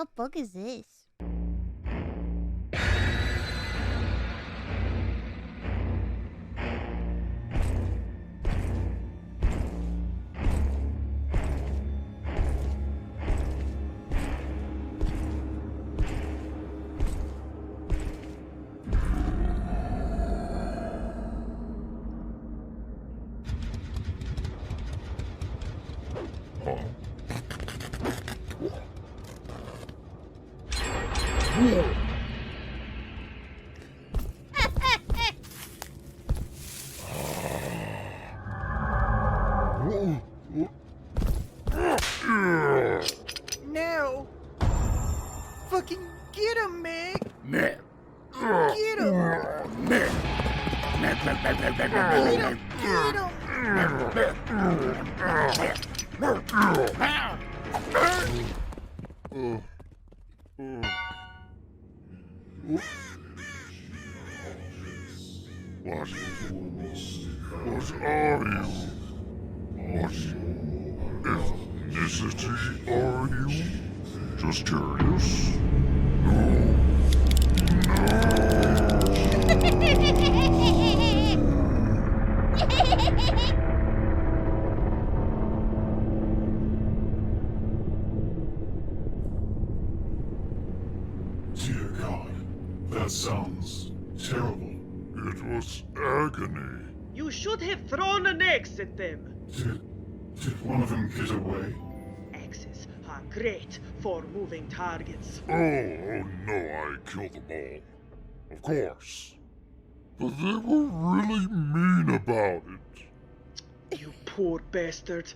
What book is this? No! Fucking get him, Meg! Get him! Get What are you? What ethnicity are you? Just curious. Dear God, that sounds terrible. It was agony. You should have thrown an axe at them. Did one of them get away? Axes are great for moving targets. Oh no, I killed them all. Of course. But they were really mean about it. You poor bastard.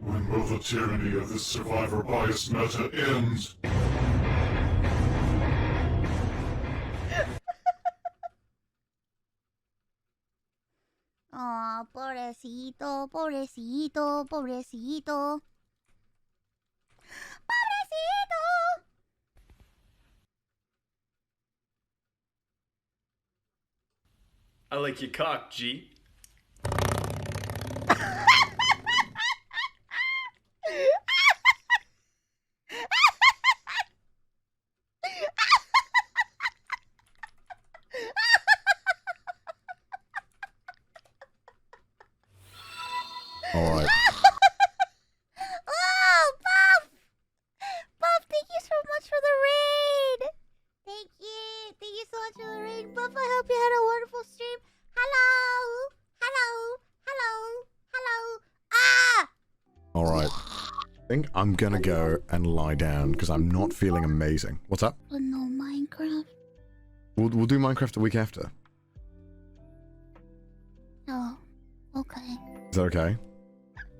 When will the tyranny of this survivor bias meta end? Aw, pobrecito, pobrecito, pobrecito. Pobrecito! I like your cock, G. All right. Oh, Buff! Buff, thank you so much for the raid! Thank you. Thank you so much for the raid. Buff, I hope you had a wonderful stream. Hello! Hello! Hello! Hello! Ah! All right. I think I'm gonna go and lie down because I'm not feeling amazing. What's up? But no Minecraft. We'll do Minecraft the week after. Oh, okay. Is that okay?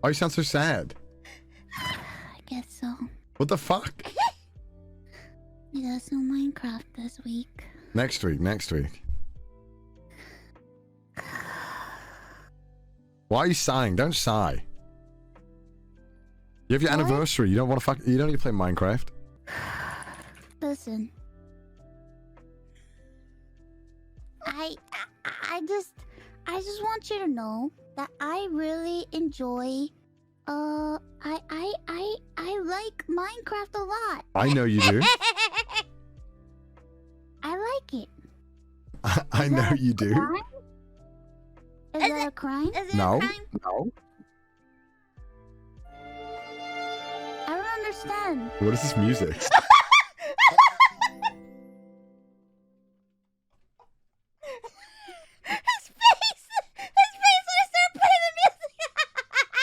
Oh, you sound so sad. I guess so. What the fuck? There's no Minecraft this week. Next week, next week. Why are you sighing? Don't sigh. You have your anniversary. You don't want to fuck. You don't need to play Minecraft. Listen. I just want you to know that I really enjoy I like Minecraft a lot. I know you do. I like it. I know you do. Crime? Is that a crime? Is it No. a crime? No. I don't understand. What is this music?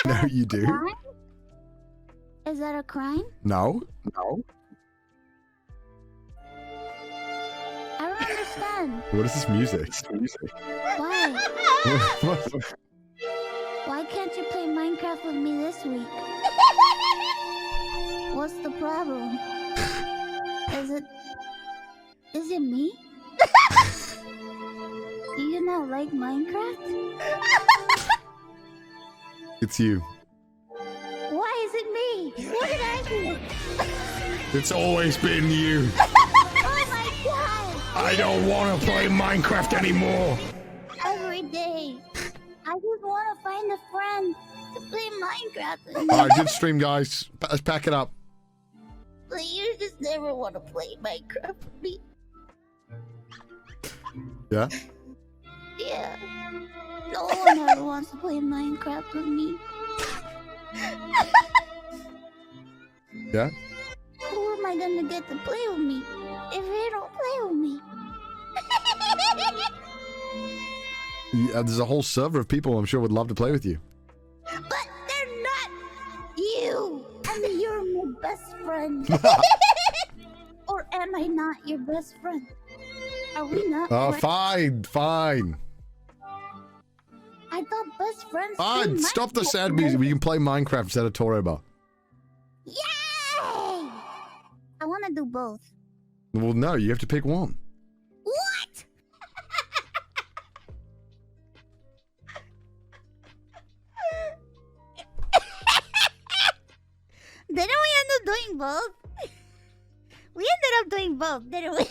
No, you do. Crime? Is that a crime? No. No. I don't understand. What is this music? Why? What? Why can't you play Minecraft with me this week? What's the problem? Is it me? Do you not like Minecraft? It's you. Why is it me? What did I do? It's always been you. Oh my god! I don't want to play Minecraft anymore. Every day. I just want to find a friend to play Minecraft with me. Alright, good stream, guys. Let's pack it up. Players just never want to play Minecraft with me. Yeah? Yeah. No one ever wants to play Minecraft with me. Yeah? Who am I gonna get to play with me if they don't play with me? Yeah, there's a whole server of people I'm sure would love to play with you. But they're not you! And you're my best friend. Or am I not your best friend? Are we not? Oh, friends? fine. I thought best friends. Fine, play stop the Minecraft sad music. together. We can play Minecraft instead of Toro Bar. Yay! I want to do both. Well, no, you have to pick one. What? Didn't we end up doing both? We ended up doing both, didn't we?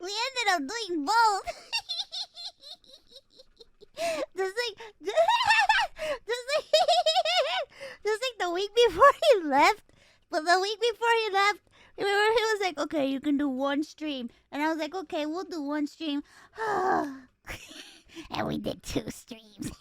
We ended up doing both. Just like, just like the week before he left. But the week before he left, remember he was like, "Okay, you can do one stream," and I was like, "Okay, we'll do one stream." And we did 2 streams.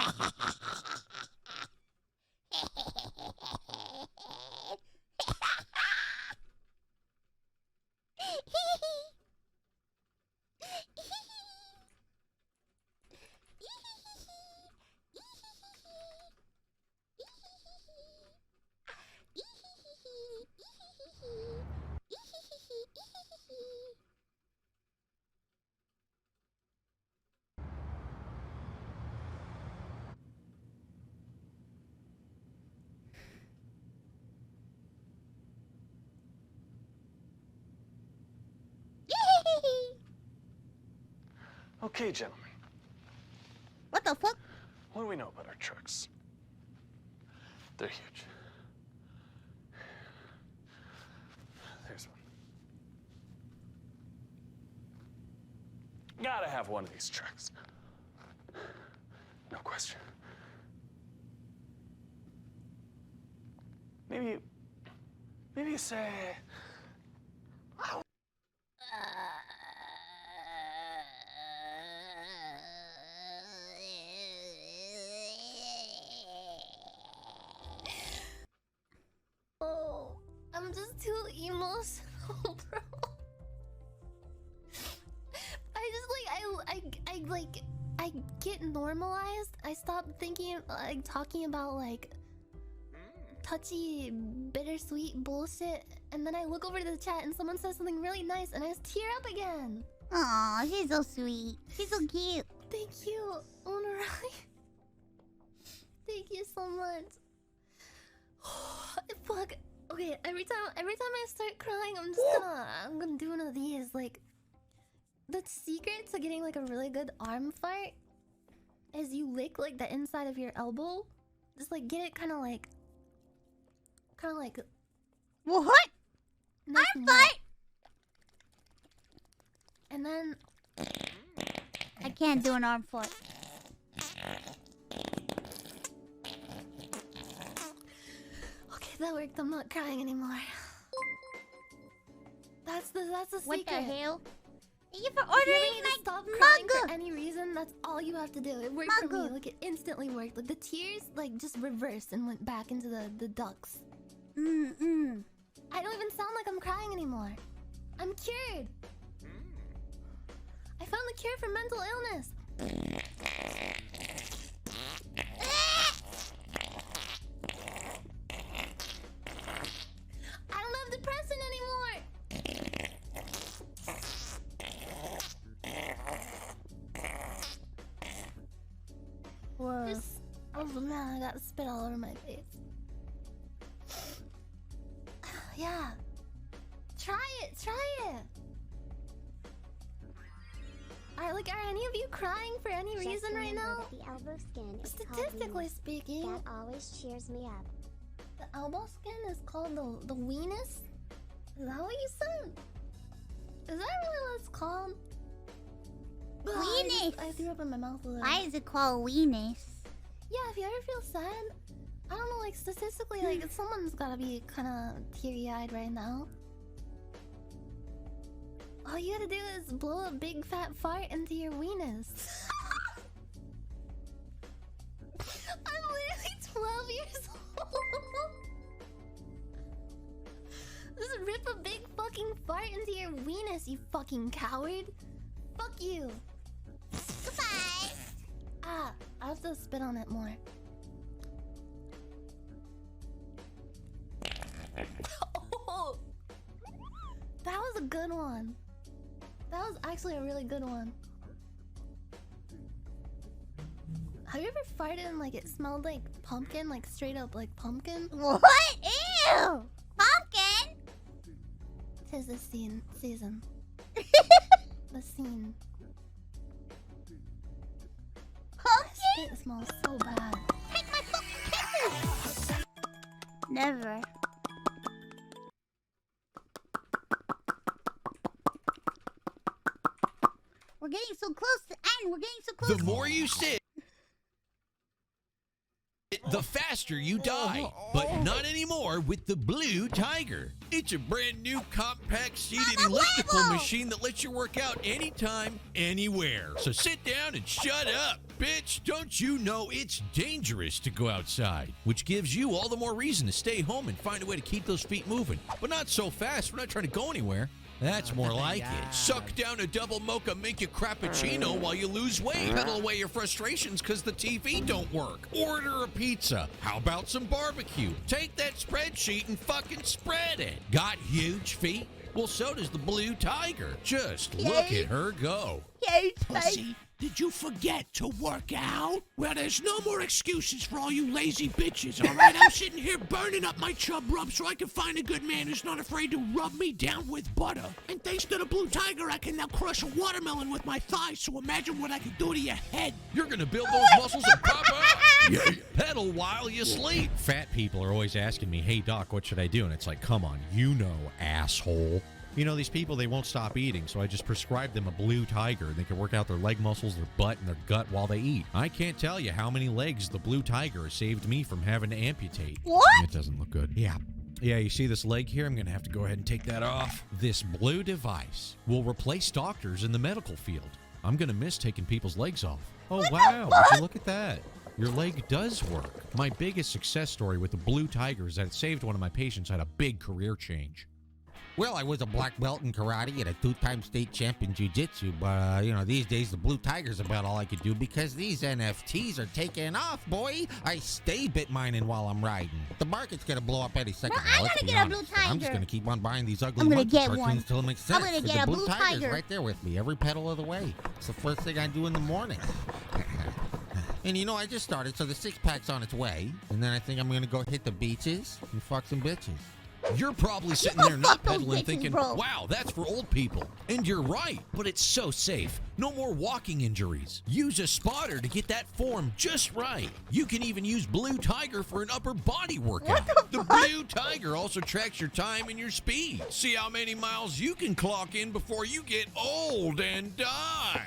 Okay, gentlemen. What the fuck? What do we know about our trucks? They're huge. There's one. Gotta have one of these trucks. No question. Maybe you say... Oh, I'm just too emotional, bro. I get normalized. I stop thinking, like, talking about, like, touchy, bittersweet bullshit. And then I look over to the chat and someone says something really nice and I just tear up again. Aw, she's so sweet. She's so cute. Thank you, Onorai. Thank you so much. Fuck. Okay, every time I start crying, I'm gonna do one of these. Like, the secret to getting like a really good arm fart is you lick like the inside of your elbow. Just like get it kind of like What? nice Arm and fart? wet. And then I can't do an arm fart. okay, that worked. I'm not crying anymore. That's the secret. What the hell? Thank you for If you ever ordering need to my stop crying mug. for any reason, that's all you have to do. It worked for me. Mug. Like, it instantly worked. Like, the tears, like, just reversed and went back into the ducts. Mm-mm. I don't even sound like I'm crying anymore. I'm cured. I found the cure for mental illness. I don't have depression anymore. Whoa. Oh man, I got spit all over my face. Yeah. Try it. Are any of you crying for any reason right now? The elbow skin is Statistically speaking, that always cheers me up. the elbow skin is called the weenus. Is that what you said? Is that really what it's called? Weenus. I threw up in my mouth a little. Why is it called weenus? Yeah, if you ever feel sad, I don't know, like statistically, like someone's gotta be kind of teary-eyed right now. All you gotta do is blow a big fat fart into your weenus. I'm literally 12 years old. Just rip a big fucking fart into your weenus, you fucking coward. Fuck you. Goodbye. Ah, I have to spit on it more. Oh, that was a good one. That was actually a really good one. Have you ever farted and like it smelled like pumpkin, like straight up like pumpkin? What? Ew! Pumpkin? 'Tis the season. The scene. Pumpkin? It smells so bad. Take my fucking kisses! Never. We're getting so close to end. We're getting so close. The more you sit, the faster you die. But not anymore with the Blue Tiger. It's a brand new compact seated elliptical machine that lets you work out anytime, anywhere. So sit down and shut up. Bitch, don't you know it's dangerous to go outside? Which gives you all the more reason to stay home and find a way to keep those feet moving. But not so fast. We're not trying to go anywhere. That's more like it. Suck down a double mocha, make you crappuccino while you lose weight. Pedal away your frustrations because the TV don't work. Order a pizza. How about some barbecue? Take that spreadsheet and fucking spread it. Got huge feet? Well, so does the Blue Tiger. Just look at her go. Pussy, did you forget to work out? Well, there's no more excuses for all you lazy bitches, all right? I'm sitting here burning up my chub rub so I can find a good man who's not afraid to rub me down with butter. And thanks to the Blue Tiger, I can now crush a watermelon with my thighs, so imagine what I can do to your head. You're gonna build those muscles and pop up. Yeah. Pedal while you sleep. Fat people are always asking me, hey, Doc, what should I do? And it's like, come on, you know, asshole. You know, these people, they won't stop eating, so I just prescribed them a Blue Tiger. They can work out their leg muscles, their butt, and their gut while they eat. I can't tell you how many legs the Blue Tiger has saved me from having to amputate. What? It doesn't look good. Yeah, you see this leg here? I'm going to have to go ahead and take that off. This blue device will replace doctors in the medical field. I'm going to miss taking people's legs off. Oh, wow. Would you look at that? Your leg does work. My biggest success story with the Blue Tiger is that it saved one of my patients had a big career change. Well, I was a black belt in karate and a two-time state champ in jiu-jitsu, but, you know, these days the Blue Tiger's about all I could do because these NFTs are taking off, boy. I stay bit mining while I'm riding. The market's gonna blow up any second. Well, I gotta get a Blue Tiger. I'm just gonna keep on buying these ugly I'm gonna monkey get cartoons one. until it makes sense. I'm gonna get the a Blue Blue Tiger's Tiger. right there with me every pedal of the way. It's the first thing I do in the morning. And you know, I just started, so the six-pack's on its way. And then I think I'm gonna go hit the beaches and fuck some bitches. You're probably sitting there not pedaling thinking, bro. wow, that's for old people. And you're right, but it's so safe. No more walking injuries. Use a spotter to get that form just right. You can even use Blue Tiger for an upper body workout. The Blue Tiger also tracks your time and your speed. See how many miles you can clock in before you get old and die.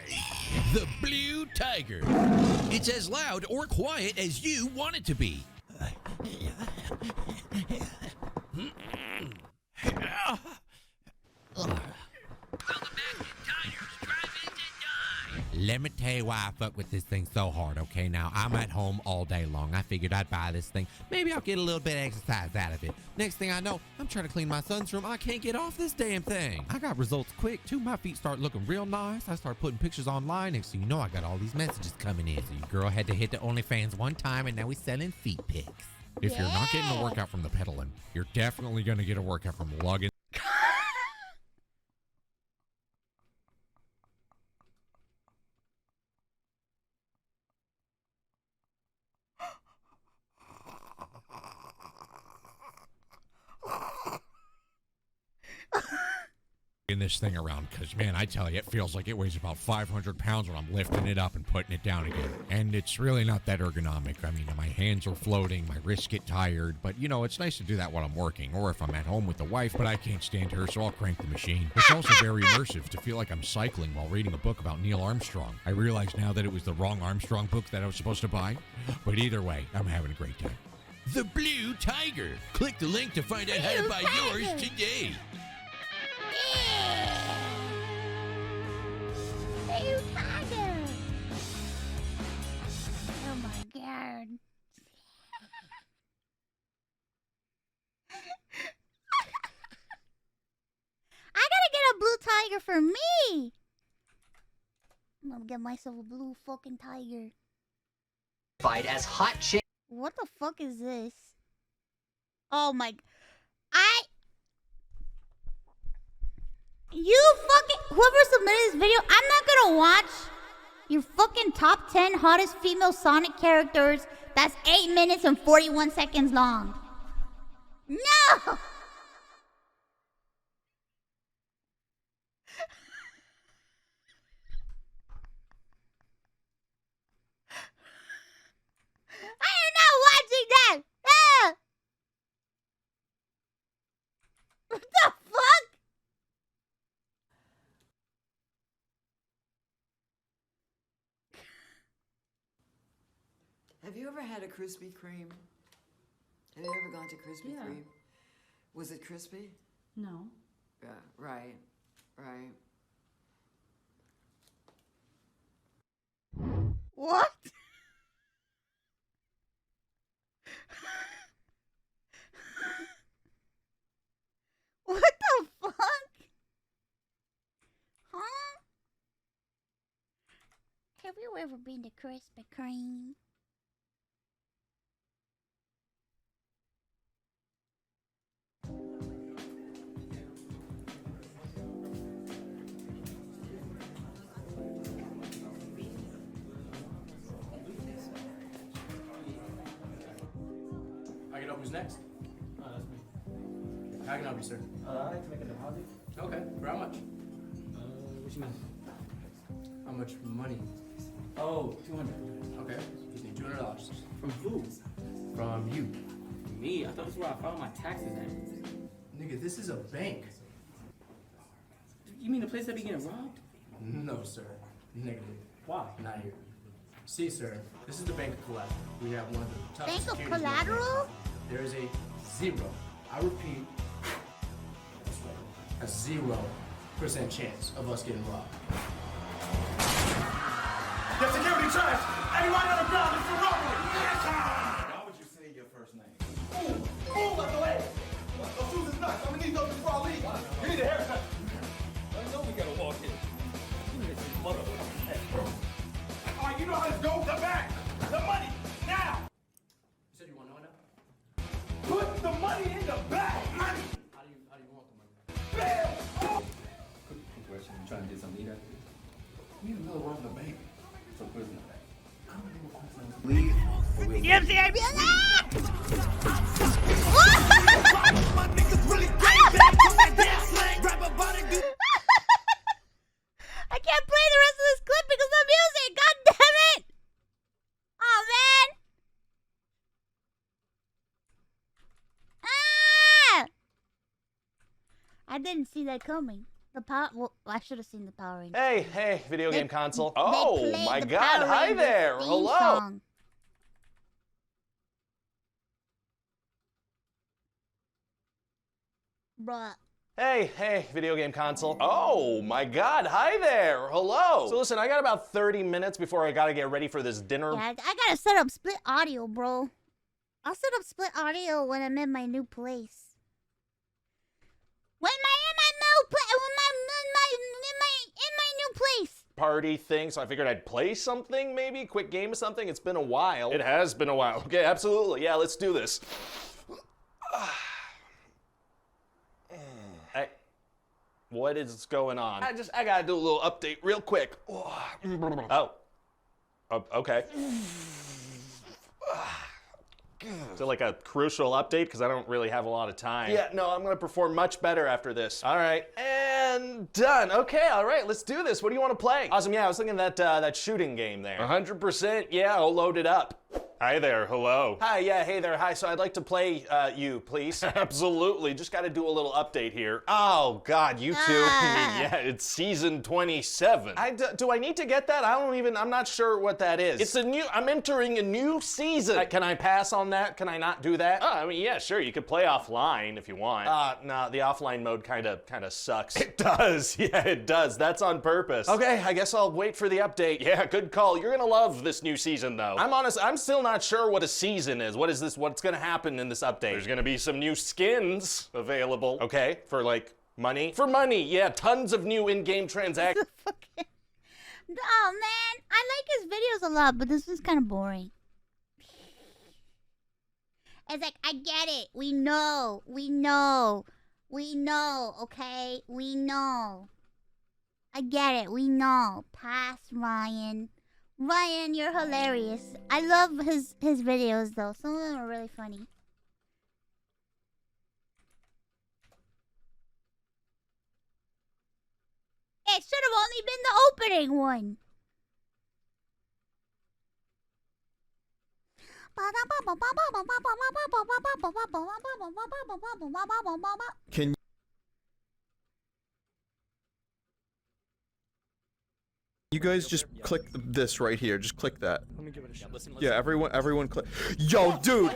The Blue Tiger. It's as loud or quiet as you want it to be. Let me tell you why I fuck with this thing so hard, okay? Now, I'm at home all day long. I figured I'd buy this thing. Maybe I'll get a little bit of exercise out of it. Next thing I know, I'm trying to clean my son's room. I can't get off this damn thing. I got results quick, too. My feet start looking real nice. I start putting pictures online. Next thing you know, I got all these messages coming in. So your girl had to hit the OnlyFans one time, and now we're selling feet pics. If you're not getting a workout from the pedaling, you're definitely going to get a workout from lugging. In this thing around, because man, I tell you, it feels like it weighs about 500 pounds when I'm lifting it up and putting it down again. And it's really not that ergonomic. I mean, my hands are floating, my wrists get tired, but you know, it's nice to do that while I'm working or if I'm at home with the wife, but I can't stand her, so I'll crank the machine. It's also very immersive to feel like I'm cycling while reading a book about Neil Armstrong. I realize now that it was the wrong Armstrong book that I was supposed to buy, but either way, I'm having a great time. the Blue Tiger. Click the link to find out how to buy yours today. Blue Tiger. Oh my god. I gotta get a blue tiger for me. I'm gonna get myself a blue fucking tiger. Fight as hot chick. What the fuck is this? Oh my... You fucking... Whoever submitted this video, I'm not gonna watch your fucking top 10 hottest female Sonic characters that's 8 minutes and 41 seconds long. No! I am not watching that! Ah! What the fuck? Have you ever had a Krispy Kreme? Have you ever gone to Krispy Kreme? Was it crispy? No. Yeah, right. What? What the fuck? Huh? Have you ever been to Krispy Kreme? I can help who's next? That's me. How can I help you, sir? I'd like to make a deposit. Okay, for how much? What you mean? How much money? Oh, 200. Okay, just need $200. From who? From you. Me? I thought this is where I filed my taxes at. Nigga, this is a bank. You mean the place that be getting robbed? No, sir. Negative. Why? Not here. See, sir, this is the bank of collateral. We have one of the toughest Bank of securities collateral? There is a 0. I repeat, a 0% chance of us getting robbed. The security trash! Everyone on the ground is for robbery! Why would you say your first name? Move out the way! Those shoes is nuts. I'm gonna need those before I leave. You need a haircut. I know we gotta walk in. All right, you know how this goes. The back! The money! Now! You said you want to know now? Put the money in the bag! Money! How do you want the money? Bill! Quick question. You trying to get something to eat after this? We in the middle of robbing the bank. So quiz me. Leave. You see I I can't play the rest of this clip because of music. God damn it! Oh man! Ah! I didn't see that coming. The power. Well, I should have seen the Power Rangers. Hey, video game console. They Oh played my the God! Power Hi Rangers there. theme Hello. song. Bruh. Hey, video game console. Oh my God, hi there, hello. So listen, I got about 30 minutes before I gotta get ready for this dinner. Yeah, I gotta set up split audio, bro. I'll set up split audio when I'm in my new place. When in my new place. Party thing, so I figured I'd play something, maybe? Quick game or something? It's been a while. It has been a while. Okay, absolutely. Yeah, let's do this. Hey, what is going on? I gotta do a little update real quick. Oh. Okay. Is it like a crucial update? Because I don't really have a lot of time. Yeah, no, I'm gonna perform much better after this. All right, and done. Okay, all right, let's do this. What do you want to play? Awesome, yeah, I was thinking that shooting game there. 100%, yeah, I'll load it up. Hi there, hello. Hi, yeah, hey there, hi. So I'd like to play you, please. Absolutely, just gotta do a little update here. Oh, God, you two. Yeah, it's season 27. Do I need to get that? I'm not sure what that is. I'm entering a new season. Can I pass on that? Can I not do that? Oh, I mean, yeah, sure, you could play offline if you want. No, the offline mode kinda sucks. It does, yeah, it does. That's on purpose. Okay, I guess I'll wait for the update. Yeah, good call. You're gonna love this new season, though. I'm still not sure what a season is. What is this? What's gonna happen in this update? There's gonna be some new skins available. Okay, for like money? For money, yeah, tons of new in-game transactions. Oh man, I like his videos a lot, but this was kind of boring. It's like, I get it. We know, okay? We know. I get it. We know. Pass, Ryan. Ryan, you're hilarious. I love his videos, though. Some of them are really funny. It should have only been the opening one. Can you guys just click this right here? Just click that. Let me give it a shot. Yeah, everyone click. Yo, dude!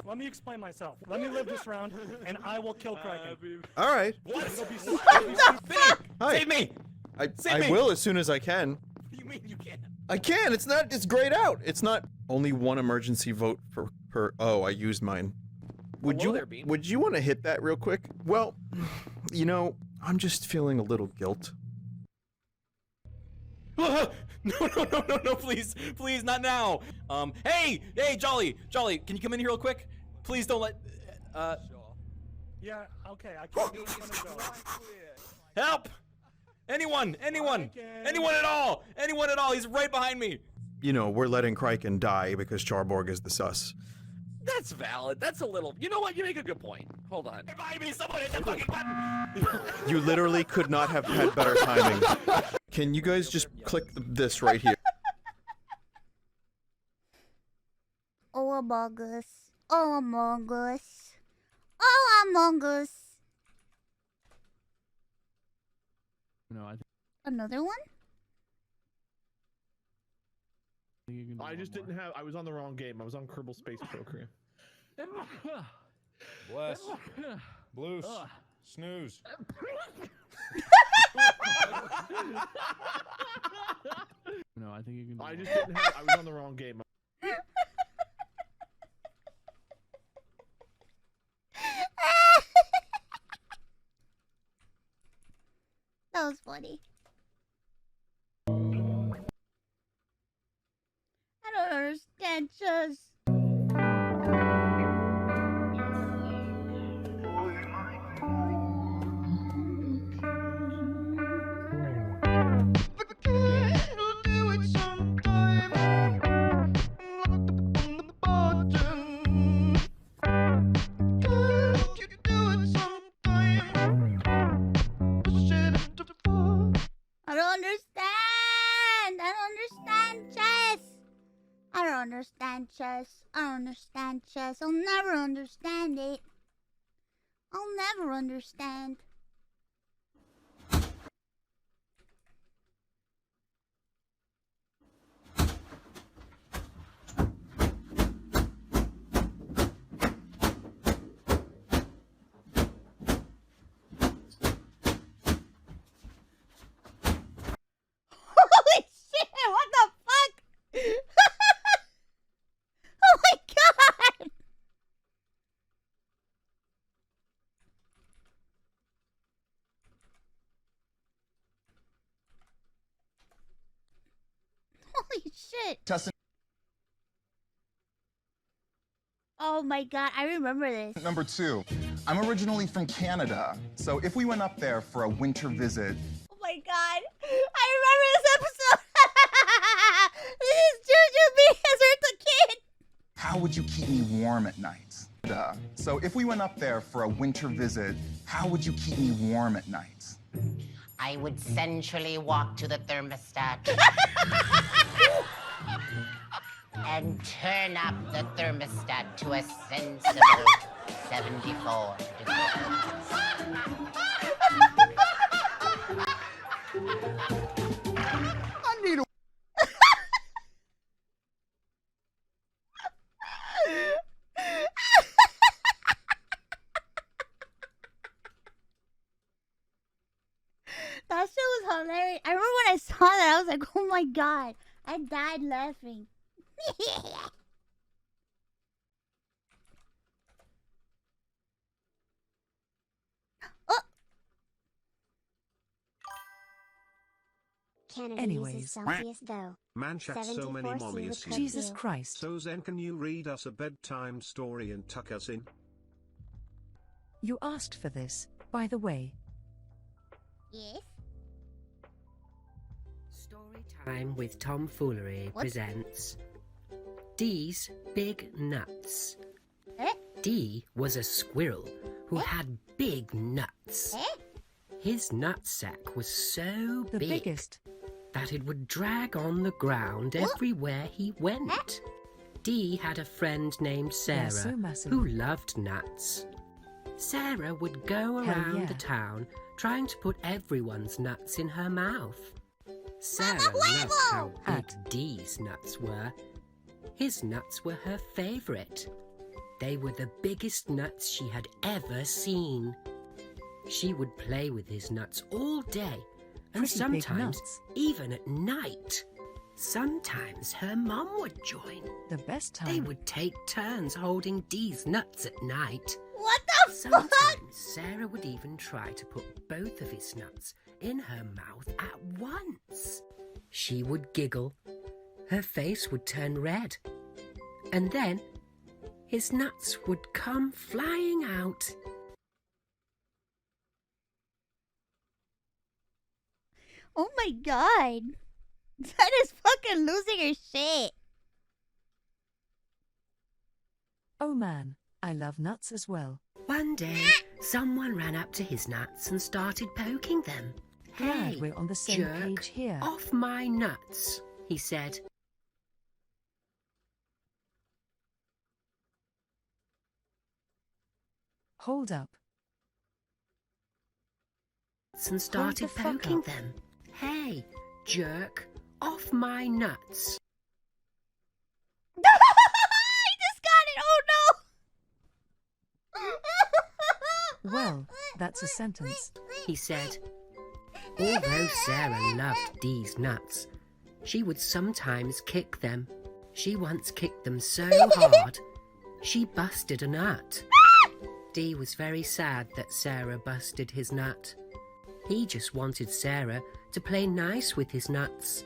Let me explain myself. Let me live this round, and I will kill Kraken. All right. What the fuck? Hi. Save me! I will as soon as I can. What do you mean you can't? I can. It's grayed out. It's not only one emergency vote per. Oh, I used mine. Would you want to hit that real quick? Well, you know, I'm just feeling a little guilt. No, please, not now. Hey, Jolly, can you come in here real quick? Please don't let, Yeah, okay, I can't do it. Help! Anyone at all, he's right behind me. You know, we're letting Kraken die because Charborg is the sus. That's valid, that's a little, you know what, you make a good point. Hold on. Revive me, someone hit the fucking button! You literally could not have had better timing. Can you guys just click this right here? Oh, Among Us. Oh, Among Us. Oh, Among Us. No, I think Another one? I just didn't have. I was on the wrong game. I was on Kerbal Space Program. Bless. Blues. Snooze. No, I think you can. I just didn't have. I was on the wrong game. That was funny. I don't understand just. I don't understand chess. I'll never understand it. I'll never understand. Holy shit, what the fuck? Oh my god! Holy shit. Testing Oh my god, I remember this. number 2. I'm originally from Canada, so if we went up there for a winter visit, Oh my god, I remember this episode. This is Juju being as Eartha Kid. how would you keep me warm at night? So if we went up there for a winter visit, how would you keep me warm at night? I would sensually walk to the thermostat. and turn up the thermostat to a sensible 74 I need a. That shit was hilarious. I remember when I saw that, I was like, oh my god. I died laughing. Canada Anyways. uses Celsius though. Man chat so many 74 mommies C here. with Jesus curfew. Christ. So Zen, can you read us a bedtime story and tuck us in? You asked for this, by the way. Yes? Story Time with Tomfoolery What? presents Dee's Big Nuts. Eh? Dee was a squirrel who had big nuts. Eh? His nutsack was so The big biggest. that it would drag on the ground everywhere he went. Dee had a friend named They're Sarah so massive. who loved nuts. Sarah would go Hell around yeah. the town trying to put everyone's nuts in her mouth. Sarah Mama loved how huevo! big Dee's nuts were. His nuts were her favourite. They were the biggest nuts she had ever seen. She would play with his nuts all day, and Pretty big sometimes nuts. even at night. Sometimes her mum would join. The best time. They would take turns holding Dee's nuts at night. What the Sometimes fuck? Sarah would even try to put both of his nuts in her mouth at once. She would giggle, her face would turn red, and then his nuts would come flying out. Oh my god. That is fucking losing her shit. Oh man, I love nuts as well. One day, someone ran up to his nuts and started poking them. Glad Hey, we're on the same jerk, page here. off my nuts, he said. Hold up. And started fuck poking up. them. Hey, jerk, off my nuts. I just got it. Oh no. Well, that's a sentence. He said. Although Sarah loved Dee's nuts, she would sometimes kick them. She once kicked them so hard, she busted a nut. Dee was very sad that Sarah busted his nut. He just wanted Sarah to play nice with his nuts.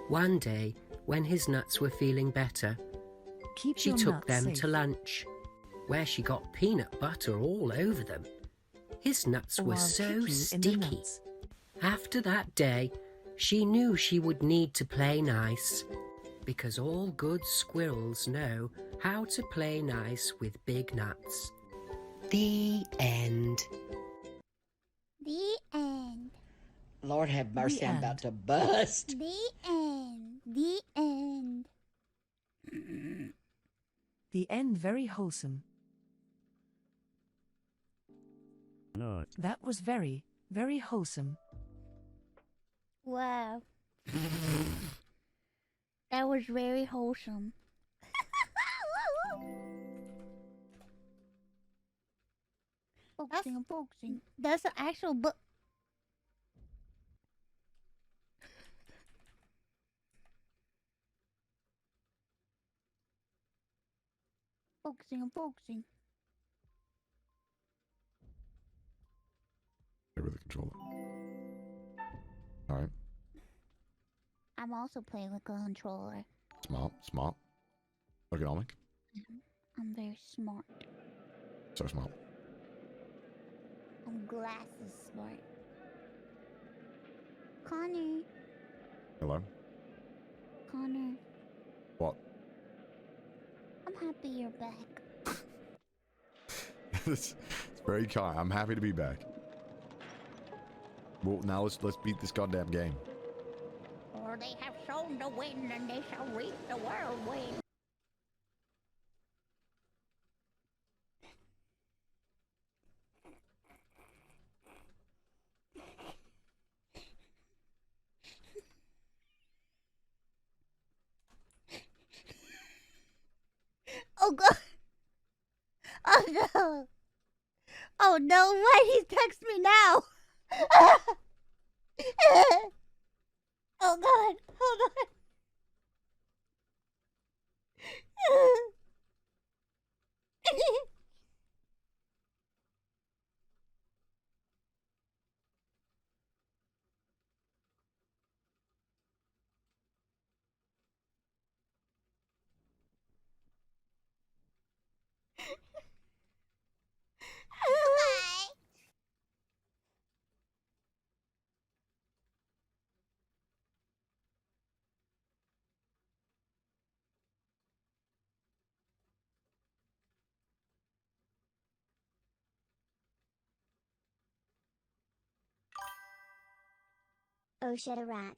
One day, when his nuts were feeling better, Keep she your took nuts them safe. to lunch, where she got peanut butter all over them. His nuts Or were I'll so kick you in the sticky. nuts. After that day, she knew she would need to play nice, because all good squirrels know how to play nice with big nuts. The end. The end. Lord have mercy, The I'm end. about to bust. The end. The end. The end very wholesome. No. That was very, very wholesome. Wow. That was very wholesome. Focusing, focusing. That's an actual book. Focusing, focusing. With the controller. Alright. I'm also playing with a controller. Smart, smart. Ergonomic. I'm very smart. So smart. I'm glasses smart. Connor. Hello? Connor. What? I'm happy you're back. It's very kind. I'm happy to be back. Well, now let's beat this goddamn game. Or they have so on the wind and they shall reap the whirlwind. Oh god. Oh no. Oh no, why did he text me now? Oh god, hold on. Oh shit, a rat.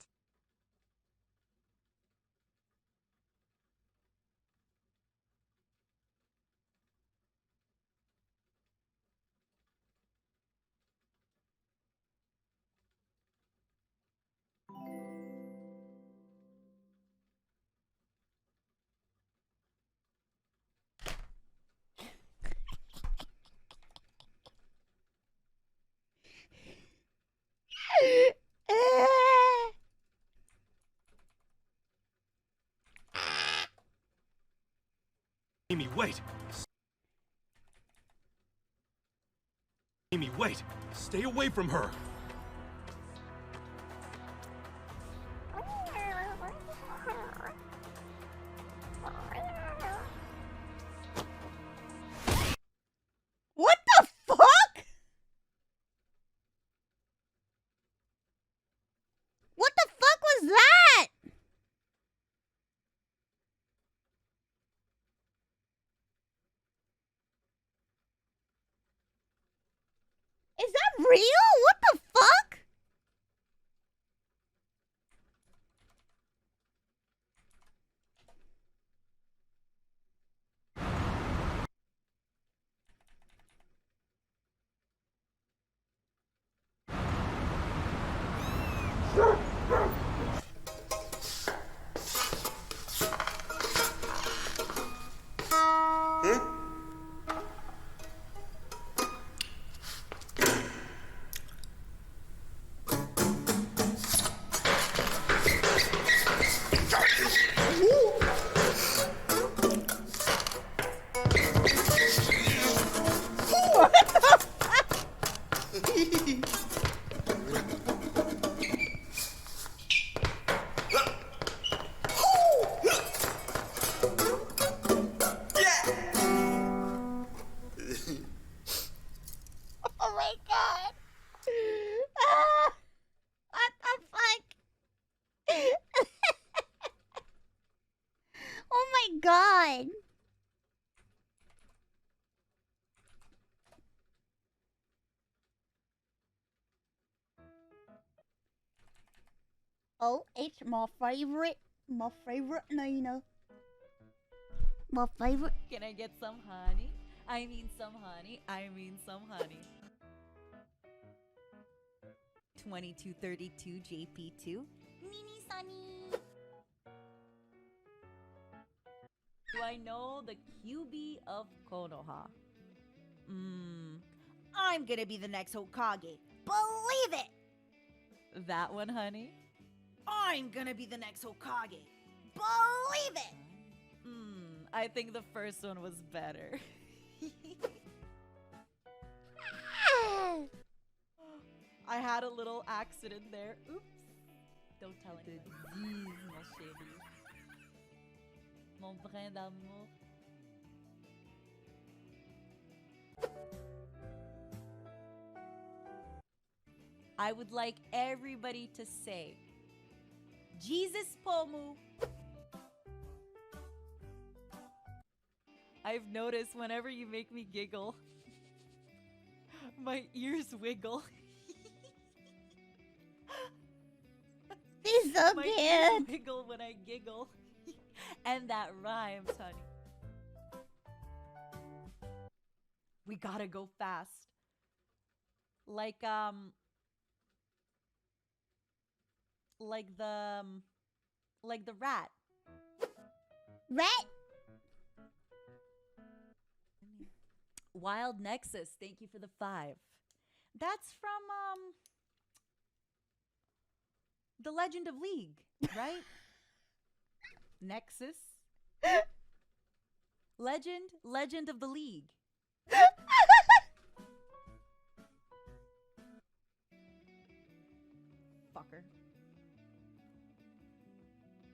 Amy, wait! Amy, wait! Stay away from her! What the fuck? What the fuck was that? Is that real? What the fuck? What the fuck? Oh my god. Ah, what the fuck? Oh my god. Oh, it's my favorite Nina. My favorite. Can I get some honey? I mean some honey. I mean some honey. 2232 JP2. Mini Sunny. Do I know the QB of Konoha? I'm gonna be the next Hokage. Believe it! That one, honey? I'm gonna be the next Hokage. Believe it! I think the first one was better. I had a little accident there. Oops. Don't tell anyone. Mon chéri. Mon brin d'amour. I would like everybody to say, Jesus Pomu. I've noticed whenever you make me giggle, my ears wiggle. He's so so My cute. ears wiggle when I giggle. And that rhymes, honey. We gotta go fast. Like the rat. Rat? Wild Nexus, thank you for the 5. That's from The Legend of League, right? Nexus. Legend of the League. Fucker.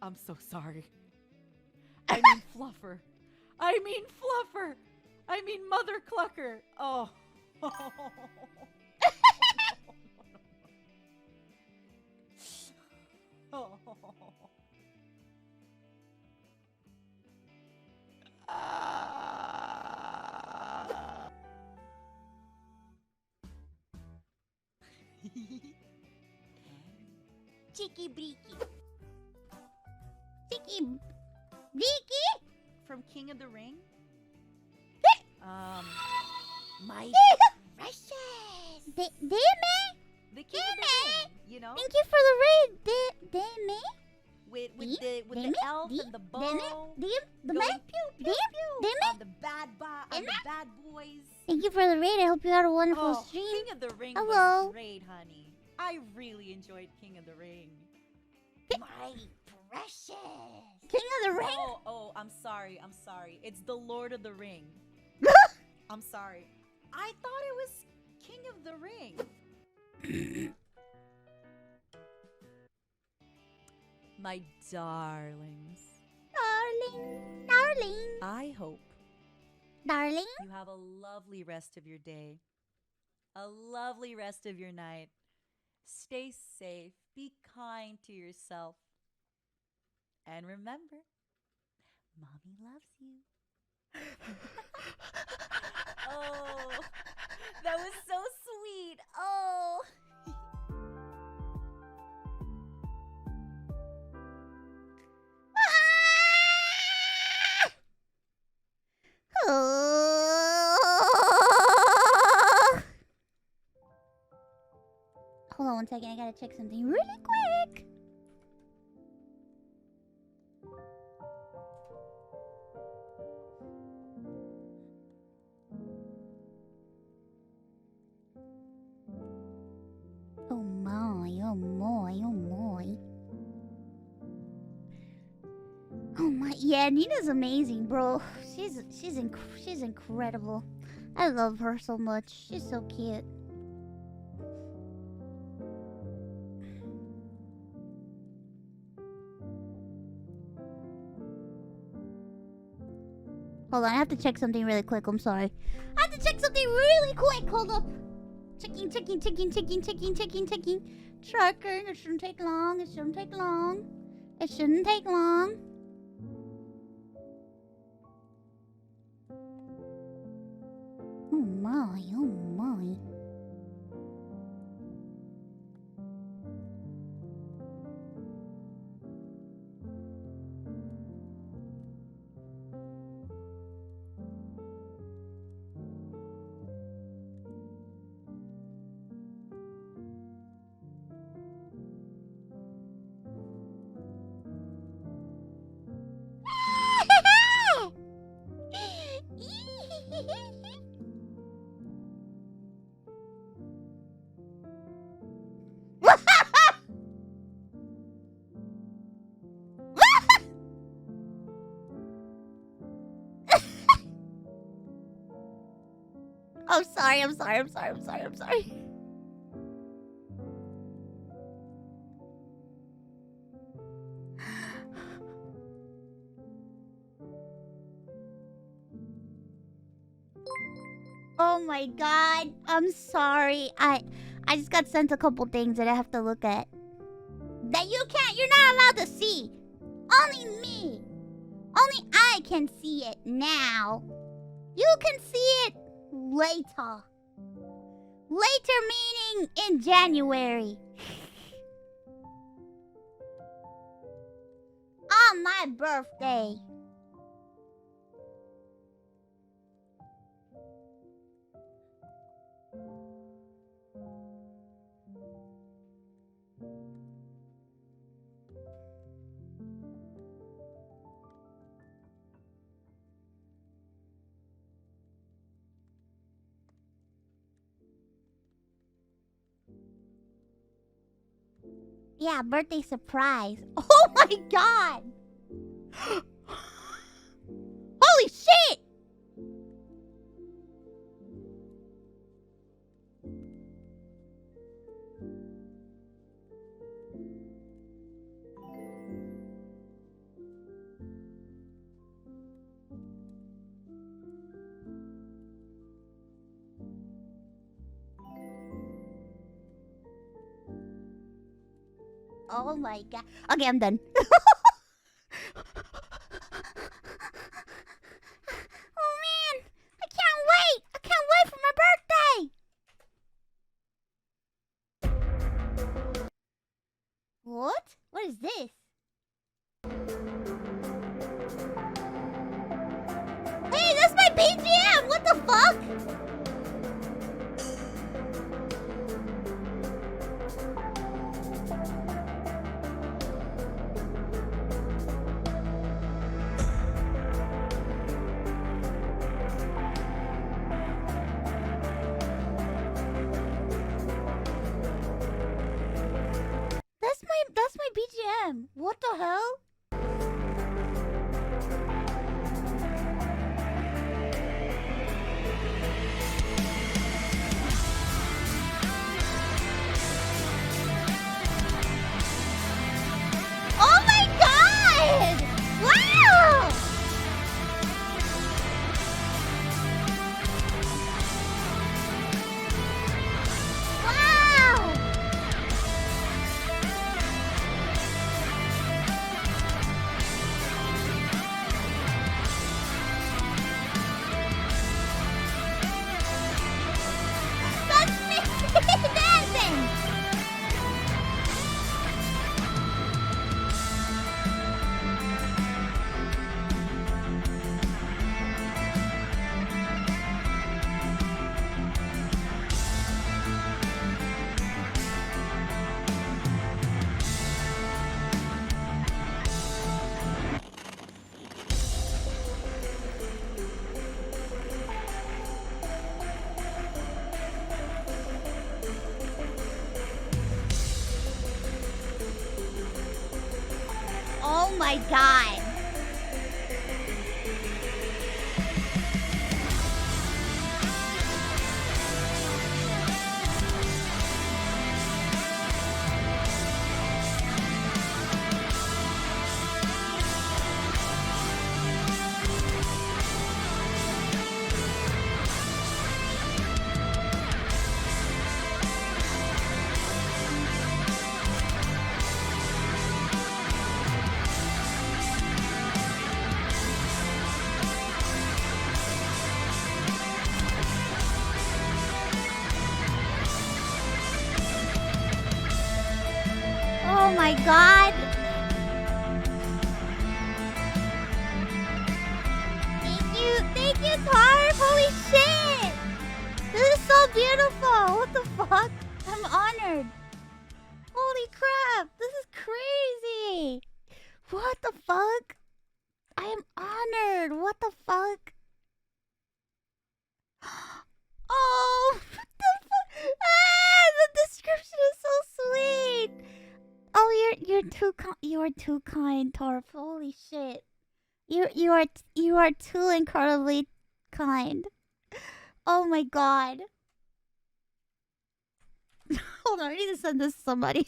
I'm so sorry. I mean fluffer. I mean fluffer. I mean mother clucker. Oh. Oh. Cheeky breeky. Cheeky breeky? From King of the Ring? My precious. Dime? The King of the Ring, you know? Thank you for the raid. Dime? With the elf and the bow. Dime? Going pew, pew, pew on the bad boys. Thank you for the raid. I hope you had a wonderful stream. King of the Ring Hello. was great, honey. I really enjoyed King of the Ring. My precious. King of the Ring? Oh, I'm sorry. It's the Lord of the Ring. I'm sorry. I thought it was King of the Ring. My darlings. Darling. I hope. Darling. You have a lovely rest of your day. A lovely rest of your night. Stay safe. Be kind to yourself. And remember, Mommy loves you. Oh, that was so sweet. Oh. Hold on one second. I gotta check something really quick. Oh my, oh my, oh my. Oh my, yeah, Nina's amazing, bro. She's incredible. I love her so much. She's so cute. Hold on, I have to check something really quick. I'm sorry. I have to check something really quick. Hold up. Checking. Tracking. It shouldn't take long. It shouldn't take long. Oh my. I'm sorry. Oh my god, I'm sorry. I just got sent a couple things that I have to look at. That you're not allowed to see. Only me. Only I can see it now. You can see it later. Later meaning in January. on my birthday. Yeah, birthday surprise. Oh my god! Holy shit! Oh my god. Okay, I'm done. Oh man, I can't wait. I can't wait for my birthday. What? What is this? Hey, that's my BGM. What the fuck? That's my BGM. What the hell? Oh my god! Wow! Wow! That's me dancing! Oh my god. Oh my god. Thank you, Tarp. Holy shit. This is so beautiful. What the fuck? I'm honored. Holy crap. This is crazy. What the fuck? I am honored. What the fuck? Oh, what the fuck? Ah, the description is so sweet. Oh, you are too kind, Tarp. Holy shit. You are too incredibly kind. Oh my god. Hold on, I need to send this to somebody.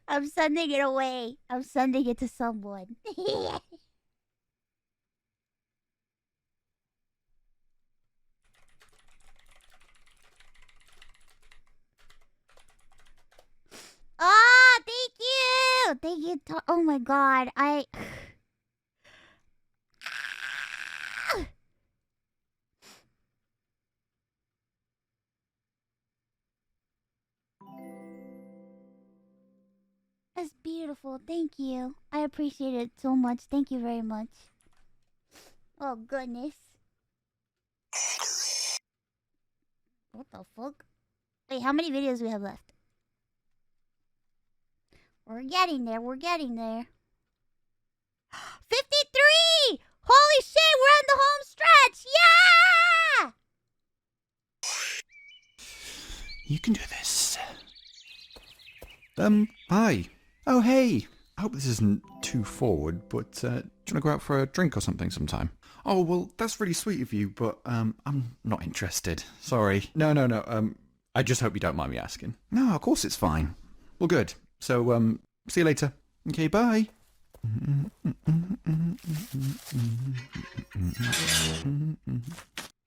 I'm sending it away. I'm sending it to someone. Ah, thank you. you. Thank you. Oh my god. That's beautiful. Thank you. I appreciate it so much. Thank you very much. Oh goodness. What the fuck? Wait, how many videos do we have left? We're getting there. We're getting there. 53! Holy shit, we're on the home stretch! Yeah! You can do this. Hi. Oh, hey. I hope this isn't too forward, but do you want to go out for a drink or something sometime? Oh, well, that's really sweet of you, but I'm not interested. Sorry. No. I just hope you don't mind me asking. No, of course it's fine. Well, good. So, see you later. Okay, bye.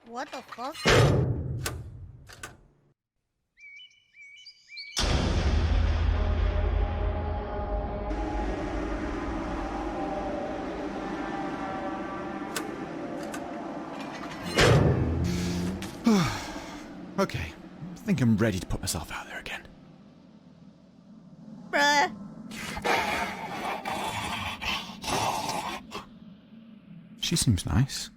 What the fuck? Okay, I think I'm ready to put myself out there again. Bruh. She seems nice.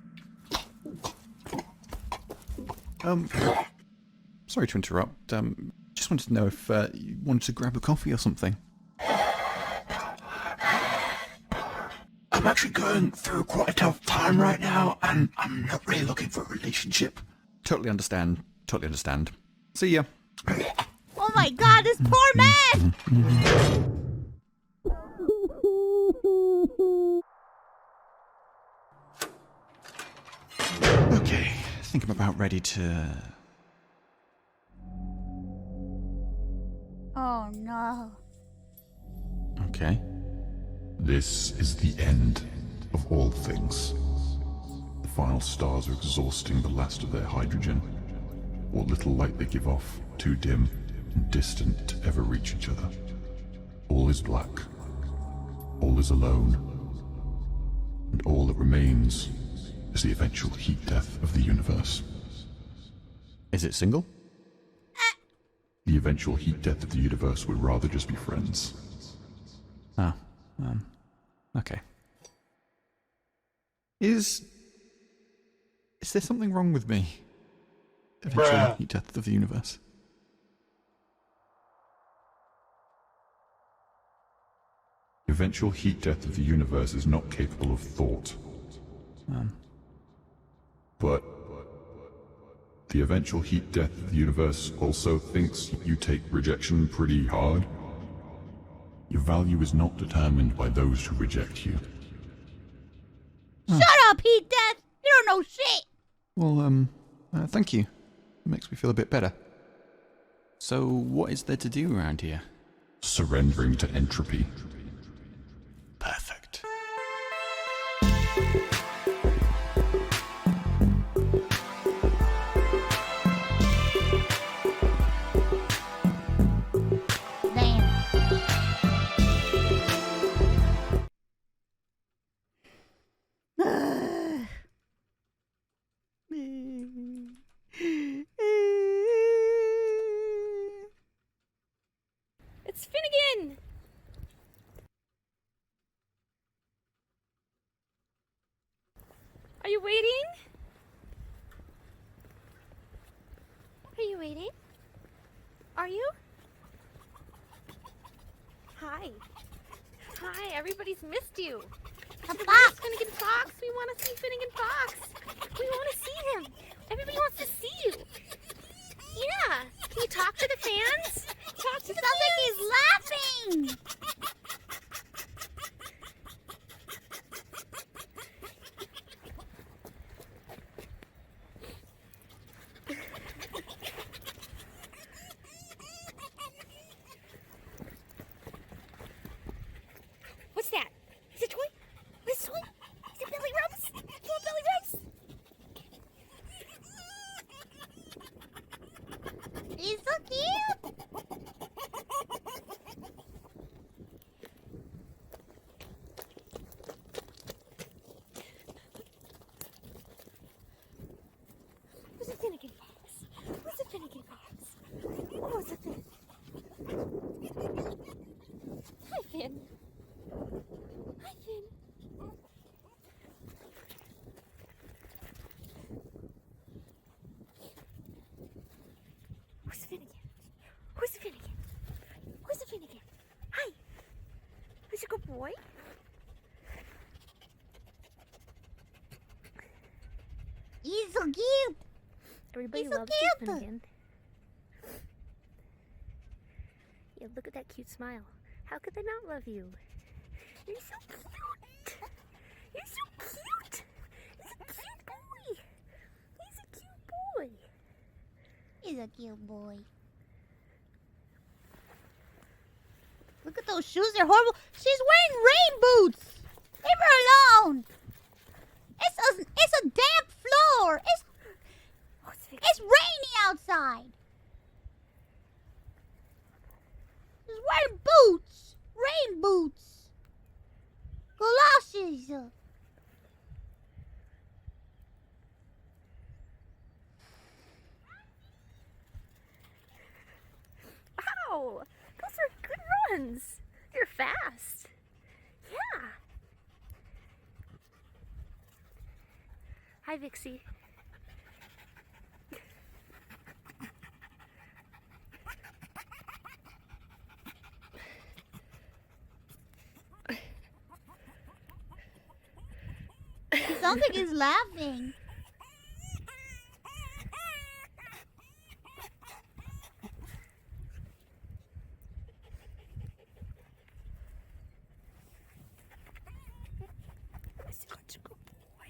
Sorry to interrupt. Just wanted to know if you wanted to grab a coffee or something. I'm actually going through quite a tough time right now, and I'm not really looking for a relationship. Totally understand. Totally understand. See ya. Oh my god, this poor man! Okay, I think I'm about ready to... Oh no. Okay. This is the end of all things. The final stars are exhausting the last of their hydrogen. What little light they give off, too dim and distant to ever reach each other. All is black. All is alone. And all that remains is the eventual heat death of the universe. Is it single? The eventual heat death of the universe would rather just be friends. Ah, okay. Is there something wrong with me? Eventual heat death of the universe. Eventual heat death of the universe is not capable of thought. But the eventual heat death of the universe also thinks you take rejection pretty hard. Your value is not determined by those who reject you. Shut up, Heat Death! You don't know shit! Well, thank you. It makes me feel a bit better. So, what is there to do around here? Surrendering to entropy. Perfect. It's Finnegan! Are you waiting? Are you waiting? Are you? Hi. Hi, everybody's missed you. Where's Finnegan Fox? We want to see Finnegan Fox. We want to see him. Everybody wants to see you. Yeah. Can you talk to the fans? Talk to the Sounds like he's laughing! What's that? Is it a toy? Is it a toy? Is it Billy Rubs? You want Billy Rubs? He's so cute! Everybody He's so loves cute. you, Finnegan. Yeah, look at that cute smile. How could they not love you? You're so cute. You're so cute. He's a cute boy. He's a cute boy. He's a cute boy. Look at those shoes, they're horrible. She's wearing rain boots. Leave her alone. It's a damp floor. It's rainy outside. She's wearing boots. Rain boots. Galoshes. Wow, those are good runs. You're fast. Yeah. Hi, Vixie. It sounds like he's laughing. Such a good boy.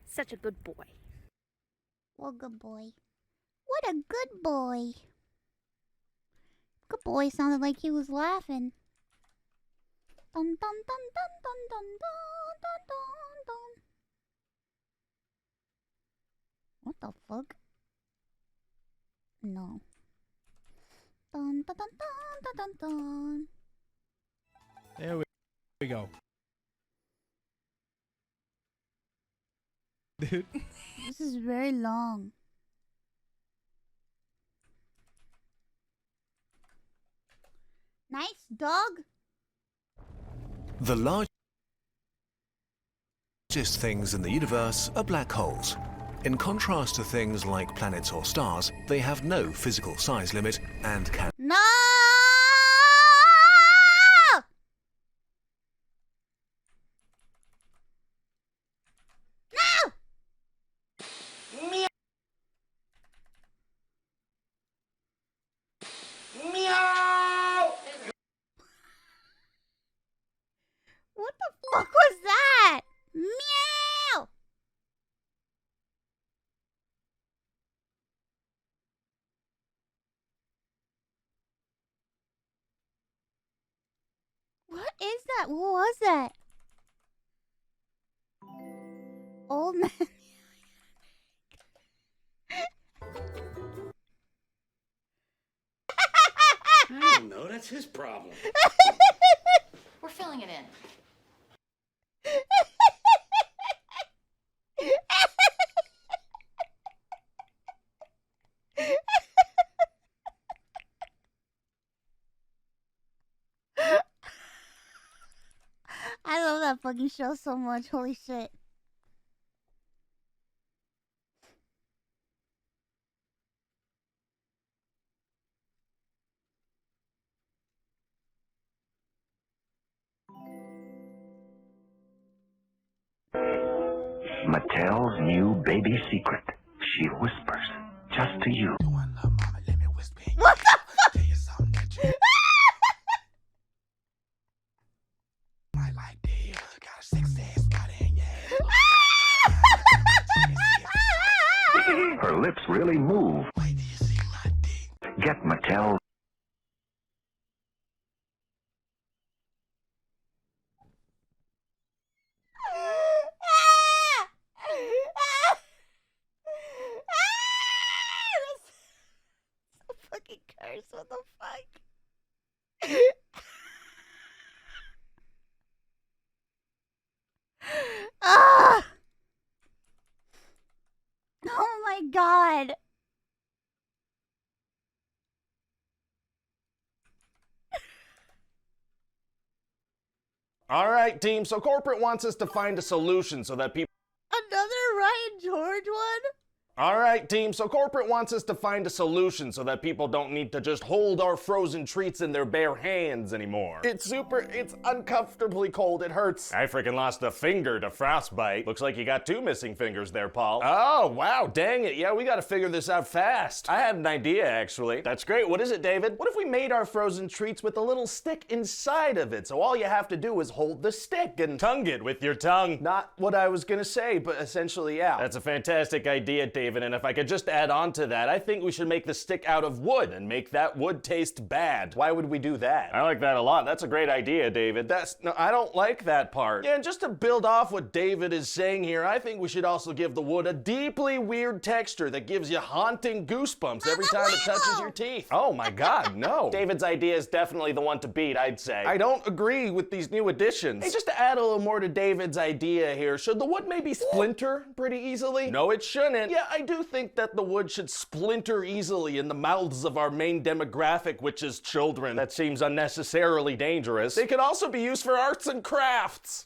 Such a good boy. What good boy. What a good boy. Good boy sounded like he was laughing. Dun dun dun dun dun dun dun dun dun dun. What the fuck? No. Dun dun dun dun dun dun dun. There we go. Dude. This is very long. Nice dog. The largest things in the universe are black holes. In contrast to things like planets or stars, they have no physical size limit and can No! No! Meow! What the fuck was that? Meow! What is that? What was that? Old man. I don't know. That's his problem. We're filling it in. I love that fucking show so much. Holy shit. Mattel's new baby secret. She whispers just to you. What the fuck? Her lips really move. Get Mattel. So fucking curse. What the fuck? Ah! Oh my god. All right, team. So corporate wants us to find a solution so that people Another Ryan George one? All right, team, so corporate wants us to find a solution so that people don't need to just hold our frozen treats in their bare hands anymore. It's uncomfortably cold, it hurts. I freaking lost a finger to frostbite. Looks like you got 2 missing fingers there, Paul. Oh, wow, dang it. Yeah, we gotta figure this out fast. I had an idea, actually. That's great. What is it, David? What if we made our frozen treats with a little stick inside of it, so all you have to do is hold the stick and tongue it with your tongue? Not what I was gonna say, but essentially, yeah. That's a fantastic idea, David. And if I could just add on to that, I think we should make the stick out of wood and make that wood taste bad. Why would we do that? I like that a lot. That's a great idea, David. No, I don't like that part. Yeah, and just to build off what David is saying here, I think we should also give the wood a deeply weird texture that gives you haunting goosebumps every time it touches your teeth. Oh my God, no. David's idea is definitely the one to beat, I'd say. I don't agree with these new additions. Hey, just to add a little more to David's idea here, should the wood maybe splinter pretty easily? No, it shouldn't. Yeah, I do think that the wood should splinter easily in the mouths of our main demographic, which is children. That seems unnecessarily dangerous. They could also be used for arts and crafts.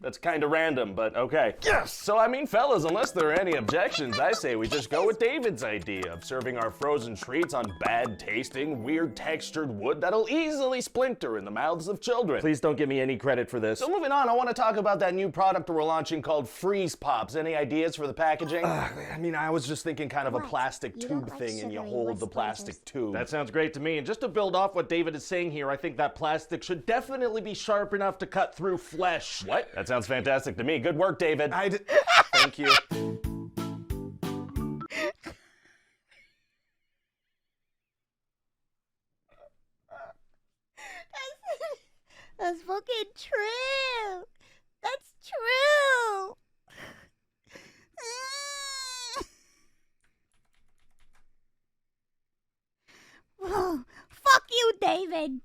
That's kind of random, but okay. Yes! So I mean, fellas, unless there are any objections, I say we just go with David's idea of serving our frozen treats on bad-tasting, weird-textured wood that'll easily splinter in the mouths of children. Please don't give me any credit for this. So moving on, I want to talk about that new product we're launching called Freeze Pops. Any ideas for the packaging? I mean, I was just thinking kind of a plastic tube thing, and you hold the plastic tube. That sounds great to me. And just to build off what David is saying here, I think that plastic should definitely be sharp enough to cut through flesh. What? That sounds fantastic to me. Good work, David. Thank you. That's fucking true. That's true. Whoa. Fuck you, David.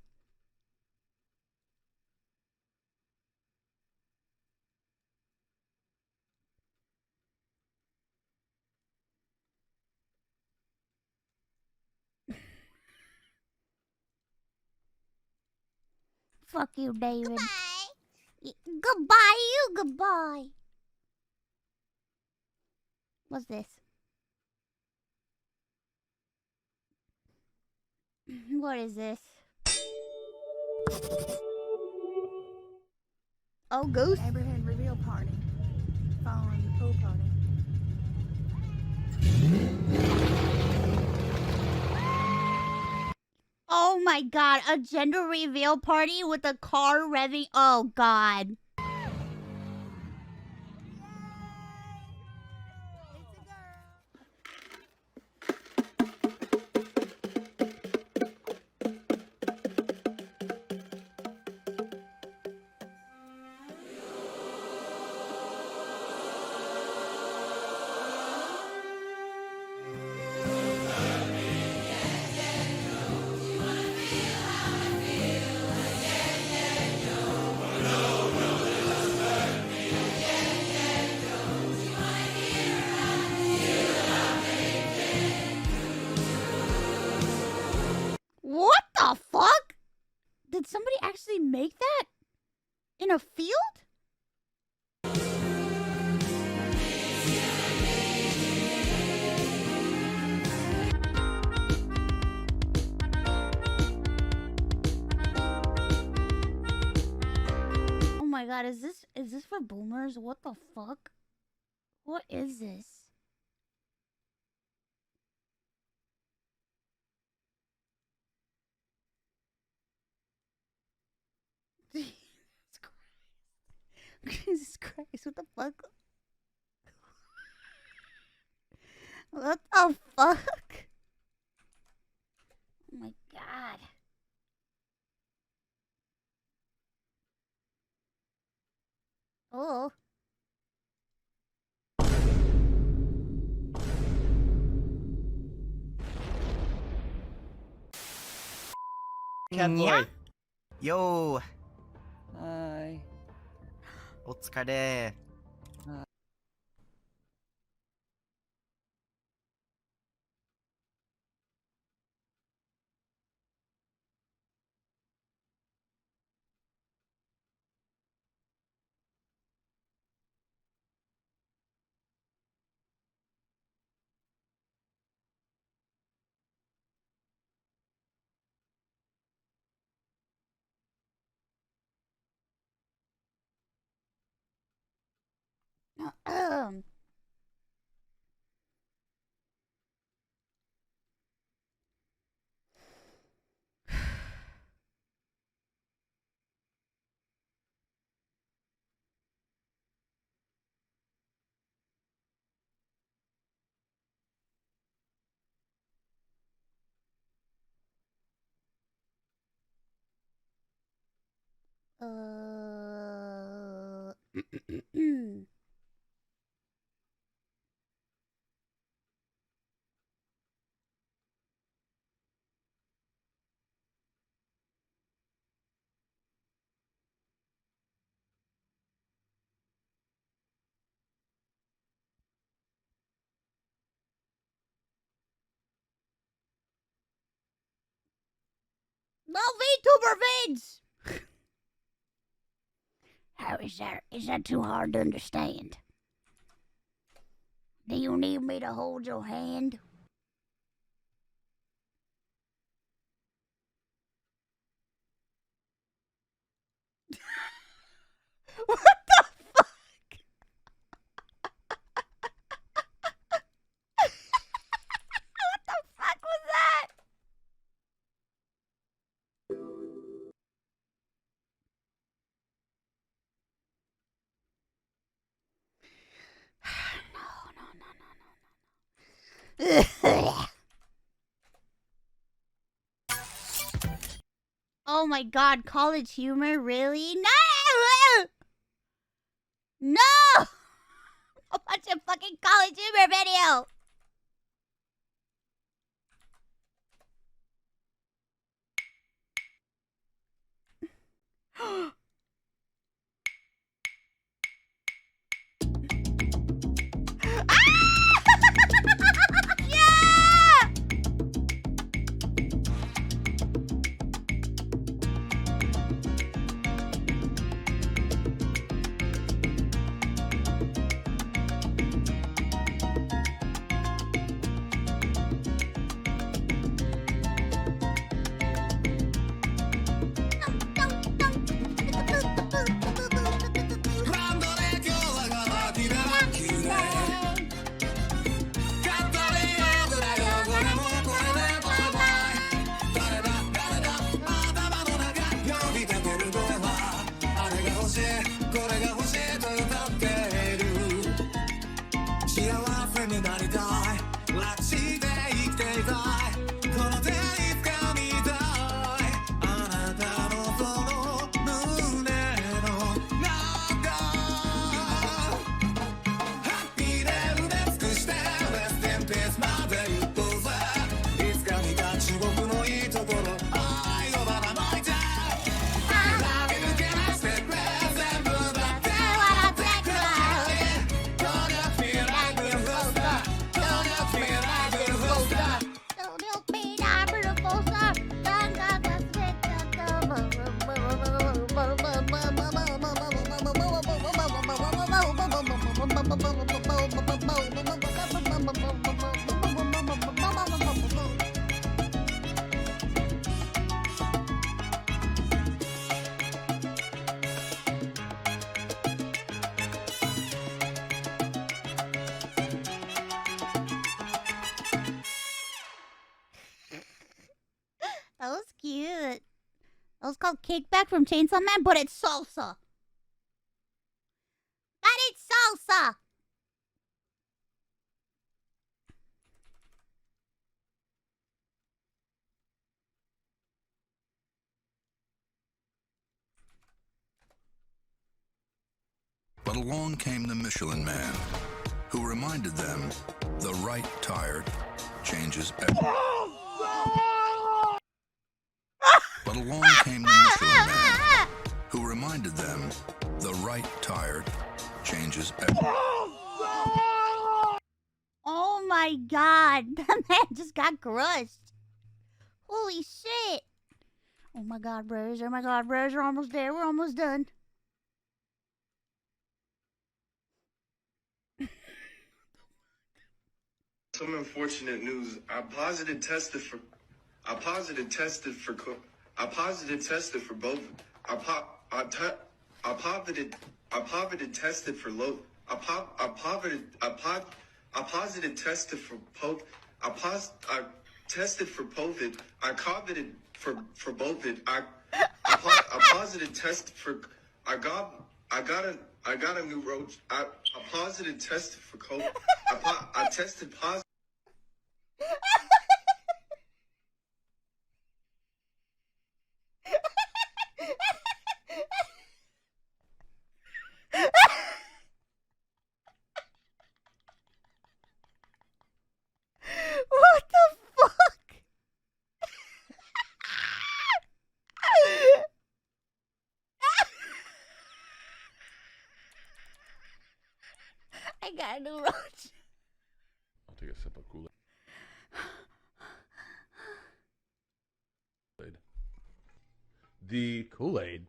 Fuck you, David. Goodbye. Goodbye, you goodbye. What's this? What is this? Oh, ghost. Neighborhood reveal party. Following the pool party. Oh my God, a gender reveal party with a car revving. Oh God. What the fuck? Did somebody actually make that? In a field? Oh my God, is this for boomers? What the fuck? What is this? Jesus Christ, what the fuck? What the fuck? Oh my God. Oh. Cat boy. Yo. はい。お疲れ。No VTuber vids! How is that? Is that too hard to understand? Do you need me to hold your hand? What the fuck? What the fuck was that? Oh my god, college humor? Really? No! No! A bunch of fucking college humor video! Yeah! That was cute. That was called Kickback from Chainsaw Man, but it's salsa. But it's salsa. But along came the Michelin Man, who reminded them the right tire changes everything. But along came the Michelin Man, who reminded them the right tire changes everything. Oh my god, that man just got crushed. Holy shit. Oh my god, bros. Oh my god, bros. We're almost there. We're almost done. Some unfortunate news. I positive tested for both. I positive tested for tested for COVID. I coveted for COVID. I positive test for I got a new roach. I positive test for COVID. I tested positive. What the fuck? I got a new roach. I'll take a sip of Kool-Aid. The Kool-Aid?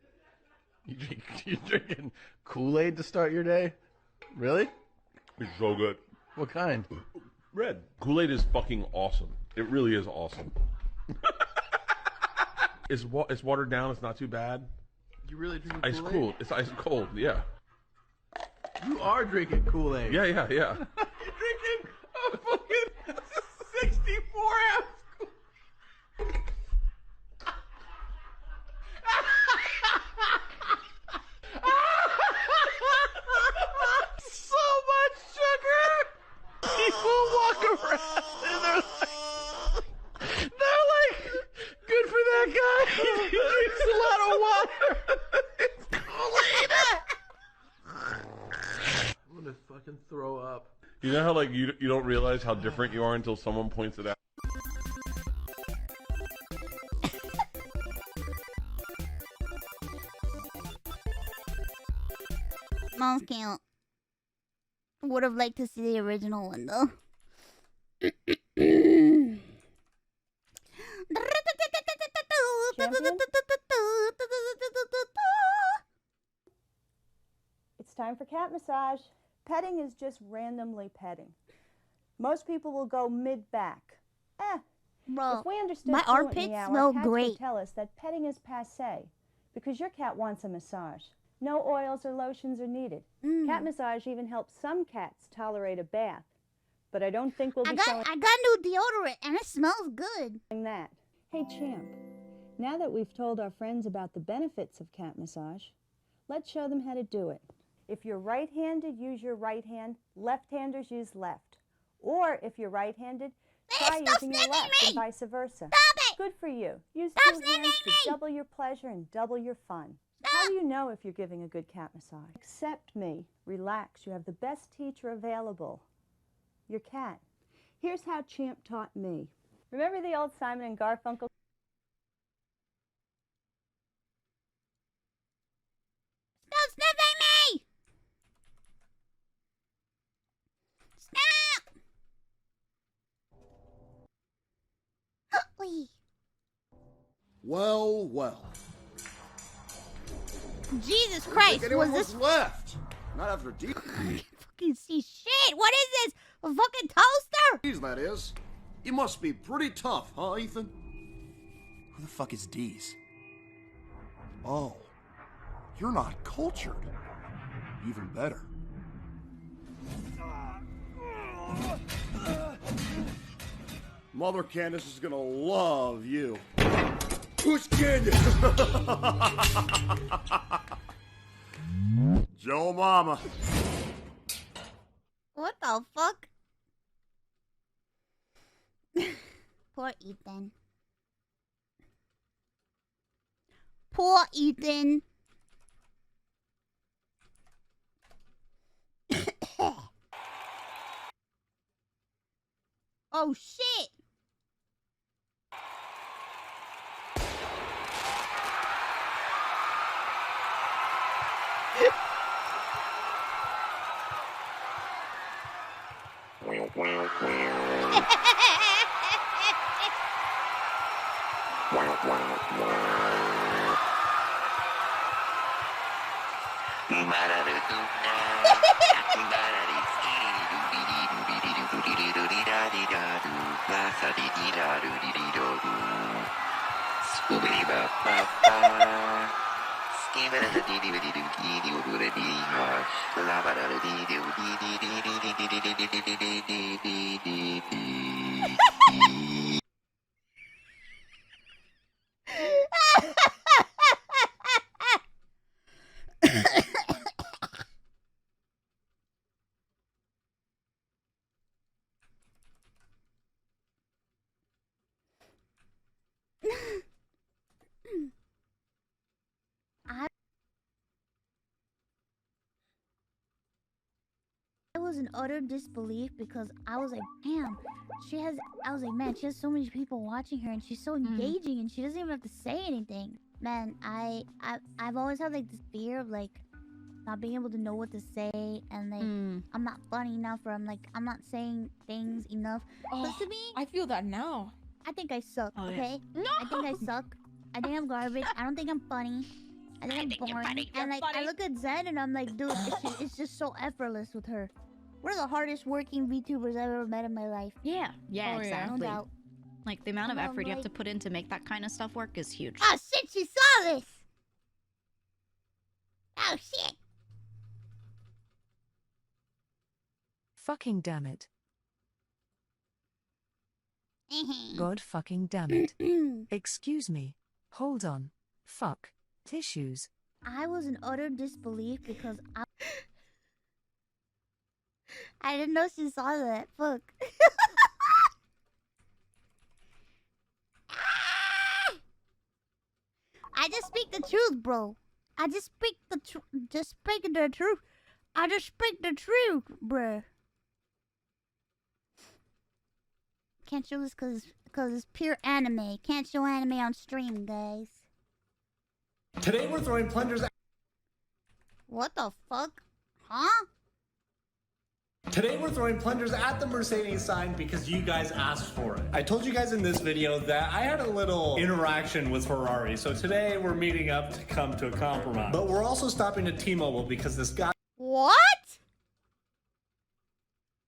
You drinking Kool-Aid to start your day? Really? It's so good. What kind? Red. Kool-Aid is fucking awesome. It really is awesome. It's watered down. It's not too bad. You really drinking Ice Kool-Aid? cold. It's ice cold. Yeah. You are drinking Kool-Aid. Yeah. You're drinking a fucking 64 ounce. So much sugar. People walk around and they're like, good for that guy. He drinks a lot of water. It's Kool-Aid. I'm gonna fucking throw up. You know how like you don't realize how different you are until someone points it out. Mouse count. Would have liked to see the original one though. It's time for cat massage. Petting is just randomly petting. Most people will go mid-back. Bro, if we understood my fluent armpits meow, smell our cats great. would tell us that petting is passé because your cat wants a massage. No oils or lotions are needed. Cat massage even helps some cats tolerate a bath. But I don't think we'll be showing I got new deodorant and it smells good. that. Hey, Champ. Now that we've told our friends about the benefits of cat massage, let's show them how to do it. If you're right-handed, use your right hand. Left-handers use left. Or if you're right-handed, try using your left and vice versa. Stop it! Good for you. Use Stop two hands to me! double your pleasure and double your fun. How do you know if you're giving a good cat massage? Accept me. Relax. You have the best teacher available. Your cat. Here's how Champ taught me. Remember the old Simon and Garfunkel? Stop sniffing me! Stop! Wee. Well, well. Jesus I Christ, think anyone was this left? Not after D. fucking see shit? What is this? A fucking toaster? D's, that is. You must be pretty tough, huh, Ethan? Who the fuck is D's? Oh, you're not cultured. Even better. Mother Candace is gonna love you. Who's Candace? Joe Mama. What the fuck? Poor Ethan. Poor Ethan. Oh shit. I was in utter disbelief because I was like, damn, I was like, man, she has so many people watching her and she's so engaging and she doesn't even have to say anything. Man, I've always had like this fear of like not being able to know what to say and like I'm not funny enough or I'm not saying things enough. But to me, I feel that now. I think I suck, okay? No! I think I suck. I think I'm garbage. I don't think I'm funny. I think I'm boring. And like I look at Zen and I'm like, dude, it's just so effortless with her. One of the hardest working VTubers I've ever met in my life. Yeah, exactly. No doubt. Like the amount of And I'm effort you have like- to put in to make that kind of stuff work is huge. Oh shit, she saw this! Oh shit! Fucking damn it. God fucking damn it. Excuse me. Hold on. Fuck. Tissues. I was in utter disbelief because I didn't know she saw that. Fuck. I just speak the truth, bro. I just speak the truth. Just speaking the truth. I just speak the truth, bruh. Can't show this cause it's pure anime. Can't show anime on stream, guys. Today we're throwing plungers. What the fuck? Huh? Today we're throwing plungers at the Mercedes sign because you guys asked for it. I told you guys in this video that I had a little interaction with Ferrari, so today we're meeting up to come to a compromise. But we're also stopping at T-Mobile because this guy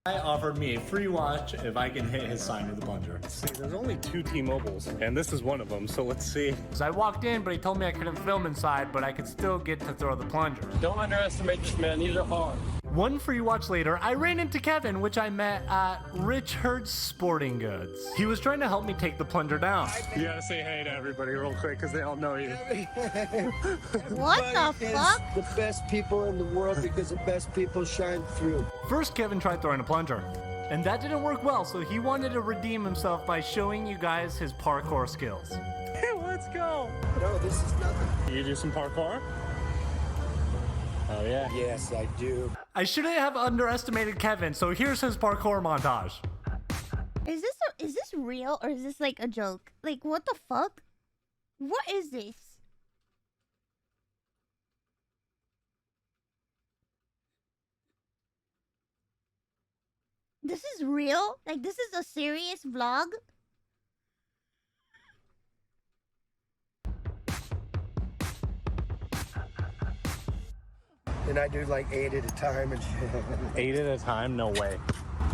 offered me a free watch if I can hit his sign with a plunger. See, there's only 2 T-Mobiles, and this is one of them, so let's see. So I walked in, but he told me I couldn't film inside, but I could still get to throw the plunger. Don't underestimate this man, these are hard. One free watch later, I ran into Kevin, which I met at Richard's Sporting Goods. He was trying to help me take the plunger down. You gotta say hey to everybody real quick, because they all know you. What the fuck? The best people in the world because the best people shine through. First, Kevin tried throwing a plunger, and that didn't work well, so he wanted to redeem himself by showing you guys his parkour skills. Hey, let's go. No, this is nothing. You do some parkour? Oh yeah. Yes, I do. I shouldn't have underestimated Kevin, so here's his parkour montage. Is this real or is this like a joke? Like what the fuck? What is this? This is real? Like this is a serious vlog? And I do like 8 at a time and shit. 8 at a time? No way.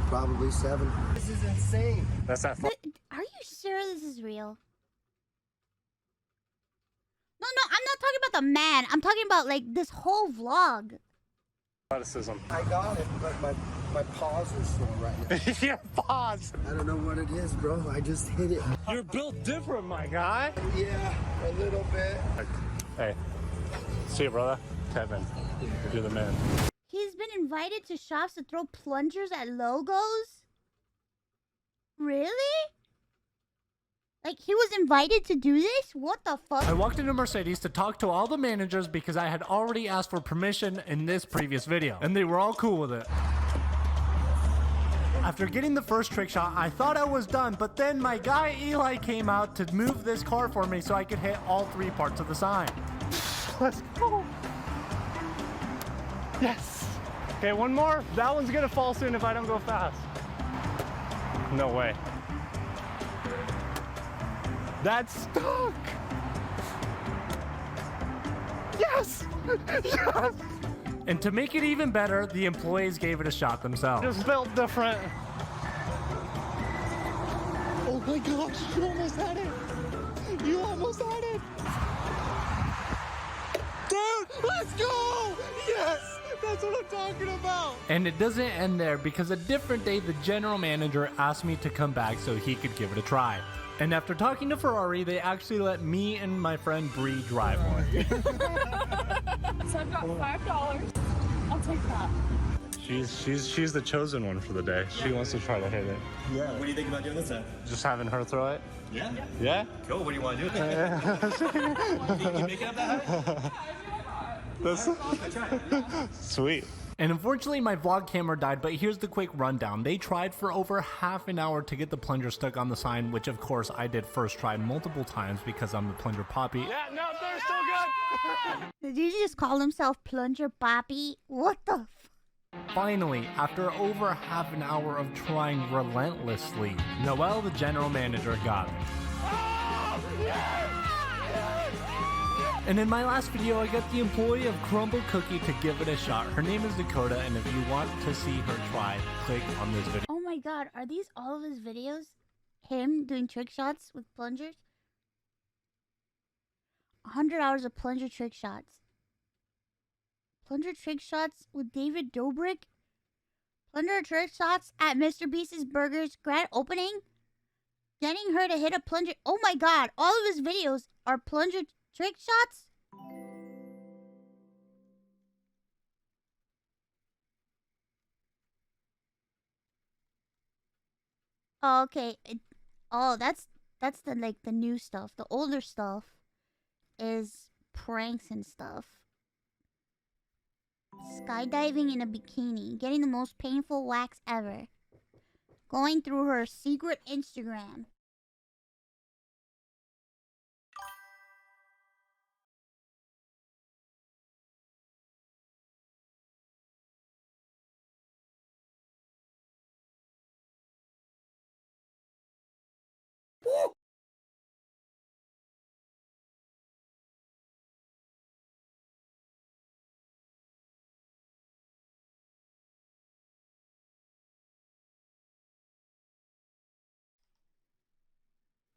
Probably 7. This is insane. That's not fun. Are you sure this is real? No, I'm not talking about the man. I'm talking about like this whole vlog. Athleticism. I got it, but my paws are sore right now. Your paws. I don't know what it is, bro. I just hit it. You're built different, my guy. Yeah, a little bit. Hey, see you, brother. Kevin, you're the man. He's been invited to shops to throw plungers at logos? Really? Like, he was invited to do this? What the fuck? I walked into Mercedes to talk to all the managers because I had already asked for permission in this previous video, and they were all cool with it. After getting the first trick shot, I thought I was done, but then my guy Eli came out to move this car for me so I could hit all 3 parts of the sign. Let's go. Yes. Okay, one more. That one's gonna fall soon if I don't go fast. No way. That's stuck. Yes. Yes. And to make it even better, the employees gave it a shot themselves. Just felt different. Oh my gosh, you almost had it. You almost had it. Let's go! Yes! That's what I'm talking about! And it doesn't end there, because a different day the general manager asked me to come back so he could give it a try. And after talking to Ferrari, they actually let me and my friend Bree drive one. So I've got $5. I'll take that. She's the chosen one for the day. She wants to try to hit it. Yeah. What do you think about doing this then? Just having her throw it? Yeah. Yeah? Cool. What do you want to do? Can you make it up that high? That's sweet. And unfortunately my vlog camera died, but here's the quick rundown. They tried for over half an hour to get the plunger stuck on the sign, which of course I did first try multiple times because I'm the plunger poppy. Yeah, no, they're still good. Did he just call himself Plunger Poppy? What the Finally, after over half an hour of trying relentlessly, Noel, the general manager, got it. And in my last video, I got the employee of Crumble Cookie to give it a shot. Her name is Dakota, and if you want to see her try, click on this video. Oh my god, are these all of his videos? Him doing trick shots with plungers? 100 hours of plunger trick shots. Plunger trick shots with David Dobrik? Plunger trick shots at Mr. Beast's Burgers grand opening? Getting her to hit a plunger. Oh my god, all of his videos are plunger trick shots? Oh, okay. That's the like the new stuff. The older stuff is pranks and stuff. Skydiving in a bikini, getting the most painful wax ever. Going through her secret Instagram.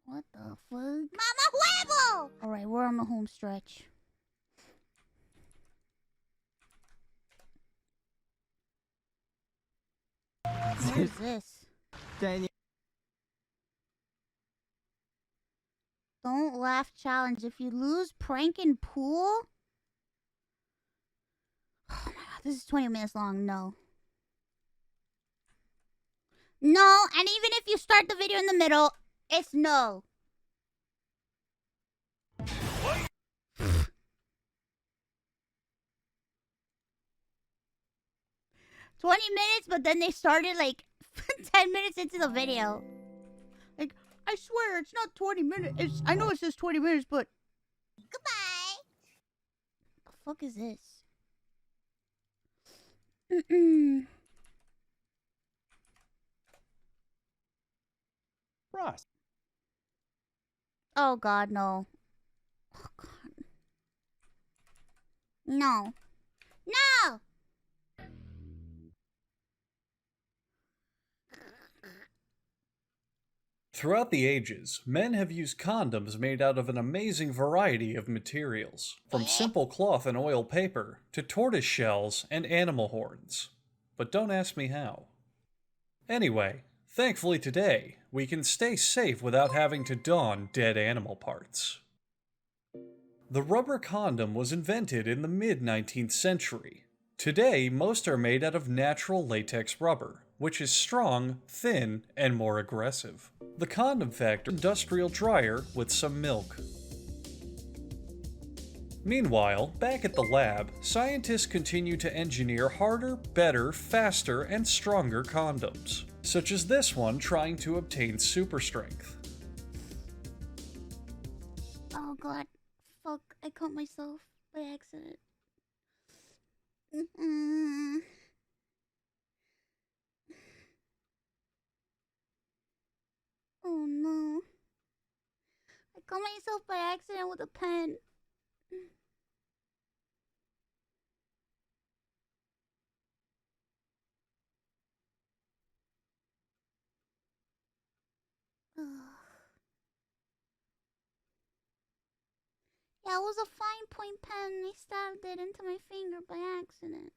What the fuck? Mama huevo! Alright, we're on the home stretch. What is this? Daniel. Don't laugh challenge. If you lose, prank in pool? Oh my god, this is 20 minutes long. No. No, and even if you start the video in the middle, it's no. 20 minutes, but then they started like 10 minutes into the video. Like, I swear it's not 20 minutes. I know it says 20 minutes, but... Goodbye! The fuck is this? Ross. Oh god, no. Oh god. No. No! Throughout the ages, men have used condoms made out of an amazing variety of materials, from simple cloth and oil paper to tortoise shells and animal horns. But don't ask me how. Anyway, thankfully today, we can stay safe without having to don dead animal parts. The rubber condom was invented in the mid-19th century. Today, most are made out of natural latex rubber, which is strong, thin, and more aggressive. The condom factor is industrial dryer with some milk. Meanwhile, back at the lab, scientists continue to engineer harder, better, faster, and stronger condoms, such as this one trying to obtain super strength. Oh god. Fuck, I caught myself by accident. Oh no. I caught myself by accident with a pen. Yeah, it was a fine point pen. I stabbed it into my finger by accident.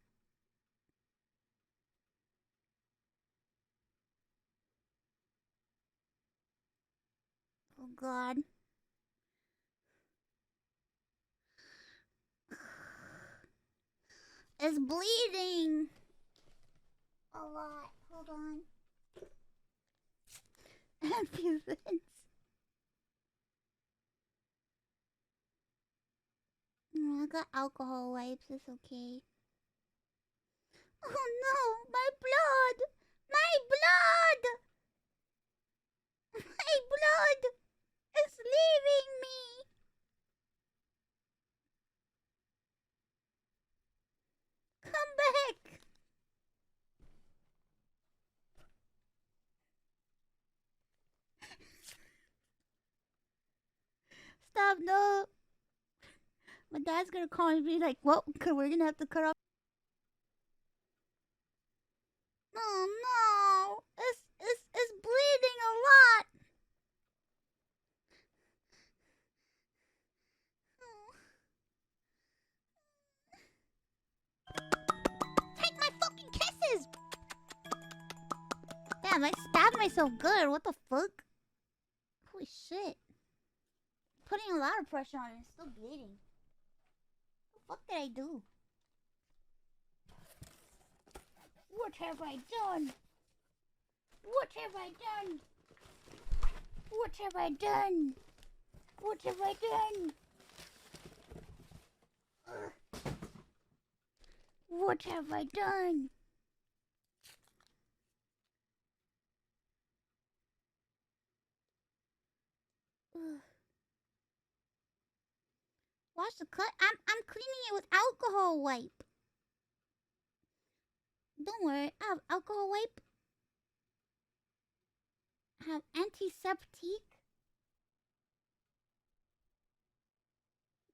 Oh God. It's bleeding. A lot. Hold on. Ambulance. I got alcohol wipes. It's okay. Oh no, my blood! My blood! My blood is leaving me. Come back. Stop, no. My dad's gonna call and be like, well, we're gonna have to cut off. Oh no, it's bleeding a lot. Take my fucking kisses. Damn, I stabbed myself good. What the fuck? Holy shit. Putting a lot of pressure on it. It's still bleeding. What the fuck did I do? What have I done? What have I done? What have I done? What have I done? What have I done? Wash the cut. I'm cleaning it with alcohol wipe. Don't worry, I have alcohol wipe. I have antiseptic.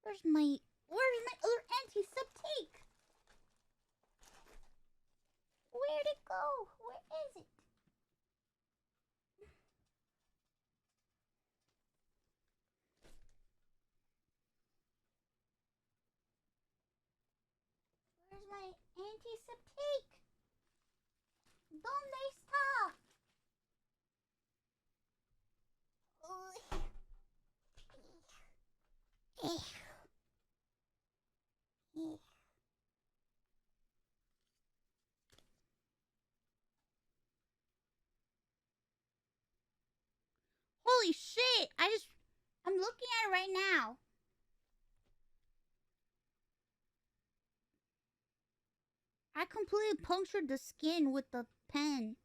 Where's my other antiseptic? Where'd it go? Where is it? Where's my antiseptic? ¿Dónde está? Holy shit! I'm looking at it right now. I completely punctured the skin with the pen.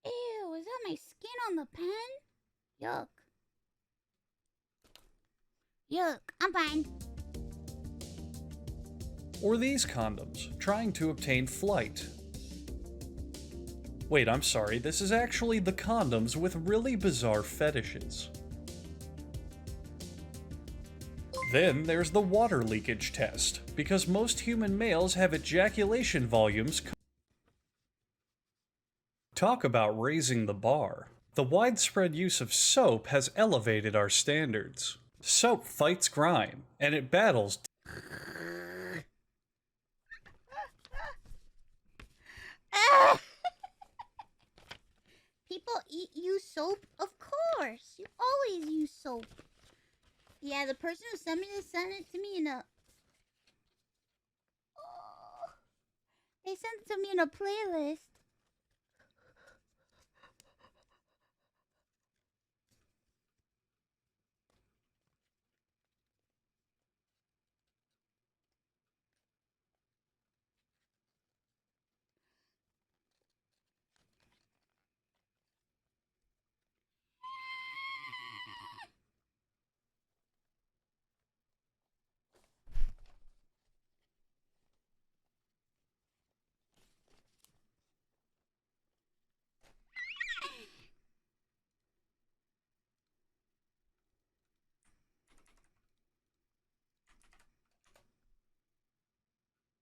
Ew, is that my skin on the pen? Yuck. Yuck, I'm fine. Or these condoms, trying to obtain flight. Wait, I'm sorry, this is actually the condoms with really bizarre fetishes. Then there's the water leakage test, because most human males have ejaculation volumes. Talk about raising the bar. The widespread use of soap has elevated our standards. Soap fights grime, and it battles. People use soap? Of course. You always use soap. Yeah, the person who sent it to me in a. They sent it to me in a playlist.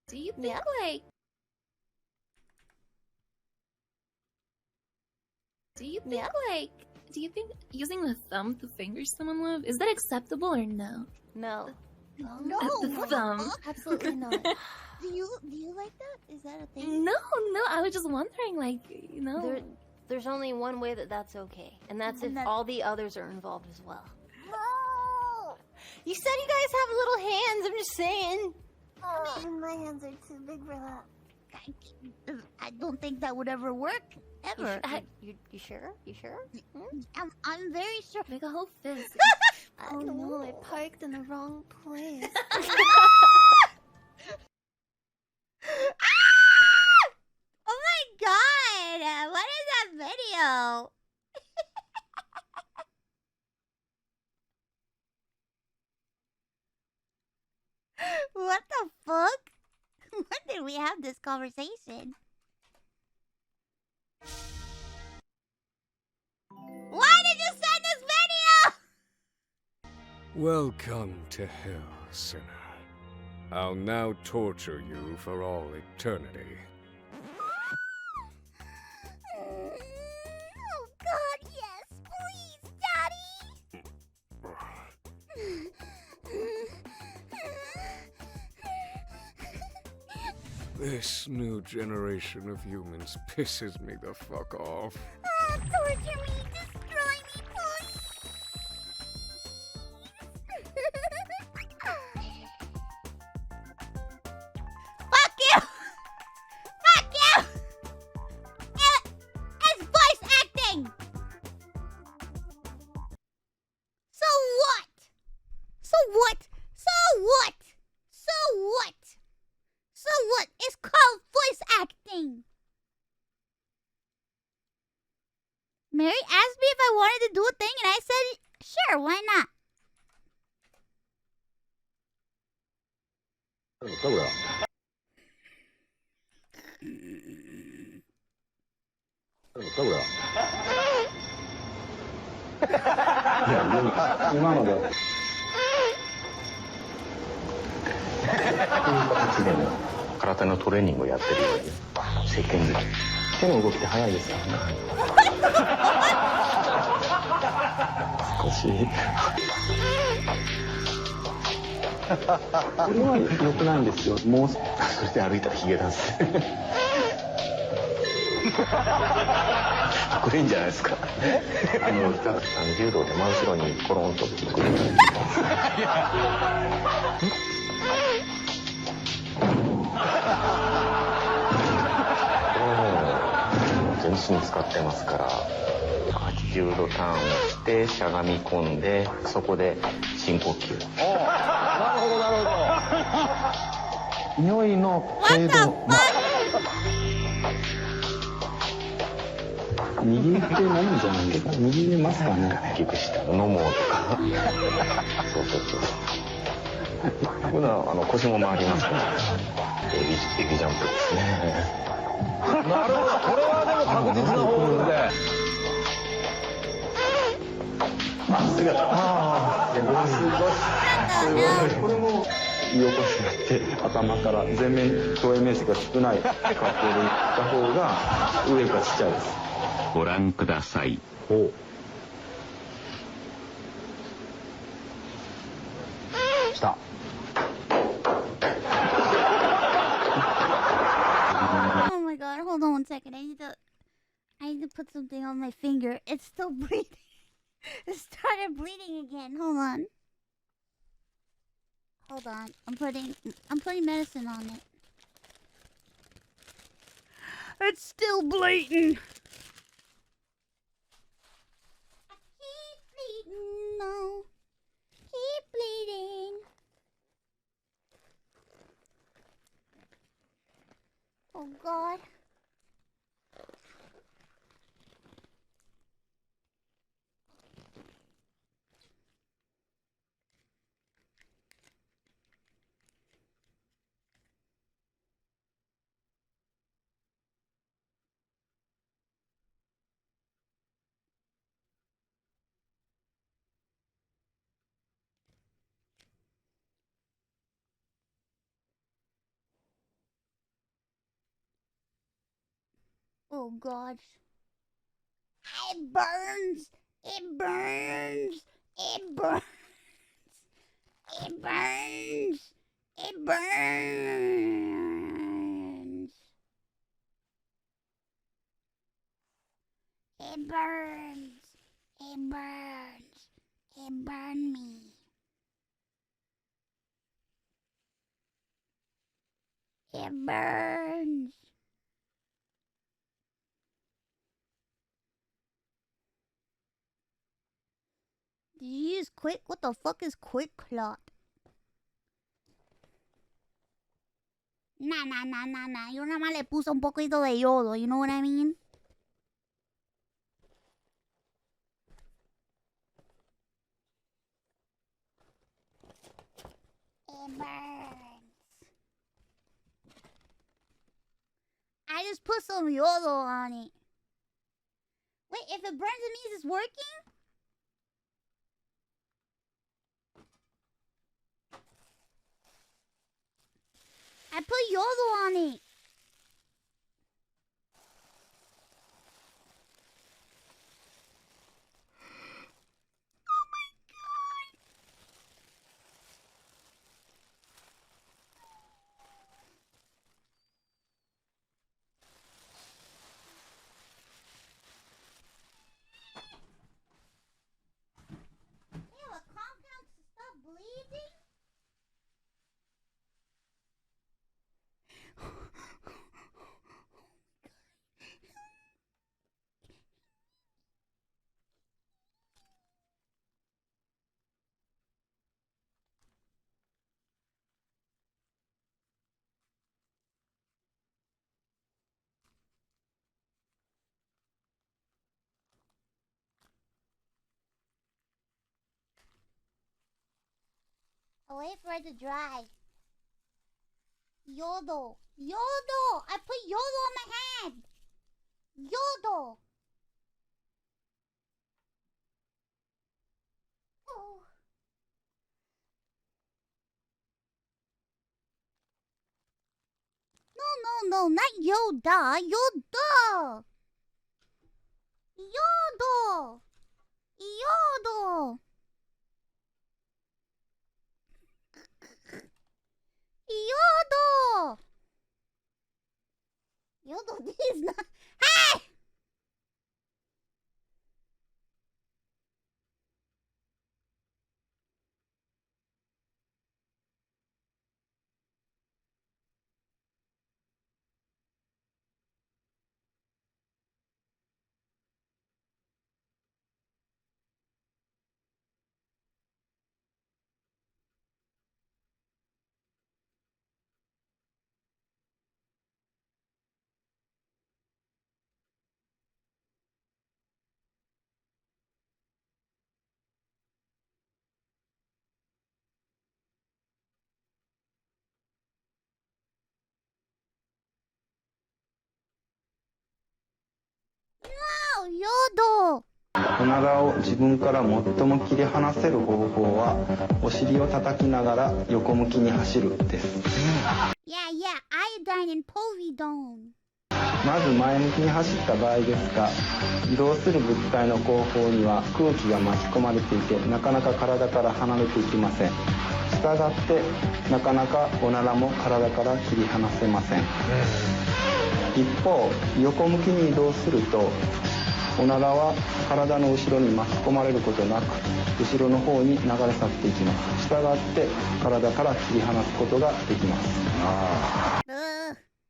Do you think like? Do you think like? Do you think using the thumb to finger someone love is that acceptable or no? No. No, The thumb. Absolutely not. Do you like that? Is that a thing? No. I was just wondering, like, you know. There's only one way that's okay, and that's if all the others are involved as well. No! You said you guys have little hands. I'm just saying. I mean, my hands are too big for that. I don't think that would ever work. Ever. You sure? You sure? I'm very sure. Make a whole fist. Oh no, I parked in the wrong place. Oh my god! What is that video? What the fuck? When did we have this conversation? Why did you send this video? Welcome to hell, sinner. I'll now torture you for all eternity. Oh god, yes, please, Daddy! This new generation of humans pisses me the fuck off. Torture me, destroy me, please! Fuck you! Fuck you! It's voice acting! So what? So what? So what? So what? So what? It's called voice acting. Mary asked me if I wanted to do a thing, and I said, sure, why not?空手のトレーニングをやってるように世間で手の動きって早いですからね少しこれは良くないんですよもうそして歩いたらヒゲダンスこれいいんじゃないですか柔道で真後ろにコロンとくる全身使ってますから80度ターンをしてしゃがみ込んでそこで深呼吸なるほどなるほど匂いの程度右手なんじゃないですか右でますかね結局した飲もうとかそうこれは腰も回りますからエビジャンプですねなるほどこれはでも確実な方法でこれも横になって頭から前面投影面積が少ない格好でいった方が上がちっちゃいですご覧くださいほう来たOh my god, hold on one second. I need to put something on my finger. It's still bleeding. It started bleeding again. Hold on. Hold on. I'm putting medicine on it. It's still bleeding. Keep bleeding, no. Keep bleeding. Oh God. Oh God. It burns. It burns. It burns. It burns. It burns. It burns. It burns. It burned me. It burns. Did you use quick? What the fuck is quick clot? Nah. Yo nada más le puse un poquito de yodo, you know what I mean? It burns. I just put some yodo on it. Wait, if it burns, it means it's working? I put yodo on it. Oh my God. Ew, a compound to stop bleeding? I'll wait for it to dry. Yodo. Yodo! I put yodo on my hand! Yodo! Oh. No, not Yoda. Yoda! Yodo! Yodo! Yodo! Yodo, this is not. Hey! No, Yodo! おならを自分から最も切り離せる方法はお尻を叩きながら横向きに走るです。Yeah, iodine and povidone. まず前向きに走った場合ですが、移動する物体の後方には空気が巻き込まれていてなかなか体から離れていきません。したがってなかなかおならも体から切り離せません。一方、横向きに移動するとおならは体の後ろに巻き込まれることなく後ろの方に流れ去っていきます。したがって体から切り離すことができます。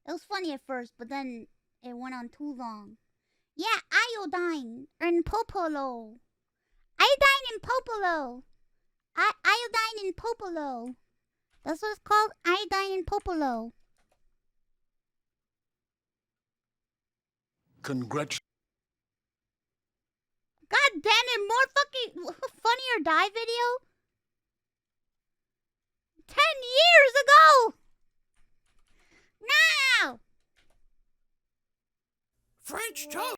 It was funny at first, but then it went on too long. Yeah, iodine in popolo. Iodine in popolo. Iodine in popolo. That's what it's called. Iodine in popolo. Congratulations. God damn it! More fucking Funny or Die video. 10 years ago. Now. French toast.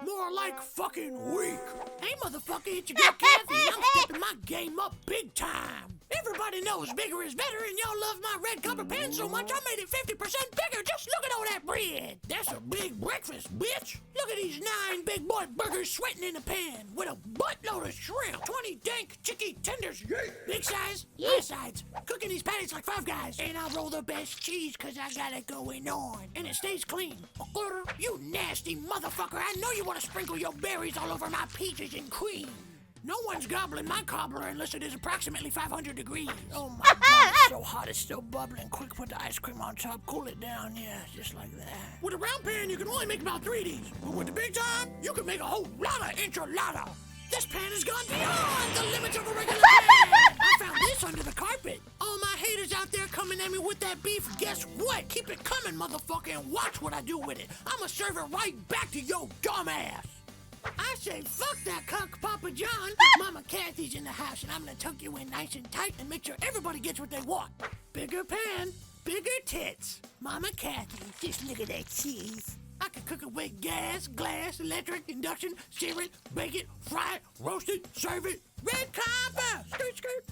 More like fucking weak. Hey, motherfucker, it's your girl Kathy, and I'm stepping my game up big time. Everybody knows bigger is better, and y'all love my red copper pan so much I made it 50% bigger. Just look at all that bread. That's a big breakfast, bitch. Look at these 9 big boy burgers sweating in the pan with a buttload of shrimp, 20 dank chicky tenders, big size, my sides. Cooking these patties like Five Guys, and I roll the best cheese cause I got it going on, and it stays clean. You nasty motherfucker, I know you want to sprinkle your berries all over my peaches and cream. No one's gobbling my cobbler unless it is approximately 500 degrees. Oh my god, it's so hot, it's still bubbling. Quick, put the ice cream on top, cool it down, yeah, just like that. With a round pan, you can only make about 3 of these. But with the big time, you can make a whole lot of enchilada. This pan has gone beyond the limits of a regular pan. I found this under the carpet. All my haters out there coming at me with that beef, guess what? Keep it coming, motherfucker, and watch what I do with it. I'ma serve it right back to your dumb ass. I say fuck that cuck, Papa John. Mama Kathy's in the house, and I'm gonna tuck you in nice and tight and make sure everybody gets what they want. Bigger pan, bigger tits. Mama Kathy, just look at that cheese. I can cook it with gas, glass, electric, induction, sear it, bake it, fry it, roast it, serve it. Red copper! Skirt, skirt.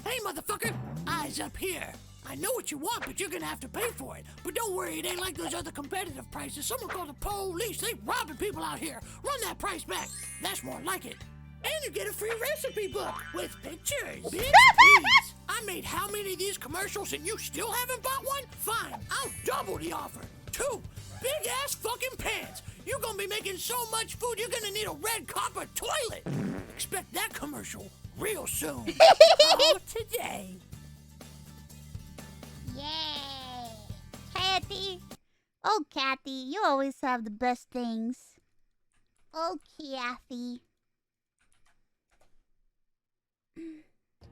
Hey, motherfucker, eyes up here. I know what you want, but you're gonna have to pay for it. But don't worry, it ain't like those other competitive prices. Someone called the police. They robbing people out here. Run that price back. That's more like it. And you get a free recipe book with pictures. Bitch, please. I made how many of these commercials and you still haven't bought one? Fine, I'll double the offer. 2 big-ass fucking pans. You're gonna be making so much food, you're gonna need a red copper toilet. Expect that commercial real soon. Oh, today. Yeah. Kathy. Oh, Kathy, you always have the best things. Oh, Kathy.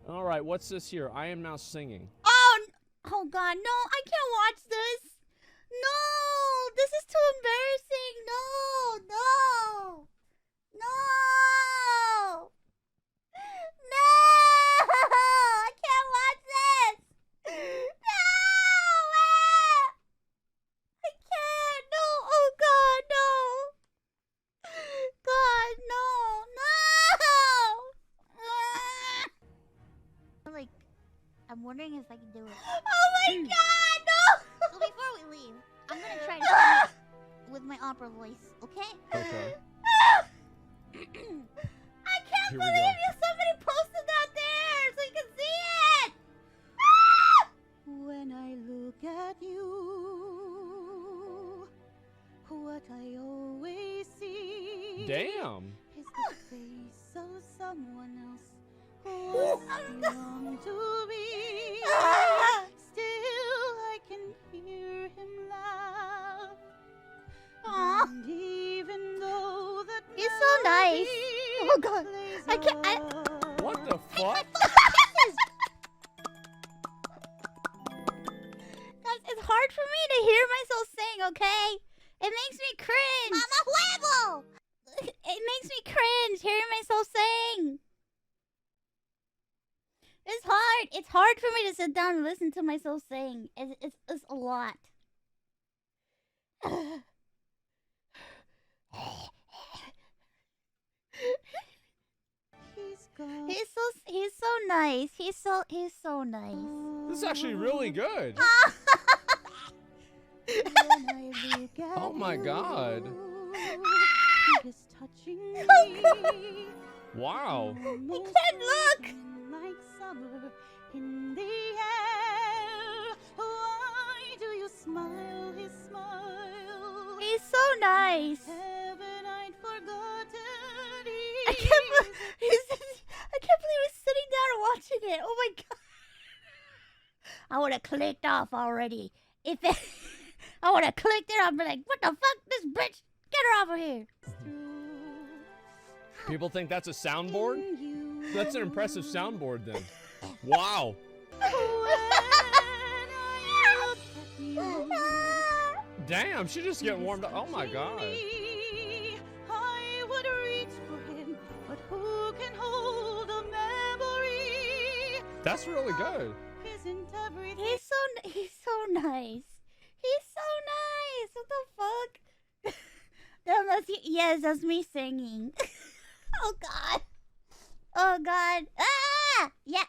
All right, what's this here? I am now singing. Oh God, no, I can't watch this. No, this is too embarrassing. No. I can't watch this. No, I can't. No, oh God, no. God, no. Like, I'm wondering if I can do it. Oh my God, no! So before we leave, I'm gonna try to sing it with my opera voice, okay? Okay. I can't Here we believe go. somebody posted that there so you can see it! When I look at you, what I always see Damn. is the face of someone else who I long to be. Still, I can hear him laugh. And even though that He's so nice. Oh God, I can't. What the fuck? Guys, it's hard for me to hear myself sing, okay? It makes me cringe. Mama huevo! It makes me cringe hearing myself sing. It's hard. It's hard for me to sit down and listen to myself sing. It's a lot. He's so nice. He's so nice. This is actually really good. Oh my god. Wow. I can't look. Like summer in the air. Why do you smile, his smile. He's so nice. Heaven I'd forgotten. I can't believe he's sitting down and watching it. Oh my god. I would have clicked off already. I would have clicked it, I'd be like, what the fuck, this bitch? Get her over here. People think that's a soundboard? That's an impressive soundboard then. Wow. Damn, she just getting warmed up. Oh my god. I would reach for him, but who can hold a memory? That's really good. He's so nice. He's so nice. What the fuck? Yes, that's me singing. Oh god. Oh god. Ah! Yeah.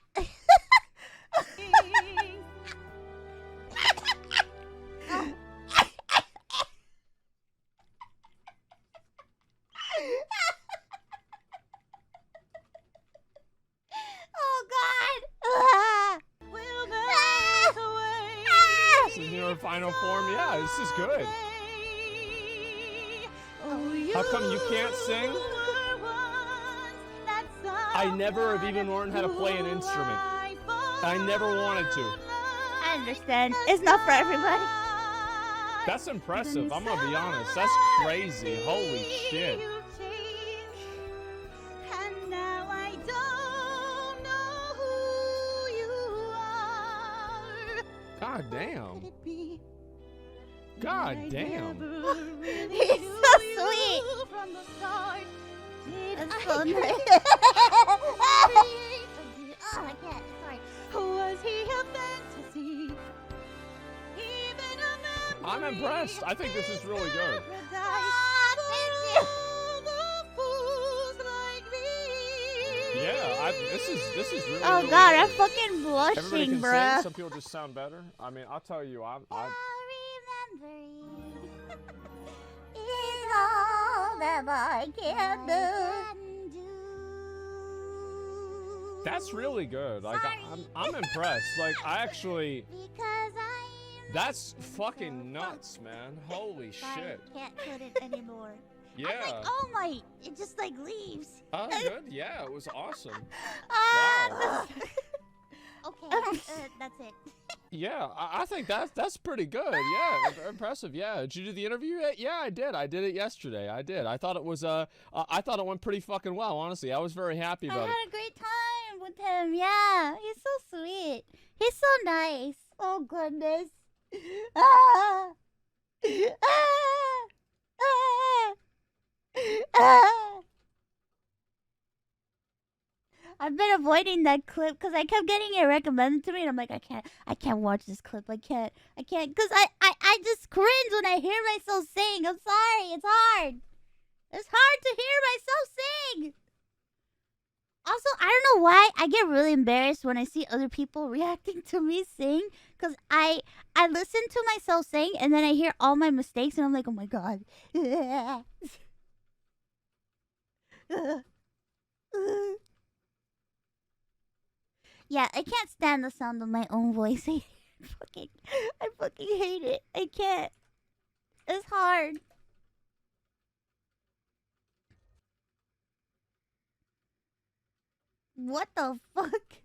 Oh god. Ah! This is in her final form. Yeah, this is good. How come you can't sing? I never have even learned how to play an instrument. I never wanted to. I understand. It's not for everybody. That's impressive. I'm gonna be honest. That's crazy. Holy shit. And now I don't know who you are. God damn. God damn. He's so sweet. That's so nice. Oh, I can't. Sorry. Was he a fantasy? Even a memory? I'm impressed. I think this is really good. Yeah, this is really. Oh really god, good. I'm fucking Everybody blushing, can bruh. sing. Some people just sound better. I mean, I'll tell you, I Is all that I can do. that's really good. Like, I'm impressed. Like, I actually. That's fucking nuts, man. Holy shit. Can't put it anymore. Yeah. I'm like, oh my, it just like leaves. Oh, good. Yeah, it was awesome. Wow. Okay, that's it. Yeah, I think that's pretty good. Yeah, impressive. Yeah, did you do the interview yet? Yeah, I did. I did it yesterday. I did. I thought it was I thought it went pretty fucking well. Honestly, I was very happy about it. I had a great time with him. Yeah, he's so sweet. He's so nice. Oh goodness. Ah. I've been avoiding that clip because I kept getting it recommended to me, and I'm like, I can't watch this clip. I can't, because I just cringe when I hear myself sing. I'm sorry, it's hard. It's hard to hear myself sing. Also, I don't know why I get really embarrassed when I see other people reacting to me sing, because I listen to myself sing, and then I hear all my mistakes, and I'm like, oh my god. Yeah, I can't stand the sound of my own voice. I fucking hate it. I can't. It's hard. What the fuck?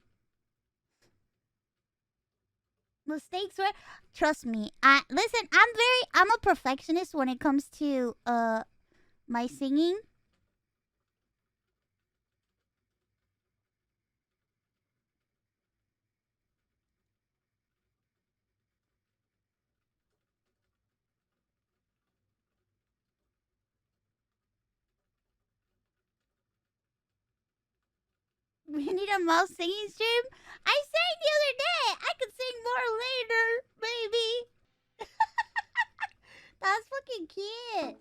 Mistakes were. Trust me. Listen. I'm a perfectionist when it comes to my singing. We need a mouse singing stream? I sang the other day. I could sing more later, baby. That's fucking cute.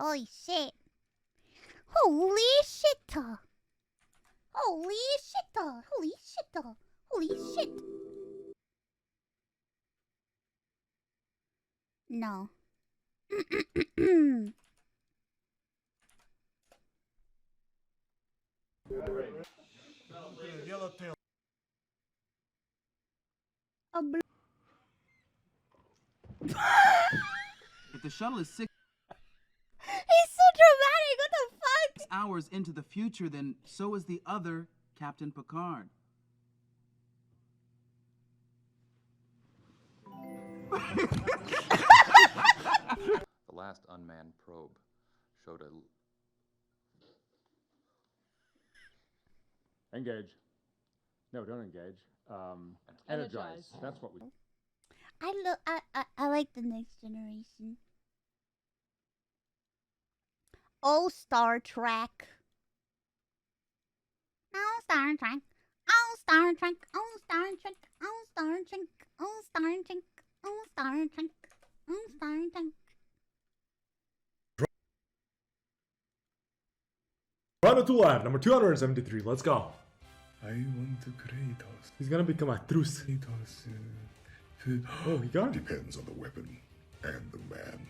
Holy shit. Holy shit. Holy shit. Holy shit. Holy shit. No. Yellowtail. A blue. If the shuttle is 6 He's so dramatic. What the fuck? hours into the future, then so is the other Captain Picard. The last unmanned probe showed a... Engage. No, don't engage. Energize. That's what we... I like the next generation. Oh, Star Trek. Oh, Star Trek. Oh, Star Trek. Oh, Star Trek. Oh, Star Trek. Oh, Star Trek. Oh, Star Trek. Oh, Star Trek. Round to live, number 273. Let's go. I want to Kratos. He's gonna become a truce. Oh, he got it. Depends on the weapon and the man.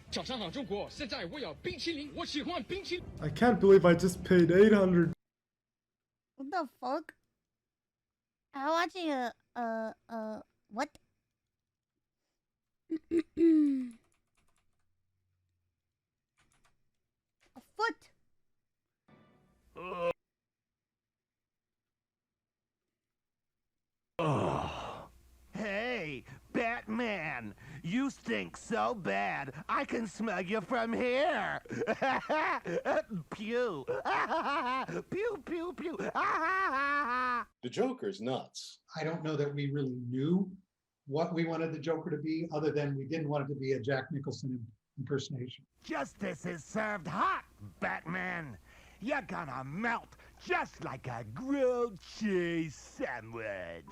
I can't believe I just paid 800. What the fuck? I'm watching what? A foot. Oh. Hey, Batman! You stink so bad, I can smell you from here! Pew! Pew, pew, pew! The Joker's nuts. I don't know that we really knew what we wanted the Joker to be, other than we didn't want it to be a Jack Nicholson impersonation. Justice is served hot, Batman! You're gonna melt just like a grilled cheese sandwich.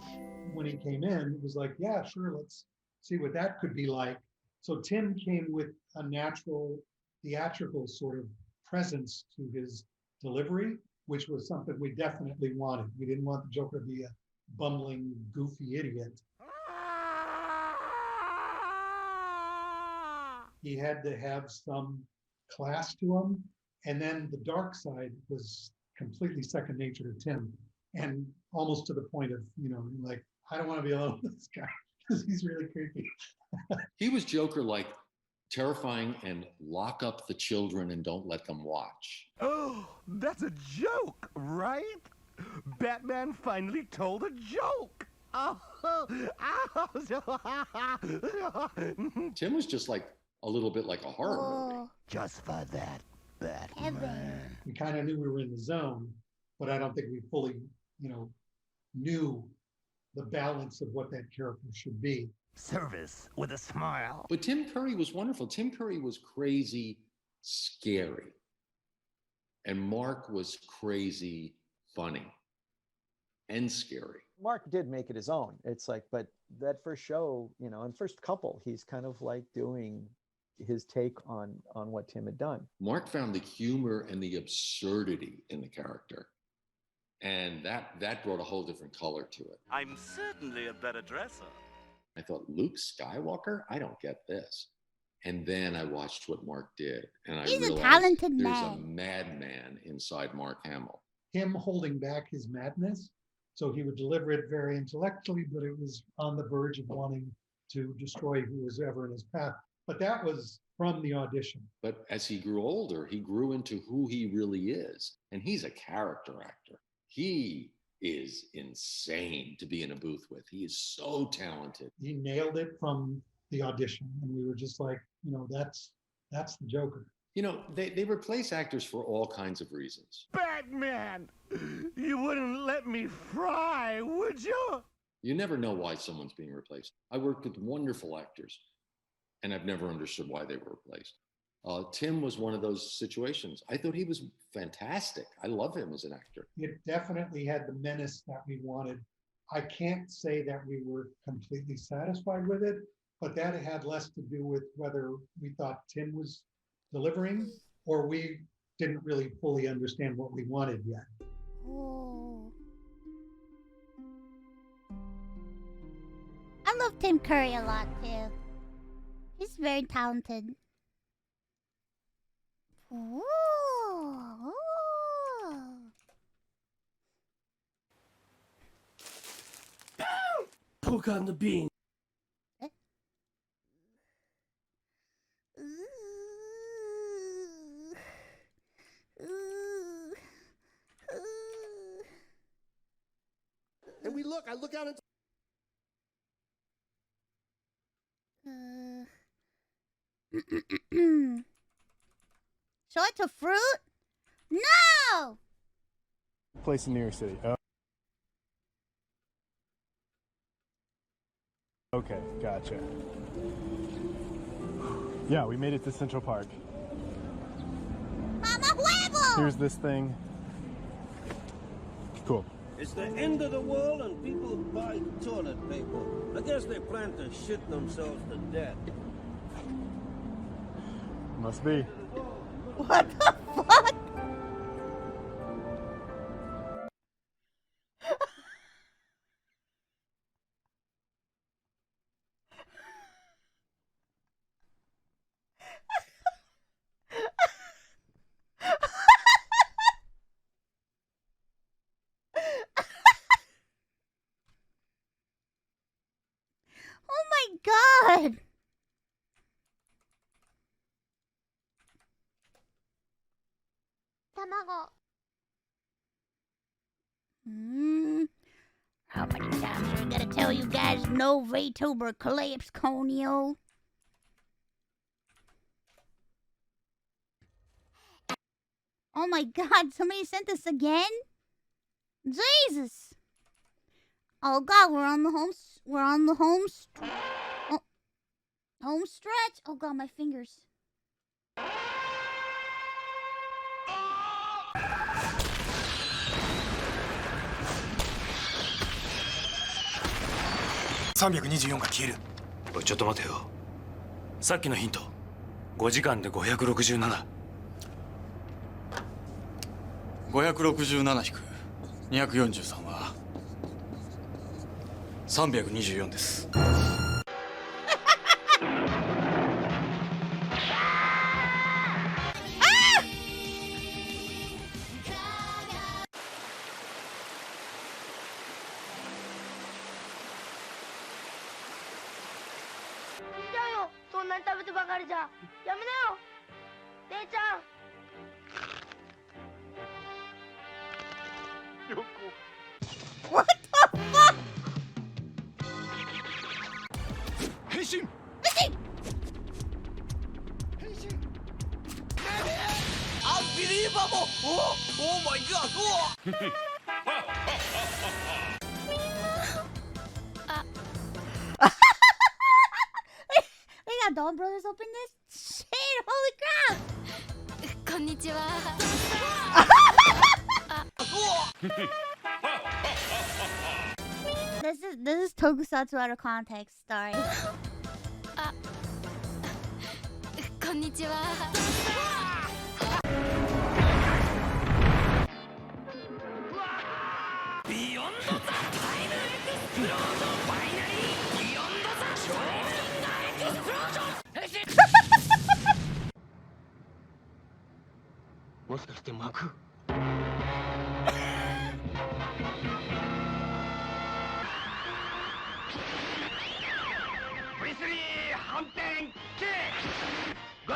When he came in, it was like, yeah, sure, let's see what that could be like. So Tim came with a natural theatrical sort of presence to his delivery, which was something we definitely wanted. We didn't want the Joker to be a bumbling, goofy idiot. He had to have some class to him. And then the dark side was completely second nature to Tim, and almost to the point of, like, I don't want to be alone with this guy because he's really creepy. He was Joker, like terrifying and lock up the children and don't let them watch. Oh, that's a joke, right? Batman finally told a joke. Oh, Tim was just like a little bit like a horror movie. Just for that. Batman. We kind of knew we were in the zone, but I don't think we fully, knew the balance of what that character should be. Service with a smile. But Tim Curry was wonderful. Tim Curry was crazy, scary. And Mark was crazy, funny, and scary. Mark did make it his own. It's like, but that first show, and first couple, he's kind of like doing his take on what Tim had done. Mark found the humor and the absurdity in the character. And that brought a whole different color to it. I'm certainly a better dresser. I thought, Luke Skywalker? I don't get this. And then I watched what Mark did. And I realized a talented there's man. a madman inside Mark Hamill. Him holding back his madness. So he would deliver it very intellectually, but it was on the verge of wanting to destroy who was ever in his path. But that was from the audition. But as he grew older, he grew into who he really is. And he's a character actor. He is insane to be in a booth with. He is so talented. He nailed it from the audition. And we were just like, that's the Joker. They replace actors for all kinds of reasons. Batman! You wouldn't let me fry, would you? You never know why someone's being replaced. I worked with wonderful actors, and I've never understood why they were replaced. Tim was one of those situations. I thought he was fantastic. I love him as an actor. It definitely had the menace that we wanted. I can't say that we were completely satisfied with it, but that had less to do with whether we thought Tim was delivering or we didn't really fully understand what we wanted yet. Oh. I love Tim Curry a lot too. He's very talented. Ooh. Poke on the bean. And I look out into. So it's a fruit? No! Place in New York City. Oh. Okay, gotcha. Yeah, we made it to Central Park. Mama huevo! Here's this thing. Cool. It's the end of the world and people buy toilet paper. I guess they plan to shit themselves to death. Must be. What the fuck? Oh my god! Tamago. How many times are we gonna tell you guys no VTuber collapse, Conio? Oh my god, somebody sent this again? Jesus! Oh god, we're on the home stretch. Oh god, my fingers.324が消える。おい、ちょっと待てよ。さっきのヒント。5時間で567。567引く243は324です。そんなに食べてばかりじゃやめなよ姉ちゃん。What the fuck? 変身。Unbelievable! Oh my god! We got Dawn Brothers open this? Shit, holy crap! こんにちは。This is Tokusatsu out of context. Sorry. こんにちは。Beyond the time explosion! Finally! Beyond the time explosion! もしかして幕V3 反転キックゴー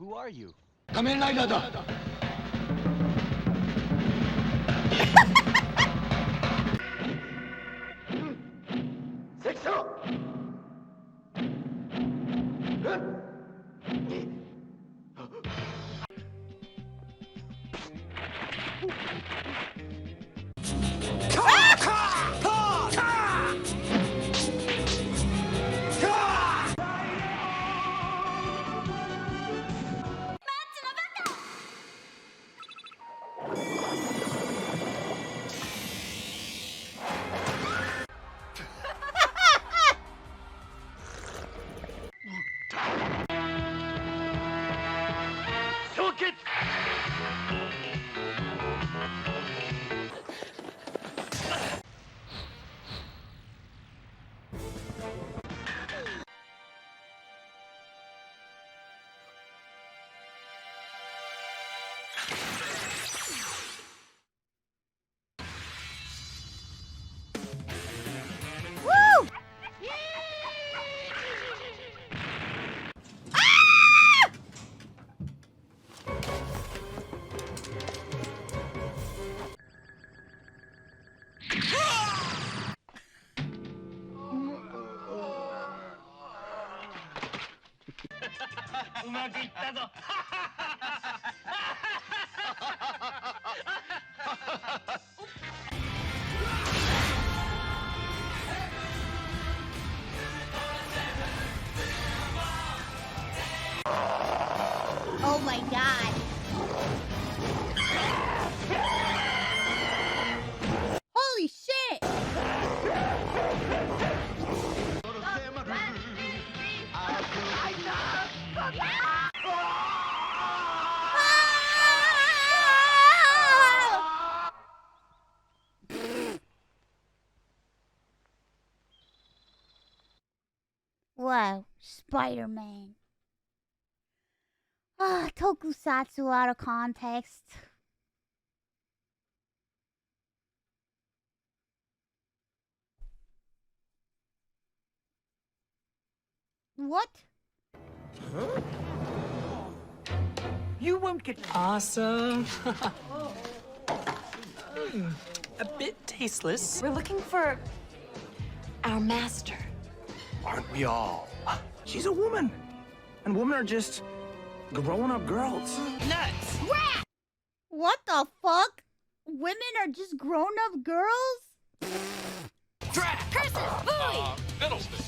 Who are you? Kamen Rider da. Woo! Oh my god. Holy shit! Wow, Spider-Man. Ah, tokusatsu out of context. What? Huh? You won't get awesome. A bit tasteless. We're looking for our master. Aren't we all? She's a woman. And women are just grown-up girls. Nuts! What the fuck? Women are just grown-up girls? Curses! Booey! Fiddleston.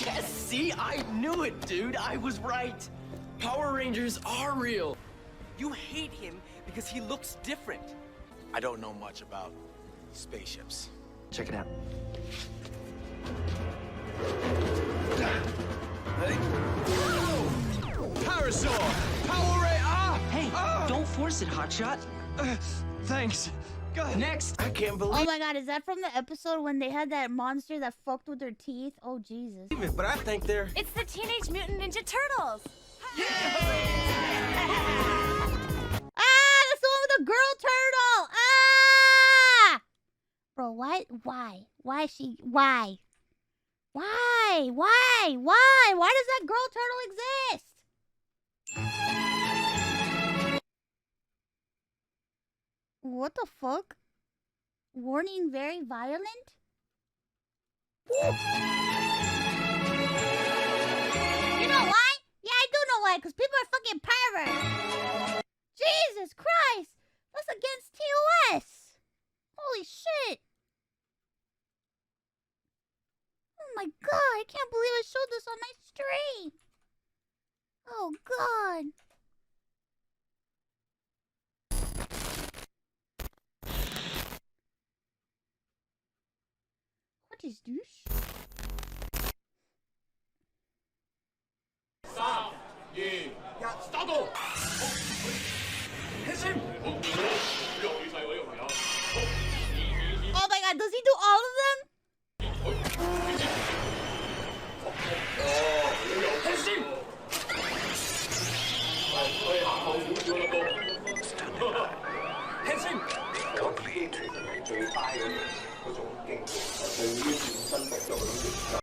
Yes, see? I knew it, dude. I was right. Power Rangers are real. You hate him because he looks different. I don't know much about spaceships. Check it out. Parasaur! Power Ray! Hey, don't force it, Hotshot. Thanks. Next, I can't believe. Oh my god, is that from the episode when they had that monster that fucked with their teeth? Oh Jesus. it, but I think they're. It's the Teenage Mutant Ninja Turtles! Ah, that's the one with the girl turtle! Ah! Bro, why? Why is she? Why? Why? Why does that girl turtle exist? What the fuck? Warning, very violent? You know why? Yeah, I do know why, because people are fucking perverts. Jesus Christ! That's against TOS! Holy shit! Oh my god, I can't believe I showed this on my stream! Oh god! What is this? Oh my god, does he do all of them?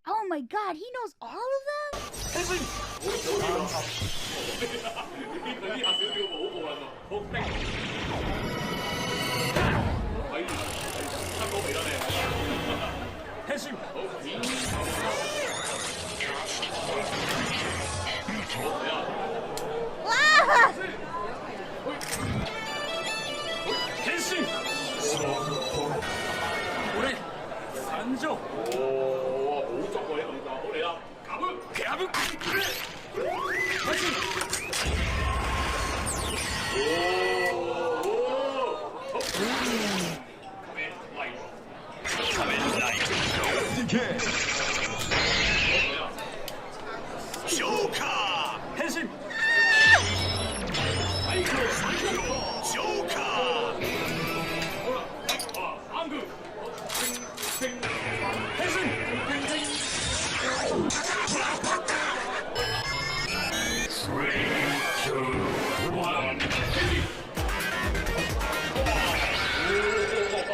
Oh my god, he knows All of them? 와! 変身俺参上おお冇作過嘢咁好嚟啦夾変身仮面ライダージョーカー変身ジョーカーアング変身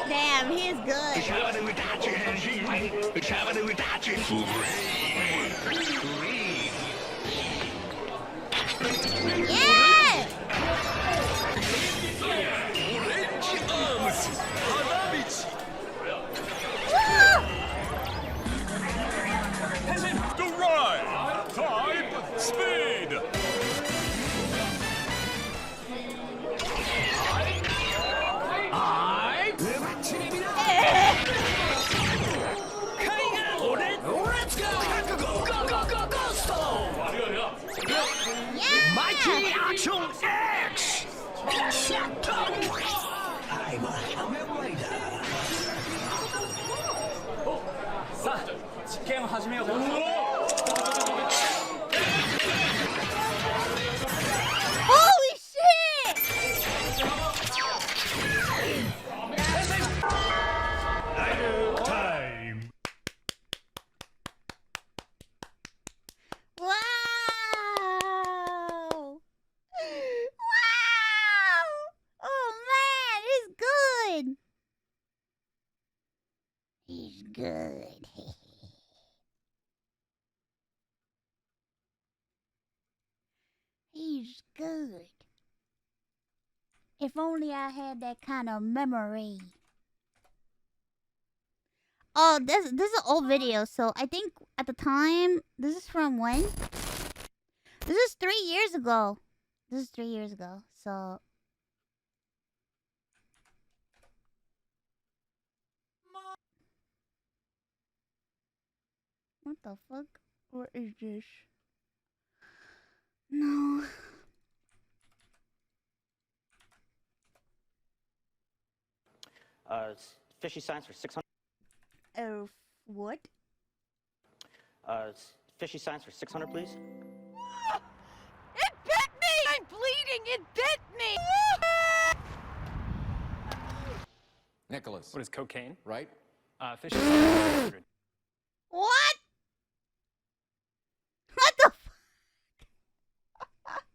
Damn, he's good. Yeah! The ride! Type! Speed! Let's go! Go, go, go, go, go, Yeah! Mighty Action X! I'm a Kamen Rider. さあ、実験を始めようか。Holy shit! Time. Wow! Wow! Oh man, he's good. He's good. He's good. If only I had that kind of memory. Oh, this is an old video, so I think at the time, this is from when? This is 3 years ago. This is 3 years ago, so... What the fuck? What is this? No. Fishy signs for 600. Oh, what? Fishy signs for 600, please. It bit me! I'm bleeding! It bit me! Nicholas. What is cocaine? Right? Fish is 100. What? What the fuck?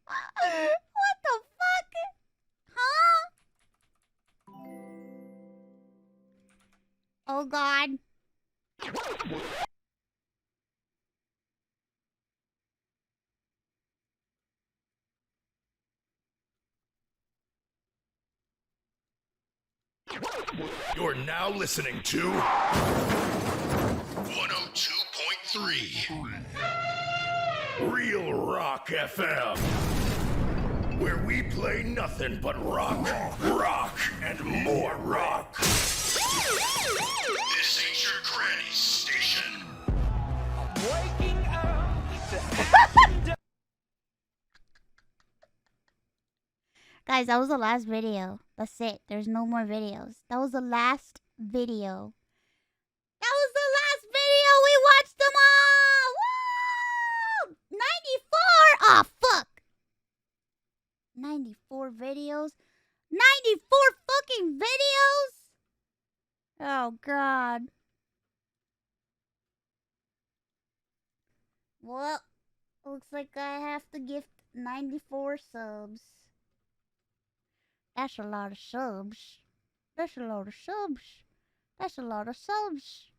What the fuck? Huh? Oh god. You're now listening to 102.3 Real Rock FM, where we play nothing but rock, rock, and more rock. This ain't your granny's station. Waking up. Guys, that was the last video. That's it. There's no more videos. That was the last video. That was the last video. We watched them all. Woo! 94. Oh, fuck. 94 videos. 94 fucking videos. Oh, God. Well, looks like I have to gift 94 subs. That's a lot of subs. That's a lot of subs. That's a lot of subs.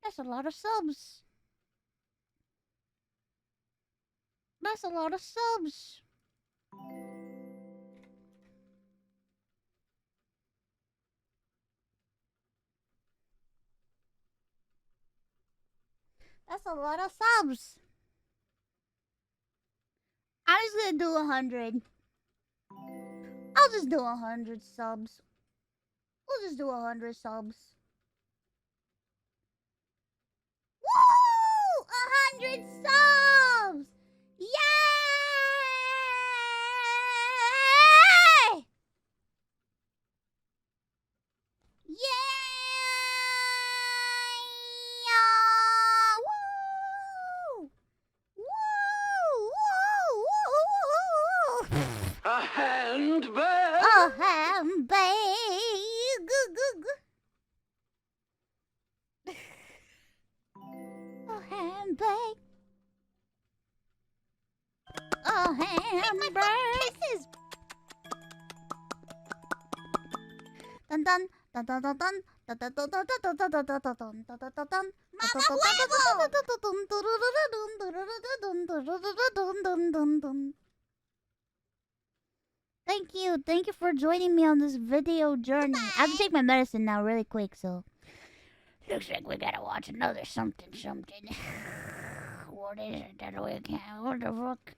That's a lot of subs. That's a lot of subs. That's a lot of subs. I'm just gonna do 100. I'll just do 100 subs. We'll just do 100 subs. Woo! 100 subs! Yay! Woo! Woo! A handbag. A handbag. A handbag. A handbag. Kisses. Dun dun dun dun dun dun. Thank you for joining me on this video journey. I have to take my medicine now really quick, so looks like we gotta watch another something. What is it that we can't? What the fuck?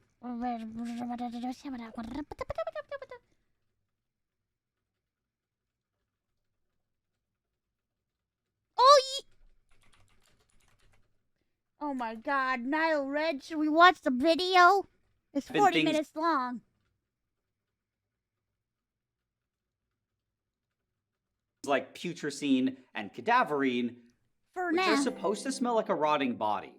Oh my god, Nile Red, should we watch the video? It's 40 minutes long. Like putrescine and cadaverine, which are supposed to smell like a rotting body.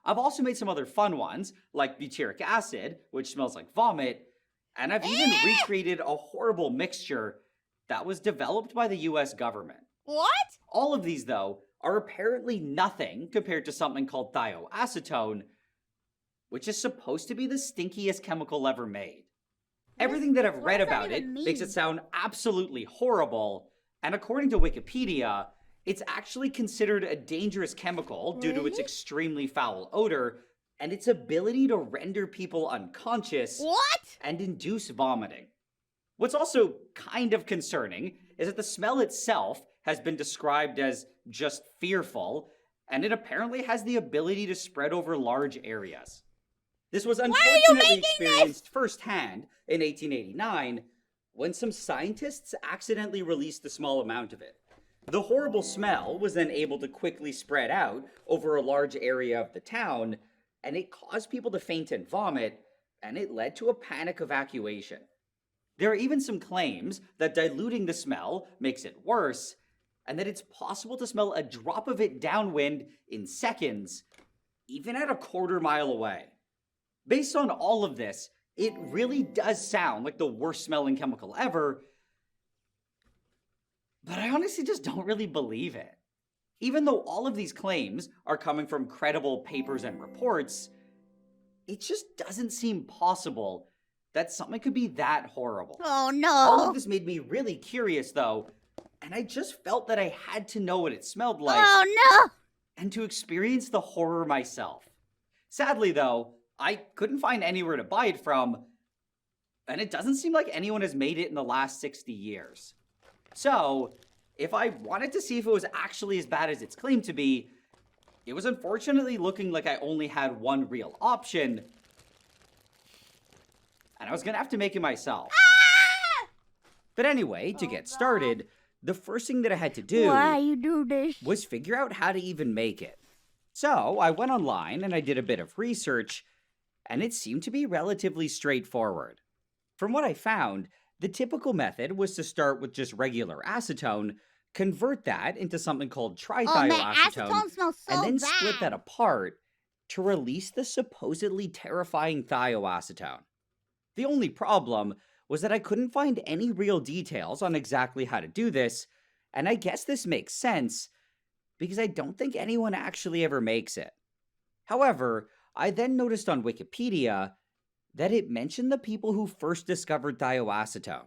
I've also made some other fun ones, like butyric acid, which smells like vomit, and I've even recreated a horrible mixture that was developed by the US government. What? All of these, though, are apparently nothing compared to something called thioacetone, which is supposed to be the stinkiest chemical ever made. Everything that I've read about it makes it sound absolutely horrible, and according to Wikipedia, it's actually considered a dangerous chemical due to its extremely foul odor and its ability to render people unconscious and induce vomiting. What's also kind of concerning is that the smell itself has been described as just fearful, and it apparently has the ability to spread over large areas. This was unfortunately experienced firsthand in 1889 when some scientists accidentally released a small amount of it. The horrible smell was then able to quickly spread out over a large area of the town, and it caused people to faint and vomit, and it led to a panic evacuation. There are even some claims that diluting the smell makes it worse, and that it's possible to smell a drop of it downwind in seconds, even at a quarter mile away. Based on all of this, it really does sound like the worst smelling chemical ever, but I honestly just don't really believe it. Even though all of these claims are coming from credible papers and reports, it just doesn't seem possible that something could be that horrible. Oh no! All of this made me really curious though, and I just felt that I had to know what it smelled like. Oh no! And to experience the horror myself. Sadly though, I couldn't find anywhere to buy it from, and it doesn't seem like anyone has made it in the last 60 years. So, if I wanted to see if it was actually as bad as it's claimed to be, it was unfortunately looking like I only had one real option, and I was gonna have to make it myself. But anyway, to get started, the first thing that I had to do was figure out how to even make it. So, I went online and I did a bit of research, and it seemed to be relatively straightforward. From what I found, the typical method was to start with just regular acetone, convert that into something called trithioacetone, and then split that apart to release the supposedly terrifying thioacetone. The only problem was that I couldn't find any real details on exactly how to do this, and I guess this makes sense, because I don't think anyone actually ever makes it. However, I then noticed on Wikipedia that it mentioned the people who first discovered thioacetone.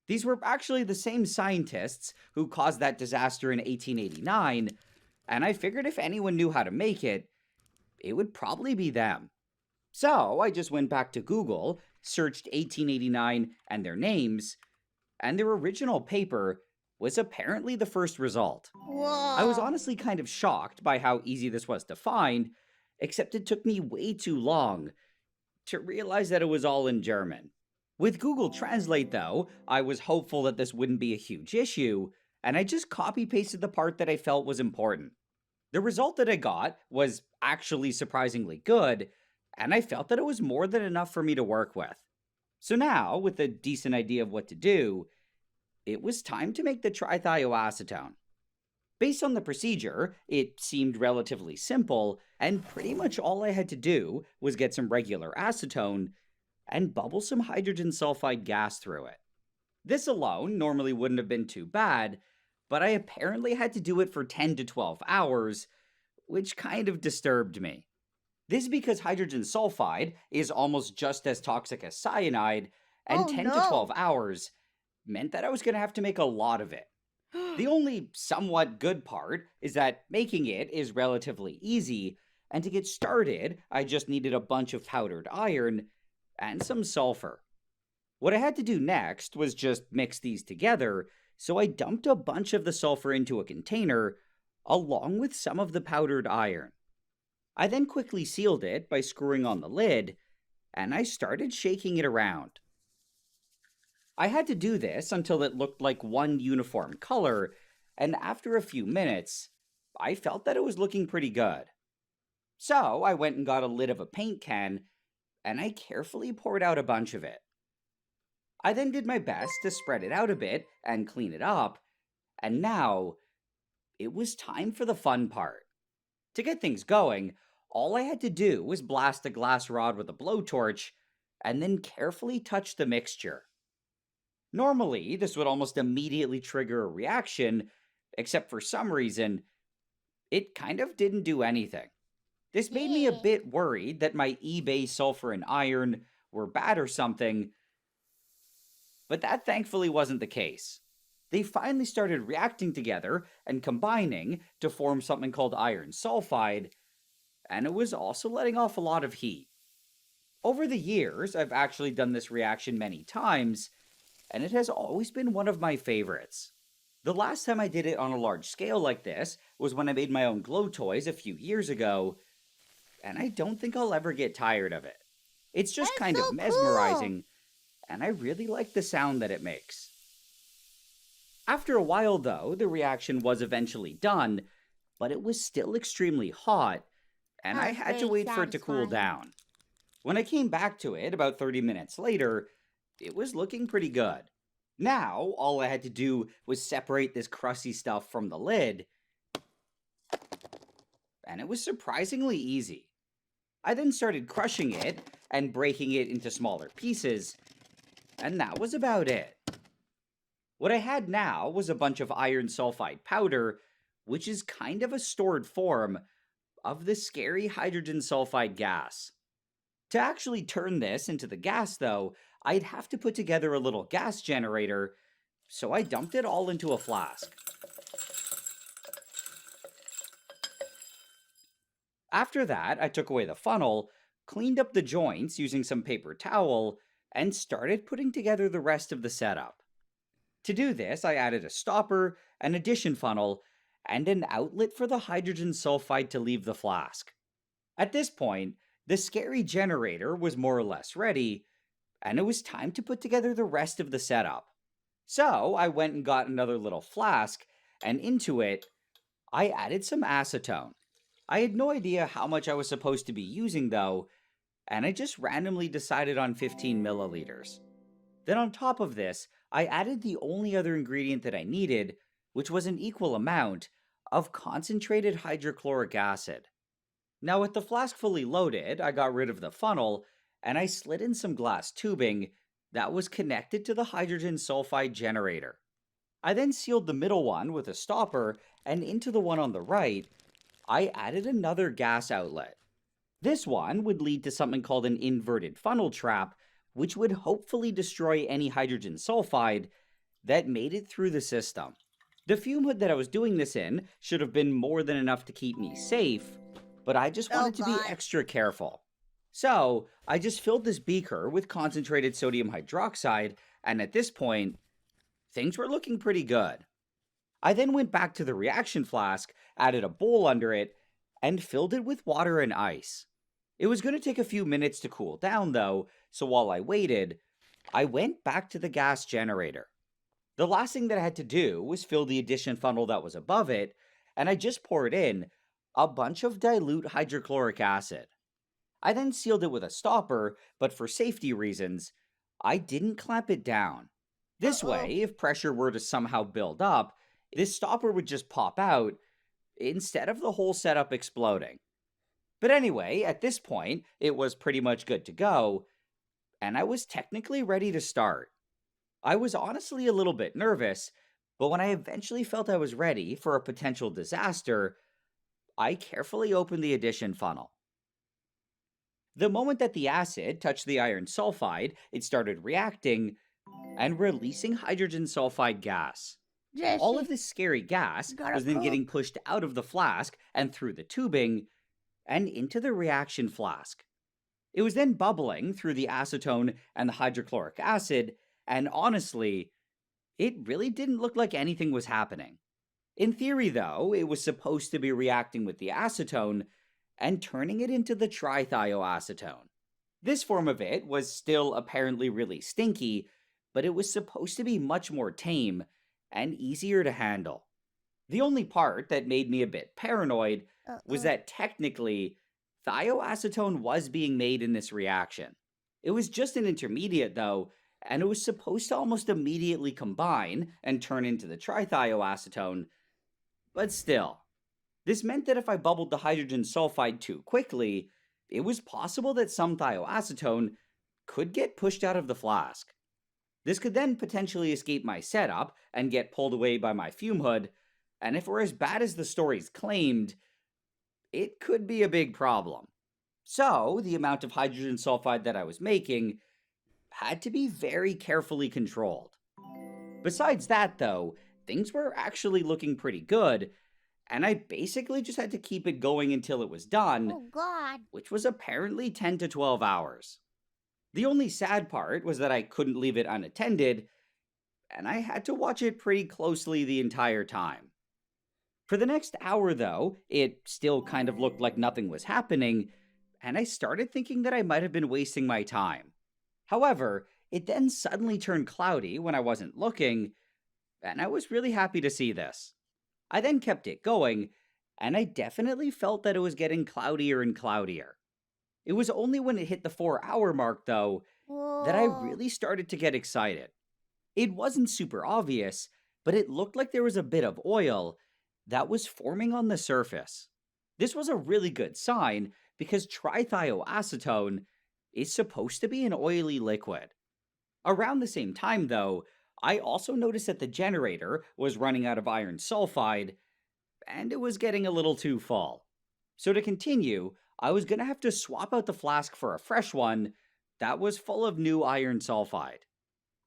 These were actually the same scientists who caused that disaster in 1889, and I figured if anyone knew how to make it, it would probably be them. So I just went back to Google, searched 1889 and their names, and their original paper was apparently the first result. Whoa. I was honestly kind of shocked by how easy this was to find, except it took me way too long to realize that it was all in German. With Google Translate, though, I was hopeful that this wouldn't be a huge issue, and I just copy-pasted the part that I felt was important. The result that I got was actually surprisingly good, and I felt that it was more than enough for me to work with. So now, with a decent idea of what to do, it was time to make the trithioacetone. Based on the procedure, it seemed relatively simple, and pretty much all I had to do was get some regular acetone and bubble some hydrogen sulfide gas through it. This alone normally wouldn't have been too bad, but I apparently had to do it for 10 to 12 hours, which kind of disturbed me. This is because hydrogen sulfide is almost just as toxic as cyanide, and 10 to 12 hours meant that I was going to have to make a lot of it. The only somewhat good part is that making it is relatively easy, and to get started, I just needed a bunch of powdered iron and some sulfur. What I had to do next was just mix these together, so I dumped a bunch of the sulfur into a container, along with some of the powdered iron. I then quickly sealed it by screwing on the lid, and I started shaking it around. I had to do this until it looked like one uniform color, and after a few minutes, I felt that it was looking pretty good. So I went and got a lid of a paint can, and I carefully poured out a bunch of it. I then did my best to spread it out a bit and clean it up, and now it was time for the fun part. To get things going, all I had to do was blast a glass rod with a blowtorch, and then carefully touch the mixture. Normally, this would almost immediately trigger a reaction, except for some reason, it kind of didn't do anything. This made me a bit worried that my eBay sulfur and iron were bad or something, but that thankfully wasn't the case. They finally started reacting together and combining to form something called iron sulfide, and it was also letting off a lot of heat. Over the years, I've actually done this reaction many times, and it has always been one of my favorites. The last time I did it on a large scale like this was when I made my own glow toys a few years ago, and I don't think I'll ever get tired of it. It's just kind of mesmerizing, and I really like the sound that it makes. After a while, though, the reaction was eventually done, but it was still extremely hot, and I had to wait for it to cool down. When I came back to it about 30 minutes later, it was looking pretty good. Now, all I had to do was separate this crusty stuff from the lid, and it was surprisingly easy. I then started crushing it and breaking it into smaller pieces, and that was about it. What I had now was a bunch of iron sulfide powder, which is kind of a stored form of the scary hydrogen sulfide gas. To actually turn this into the gas, though, I'd have to put together a little gas generator, so I dumped it all into a flask. After that, I took away the funnel, cleaned up the joints using some paper towel, and started putting together the rest of the setup. To do this, I added a stopper, an addition funnel, and an outlet for the hydrogen sulfide to leave the flask. At this point, the scary generator was more or less ready, and it was time to put together the rest of the setup. So I went and got another little flask, and into it, I added some acetone. I had no idea how much I was supposed to be using though, and I just randomly decided on 15 milliliters. Then on top of this, I added the only other ingredient that I needed, which was an equal amount of concentrated hydrochloric acid. Now with the flask fully loaded, I got rid of the funnel, and I slid in some glass tubing that was connected to the hydrogen sulfide generator. I then sealed the middle one with a stopper, and into the one on the right, I added another gas outlet. This one would lead to something called an inverted funnel trap, which would hopefully destroy any hydrogen sulfide that made it through the system. The fume hood that I was doing this in should have been more than enough to keep me safe, but I just wanted to be extra careful. So I just filled this beaker with concentrated sodium hydroxide, and at this point, things were looking pretty good. I then went back to the reaction flask, added a bowl under it, and filled it with water and ice. It was going to take a few minutes to cool down, though, so while I waited, I went back to the gas generator. The last thing that I had to do was fill the addition funnel that was above it, and I just poured in a bunch of dilute hydrochloric acid. I then sealed it with a stopper, but for safety reasons, I didn't clamp it down. This way, if pressure were to somehow build up, this stopper would just pop out, instead of the whole setup exploding. But anyway, at this point, it was pretty much good to go, and I was technically ready to start. I was honestly a little bit nervous, but when I eventually felt I was ready for a potential disaster, I carefully opened the addition funnel. The moment that the acid touched the iron sulfide, it started reacting and releasing hydrogen sulfide gas. Jesse, All of this scary gas was then getting pushed out of the flask and through the tubing and into the reaction flask. It was then bubbling through the acetone and the hydrochloric acid, and honestly, it really didn't look like anything was happening. In theory, though, it was supposed to be reacting with the acetone and turning it into the trithioacetone. This form of it was still apparently really stinky, but it was supposed to be much more tame and easier to handle. The only part that made me a bit paranoid was that technically, thioacetone was being made in this reaction. It was just an intermediate, though, and it was supposed to almost immediately combine and turn into the trithioacetone, but still. This meant that if I bubbled the hydrogen sulfide too quickly, it was possible that some thioacetone could get pushed out of the flask. This could then potentially escape my setup and get pulled away by my fume hood, and if it were as bad as the stories claimed, it could be a big problem. So, the amount of hydrogen sulfide that I was making had to be very carefully controlled. Besides that, though, things were actually looking pretty good, and I basically just had to keep it going until it was done, oh God, which was apparently 10 to 12 hours. The only sad part was that I couldn't leave it unattended, and I had to watch it pretty closely the entire time. For the next hour, though, it still kind of looked like nothing was happening, and I started thinking that I might have been wasting my time. However, it then suddenly turned cloudy when I wasn't looking, and I was really happy to see this. I then kept it going, and I definitely felt that it was getting cloudier and cloudier. It was only when it hit the 4-hour mark, though, that I really started to get excited. It wasn't super obvious, but it looked like there was a bit of oil that was forming on the surface. This was a really good sign because trithioacetone is supposed to be an oily liquid. Around the same time, though, I also noticed that the generator was running out of iron sulfide, and it was getting a little too full. So to continue, I was going to have to swap out the flask for a fresh one that was full of new iron sulfide.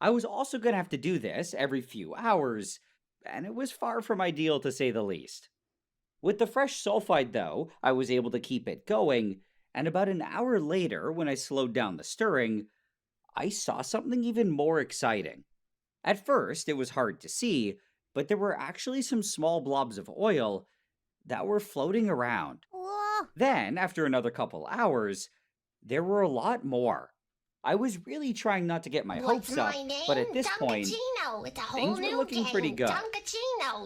I was also going to have to do this every few hours, and it was far from ideal to say the least. With the fresh sulfide, though, I was able to keep it going, and about an hour later, when I slowed down the stirring, I saw something even more exciting. At first, it was hard to see, but there were actually some small blobs of oil that were floating around. Whoa. Then, after another couple hours, there were a lot more. I was really trying not to get my hopes up, but at this point, things were looking pretty good.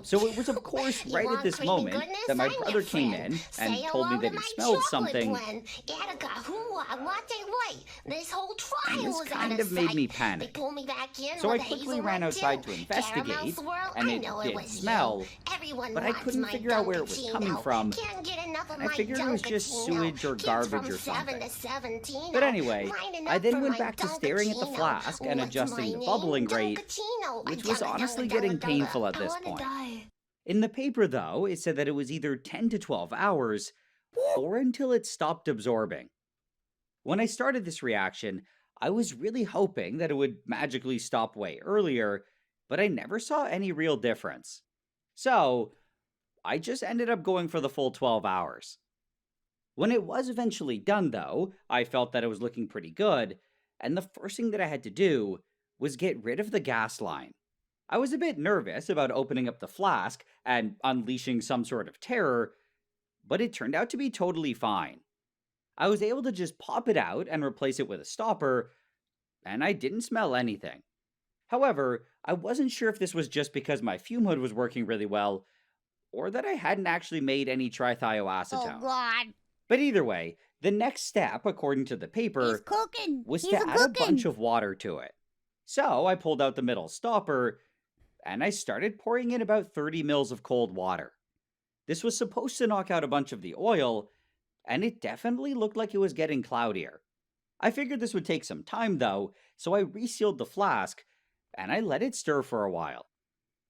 So it was of course right at this moment that my brother came in and told me that he smelled something, and this kind of made me panic. So I quickly ran outside to investigate, and it did smell, but I couldn't figure out where it was coming from. I figured it was just sewage or garbage or something. But anyway, I then went back to staring at the flask and adjusting the bubbling rate, which was honestly getting painful at this point. In the paper, though, it said that it was either 10 to 12 hours, or until it stopped absorbing. When I started this reaction, I was really hoping that it would magically stop way earlier, but I never saw any real difference. So, I just ended up going for the full 12 hours. When it was eventually done, though, I felt that it was looking pretty good, and the first thing that I had to do was get rid of the gas line. I was a bit nervous about opening up the flask and unleashing some sort of terror, but it turned out to be totally fine. I was able to just pop it out and replace it with a stopper, and I didn't smell anything. However, I wasn't sure if this was just because my fume hood was working really well, or that I hadn't actually made any trithioacetone. Oh, God. But either way, the next step, according to the paper, was to add a bunch of water to it. So I pulled out the middle stopper, and I started pouring in about 30 mils of cold water. This was supposed to knock out a bunch of the oil, and it definitely looked like it was getting cloudier. I figured this would take some time, though, so I resealed the flask, and I let it stir for a while.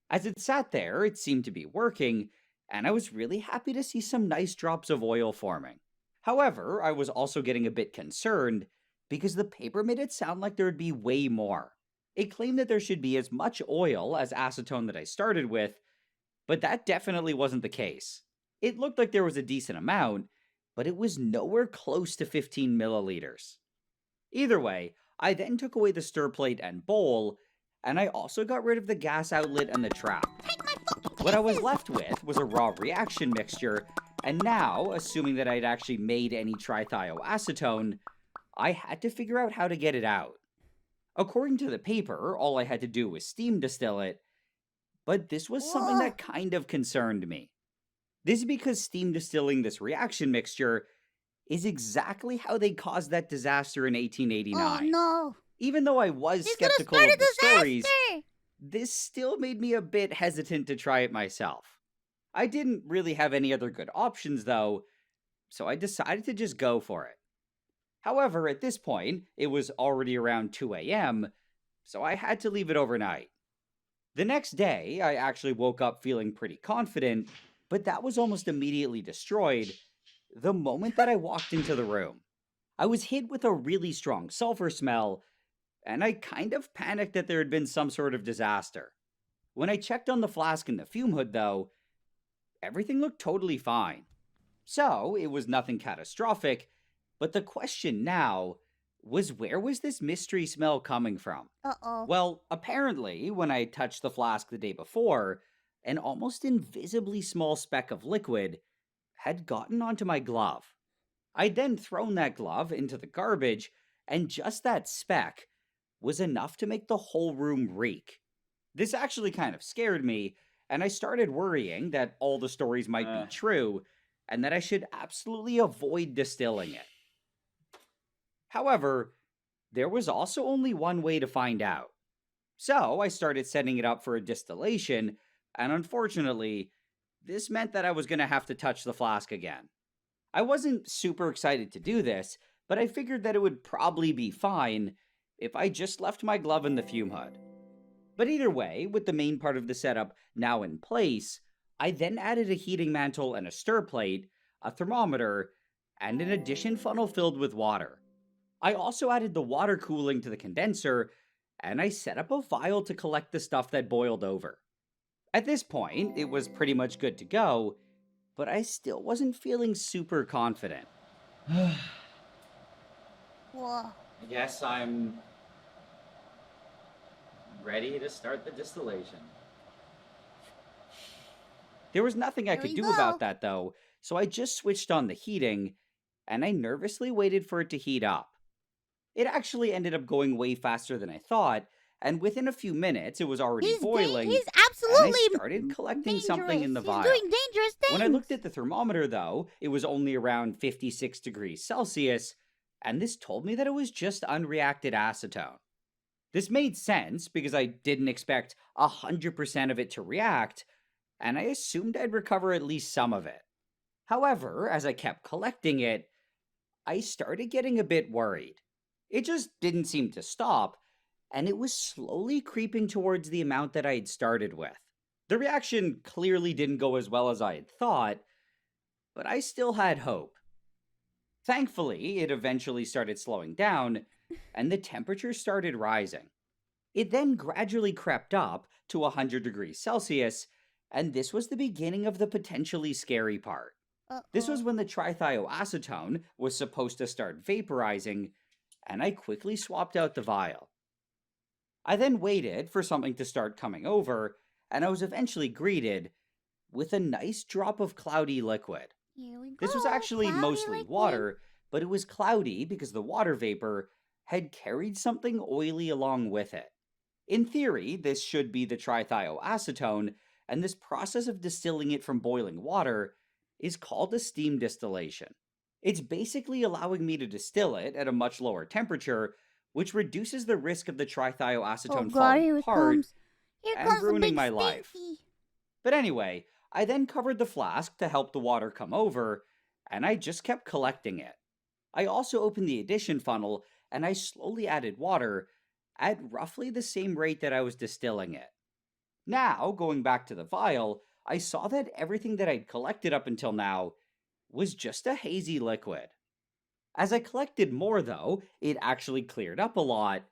As it sat there, it seemed to be working, and I was really happy to see some nice drops of oil forming. However, I was also getting a bit concerned, because the paper made it sound like there would be way more. It claimed that there should be as much oil as acetone that I started with, but that definitely wasn't the case. It looked like there was a decent amount, but it was nowhere close to 15 milliliters. Either way, I then took away the stir plate and bowl, and I also got rid of the gas outlet and the trap. What I was left with was a raw reaction mixture, and now, assuming that I'd actually made any trithioacetone, I had to figure out how to get it out. According to the paper, all I had to do was steam distill it, but this was something that kind of concerned me. This is because steam distilling this reaction mixture is exactly how they caused that disaster in 1889. Oh, no. Even though I was skeptical of the stories, this still made me a bit hesitant to try it myself. I didn't really have any other good options, though, so I decided to just go for it. However, at this point, it was already around 2 a.m., so I had to leave it overnight. The next day, I actually woke up feeling pretty confident, but that was almost immediately destroyed the moment that I walked into the room. I was hit with a really strong sulfur smell, and I kind of panicked that there had been some sort of disaster. When I checked on the flask and the fume hood, though, everything looked totally fine. So, it was nothing catastrophic, but the question now was, where was this mystery smell coming from? Uh-oh. Well, apparently, when I touched the flask the day before, an almost invisibly small speck of liquid had gotten onto my glove. I'd then thrown that glove into the garbage, and just that speck was enough to make the whole room reek. This actually kind of scared me, and I started worrying that all the stories might be true, and that I should absolutely avoid distilling it. However, there was also only one way to find out. So I started setting it up for a distillation, and unfortunately, this meant that I was going to have to touch the flask again. I wasn't super excited to do this, but I figured that it would probably be fine if I just left my glove in the fume hood. But either way, with the main part of the setup now in place, I then added a heating mantle and a stir plate, a thermometer, and an addition funnel filled with water. I also added the water cooling to the condenser, and I set up a vial to collect the stuff that boiled over. At this point, it was pretty much good to go, but I still wasn't feeling super confident. Whoa. I guess I'm ready to start the distillation. There was nothing I could do about that, though, so I just switched on the heating, and I nervously waited for it to heat up. It actually ended up going way faster than I thought, and within a few minutes, it was already boiling. He's absolutely and I started collecting something in the vial. He's doing dangerous things. When I looked at the thermometer, though, it was only around 56 degrees Celsius, and this told me that it was just unreacted acetone. This made sense because I didn't expect 100% of it to react, and I assumed I'd recover at least some of it. However, as I kept collecting it, I started getting a bit worried. It just didn't seem to stop, and it was slowly creeping towards the amount that I had started with. The reaction clearly didn't go as well as I had thought, but I still had hope. Thankfully, it eventually started slowing down, and the temperature started rising. It then gradually crept up to 100 degrees Celsius, and this was the beginning of the potentially scary part. This was when the trithioacetone was supposed to start vaporizing, and I quickly swapped out the vial. I then waited for something to start coming over, and I was eventually greeted with a nice drop of cloudy liquid. Here we go. This was actually cloudy mostly liquid. water, but it was cloudy because the water vapor had carried something oily along with it. In theory, this should be the trithioacetone, and this process of distilling it from boiling water is called a steam distillation. It's basically allowing me to distill it at a much lower temperature, which reduces the risk of the trithioacetone falling apart and ruining my life. But anyway, I then covered the flask to help the water come over, and I just kept collecting it. I also opened the addition funnel, and I slowly added water at roughly the same rate that I was distilling it. Now, going back to the vial, I saw that everything that I'd collected up until now was just a hazy liquid. As I collected more, though, it actually cleared up a lot,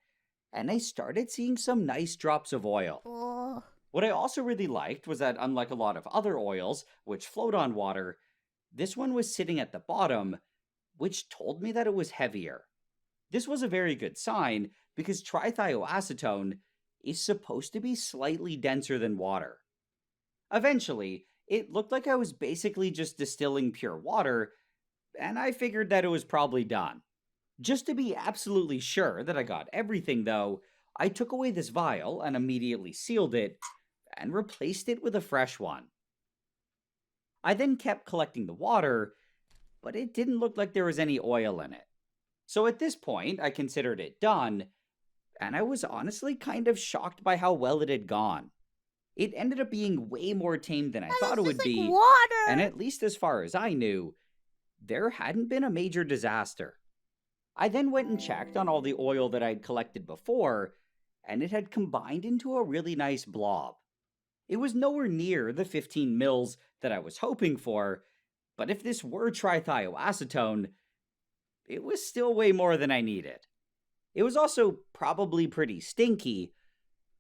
and I started seeing some nice drops of oil. Oh. What I also really liked was that, unlike a lot of other oils, which float on water, this one was sitting at the bottom, which told me that it was heavier. This was a very good sign, because trithioacetone is supposed to be slightly denser than water. Eventually, it looked like I was basically just distilling pure water, and I figured that it was probably done. Just to be absolutely sure that I got everything, though, I took away this vial and immediately sealed it, and replaced it with a fresh one. I then kept collecting the water, but it didn't look like there was any oil in it. So at this point, I considered it done, and I was honestly kind of shocked by how well it had gone. It ended up being way more tame than I thought it would be, water. and at least as far as I knew, there hadn't been a major disaster. I then went and checked on all the oil that I'd collected before, and it had combined into a really nice blob. It was nowhere near the 15 mils that I was hoping for, but if this were trithioacetone, it was still way more than I needed. It was also probably pretty stinky,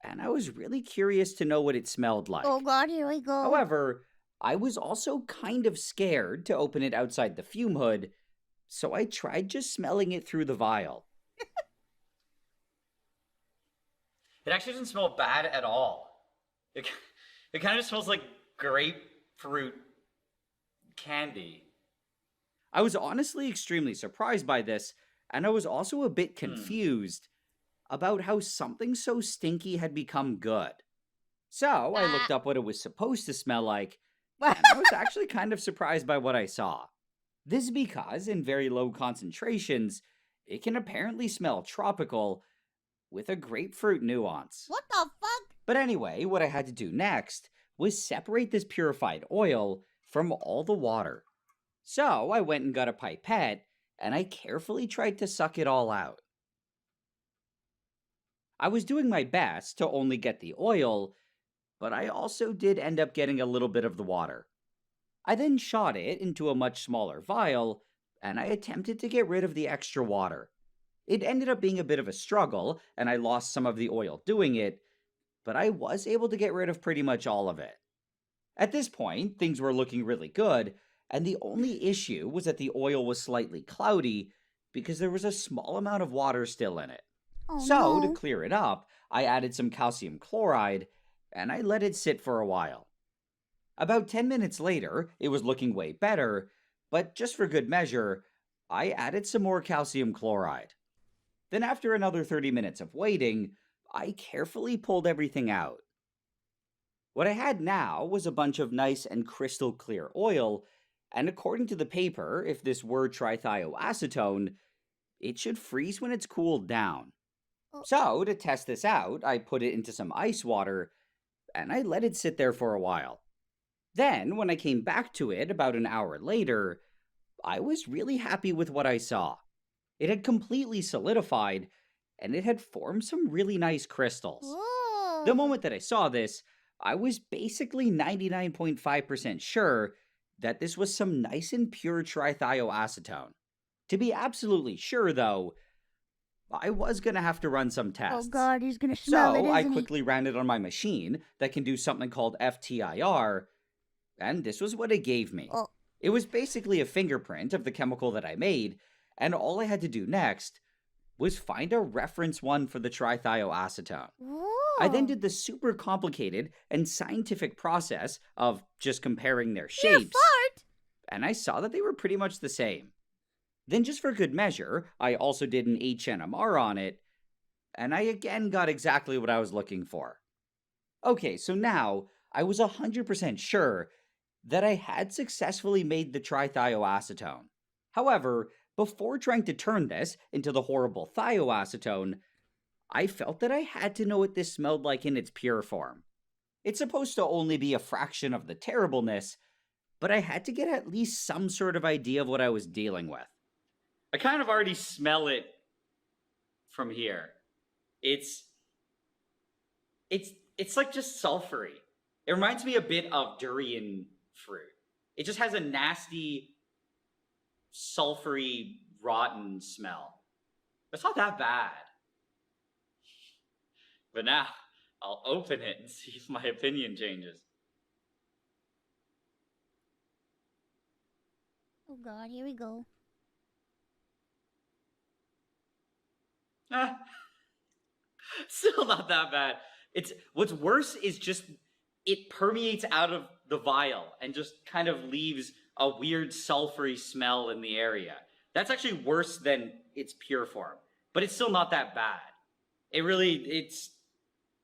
and I was really curious to know what it smelled like. Oh god, here we go. However, I was also kind of scared to open it outside the fume hood, so I tried just smelling it through the vial. It actually doesn't smell bad at all. It kind of smells like grapefruit candy. I was honestly extremely surprised by this, and I was also a bit confused about how something so stinky had become good. So I looked up what it was supposed to smell like, and I was actually kind of surprised by what I saw. This is because, in very low concentrations, it can apparently smell tropical with a grapefruit nuance. What the fuck? But anyway, what I had to do next was separate this purified oil from all the water. So I went and got a pipette, and I carefully tried to suck it all out. I was doing my best to only get the oil, but I also did end up getting a little bit of the water. I then shot it into a much smaller vial, and I attempted to get rid of the extra water. It ended up being a bit of a struggle, and I lost some of the oil doing it, but I was able to get rid of pretty much all of it. At this point, things were looking really good, and the only issue was that the oil was slightly cloudy because there was a small amount of water still in it. Oh, To clear it up, I added some calcium chloride, and I let it sit for a while. About 10 minutes later, it was looking way better, but just for good measure, I added some more calcium chloride. Then after another 30 minutes of waiting, I carefully pulled everything out. What I had now was a bunch of nice and crystal clear oil, and according to the paper, if this were trithioacetone, it should freeze when it's cooled down. So, to test this out, I put it into some ice water, and I let it sit there for a while. Then, when I came back to it about an hour later, I was really happy with what I saw. It had completely solidified, and it had formed some really nice crystals. Whoa. The moment that I saw this, I was basically 99.5% sure that this was some nice and pure trithioacetone. To be absolutely sure, though, I was going to have to run some tests. Oh god, he's gonna smell it, So I isn't he? quickly ran it on my machine that can do something called FTIR, and this was what it gave me. It was basically a fingerprint of the chemical that I made, and all I had to do next was find a reference one for the trithioacetone. I then did the super complicated and scientific process of just comparing their shapes, and I saw that they were pretty much the same. Then just for good measure, I also did an HNMR on it, and I again got exactly what I was looking for. Okay, so now I was 100% sure that I had successfully made the trithioacetone. However, before trying to turn this into the horrible thioacetone, I felt that I had to know what this smelled like in its pure form. It's supposed to only be a fraction of the terribleness, but I had to get at least some sort of idea of what I was dealing with. I kind of already smell it from here. It's like just sulfury. It reminds me a bit of durian fruit. It just has a nasty, sulfury, rotten smell. It's not that bad. But now, I'll open it and see if my opinion changes. Oh god, here we go. Still not that bad. What's worse is just it permeates out of the vial and just kind of leaves a weird sulfury smell in the area. That's actually worse than its pure form, but it's still not that bad. It's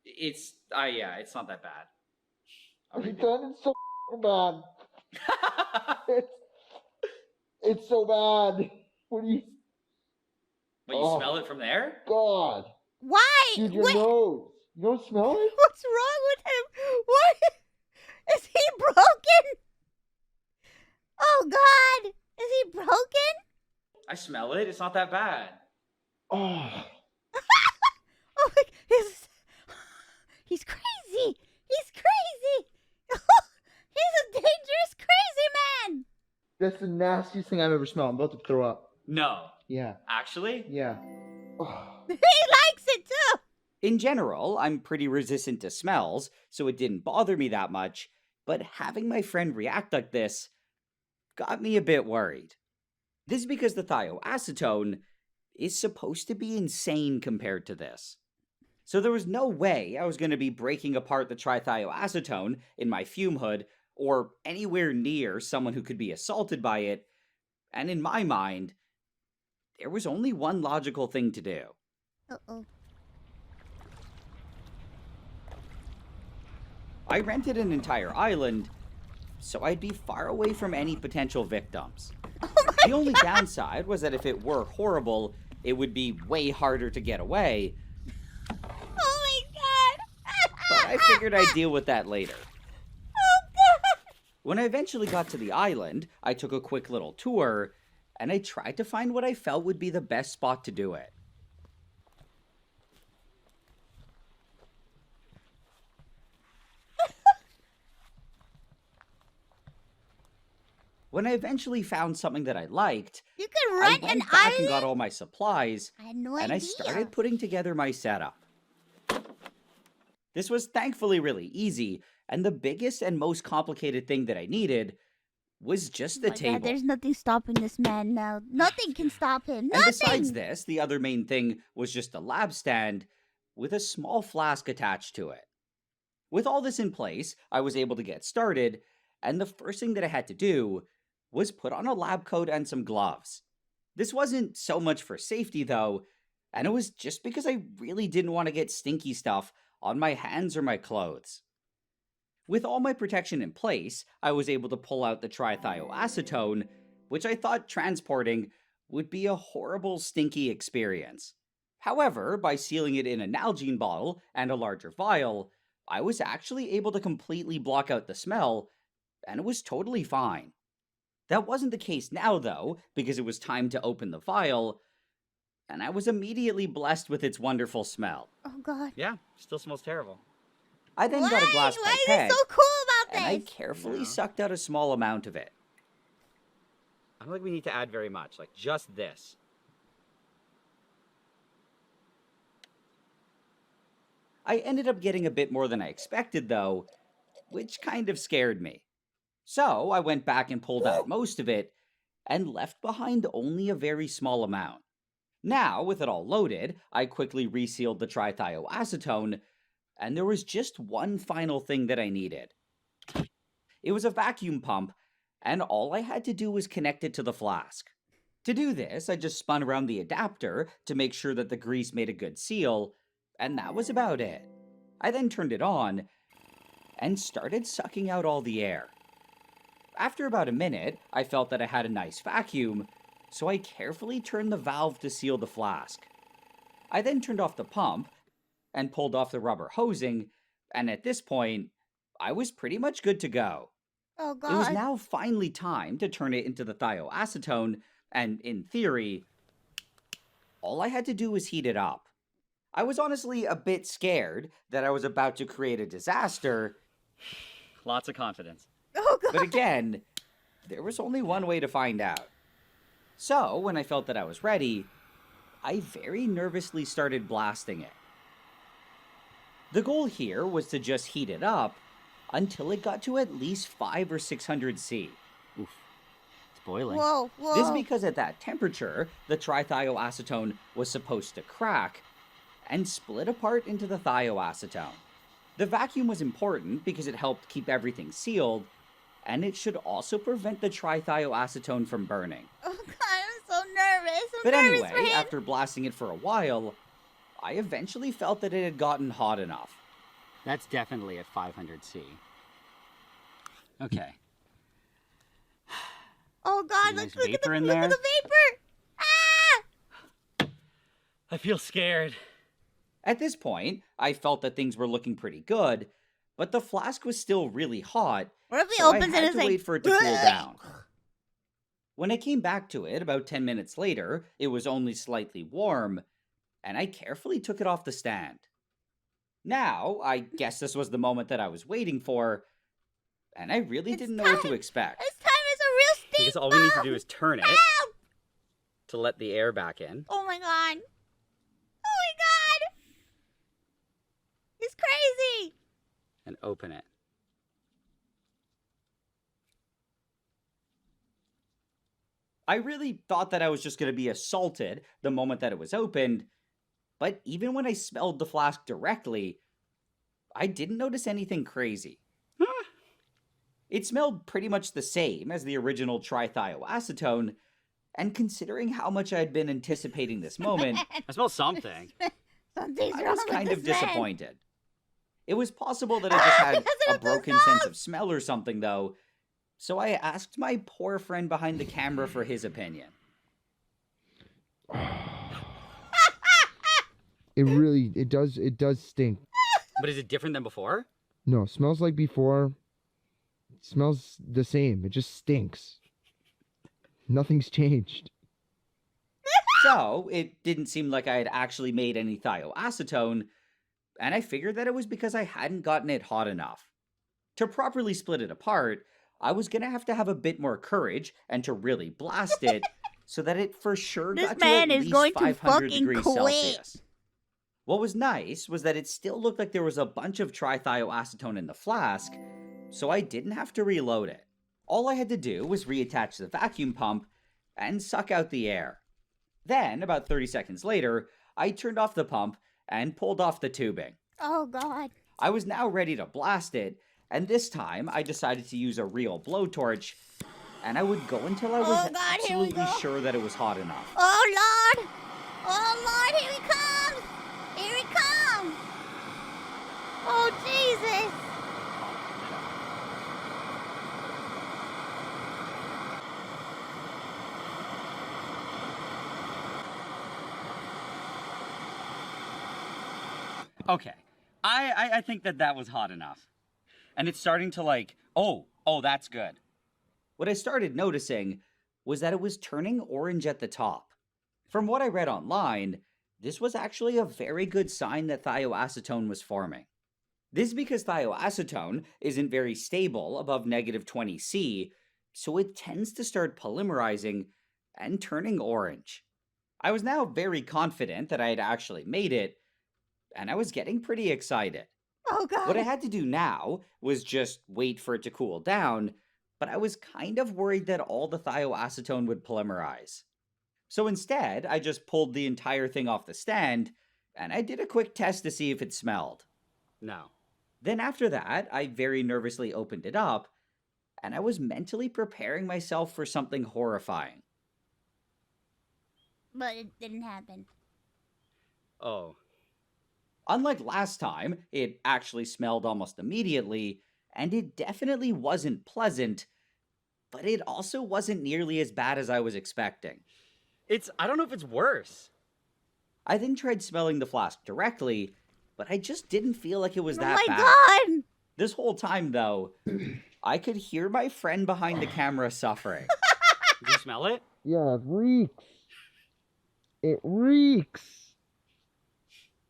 not that bad. It's so bad. It's so bad. What do you? But you smell it from there? God. Why? Dude, your nose. You don't smell it? What's wrong with him? What? Is he broken? Oh God! Is he broken? I smell it. It's not that bad. Oh. Oh, he's crazy. He's crazy. He's a dangerous, crazy man. That's the nastiest thing I've ever smelled. I'm about to throw up. No. Yeah. Actually? Yeah. He likes it too. In general, I'm pretty resistant to smells, so it didn't bother me that much, but having my friend react like this got me a bit worried. This is because the thioacetone is supposed to be insane compared to this. So there was no way I was going to be breaking apart the trithioacetone in my fume hood or anywhere near someone who could be assaulted by it, and in my mind, there was only one logical thing to do. Uh-oh. I rented an entire island, so I'd be far away from any potential victims. The only downside was that if it were horrible, it would be way harder to get away. Oh my God! But I figured I'd deal with that later. Oh God! When I eventually got to the island, I took a quick little tour, and I tried to find what I felt would be the best spot to do it. When I eventually found something that I liked, you could I rent went an back island? and got all my supplies, I had no and idea. I started putting together my setup. This was thankfully really easy, and the biggest and most complicated thing that I needed was just the table. God, there's nothing stopping this man now. Nothing can stop him. Nothing! And besides this, the other main thing was just a lab stand with a small flask attached to it. With all this in place, I was able to get started, and the first thing that I had to do was put on a lab coat and some gloves. This wasn't so much for safety though, and it was just because I really didn't want to get stinky stuff on my hands or my clothes. With all my protection in place, I was able to pull out the trithioacetone, which I thought transporting would be a horrible, stinky experience. However, by sealing it in a Nalgene bottle and a larger vial, I was actually able to completely block out the smell, and it was totally fine. That wasn't the case now, though, because it was time to open the vial, and I was immediately blessed with its wonderful smell. Oh, God. Yeah, still smells terrible. I then got a glass Why pipette, is it so cool about and I this? carefully sucked out a small amount of it. I don't think we need to add very much, like just this. I ended up getting a bit more than I expected, though, which kind of scared me. So I went back and pulled out most of it, and left behind only a very small amount. Now, with it all loaded, I quickly resealed the trithioacetone, and there was just one final thing that I needed. It was a vacuum pump, and all I had to do was connect it to the flask. To do this, I just spun around the adapter to make sure that the grease made a good seal, and that was about it. I then turned it on, and started sucking out all the air. After about a minute, I felt that I had a nice vacuum, so I carefully turned the valve to seal the flask. I then turned off the pump, and pulled off the rubber hosing, and at this point, I was pretty much good to go. Oh god. It was now finally time to turn it into the thioacetone, and in theory, all I had to do was heat it up. I was honestly a bit scared that I was about to create a disaster. Lots of confidence. Oh god. But again, there was only one way to find out. So, when I felt that I was ready, I very nervously started blasting it. The goal here was to just heat it up until it got to at least 500 or 600 C. Oof, it's boiling. Whoa, whoa. This is because at that temperature, the trithioacetone was supposed to crack and split apart into the thioacetone. The vacuum was important because it helped keep everything sealed, and it should also prevent the trithioacetone from burning. Oh god, I'm so nervous. But nervous for anyway, him. after blasting it for a while, I eventually felt that it had gotten hot enough. That's definitely at 500 C. Okay. Oh god, Nice look at vapor in look there. at the vapor! Ah! I feel scared. At this point, I felt that things were looking pretty good, but the flask was still really hot, What if he so opens I it had and to it's wait like, for it to cool down. When I came back to it about 10 minutes later, it was only slightly warm, and I carefully took it off the stand. Now, I guess this was the moment that I was waiting for, and I really didn't know what to expect. This time is a real stink Because all we need to bomb! do is turn it Ow! to let the air back in. Oh my god. Oh my god! It's crazy! And open it. I really thought that I was just going to be assaulted the moment that it was opened, but even when I smelled the flask directly, I didn't notice anything crazy. It smelled pretty much the same as the original trithioacetone, and considering how much I had been anticipating this moment, I smell something. Something's I wrong was with kind of this man. disappointed. It was possible that I just had Because a of the broken smells! sense of smell or something, though, so I asked my poor friend behind the camera for his opinion. It does stink. But is it different than before? No, smells like before. Smells the same. It just stinks. Nothing's changed. So, it didn't seem like I had actually made any thioacetone, and I figured that it was because I hadn't gotten it hot enough. To properly split it apart, I was gonna have to have a bit more courage and to really blast it so that it for sure This got man to at is least going to 500 fucking degrees quit. Celsius. What was nice was that it still looked like there was a bunch of trithioacetone in the flask, so I didn't have to reload it. All I had to do was reattach the vacuum pump and suck out the air. Then, about 30 seconds later, I turned off the pump and pulled off the tubing. Oh god. I was now ready to blast it, and this time I decided to use a real blowtorch, and I would go until I was Oh, God, here we absolutely go. sure that it was hot enough. Oh lord! Oh lord, here he comes! Here he comes! Oh Jesus! Okay. I think that was hot enough. And it's starting to like, oh, that's good. What I started noticing was that it was turning orange at the top. From what I read online, this was actually a very good sign that thioacetone was forming. This is because thioacetone isn't very stable above negative 20 C, so it tends to start polymerizing and turning orange. I was now very confident that I had actually made it, and I was getting pretty excited. Oh god. What I had to do now was just wait for it to cool down, but I was kind of worried that all the thioacetone would polymerize. So instead, I just pulled the entire thing off the stand, and I did a quick test to see if it smelled. No. Then after that, I very nervously opened it up, and I was mentally preparing myself for something horrifying. But it didn't happen. Oh. Unlike last time, it actually smelled almost immediately, and it definitely wasn't pleasant, but it also wasn't nearly as bad as I was expecting. I don't know if it's worse. I then tried smelling the flask directly, but I just didn't feel like it was that bad. Oh my god! This whole time, though, I could hear my friend behind the camera suffering. Did you smell it? Yeah, it reeks. It reeks.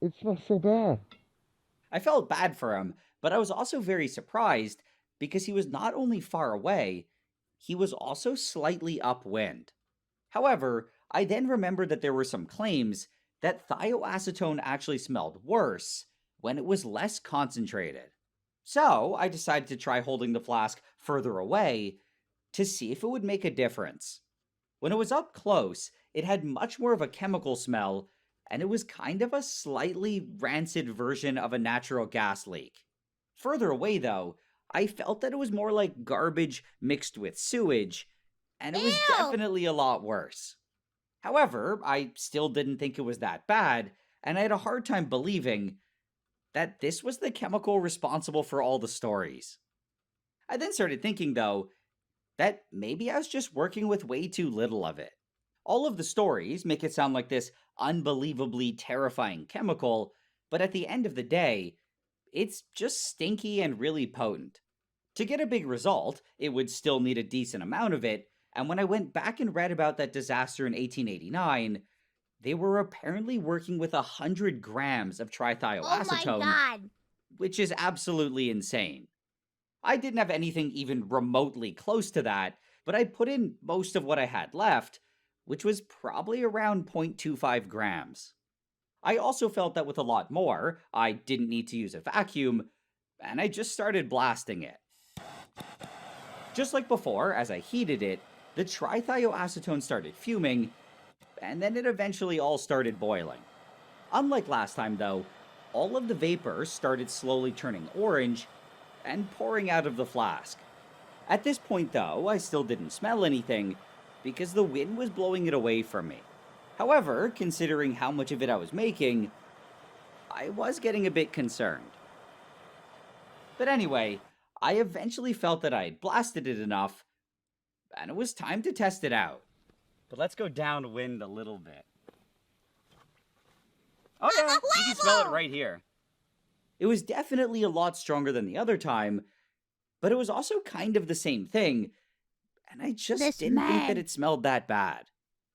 It smells so bad. I felt bad for him, but I was also very surprised because he was not only far away, he was also slightly upwind. However, I then remembered that there were some claims that thioacetone actually smelled worse when it was less concentrated. So I decided to try holding the flask further away to see if it would make a difference. When it was up close, it had much more of a chemical smell, and it was kind of a slightly rancid version of a natural gas leak. Further away, though, I felt that it was more like garbage mixed with sewage, and it was definitely a lot worse. However, I still didn't think it was that bad, and I had a hard time believing that this was the chemical responsible for all the stories. I then started thinking, though, that maybe I was just working with way too little of it. All of the stories make it sound like this unbelievably terrifying chemical, but at the end of the day, it's just stinky and really potent. To get a big result, it would still need a decent amount of it, and when I went back and read about that disaster in 1889, they were apparently working with 100 grams of trithioacetone, Oh my god! which is absolutely insane. I didn't have anything even remotely close to that, but I put in most of what I had left, which was probably around 0.25 grams. I also felt that with a lot more, I didn't need to use a vacuum, and I just started blasting it. Just like before, as I heated it, the trithioacetone started fuming, and then it eventually all started boiling. Unlike last time, though, all of the vapor started slowly turning orange and pouring out of the flask. At this point, though, I still didn't smell anything because the wind was blowing it away from me. However, considering how much of it I was making, I was getting a bit concerned. But anyway, I eventually felt that I had blasted it enough, and it was time to test it out. But let's go downwind a little bit. Oh yeah, you can smell it right here. It was definitely a lot stronger than the other time, but it was also kind of the same thing, and I just didn't think that it smelled that bad.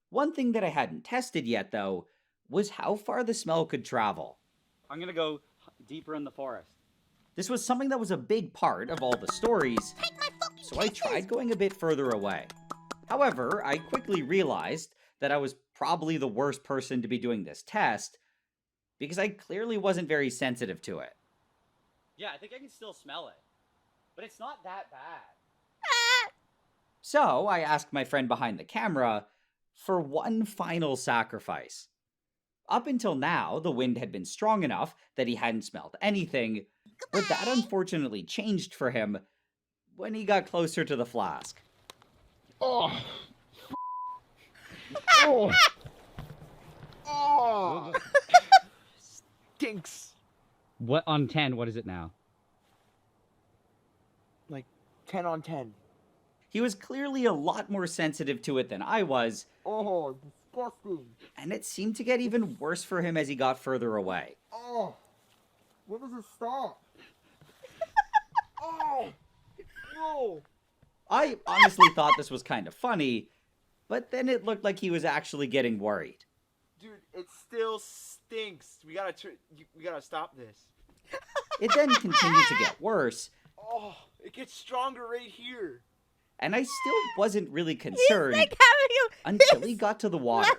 One thing that I hadn't tested yet, though, was how far the smell could travel. I'm gonna go deeper in the forest. This was something that was a big part of all the stories, so I tried going a bit further away. However, I quickly realized that I was probably the worst person to be doing this test, because I clearly wasn't very sensitive to it. Yeah, I think I can still smell it. But it's not that bad. So I asked my friend behind the camera for one final sacrifice. Up until now, the wind had been strong enough that he hadn't smelled anything, but that unfortunately changed for him when he got closer to the flask. Oh. Oh. Oh. Stinks. What on 10? What is it now? Like 10 on 10. He was clearly a lot more sensitive to it than I was. Oh, disgusting. And it seemed to get even worse for him as he got further away. Oh, when does it stop? Oh, no. I honestly thought this was kind of funny, but then it looked like he was actually getting worried. Dude, it still stinks. We gotta stop this. It then continued to get worse. Oh, it gets stronger right here. And I still wasn't really concerned until he got to the water.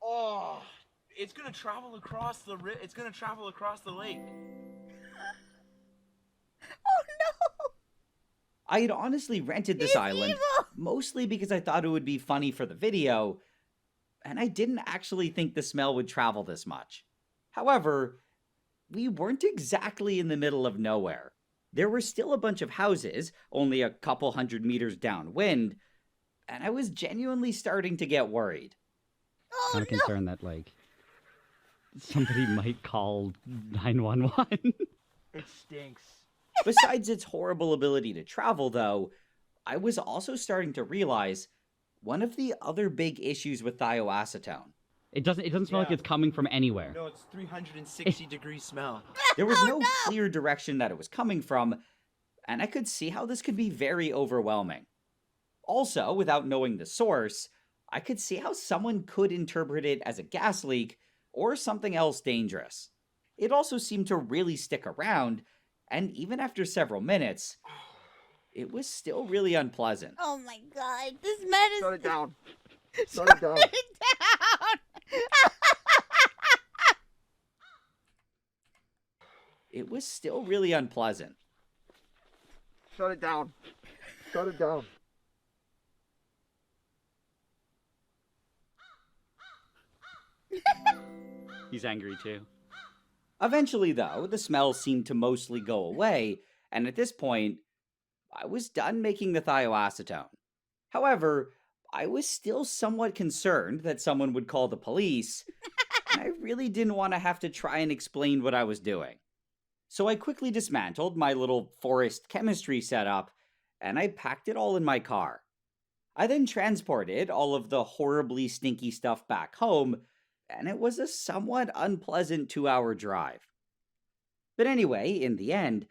Oh, it's gonna travel across the lake. Oh no! I had honestly rented this island mostly because I thought it would be funny for the video, and I didn't actually think the smell would travel this much. However, we weren't exactly in the middle of nowhere. There were still a bunch of houses, only a couple 100 meters downwind, and I was genuinely starting to get worried. Kind of concerned that, like, somebody might call 911. It stinks. Besides its horrible ability to travel, though, I was also starting to realize one of the other big issues with thioacetone. It doesn't smell like it's coming from anywhere. No, it's 360-degree smell. There was no clear direction that it was coming from, and I could see how this could be very overwhelming. Also, without knowing the source, I could see how someone could interpret it as a gas leak or something else dangerous. It also seemed to really stick around, and even after several minutes, it was still really unpleasant. Oh my god, this man is... Shut it down. Shut it down. It was still really unpleasant. Shut it down. Shut it down. He's angry too. Eventually, though, the smell seemed to mostly go away, and at this point, I was done making the thioacetone. However, I was still somewhat concerned that someone would call the police, and I really didn't want to have to try and explain what I was doing. So I quickly dismantled my little forest chemistry setup, and I packed it all in my car. I then transported all of the horribly stinky stuff back home, and it was a somewhat unpleasant 2-hour drive. But anyway, in the end,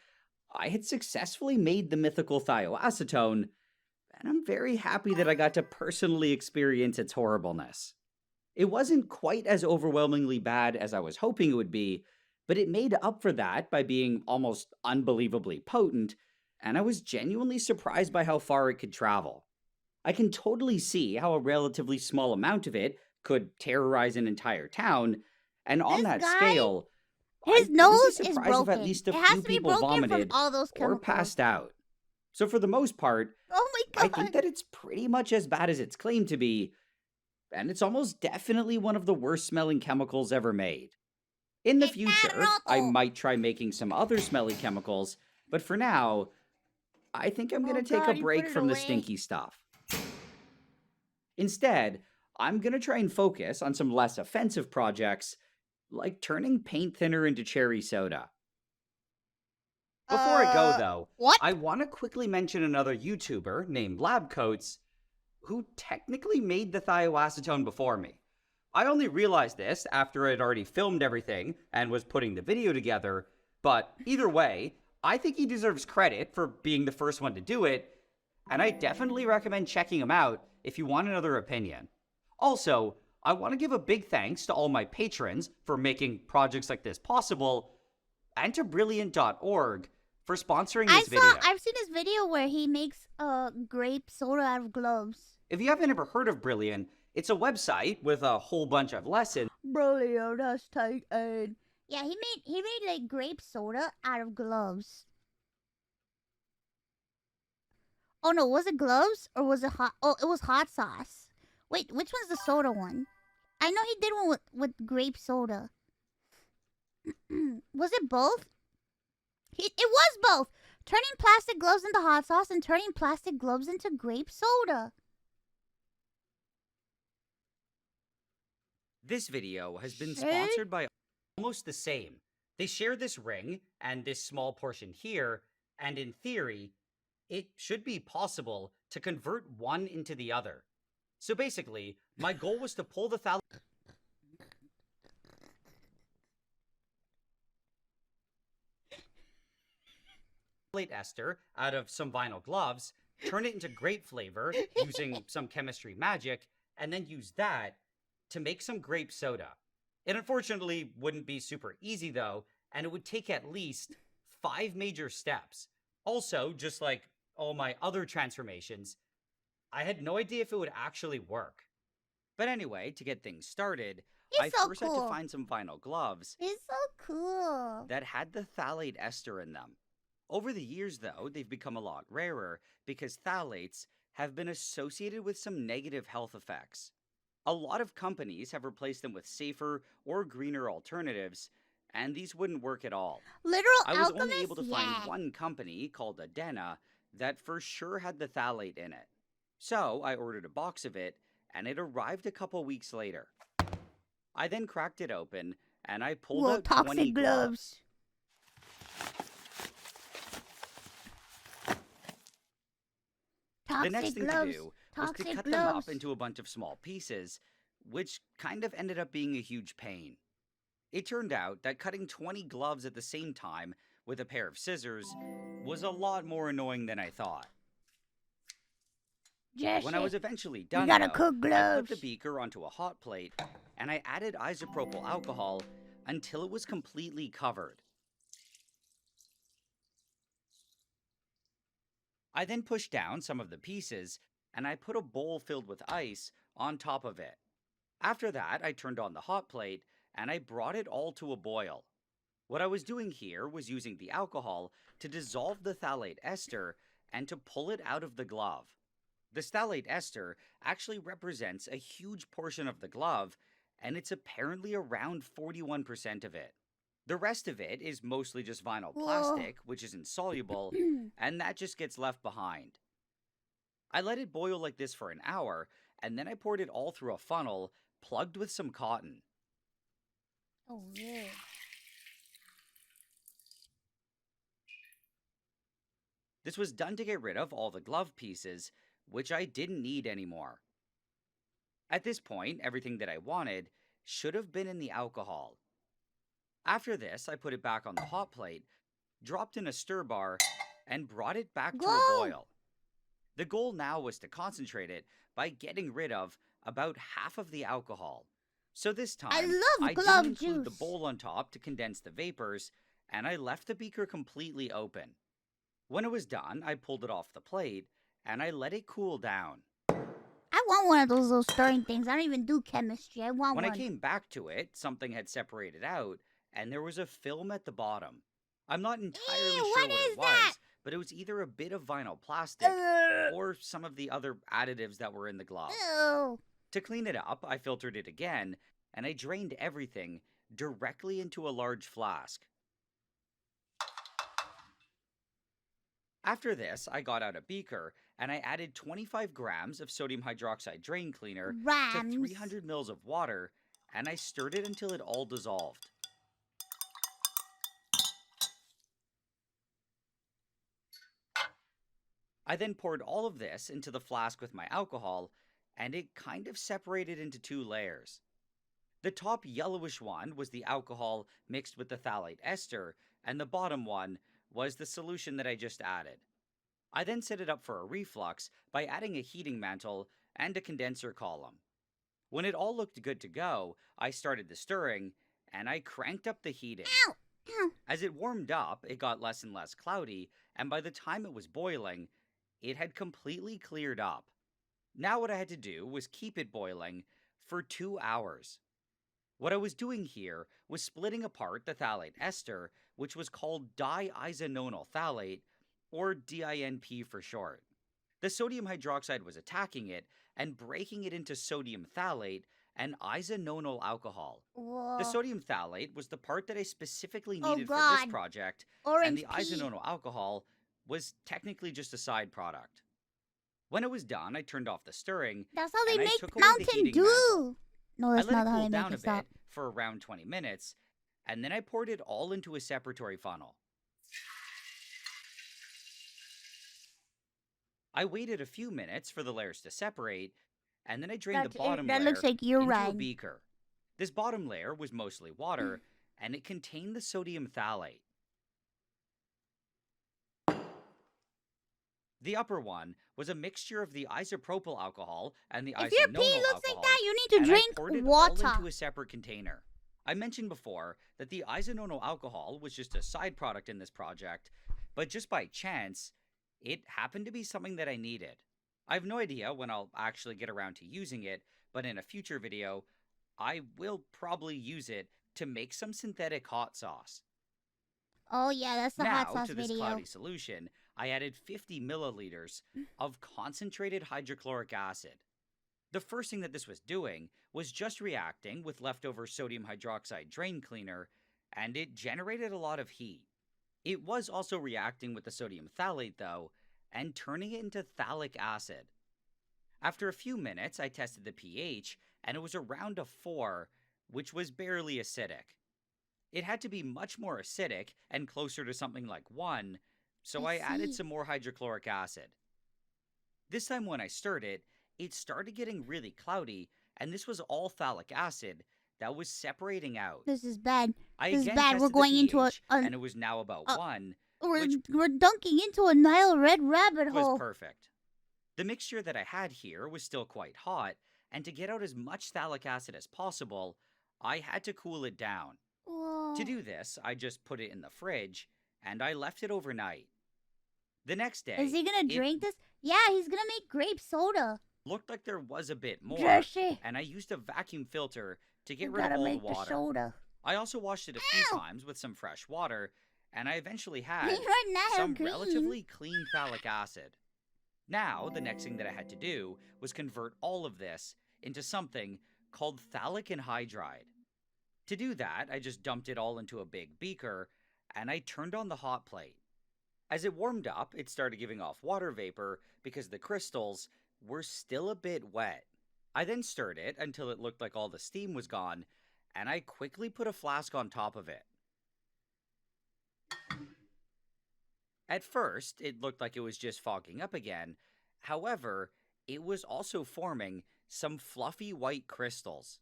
I had successfully made the mythical thioacetone, and I'm very happy that I got to personally experience its horribleness. It wasn't quite as overwhelmingly bad as I was hoping it would be, but it made up for that by being almost unbelievably potent, and I was genuinely surprised by how far it could travel. I can totally see how a relatively small amount of it could terrorize an entire town, and on that scale, his nose is surprised broken. if at least a It has few to be people broken from vomited all those or chemicals. passed out. So for the most part, Oh my god. I think that it's pretty much as bad as it's claimed to be, and it's almost definitely one of the worst smelling chemicals ever made. In the future, I might try making some other smelly chemicals, but for now, I think I'm going to take a break from the stinky stuff. Instead, I'm going to try and focus on some less offensive projects, like turning paint thinner into cherry soda. Before I go, though, I want to quickly mention another YouTuber named Labcoats, who technically made the thioacetone before me. I only realized this after I'd already filmed everything and was putting the video together, but either way, I think he deserves credit for being the first one to do it, and I definitely recommend checking him out if you want another opinion. Also, I want to give a big thanks to all my patrons for making projects like this possible, and to Brilliant.org for sponsoring this video. I've seen this video where he makes grape soda out of gloves. If you haven't ever heard of Brilliant, it's a website with a whole bunch of lessons. Brilliant, that's taken. Yeah, he made like grape soda out of gloves. Oh no, was it gloves or was it hot? Oh, it was hot sauce. Wait, which one's the soda one? I know he did one with grape soda. Was it both? It was both. Turning plastic gloves into hot sauce and turning plastic gloves into grape soda. This video has been sponsored by almost the same. They share this ring and this small portion here, and in theory, it should be possible to convert one into the other. So basically, my goal was to pull the phthalate ester out of some vinyl gloves, turn it into grape flavor using some chemistry magic, and then use that to make some grape soda. It unfortunately wouldn't be super easy though, and it would take at least 5 major steps. Also, just like all my other transformations, I had no idea if it would actually work. But anyway, to get things started, I first had to find some vinyl gloves It's so cool. that had the phthalate ester in them. Over the years, though, they've become a lot rarer because phthalates have been associated with some negative health effects. A lot of companies have replaced them with safer or greener alternatives, and these wouldn't work at all. Literal I was alchemist? only able to Yeah. find one company called Adena that for sure had the phthalate in it. So I ordered a box of it, and it arrived a couple weeks later. I then cracked it open, and I pulled Whoa, out 20 toxic gloves. The next Toxic thing gloves. to do was to Toxic cut them up gloves. into a bunch of small pieces, which kind of ended up being a huge pain. It turned out that cutting 20 gloves at the same time with a pair of scissors was a lot more annoying than I thought. When I was eventually done, gotta though, cook I gloves. put the beaker onto a hot plate, and I added isopropyl alcohol until it was completely covered. I then pushed down some of the pieces, and I put a bowl filled with ice on top of it. After that, I turned on the hot plate, and I brought it all to a boil. What I was doing here was using the alcohol to dissolve the phthalate ester and to pull it out of the glove. The phthalate ester actually represents a huge portion of the glove, and it's apparently around 41% of it. The rest of it is mostly just vinyl plastic, which is insoluble, and that just gets left behind. I let it boil like this for an hour, and then I poured it all through a funnel plugged with some cotton. Oh, yeah. This was done to get rid of all the glove pieces, which I didn't need anymore. At this point, everything that I wanted should have been in the alcohol. After this, I put it back on the hot plate, dropped in a stir bar, and brought it back to a boil. The goal now was to concentrate it by getting rid of about half of the alcohol. So this time, I didn't include the bowl on top to condense the vapors, and I left the beaker completely open. When it was done, I pulled it off the plate, and I let it cool down. I want one of those little stirring things. I don't even do chemistry. I want When one. I came back to it, something had separated out, and there was a film at the bottom. I'm not entirely sure what it was, but it was either a bit of vinyl plastic or some of the other additives that were in the glove. Ew. To clean it up, I filtered it again, and I drained everything directly into a large flask. After this, I got out a beaker, and I added 25 grams of sodium hydroxide drain cleaner to 300 mils of water, and I stirred it until it all dissolved. I then poured all of this into the flask with my alcohol, and it kind of separated into two layers. The top yellowish one was the alcohol mixed with the phthalate ester, and the bottom one was the solution that I just added. I then set it up for a reflux by adding a heating mantle and a condenser column. When it all looked good to go, I started the stirring, and I cranked up the heating. As it warmed up, it got less and less cloudy, and by the time it was boiling, it had completely cleared up. Now what I had to do was keep it boiling for 2 hours. What I was doing here was splitting apart the phthalate ester, which was called diisononyl phthalate, or DINP for short. The sodium hydroxide was attacking it and breaking it into sodium phthalate and isononyl alcohol. Whoa. The sodium phthalate was the part that I specifically Oh, needed for God. this project, Orange and the pea. isononyl alcohol was technically just a side product. When it was done, I turned off the stirring. That's how they and I make took away the Mountain heating mantle. Dew. No, I that's let not it how cool they down make a it. Stop. bit for around 20 minutes, and then I poured it all into a separatory funnel. I waited a few minutes for the layers to separate, and then I drained the bottom that layer looks like into a urine. beaker. This bottom layer was mostly water, and it contained the sodium phthalate. The upper one was a mixture of the isopropyl alcohol and the If your pee isononyl looks alcohol, like that, you need to and drink I poured it water. all into a separate container. I mentioned before that the isononyl alcohol was just a side product in this project, but just by chance, it happened to be something that I needed. I have no idea when I'll actually get around to using it, but in a future video, I will probably use it to make some synthetic hot sauce. Oh yeah, that's the hot Now, sauce to this video. cloudy solution, I added 50 milliliters of concentrated hydrochloric acid. The first thing that this was doing was just reacting with leftover sodium hydroxide drain cleaner, and it generated a lot of heat. It was also reacting with the sodium phthalate, though, and turning it into phthalic acid. After a few minutes, I tested the pH, and it was around a 4, which was barely acidic. It had to be much more acidic and closer to something like 1, so I added some more hydrochloric acid. This time when I stirred it, it started getting really cloudy, and this was all phthalic acid that was separating out. This is bad. I This is again bad. tested We're going the into pH, and it was now about 1, we're dunking into a Nile Red rabbit was hole. perfect. The mixture that I had here was still quite hot, and to get out as much phthalic acid as possible, I had to cool it down. Whoa. To do this, I just put it in the fridge, and I left it overnight. The next day, Is he gonna drink this? Yeah, he's gonna make grape soda. Looked like there was a bit more, Jesse. and I used a vacuum filter to get You rid of gotta all the make the water. soda. I also washed it a few times with some fresh water, and I eventually had You're not some green. relatively clean phthalic acid. Now, the next thing that I had to do was convert all of this into something called phthalic anhydride. To do that, I just dumped it all into a big beaker, and I turned on the hot plate. As it warmed up, it started giving off water vapor because the crystals were still a bit wet. I then stirred it until it looked like all the steam was gone, and I quickly put a flask on top of it. At first, it looked like it was just fogging up again. However, it was also forming some fluffy white crystals.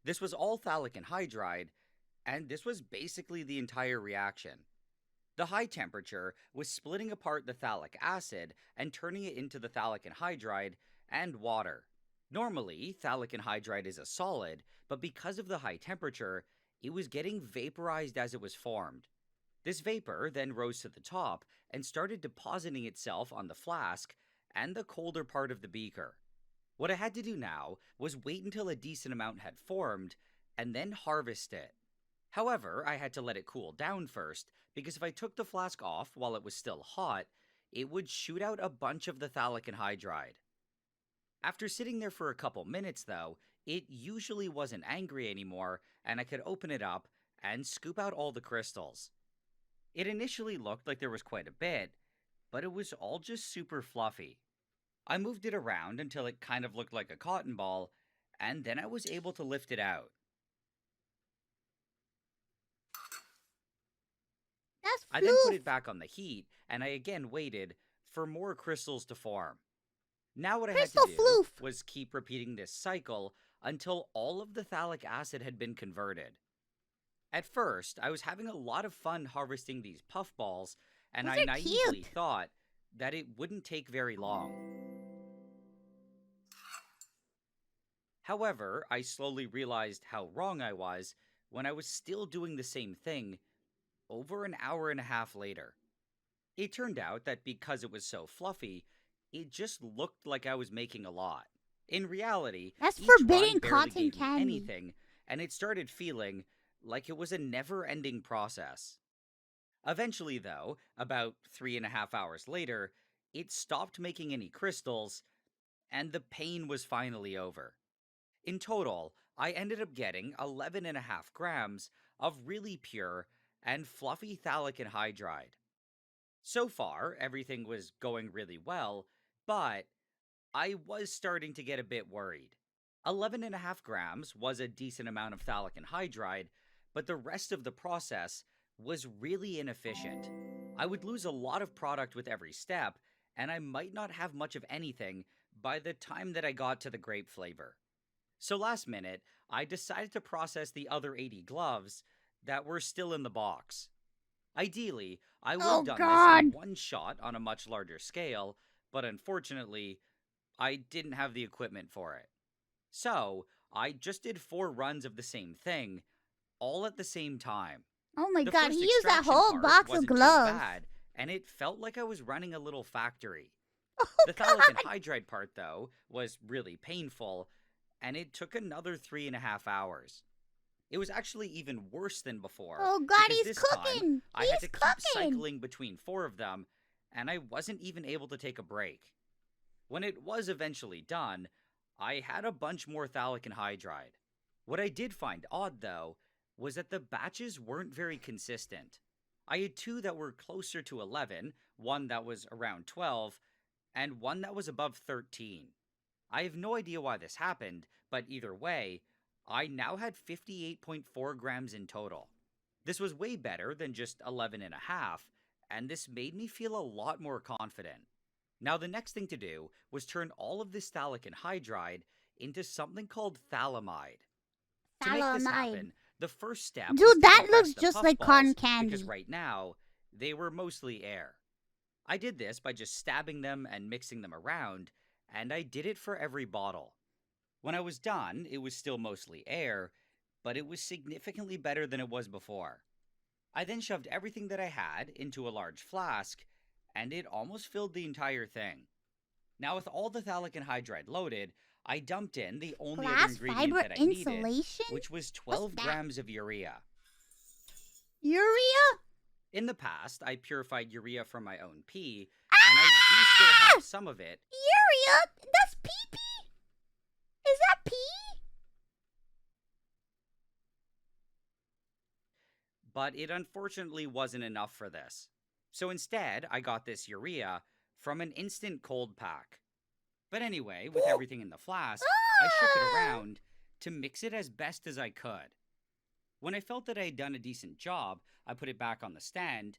This was all phthalic anhydride, and this was basically the entire reaction. The high temperature was splitting apart the phthalic acid and turning it into the phthalic anhydride and water. Normally, phthalic anhydride is a solid, but because of the high temperature, it was getting vaporized as it was formed. This vapor then rose to the top and started depositing itself on the flask and the colder part of the beaker. What I had to do now was wait until a decent amount had formed and then harvest it. However, I had to let it cool down first, because if I took the flask off while it was still hot, it would shoot out a bunch of the phthalic anhydride. After sitting there for a couple minutes, though, it usually wasn't angry anymore, and I could open it up and scoop out all the crystals. It initially looked like there was quite a bit, but it was all just super fluffy. I moved it around until it kind of looked like a cotton ball, and then I was able to lift it out. I then put it back on the heat, and I again waited for more crystals to form. Now what I had to do was keep repeating this cycle until all of the phthalic acid had been converted. At first, I was having a lot of fun harvesting these puffballs, and I naively thought that it wouldn't take very long. However, I slowly realized how wrong I was when I was still doing the same thing over an hour and a half later. It turned out that because it was so fluffy, it just looked like I was making a lot. In reality, that's each forbidden run barely cotton gave me candy. anything, and it started feeling like it was a never-ending process. Eventually, though, about 3.5 hours later, it stopped making any crystals, and the pain was finally over. In total, I ended up getting 11.5 grams of really pure and fluffy phthalic anhydride. So far, everything was going really well, but I was starting to get a bit worried. 11.5 grams was a decent amount of phthalic anhydride, but the rest of the process was really inefficient. I would lose a lot of product with every step, and I might not have much of anything by the time that I got to the grape flavor. So last minute, I decided to process the other 80 gloves that were still in the box. Ideally, I would have done this in one shot on a much larger scale, but unfortunately, I didn't have the equipment for it. So, I just did 4 runs of the same thing, all at the same time. Oh my The god, first he used that extraction whole part box of wasn't too gloves. bad, and it felt like I was running a little factory. Oh, the phthalic anhydride part, though, was really painful, and it took another 3.5 hours. It was actually even worse than before. Oh God, because he's this cooking. Time, I had to He's keep cooking. cycling between 4 of them, and I wasn't even able to take a break. When it was eventually done, I had a bunch more phthalic anhydride. What I did find odd, though, was that the batches weren't very consistent. I had 2 that were closer to 11, one that was around 12, and one that was above 13. I have no idea why this happened, but either way, I now had 58.4 grams in total. This was way better than just 11.5, and this made me feel a lot more confident. Now the next thing to do was turn all of this phthalic anhydride into something called phthalimide. To make this happen, the first step was Dude, to that compress looks the just puff like balls, cotton candy. because right now, they were mostly air. I did this by just stabbing them and mixing them around, and I did it for every bottle. When I was done, it was still mostly air, but it was significantly better than it was before. I then shoved everything that I had into a large flask, and it almost filled the entire thing. Now with all the phthalic anhydride loaded, I dumped in the only other Glass ingredient fiber that I needed, insulation? which was 12 grams of urea. Urea? In the past, I purified urea from my own pee, and I do still have some of it. Urea? That's pee-pee? Is that pee? But it unfortunately wasn't enough for this. So instead, I got this urea from an instant cold pack. But anyway, with everything in the flask, I shook it around to mix it as best as I could. When I felt that I had done a decent job, I put it back on the stand,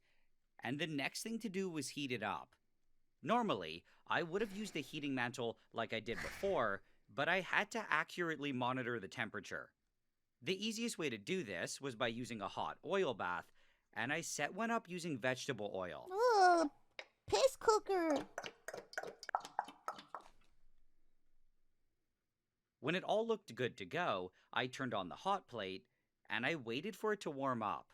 and the next thing to do was heat it up. Normally, I would have used a heating mantle like I did before, but I had to accurately monitor the temperature. The easiest way to do this was by using a hot oil bath, and I set one up using vegetable oil. Ugh, piss cooker. When it all looked good to go, I turned on the hot plate, and I waited for it to warm up.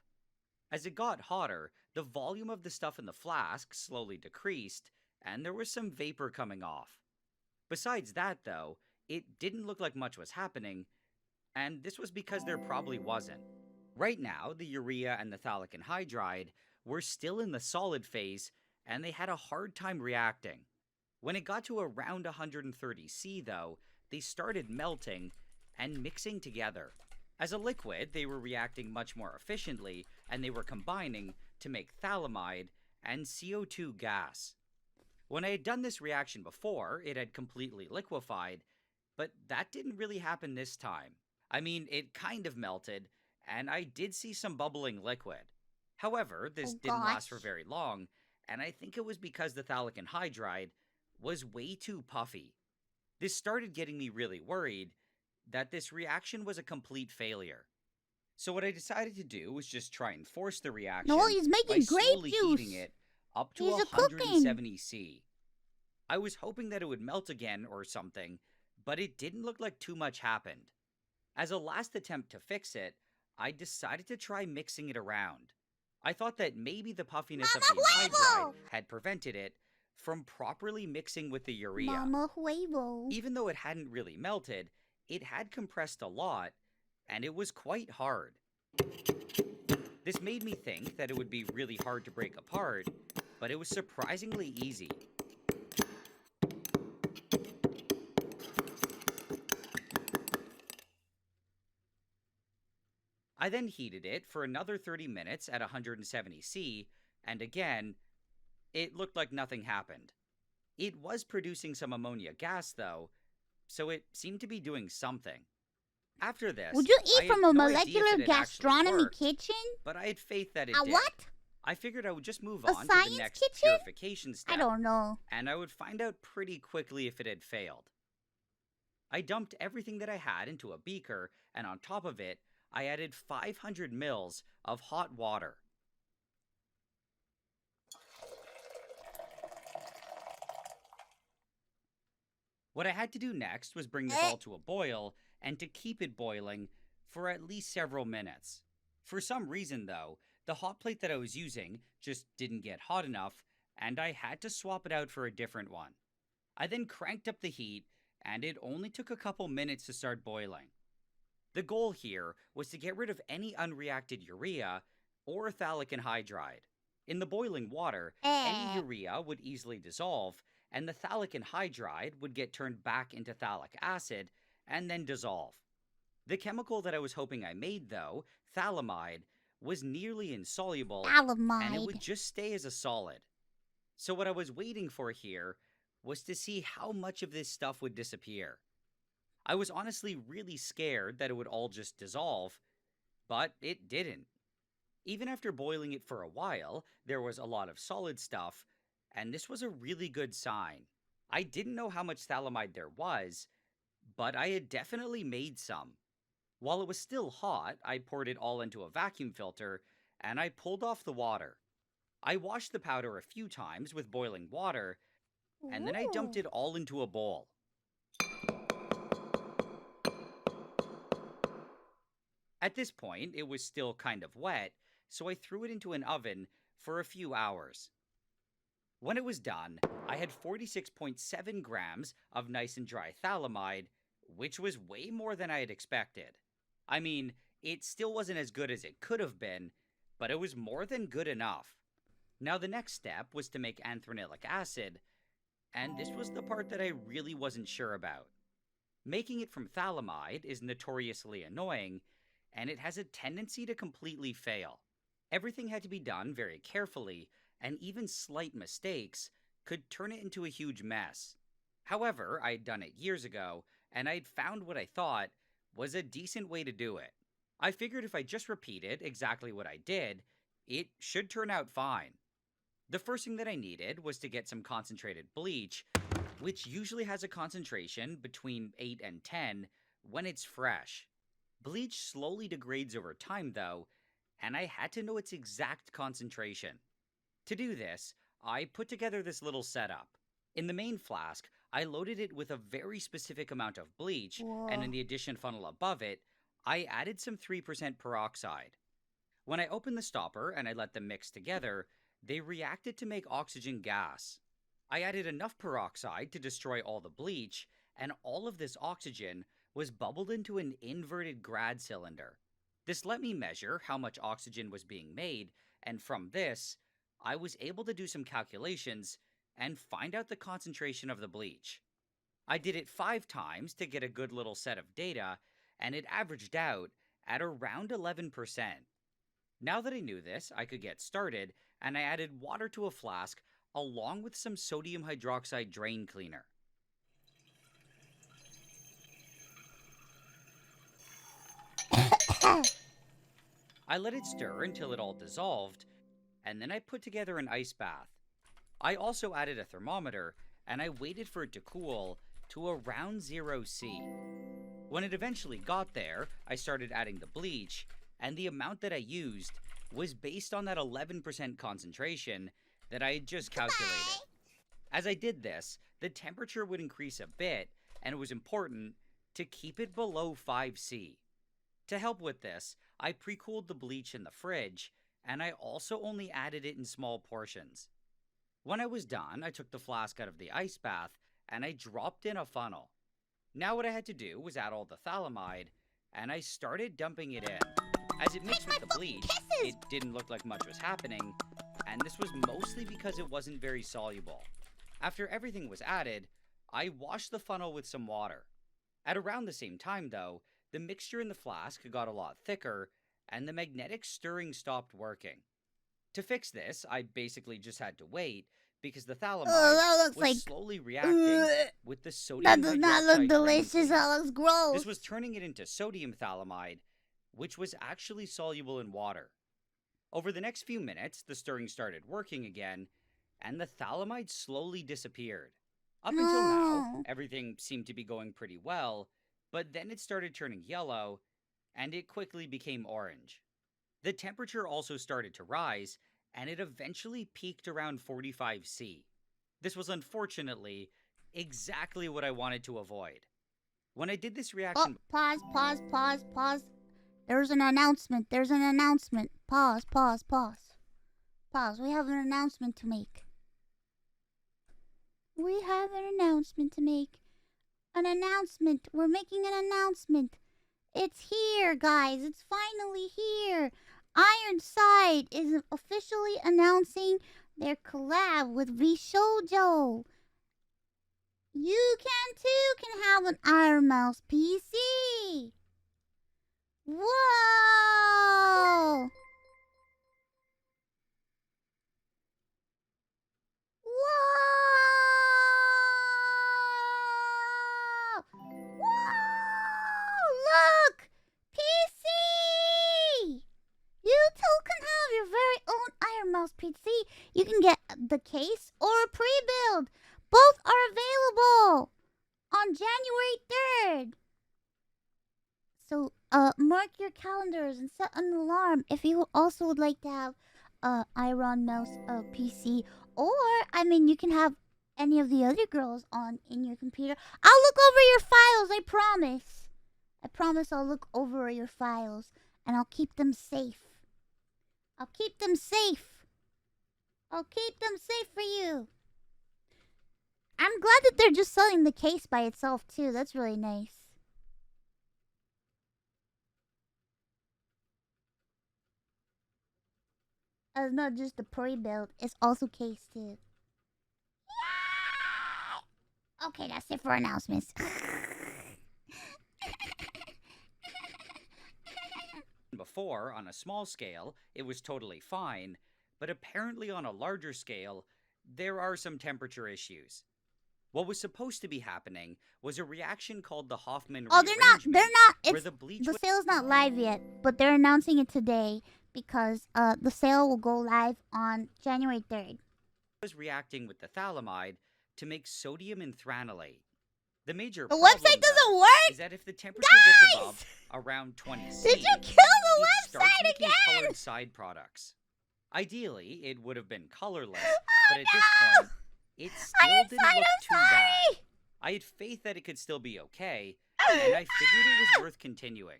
As it got hotter, the volume of the stuff in the flask slowly decreased, and there was some vapor coming off. Besides that, though, it didn't look like much was happening, and this was because there probably wasn't. Right now, the urea and the phthalic anhydride were still in the solid phase, and they had a hard time reacting. When it got to around 130 C, though, they started melting and mixing together. As a liquid, they were reacting much more efficiently, and they were combining to make phthalimide and CO2 gas. When I had done this reaction before, it had completely liquefied, but that didn't really happen this time. I mean, it kind of melted, and I did see some bubbling liquid. However, this didn't last for very long, and I think it was because the phthalic anhydride was way too puffy. This started getting me really worried that this reaction was a complete failure. So what I decided to do was just try and force the reaction No, he's making by grape slowly juice. heating it up to He's 170 C. I was hoping that it would melt again or something, but it didn't look like too much happened. As a last attempt to fix it, I decided to try mixing it around. I thought that maybe the puffiness of the anhydride had prevented it from properly mixing with the urea. Mama huevo. Even though it hadn't really melted, it had compressed a lot, and it was quite hard. This made me think that it would be really hard to break apart, but it was surprisingly easy. I then heated it for another 30 minutes at 170 C, and again, it looked like nothing happened. It was producing some ammonia gas, though, so it seemed to be doing something. After this, Would you I eat had from a no idea if molecular it had actually gastronomy worked, kitchen? but I had faith that it A did. what? I figured I would just move A on to the science next kitchen? purification step. I don't know. And I would find out pretty quickly if it had failed. I dumped everything that I had into a beaker, and on top of it, I added 500 mils of hot water. What I had to do next was bring this all to a boil, and to keep it boiling for at least several minutes. For some reason, though, the hot plate that I was using just didn't get hot enough, and I had to swap it out for a different one. I then cranked up the heat, and it only took a couple minutes to start boiling. The goal here was to get rid of any unreacted urea or phthalic anhydride. In the boiling water, any urea would easily dissolve, and the phthalic anhydride would get turned back into phthalic acid and then dissolve. The chemical that I was hoping I made, though, phthalimide, was nearly insoluble, and it would just stay as a solid. So what I was waiting for here was to see how much of this stuff would disappear. I was honestly really scared that it would all just dissolve, but it didn't. Even after boiling it for a while, there was a lot of solid stuff, and this was a really good sign. I didn't know how much phthalimide there was, but I had definitely made some. While it was still hot, I poured it all into a vacuum filter, and I pulled off the water. I washed the powder a few times with boiling water, and then I dumped it all into a bowl. At this point, it was still kind of wet, so I threw it into an oven for a few hours. When it was done, I had 46.7 grams of nice and dry phthalimide, which was way more than I had expected. I mean, it still wasn't as good as it could have been, but it was more than good enough. Now the next step was to make anthranilic acid, and this was the part that I really wasn't sure about. Making it from phthalimide is notoriously annoying, and it has a tendency to completely fail. Everything had to be done very carefully, and even slight mistakes could turn it into a huge mess. However, I had done it years ago, and I'd found what I thought was a decent way to do it. I figured if I just repeated exactly what I did, it should turn out fine. The first thing that I needed was to get some concentrated bleach, which usually has a concentration between 8 and 10 when it's fresh. Bleach slowly degrades over time though, and I had to know its exact concentration. To do this, I put together this little setup. In the main flask, I loaded it with a very specific amount of bleach, and in the addition funnel above it, I added some 3% peroxide. When I opened the stopper and I let them mix together, they reacted to make oxygen gas. I added enough peroxide to destroy all the bleach, and all of this oxygen was bubbled into an inverted grad cylinder. This let me measure how much oxygen was being made, and from this, I was able to do some calculations and find out the concentration of the bleach. I did it 5 times to get a good little set of data, and it averaged out at around 11%. Now that I knew this, I could get started, and I added water to a flask along with some sodium hydroxide drain cleaner. I let it stir until it all dissolved, and then I put together an ice bath. I also added a thermometer, and I waited for it to cool to around 0°C. When it eventually got there, I started adding the bleach, and the amount that I used was based on that 11% concentration that I had just calculated. As I did this, the temperature would increase a bit, and it was important to keep it below 5°C. To help with this, I pre-cooled the bleach in the fridge, and I also only added it in small portions. When I was done, I took the flask out of the ice bath, and I dropped in a funnel. Now what I had to do was add all the phthalimide, and I started dumping it in. As it mixed with the bleach, it didn't look like much was happening, and this was mostly because it wasn't very soluble. After everything was added, I washed the funnel with some water. At around the same time though, the mixture in the flask got a lot thicker, and the magnetic stirring stopped working. To fix this, I basically just had to wait, because the phthalimide was slowly reacting with the sodium hydroxide. That does not look delicious, that looks gross. This was turning it into sodium phthalimide, which was actually soluble in water. Over the next few minutes, the stirring started working again, and the phthalimide slowly disappeared. Up until now, everything seemed to be going pretty well, but then it started turning yellow, and it quickly became orange. The temperature also started to rise, and it eventually peaked around 45°C. This was unfortunately exactly what I wanted to avoid. When I did this reaction... Oh, pause. There's an announcement. Pause. We have an announcement to make. An announcement. We're making an announcement. It's here, guys. It's finally here. Ironside is officially announcing their collab with VShojo. You can have an Ironmouse PC. Whoa! Whoa! Whoa! Look! PC! You too can have your very own Ironmouse PC. You can get the case or a pre-build. Both are available on January 3rd. So, mark your calendars and set an alarm if you also would like to have Ironmouse PC. Or, I mean, you can have any of the other girls on in your computer. I'll look over your files, I promise. I promise I'll look over your files and I'll keep them safe. I'll keep them safe. I'll keep them safe for you. I'm glad that they're just selling the case by itself too. That's really nice. It's not just the pre-build, it's also case too. Yay! Okay, that's it for announcements. Before, on a small scale, it was totally fine, but apparently on a larger scale, there are some temperature issues. What was supposed to be happening was a reaction called the Hoffman rearrangement, They're not, where it's, the bleach the sale's not live yet, but they're announcing it today because the sale will go live on January 3rd. was reacting with the phthalimide to make sodium enthranolate. The major The problem, website doesn't though, work? is that if the temperature gets above around 20 C, Did you kill it the starts website making again? colored side products. Ideally, it would have been colorless, but at this point, it still didn't look too bad. I had faith that it could still be okay, and I figured it was worth continuing.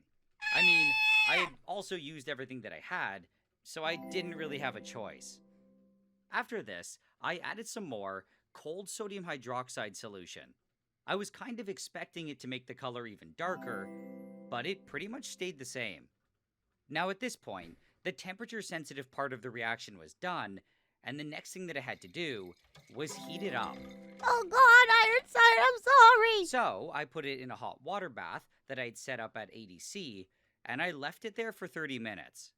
I mean, I had also used everything that I had, so I didn't really have a choice. After this, I added some more cold sodium hydroxide solution. I was kind of expecting it to make the color even darker, but it pretty much stayed the same. Now at this point, the temperature sensitive part of the reaction was done, and the next thing that I had to do was heat it up. Oh god, Ironside, I'm sorry! So, I put it in a hot water bath that I'd set up at 80°C, and I left it there for 30 minutes.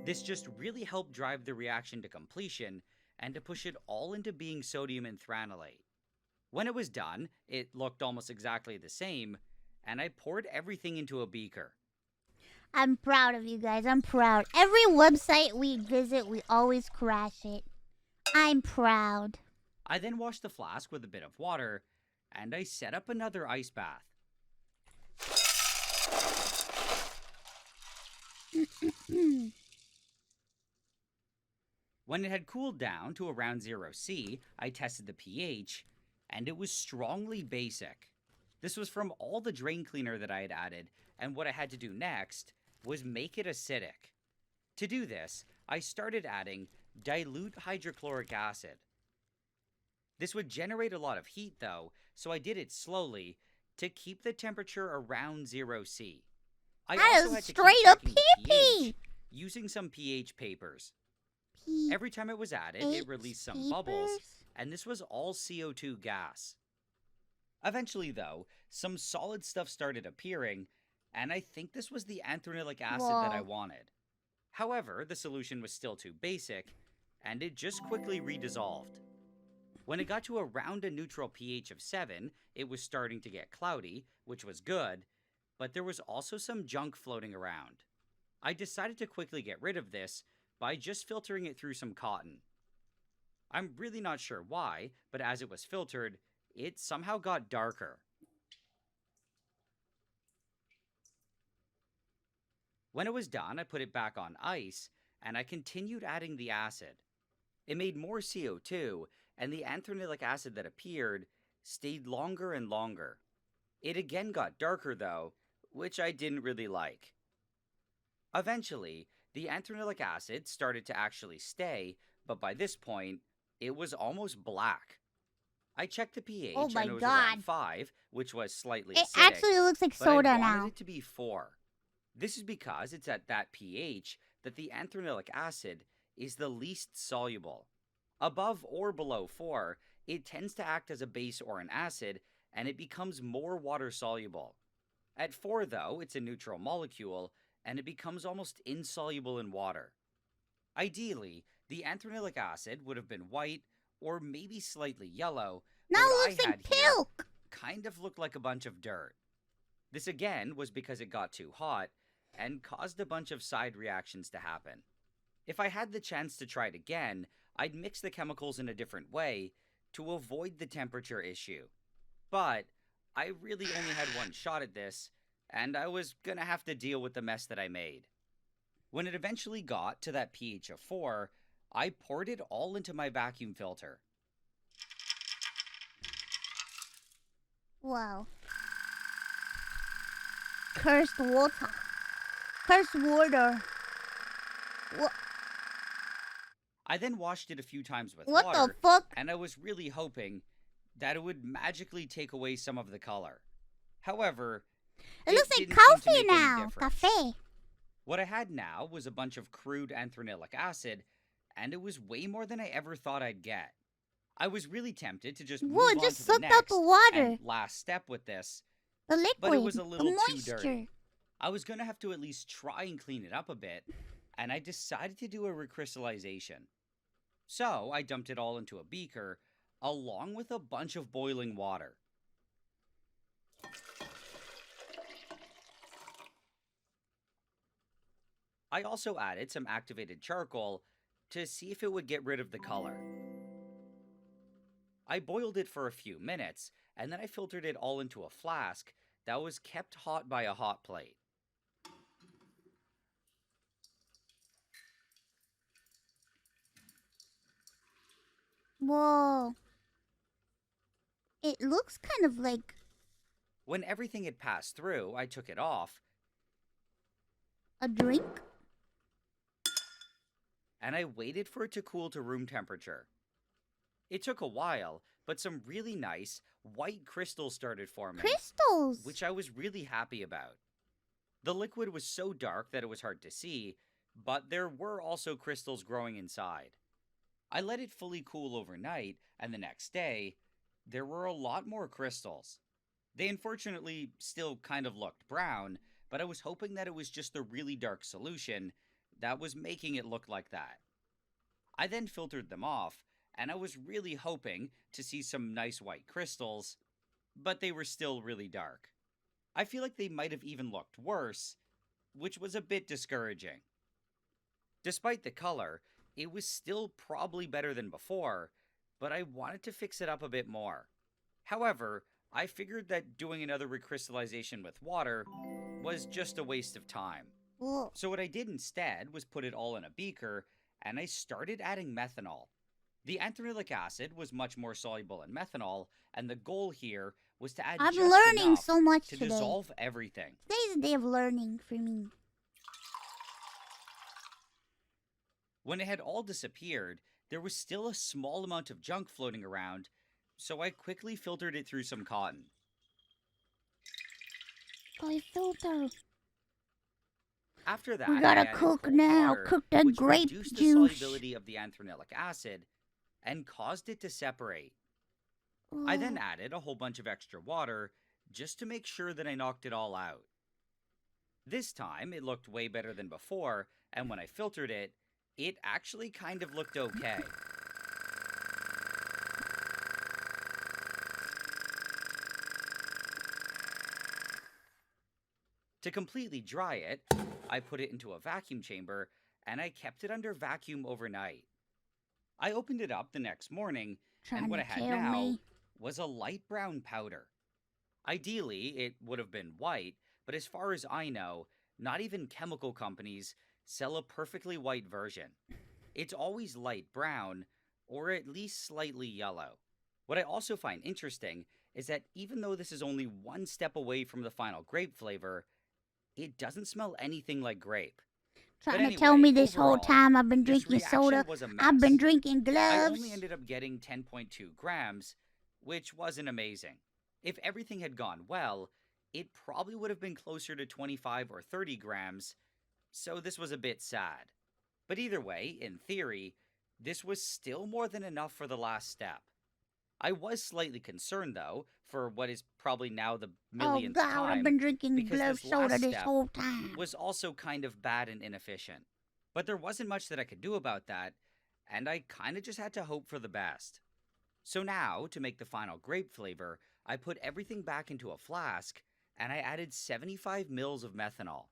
This just really helped drive the reaction to completion, and to push it all into being sodium enthranolate. When it was done, it looked almost exactly the same, and I poured everything into a beaker. I'm proud of you guys, I'm proud. Every website we visit, we always crash it. I'm proud. I then washed the flask with a bit of water, and I set up another ice bath. When it had cooled down to around 0°C, I tested the pH, and it was strongly basic. This was from all the drain cleaner that I had added, and what I had to do next was make it acidic. To do this, I started adding dilute hydrochloric acid. This would generate a lot of heat though, so I did it slowly to keep the temperature around 0°C. I also had to keep checking the pH using some pH papers. Every time it was added, it released some bubbles, and this was all CO2 gas. Eventually, though, some solid stuff started appearing, and I think this was the anthranilic acid that I wanted. However, the solution was still too basic, and it just quickly redissolved. When it got to around a neutral pH of 7, it was starting to get cloudy, which was good, but there was also some junk floating around. I decided to quickly get rid of this by just filtering it through some cotton. I'm really not sure why, but as it was filtered, it somehow got darker. When it was done, I put it back on ice, and I continued adding the acid. It made more CO2, and the anthranilic acid that appeared stayed longer and longer. It again got darker though, which I didn't really like. Eventually, the anthranilic acid started to actually stay, but by this point, it was almost black. I checked the pH Oh my and it was God. around 5, which was slightly It acidic. actually looks like but soda I wanted now. it to be 4. This is because it's at that pH that the anthranilic acid is the least soluble. Above or below 4, it tends to act as a base or an acid, and it becomes more water soluble. At 4, though, it's a neutral molecule, and it becomes almost insoluble in water. Ideally, the anthranilic acid would have been white or maybe slightly yellow. Now but it what looks I like had here milk. kind of looked like a bunch of dirt. This again was because it got too hot and caused a bunch of side reactions to happen. If I had the chance to try it again, I'd mix the chemicals in a different way to avoid the temperature issue. But I really only had one shot at this, and I was gonna have to deal with the mess that I made. When it eventually got to that pH of 4, I poured it all into my vacuum filter. Wow. Cursed water. Cursed water. What? I then washed it a few times with What water, the fuck? and I was really hoping that it would magically take away some of the color. However, It looks like didn't seem to coffee make any now. difference. Cafe. What I had now was a bunch of crude anthranilic acid, and it was way more than I ever thought I'd get. I was really tempted to just move Whoa, it on just to the sucked out next the water. and last step with this, The liquid. but it was a the little too moisture. dirty. I was gonna have to at least try and clean it up a bit, and I decided to do a recrystallization. So I dumped it all into a beaker, along with a bunch of boiling water. I also added some activated charcoal to see if it would get rid of the color. I boiled it for a few minutes, and then I filtered it all into a flask that was kept hot by a hot plate. Whoa. It looks kind of like When everything had passed through, I took it off, a drink. and I waited for it to cool to room temperature. It took a while, but some really nice white crystals started forming. Crystals! Which I was really happy about. The liquid was so dark that it was hard to see, but there were also crystals growing inside. I let it fully cool overnight, and the next day, there were a lot more crystals. They unfortunately still kind of looked brown, but I was hoping that it was just the really dark solution that was making it look like that. I then filtered them off, and I was really hoping to see some nice white crystals, but they were still really dark. I feel like they might have even looked worse, which was a bit discouraging. Despite the color, it was still probably better than before, but I wanted to fix it up a bit more. However, I figured that doing another recrystallization with water was just a waste of time. Whoa. So what I did instead was put it all in a beaker, and I started adding methanol. The anthranilic acid was much more soluble in methanol, and the goal here was to add I'm just learning enough so much to today. dissolve everything. Today's a day of learning for me. When it had all disappeared, there was still a small amount of junk floating around, so I quickly filtered it through some cotton. I filter. After that, We I gotta added cook cold now. water, Cook that which grape reduced juice. the solubility of the anthranilic acid and caused it to separate. I then added a whole bunch of extra water just to make sure that I knocked it all out. This time, it looked way better than before, and when I filtered it, it actually kind of looked okay. To completely dry it, I put it into a vacuum chamber, and I kept it under vacuum overnight. I opened it up the next morning, and what I had now was a light brown powder. Ideally, it would have been white, but as far as I know, not even chemical companies sell a perfectly white version. It's always light brown, or at least slightly yellow. What I also find interesting is that even though this is only one step away from the final grape flavor, it doesn't smell anything like grape. Trying to tell me this whole time I've been drinking soda. I've been drinking I gloves. only ended up getting 10.2 grams, which wasn't amazing. If everything had gone well, it probably would have been closer to 25 or 30 grams, so this was a bit sad. But either way, in theory, this was still more than enough for the last step. I was slightly concerned, though, for what is probably now the millionth God, time, I've been drinking because glove this last soda this step whole time. was also kind of bad and inefficient. But there wasn't much that I could do about that, and I kind of just had to hope for the best. So now, to make the final grape flavor, I put everything back into a flask, and I added 75 mils of methanol.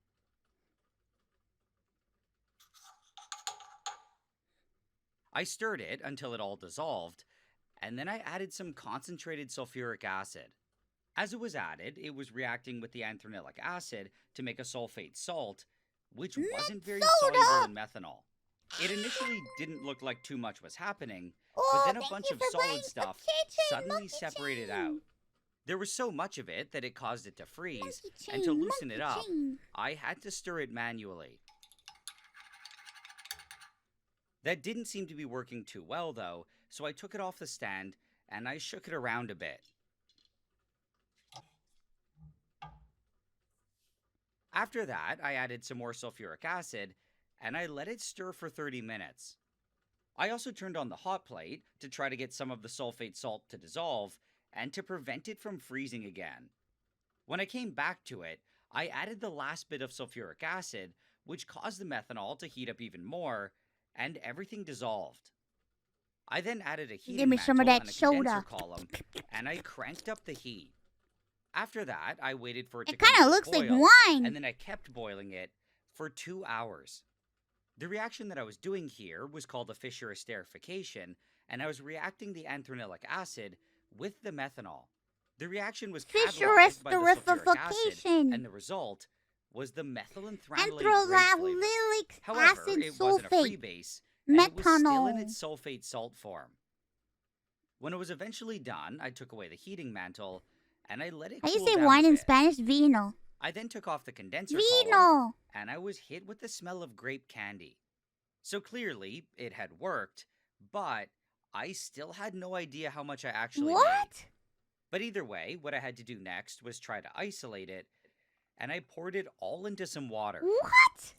I stirred it until it all dissolved, and then I added some concentrated sulfuric acid. As it was added, it was reacting with the anthranilic acid to make a sulfate salt, which wasn't very soluble in methanol. It initially didn't look like too much was happening, but then a bunch of solid stuff suddenly separated out. There was so much of it that it caused it to freeze, and to loosen it up, I had to stir it manually. That didn't seem to be working too well, though, so I took it off the stand and I shook it around a bit. After that, I added some more sulfuric acid and I let it stir for 30 minutes. I also turned on the hot plate to try to get some of the sulfate salt to dissolve and to prevent it from freezing again. When I came back to it, I added the last bit of sulfuric acid, which caused the methanol to heat up even more, and everything dissolved. I then added a heating mantle and a condenser column, and I cranked up the heat. After that, I waited for it to kind of looks like wine. And then I kept boiling it for 2 hours. The reaction that I was doing here was called a Fischer esterification, and I was reacting the anthranilic acid with the methanol. The reaction was catalyzed by the sulfuric acid, and the result was the methylantranolate grape flavor. However, it wasn't a free base, and it was still in its sulfate salt form. When it was eventually done, I took away the heating mantle, and I let it cool How you say down wine a in bit. Spanish? Vino. I then took off the condenser Vino. column, and I was hit with the smell of grape candy. So clearly, it had worked, but I still had no idea how much I actually made. But either way, what I had to do next was try to isolate it, and I poured it all into some water. What?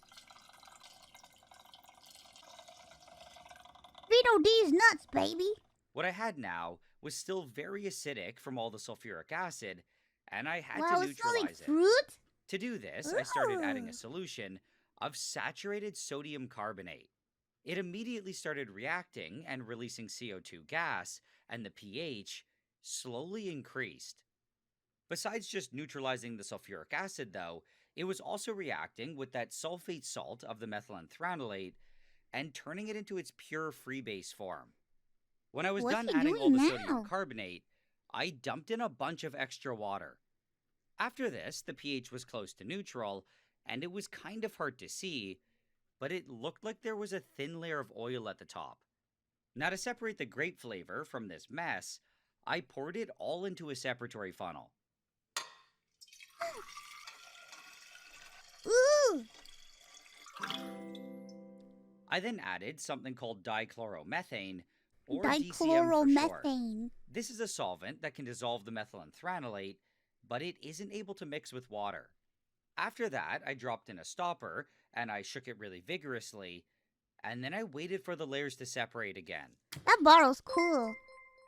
Vito D's nuts, baby. What I had now was still very acidic from all the sulfuric acid, and I had Wow, to it's not like neutralize it. fruit? To do this, I started adding a Ugh. solution of saturated sodium carbonate. It immediately started reacting and releasing CO2 gas, and the pH slowly increased. Besides just neutralizing the sulfuric acid, though, it was also reacting with that sulfate salt of the methylantranolate and turning it into its pure freebase form. When I was What's done he adding all doing the now? sodium carbonate, I dumped in a bunch of extra water. After this, the pH was close to neutral, and it was kind of hard to see, but it looked like there was a thin layer of oil at the top. Now, to separate the grape flavor from this mess, I poured it all into a separatory funnel. Ooh. I then added something called dichloromethane, or DCM for short. Dichloromethane. This is a solvent that can dissolve the methylantranolate, but it isn't able to mix with water. After that, I dropped in a stopper, and I shook it really vigorously, and then I waited for the layers to separate again. That bottle's cool.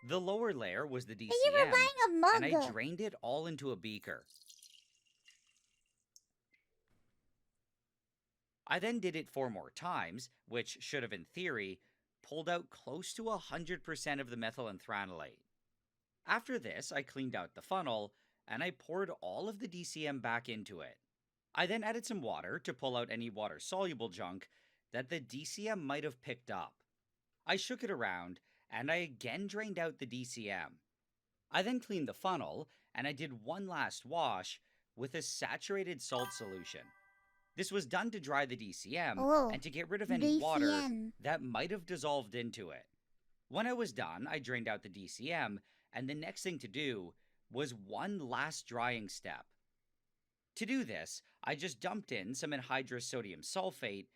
The lower layer was the DCM, Hey, you were buying a mug. and I drained it all into a beaker. I then did it 4 more times, which should have, in theory, pulled out close to 100% of the methylantranolate. After this, I cleaned out the funnel, and I poured all of the DCM back into it. I then added some water to pull out any water-soluble junk that the DCM might have picked up. I shook it around, and I again drained out the DCM. I then cleaned the funnel, and I did one last wash with a saturated salt solution. This was done to dry the DCM and to get rid of any water DCM. that might have dissolved into it. When I was done, I drained out the DCM, and the next thing to do was one last drying step. To do this, I just dumped in some anhydrous sodium sulfate,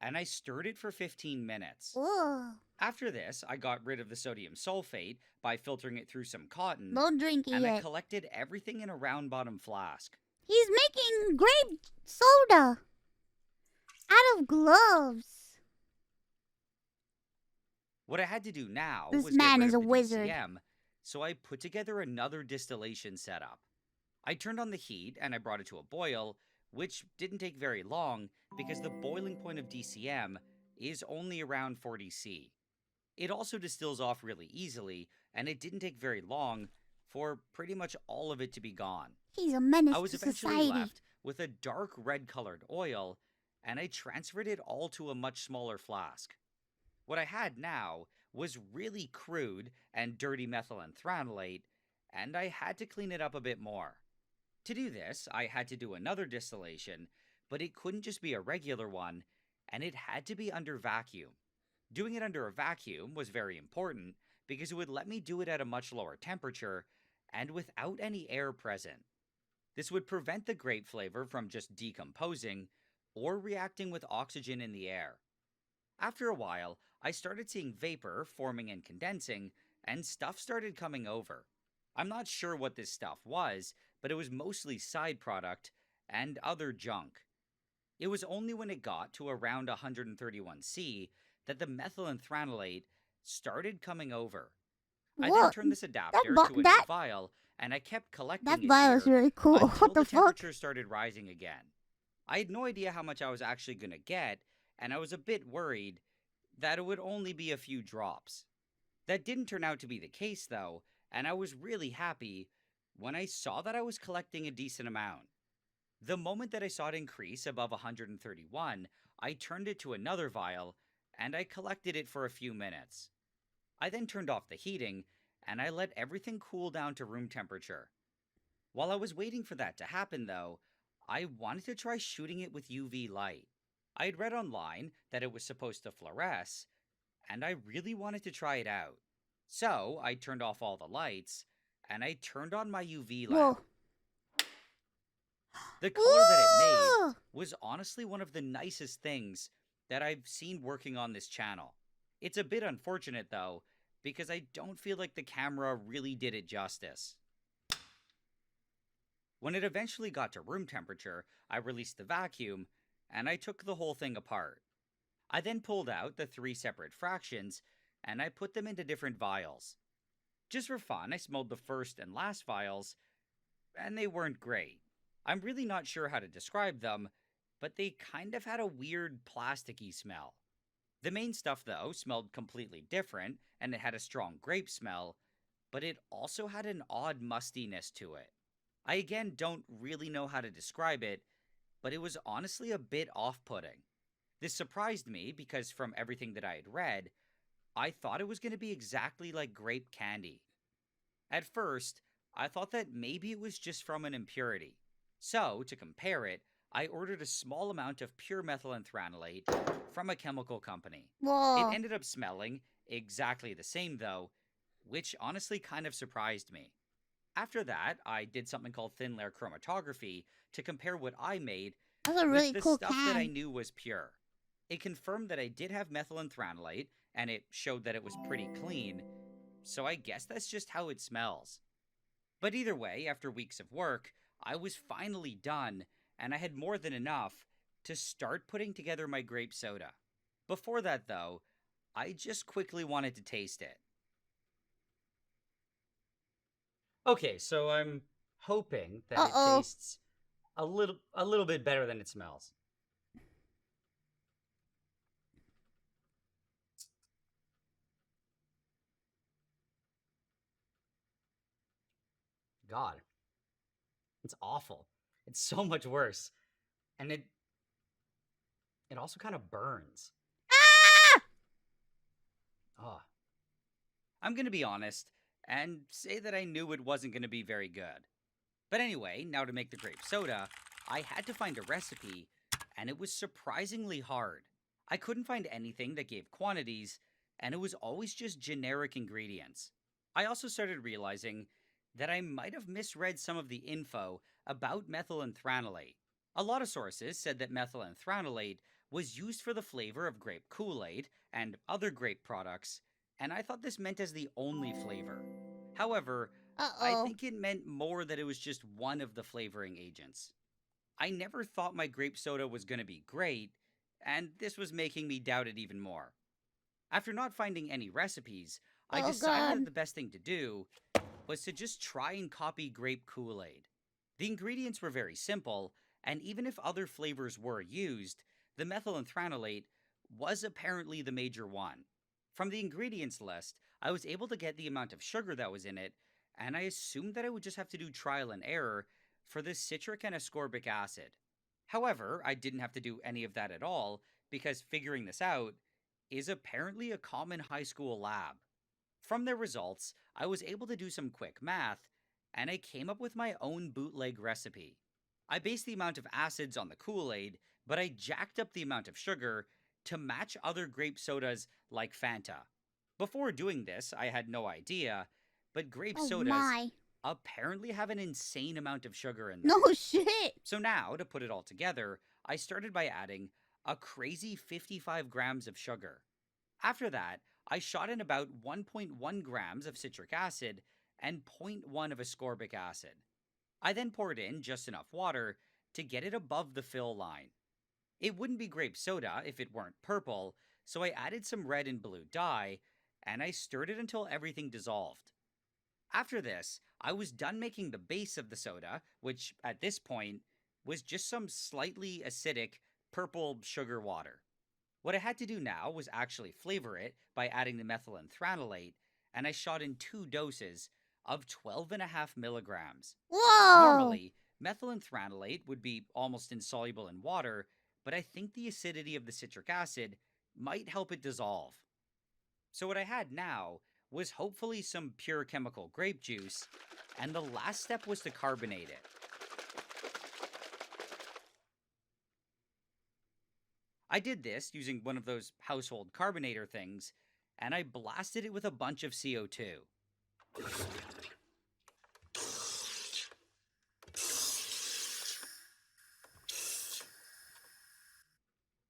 and I stirred it for 15 minutes. Ooh. After this, I got rid of the sodium sulfate by filtering it through some cotton. Don't drink it and I yet. collected everything in a round bottom flask. He's making grape soda out of gloves. What I had to do now This was man get rid is of a the wizard. DCM, so I put together another distillation setup. I turned on the heat and I brought it to a boil, which didn't take very long because the boiling point of DCM is only around 40 C. It also distills off really easily, and it didn't take very long for pretty much all of it to be gone. He's a menace I was to eventually society. left with a dark red colored oil, and I transferred it all to a much smaller flask. What I had now was really crude and dirty methylenthranolate, and I had to clean it up a bit more. To do this, I had to do another distillation, but it couldn't just be a regular one, and it had to be under vacuum. Doing it under a vacuum was very important because it would let me do it at a much lower temperature and without any air present. This would prevent the grape flavor from just decomposing or reacting with oxygen in the air. After a while, I started seeing vapor forming and condensing, and stuff started coming over. I'm not sure what this stuff was, but it was mostly side product and other junk. It was only when it got to around 131 C that the methylenthranolate started coming over. I then turned this adapter to a new vial, and I kept collecting That it vial is here really cool. until What the the fuck? temperature started rising again. I had no idea how much I was actually going to get, and I was a bit worried that it would only be a few drops. That didn't turn out to be the case, though, and I was really happy when I saw that I was collecting a decent amount. The moment that I saw it increase above 131, I turned it to another vial, and I collected it for a few minutes. I then turned off the heating, and I let everything cool down to room temperature. While I was waiting for that to happen, though, I wanted to try shooting it with UV light. I had read online that it was supposed to fluoresce, and I really wanted to try it out. So I turned off all the lights, and I turned on my UV lamp. The color that it made was honestly one of the nicest things that I've seen working on this channel. It's a bit unfortunate, though, because I don't feel like the camera really did it justice. When it eventually got to room temperature, I released the vacuum, and I took the whole thing apart. I then pulled out the 3 separate fractions, and I put them into different vials. Just for fun, I smelled the first and last vials, and they weren't great. I'm really not sure how to describe them, but they kind of had a weird plasticky smell. The main stuff, though, smelled completely different, and it had a strong grape smell, but it also had an odd mustiness to it. I again don't really know how to describe it, but it was honestly a bit off-putting. This surprised me because from everything that I had read, I thought it was going to be exactly like grape candy. At first, I thought that maybe it was just from an impurity. So, to compare it, I ordered a small amount of pure methylenthranolate from a chemical company. Whoa. It ended up smelling exactly the same, though, which honestly kind of surprised me. After that, I did something called thin layer chromatography to compare what I made That's a really with the cool stuff that I can. knew was pure. It confirmed that I did have methylenthranolate, and it showed that it was pretty clean, so I guess that's just how it smells. But either way, after weeks of work, I was finally done, and I had more than enough to start putting together my grape soda. Before that, though, I just quickly wanted to taste it. Okay, so I'm hoping that it tastes a little bit better than it smells. God, it's awful. It's so much worse, and it also kind of burns. Oh. I'm gonna be honest and say that I knew it wasn't gonna be very good. But anyway, now to make the grape soda, I had to find a recipe, and it was surprisingly hard. I couldn't find anything that gave quantities, and it was always just generic ingredients. I also started realizing that I might have misread some of the info about methylenthranolate. A lot of sources said that methylenthranolate was used for the flavor of grape Kool-Aid and other grape products, and I thought this meant as the only flavor. However, I think it meant more that it was just one of the flavoring agents. I never thought my grape soda was going to be great, and this was making me doubt it even more. After not finding any recipes, I decided that the best thing to do was to just try and copy grape Kool-Aid. The ingredients were very simple, and even if other flavors were used, the methylantranolate was apparently the major one. From the ingredients list, I was able to get the amount of sugar that was in it, and I assumed that I would just have to do trial and error for the citric and ascorbic acid. However, I didn't have to do any of that at all, because figuring this out is apparently a common high school lab. From their results, I was able to do some quick math, and I came up with my own bootleg recipe. I based the amount of acids on the Kool-Aid, but I jacked up the amount of sugar to match other grape sodas like Fanta. Before doing this, I had no idea, but grape sodas apparently have an insane amount of sugar in them. No shit! So now, to put it all together, I started by adding a crazy 55 grams of sugar. After that, I shot in about 1.1 grams of citric acid and 0.1 of ascorbic acid. I then poured in just enough water to get it above the fill line. It wouldn't be grape soda if it weren't purple, so I added some red and blue dye, and I stirred it until everything dissolved. After this, I was done making the base of the soda, which, at this point, was just some slightly acidic purple sugar water. What I had to do now was actually flavor it by adding the methylantranolate, and I shot in 2 doses of 12.5 milligrams. Whoa! Normally, methylantranolate would be almost insoluble in water, but I think the acidity of the citric acid might help it dissolve. So what I had now was hopefully some pure chemical grape juice, and the last step was to carbonate it. I did this using one of those household carbonator things, and I blasted it with a bunch of CO2.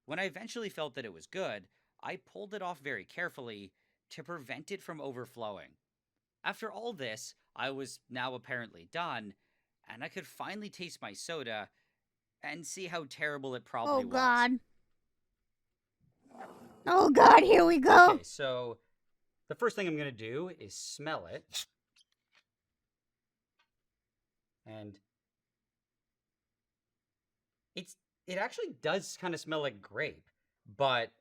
When I eventually felt that it was good, I pulled it off very carefully to prevent it from overflowing. After all this, I was now apparently done, and I could finally taste my soda and see how terrible it probably was. Oh god. Oh god, here we go. Okay, so the first thing I'm going to do is smell it. And it actually does kind of smell like grape, but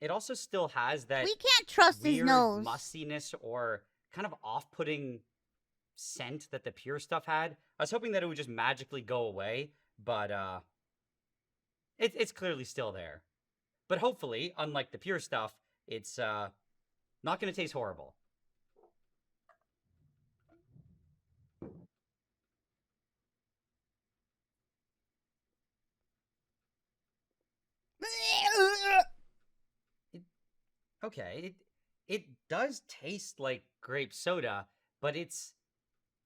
it also still has that We can't trust his weird nose. mustiness or kind of off-putting scent that the pure stuff had. I was hoping that it would just magically go away, but it's clearly still there. But hopefully, unlike the pure stuff, it's not going to taste horrible. Okay, it does taste like grape soda, but it's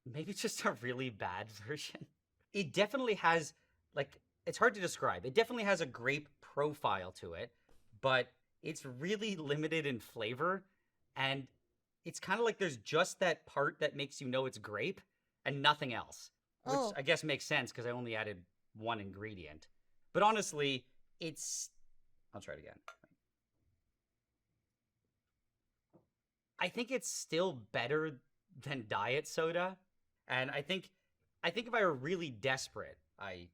maybe just a really bad version. It definitely has, like, it's hard to describe. It definitely has a grape profile to it, but it's really limited in flavor, and it's kind of like there's just that part that makes you know it's grape and nothing else, which I guess makes sense because I only added one ingredient. But honestly, I'll try it again. I think it's still better than diet soda, and I think if I were really desperate, I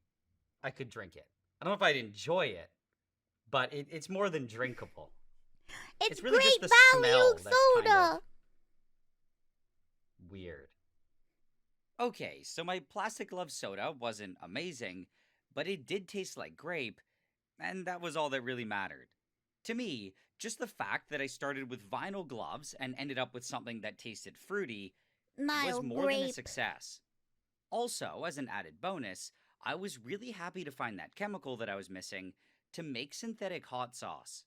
could drink it. I don't know if I'd enjoy it, but it's more than drinkable. It's really just great the value smell that's soda. kind of weird. Okay, so my plastic glove soda wasn't amazing, but it did taste like grape, and that was all that really mattered. To me, just the fact that I started with vinyl gloves and ended up with something that tasted fruity was more than a success. Also, as an added bonus, I was really happy to find that chemical that I was missing to make synthetic hot sauce.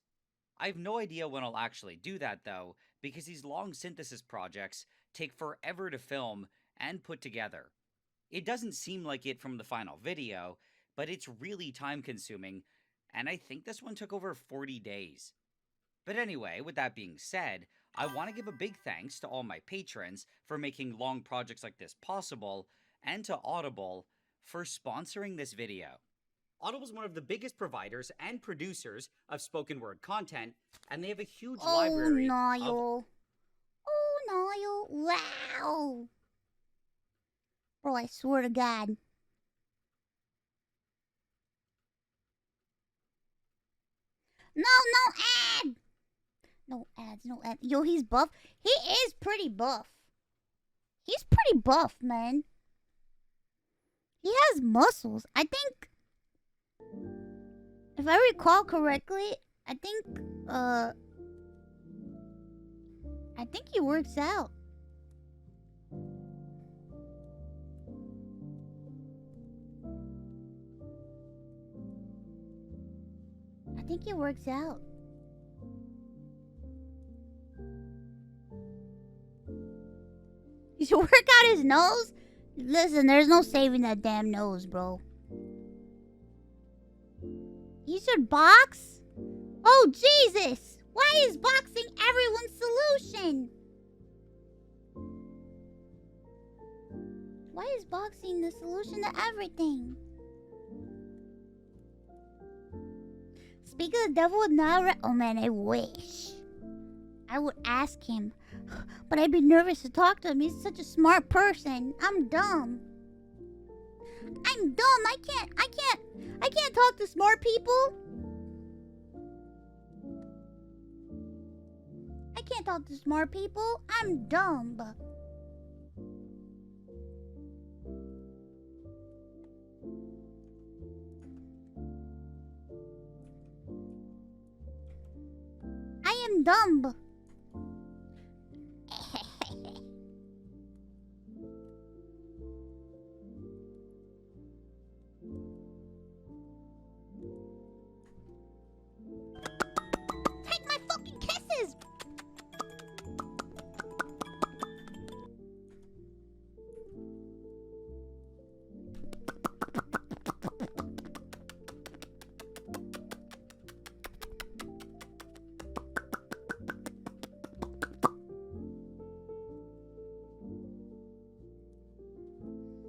I have no idea when I'll actually do that though, because these long synthesis projects take forever to film and put together. It doesn't seem like it from the final video, but it's really time consuming, and I think this one took over 40 days. But anyway, with that being said, I want to give a big thanks to all my patrons for making long projects like this possible, and to Audible for sponsoring this video. Audible is one of the biggest providers and producers of spoken word content, and they have a huge library Niall. Oh, Niall. Wow. Bro, I swear to God. No ad! No ads, no ads. Yo, he's buff. He is pretty buff. He's pretty buff, man. He has muscles. I think, if I recall correctly, I think he works out. I think he works out. He should work out his nose? Listen, there's no saving that damn nose, bro. You should box? Oh, Jesus! Why is boxing everyone's solution? Why is boxing the solution to everything? Speak of the devil would not oh man, I wish. I would ask him. But I'd be nervous to talk to him. He's such a smart person. I'm dumb. I'm dumb. I can't talk to smart people. I can't talk to smart people. I'm dumb. I am dumb. Take my fucking kisses!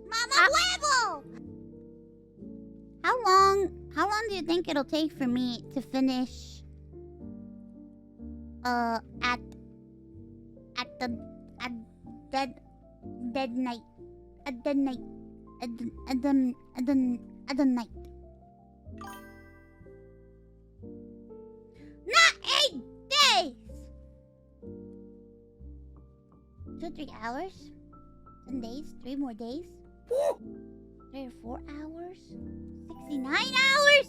Mama huevo! How long do you think it'll take for me to finish at dead night at the night not 8 days 2 3 hours 10 days 3 more days 3 or 4 hours 69 hours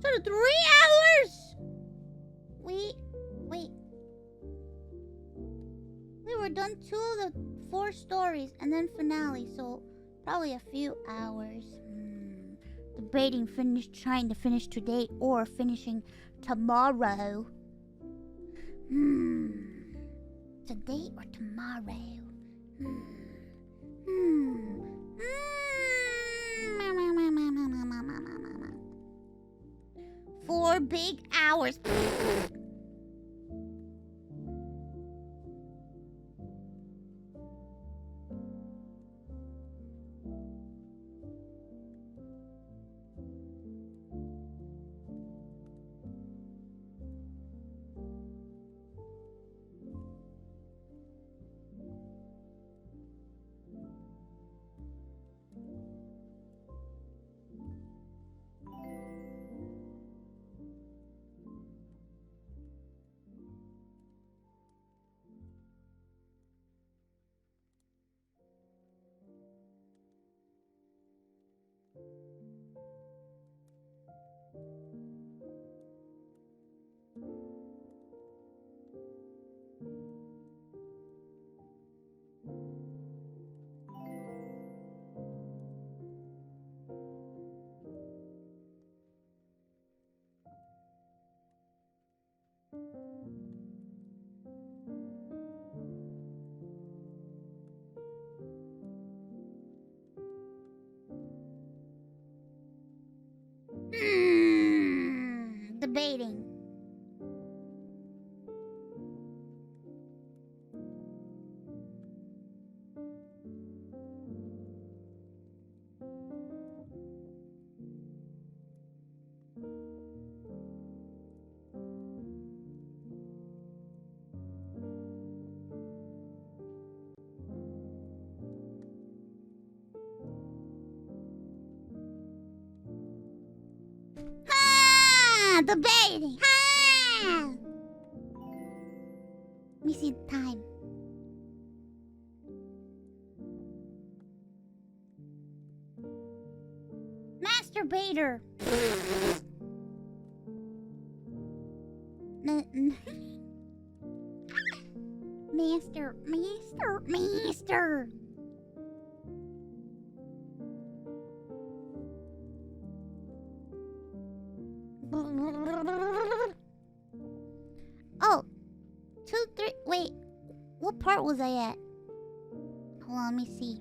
2 to 3 hours we were done 2 of the 4 stories and then finale, so probably a few hours. Debating trying to finish today or finishing tomorrow. Today or tomorrow. 4 big hours. debating. Ha! Debating. Ha! Let me see the time. Masturbator. Master. Oh, 2, 3. Wait, what part was I at? Hold on, let me see.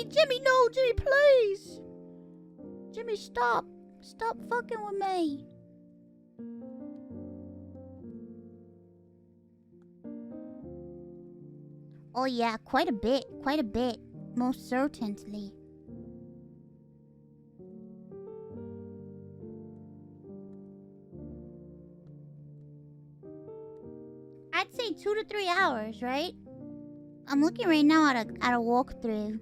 Jimmy, no, Jimmy, please. Jimmy, stop fucking with me. Oh yeah, quite a bit, most certainly. I'd say 2 to 3 hours, right? I'm looking right now at a walkthrough.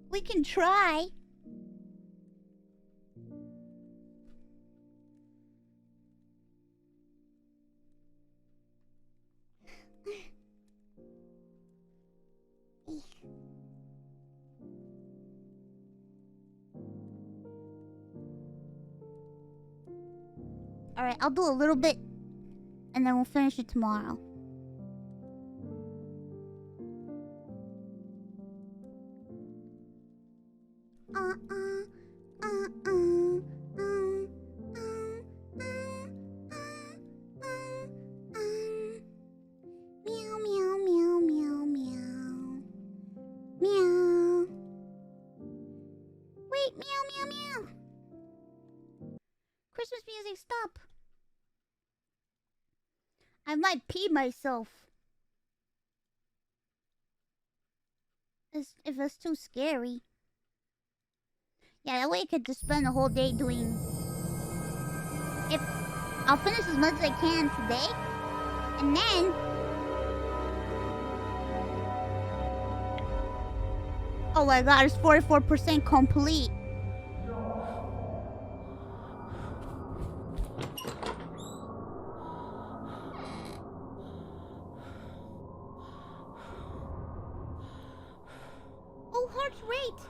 We can try. Alright, I'll do a little bit and then we'll finish it tomorrow. Meow, meow, meow, meow, meow. Meow. Wait, meow, meow, meow. Christmas music, stop. I might pee myself. If it's too scary. Yeah, that way I could just spend the whole day doing... If I'll finish as much as I can today. And then... Oh my god, it's 44% complete. Oh, heart rate.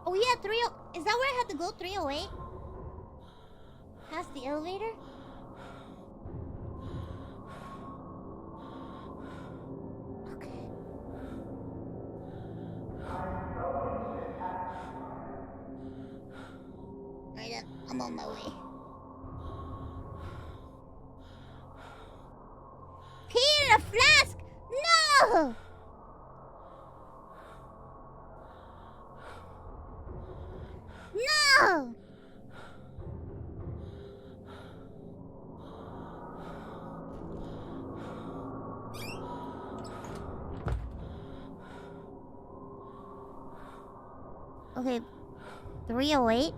Oh yeah, 30. Is that where I had to go? 308? Past the elevator? Okay. Right, I'm on my way. Pee in a flask! No! No! Okay, 308.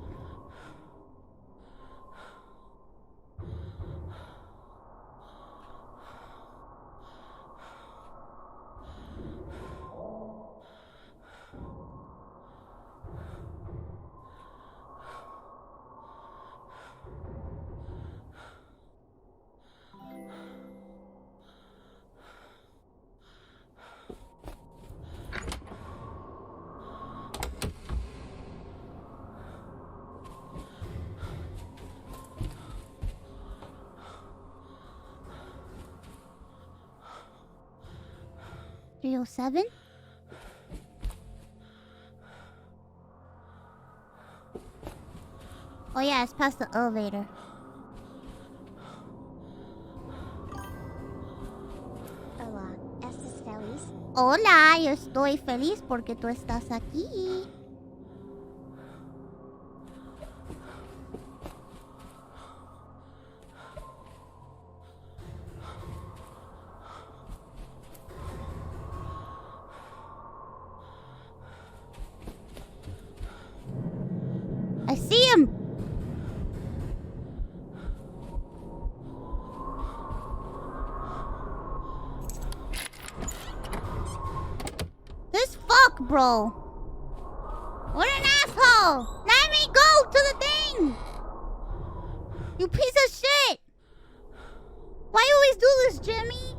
307? Oh yeah, it's past the elevator. Hola, ¿estás feliz? Hola, yo estoy feliz porque tú estás aquí. I see him! This fuck, bro. What an asshole! Let me go to the thing! You piece of shit! Why you always do this, Jimmy?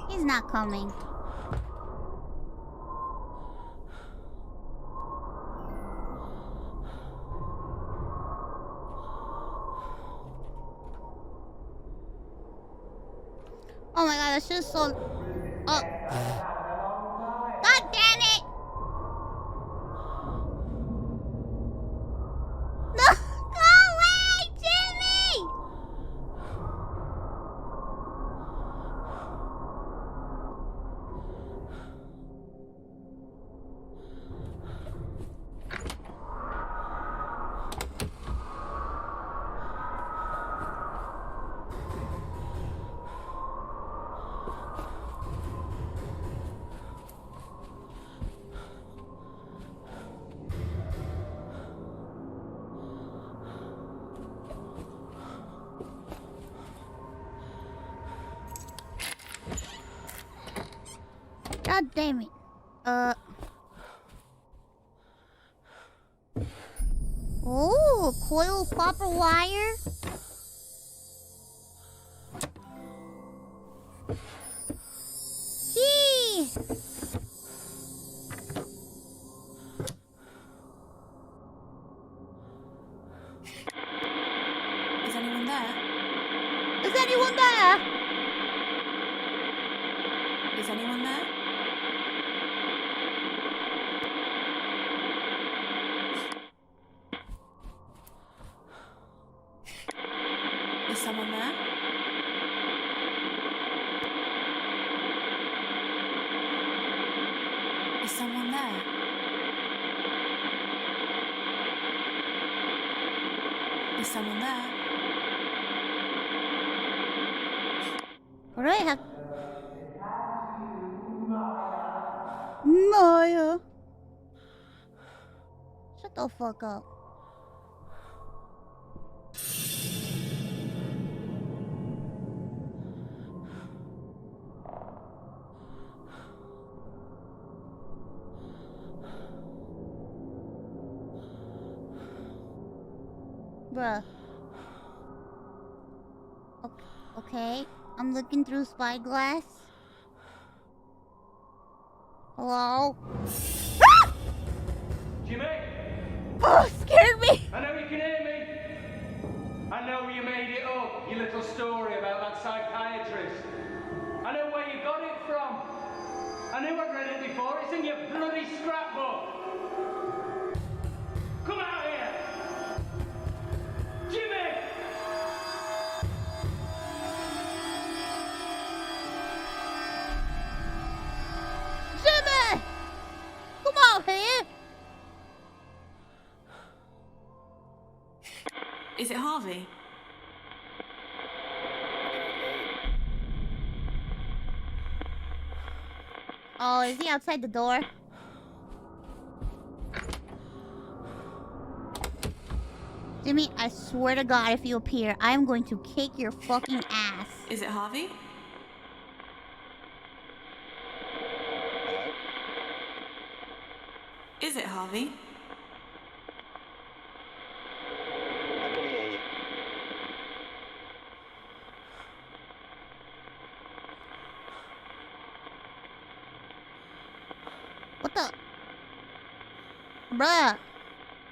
He's not coming. Oh my god, that's just so... Oh. God damn it! No! Go away, Jimmy! God damn it. Oh, coil copper wire. Gee. Is anyone there? Is anyone there? Is anyone there? Is someone there? Is someone there? Is someone there? What do I have? Maya. Shut the fuck up. Bruh. Okay, I'm looking through spyglass. Hello? Ah! Jimmy! Oh, scared me! I know you can hear me. I know you made it up, your little story about that psychiatrist. I know where you got it from. I knew I'd read it before. It's in your bloody scrapbook. Come out here! Jimmy! Jimmy! Come out here! Is it Harvey? Oh, is he outside the door? Jimmy, I swear to God, if you appear, I'm going to kick your fucking ass. Is it Harvey? Is it Harvey? Bruh.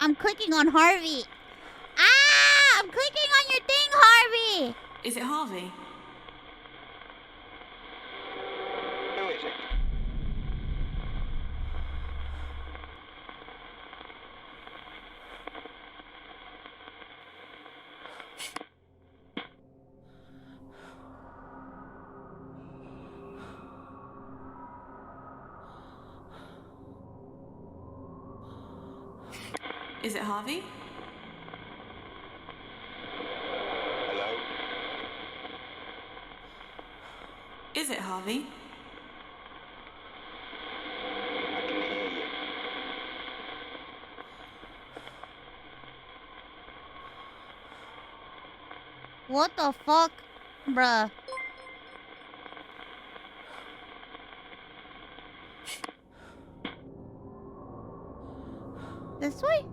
I'm clicking on Harvey. Ah! I'm clicking on your thing, Harvey! Is it Harvey? Who is it? Is it Harvey? Hello? Is it Harvey? I can hear you. What the fuck? Bruh. This way?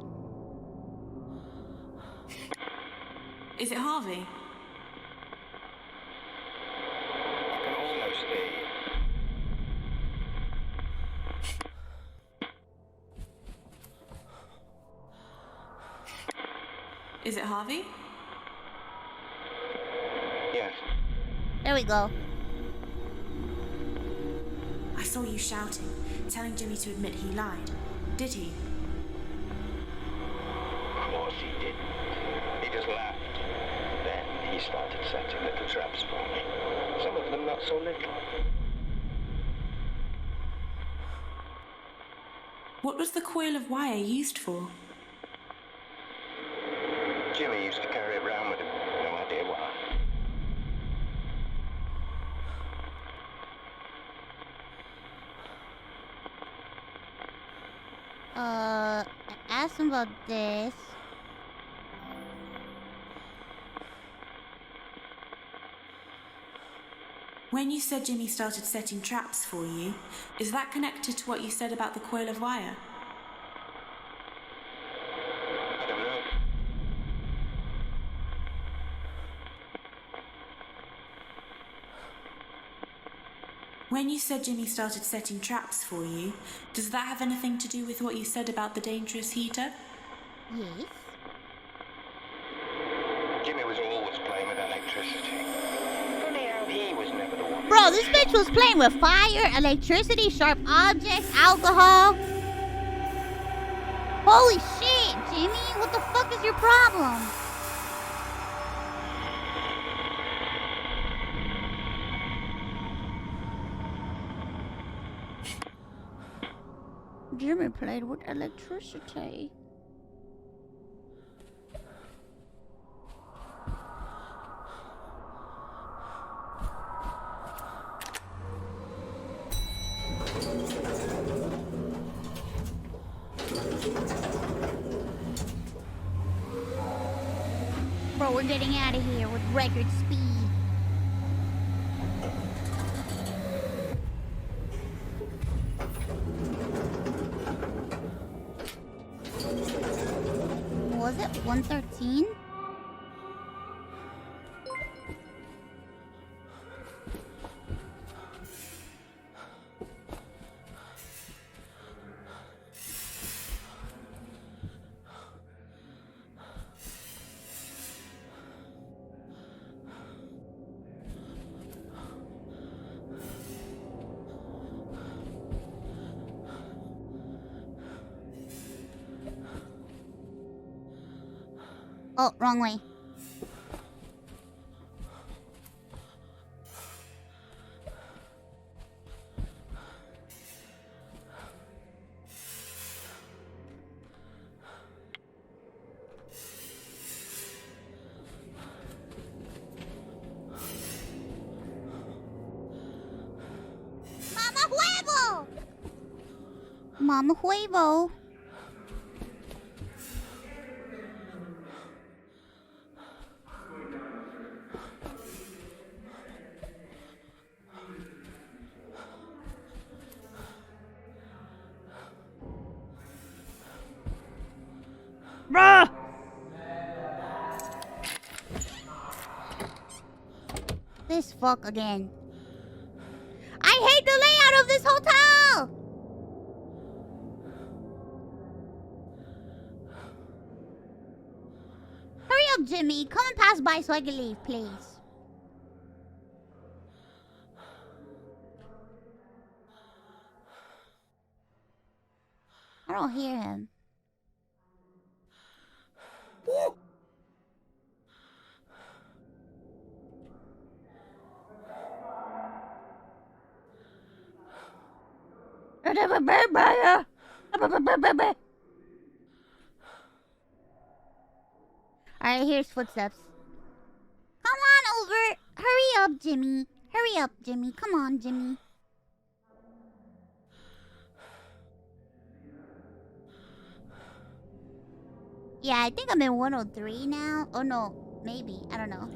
Is it Harvey? I can almost hear you. Is it Harvey? Yes. There we go. I saw you shouting, telling Jimmy to admit he lied. Did he? Of course he didn't. He just laughed. Then he started setting little traps for me. Some of them not so little. What was the coil of wire used for? Jimmy used to carry it around with him. No idea why. I asked him about this. When you said Jimmy started setting traps for you, is that connected to what you said about the coil of wire? I don't know. When you said Jimmy started setting traps for you, does that have anything to do with what you said about the dangerous heater? Yes. Jimmy was always playing with electricity. Funny how he was never the one. Bro, this bitch was playing with fire, electricity, sharp objects, alcohol. Holy shit, Jimmy. What the fuck is your problem? Jimmy played with electricity. Bro, we're getting out of here with record speed. Was it 113? Oh, wrong way. Mama Huevo! Mama Huevo. Bruh! This fuck again. I hate the layout of this hotel! Jimmy. Come and pass by so I can leave, please. I don't hear him. Alright, here's footsteps. Come on over. Hurry up, Jimmy. Hurry up, Jimmy. Come on, Jimmy. Yeah, I think I'm in 103 now. Oh no, maybe. I don't know.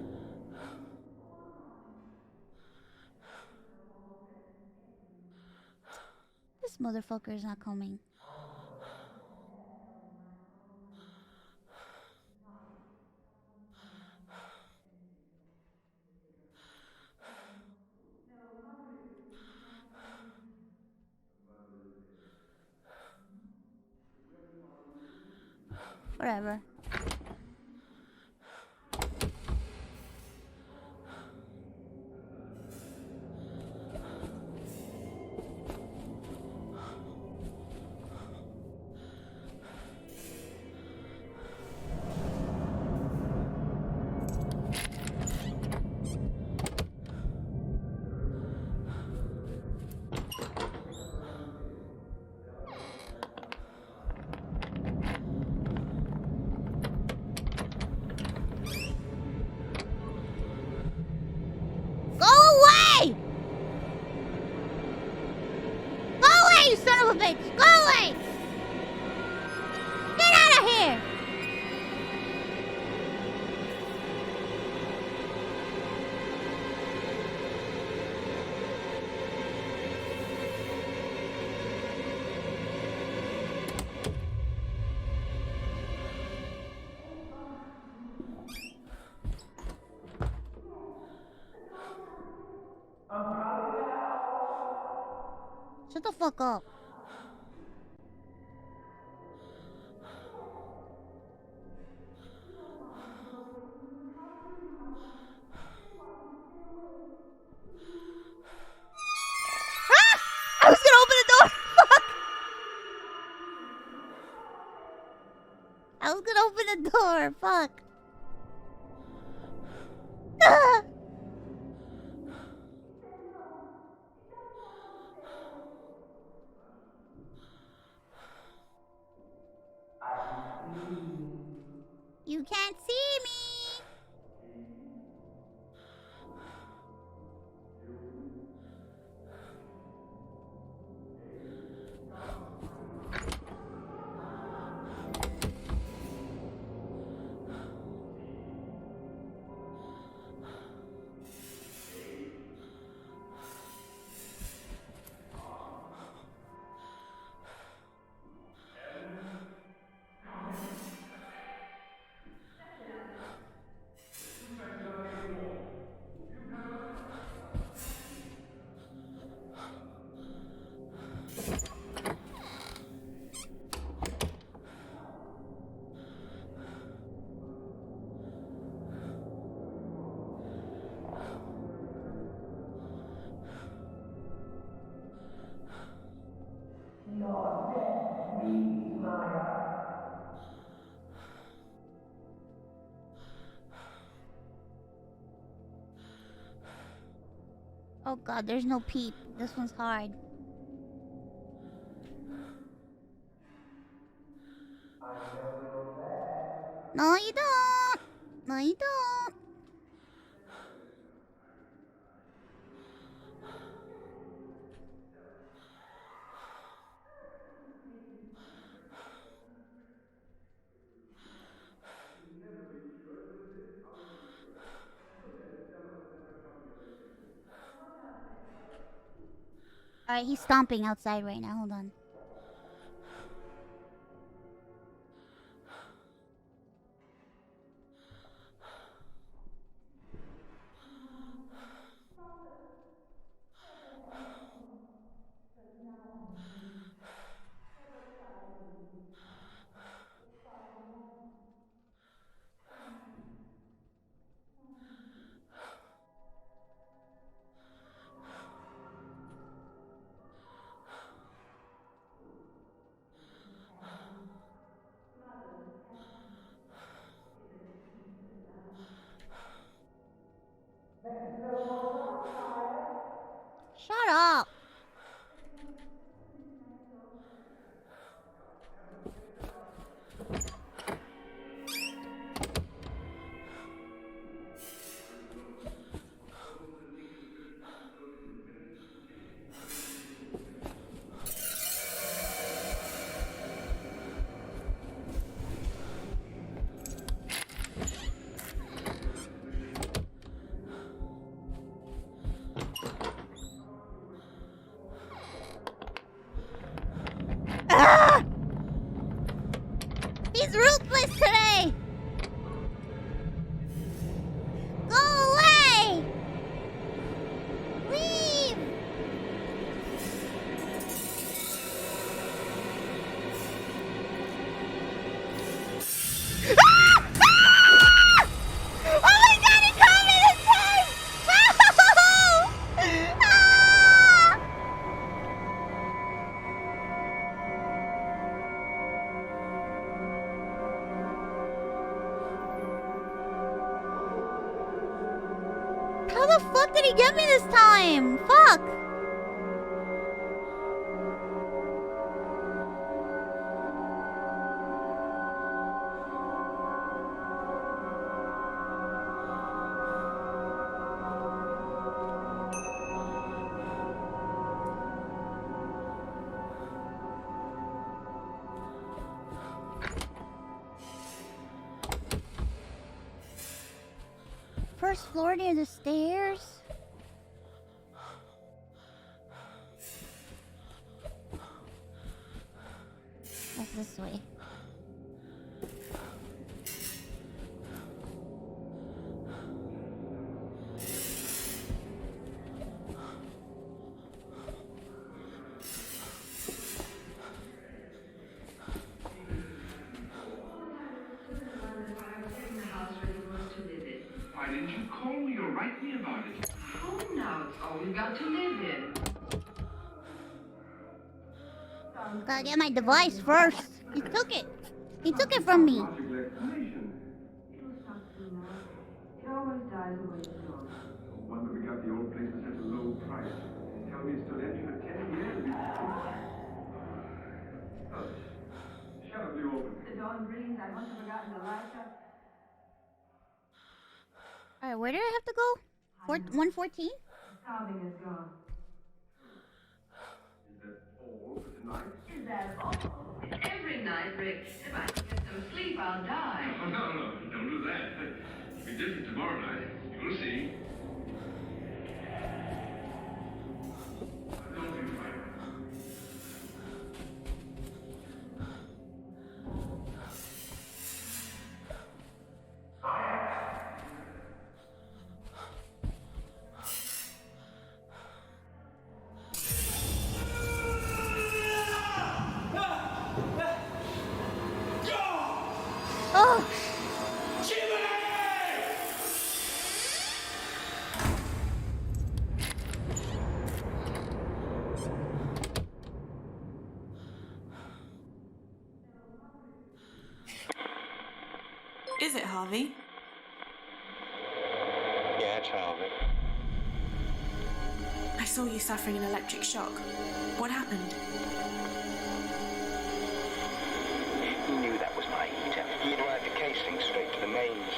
This motherfucker is not coming. Whatever. Go away! Go away, you son of a bitch! Go away! Get out of here! Shut the fuck up. Ah! I was gonna open the door. Fuck! I was gonna open the door. Fuck. Ah! You can't see me. Oh god, there's no peep. This one's hard. No, you don't. No, you don't. Alright, he's stomping outside right now. Hold on. the fuck did he get me this time? Fuck. First floor near the stairs. That's this way. Why didn't you call me or write me about it? Home now, it's all we've got to live in. Gotta get my device first. He took it. He took it from me. Logical explanation. It always dies away slowly. No wonder we got the old place for such a low price. Tell me it's still empty for 10 years. Hush. Shut up, you open. The dawn breeze, I must have forgotten to light up. Alright, where did I have to go? 114? The sobbing is gone. Is that all for tonight? Is that all? Every night, Rick. If I can get some sleep, I'll die. Oh, no, don't do that. It'll be different tomorrow night. You'll see. Don't be frightened. Oh! Is it Harvey? Yeah, it's Harvey. I saw you suffering an electric shock. What happened? He knew that was my heater. He'd wired the casing straight to the mains.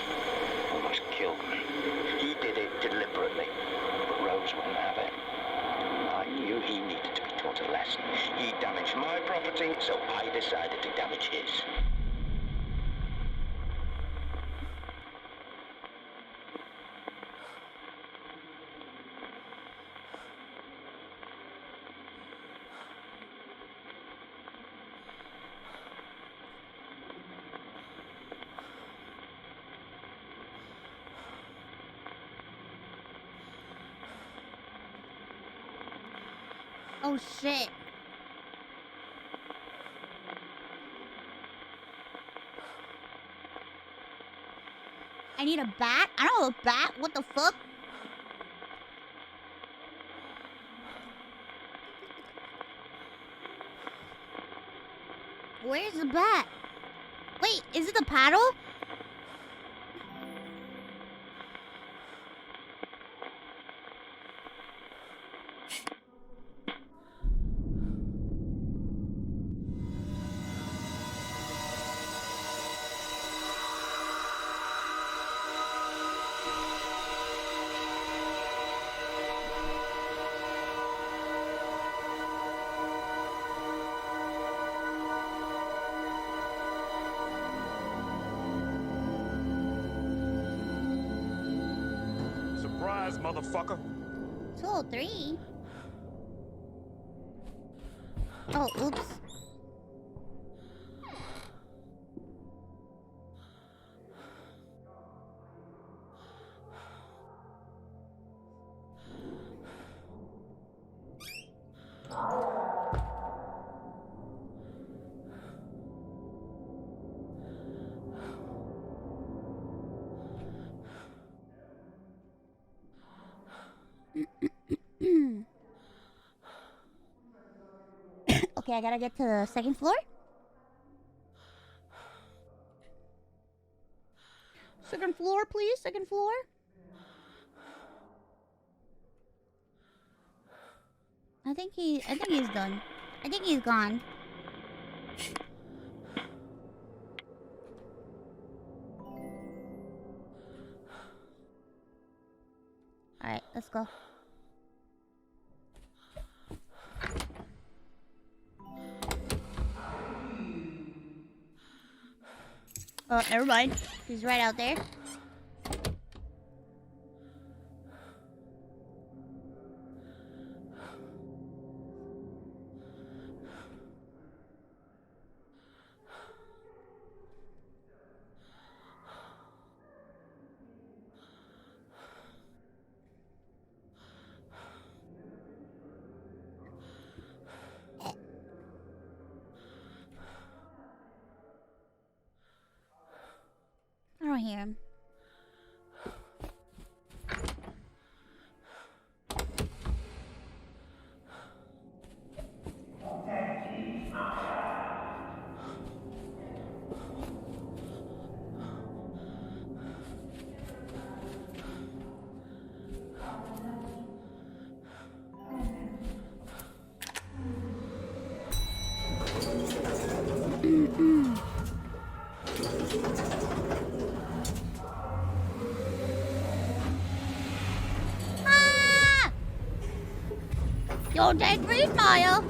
Almost killed me. He did it deliberately, but Rose wouldn't have it. I knew he needed to be taught a lesson. He damaged my property, so I decided to damage his. Oh shit. I need a bat? I don't have a bat. What the fuck? Where's the bat? Wait, is it the paddle? Surprise, motherfucker. 203? Oh, oops. Okay, I gotta get to the second floor. Second floor, please. Second floor. I think he's done. I think he's gone. Alright, let's go. Oh, never mind. He's right out there. I don't hear him. Ah! Don't take me, Maya.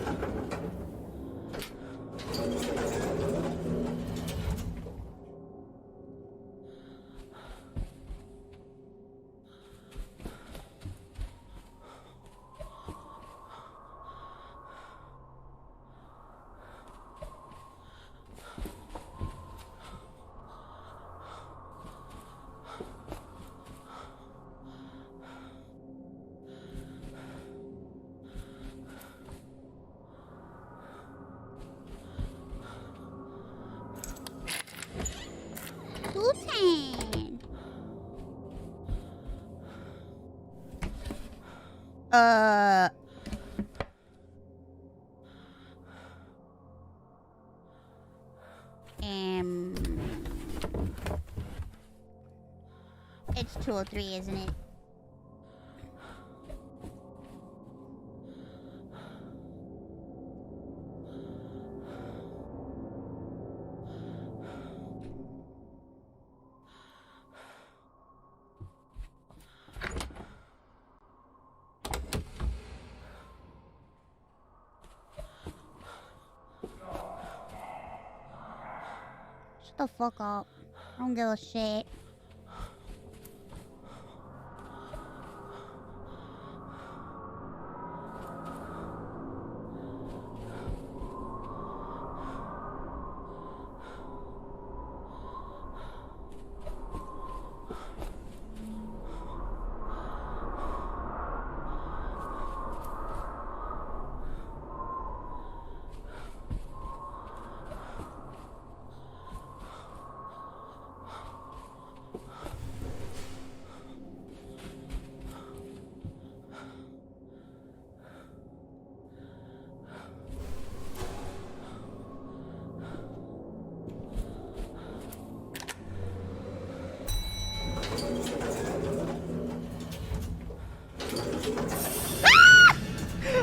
Bhutan. It's 203, isn't it? Shut the fuck up. I don't give a shit.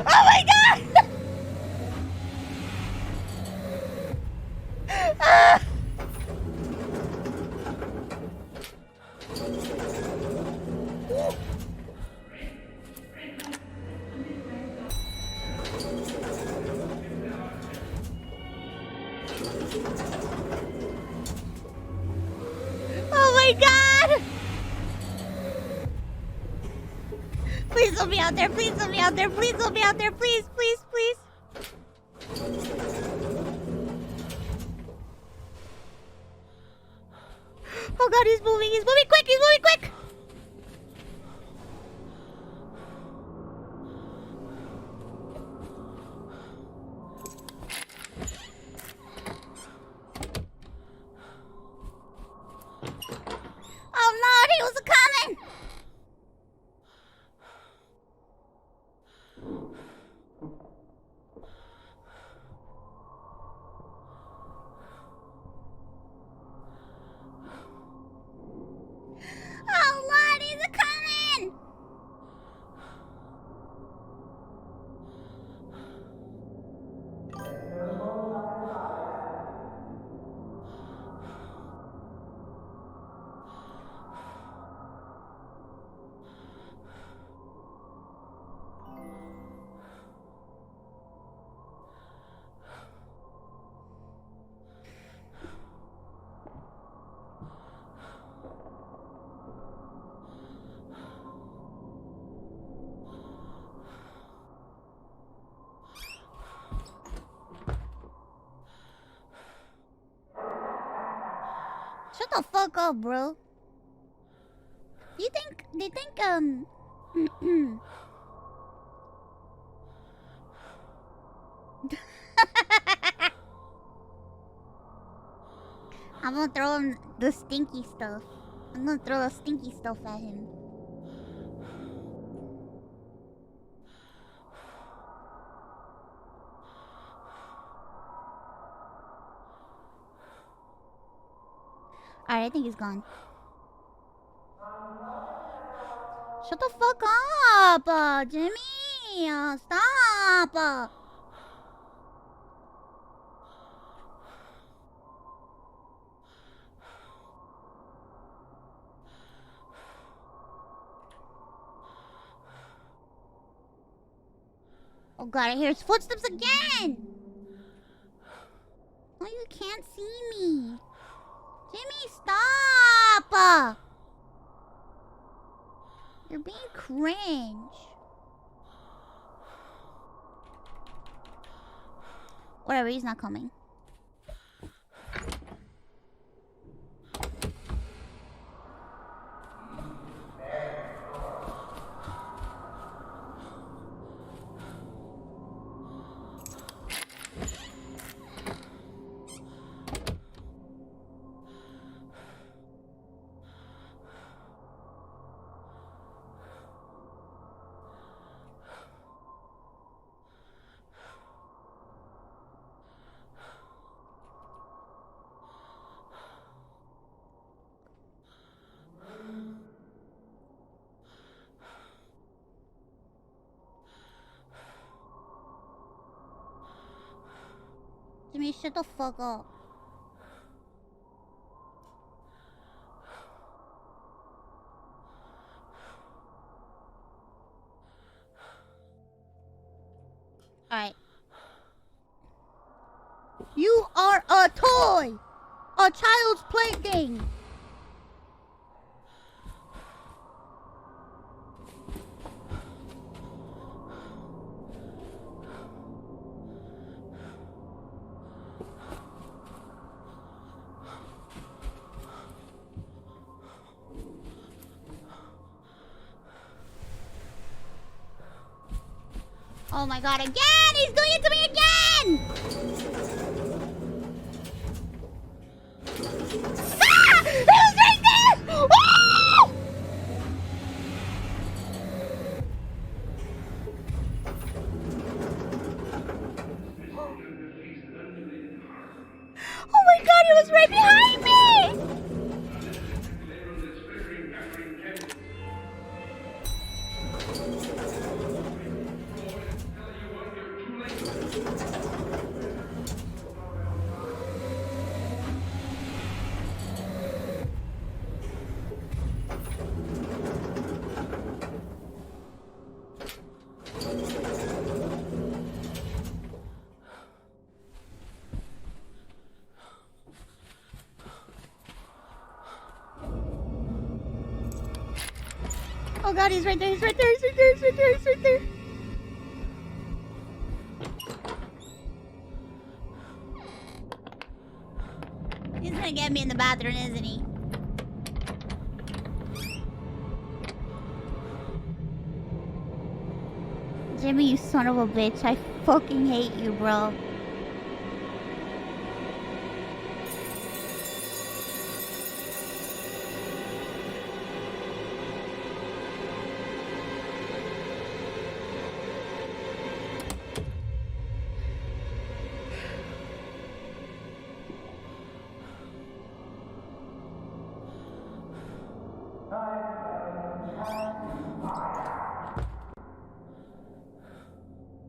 Oh my god! Ah! Oh my god! Please let me out there, please let me out there, please let me out there, please, please, please. Oh god, he's moving quick, he's moving quick! Oh no, he was coming! Oh the fuck up, bro. Do you think, I'm gonna throw him the stinky stuff. I'm gonna throw the stinky stuff at him. Alright, I think he's gone. Shut the fuck up, Jimmy! Stop! Oh god, I hear his footsteps again! Oh, you can't see me. Jimmy, stop! You're being cringe. Whatever, he's not coming. Jimmy, shut the fuck up. Alright. You are a toy! A child's plaything! Oh my god, again! He's doing it to me again! Ah! He was right there! Oh! Oh my god, he was right behind me! Oh god, he's right there, he's right there, he's right there, he's right there, he's right there. He's gonna get me in the bathroom, isn't he? Jimmy, you son of a bitch. I fucking hate you, bro.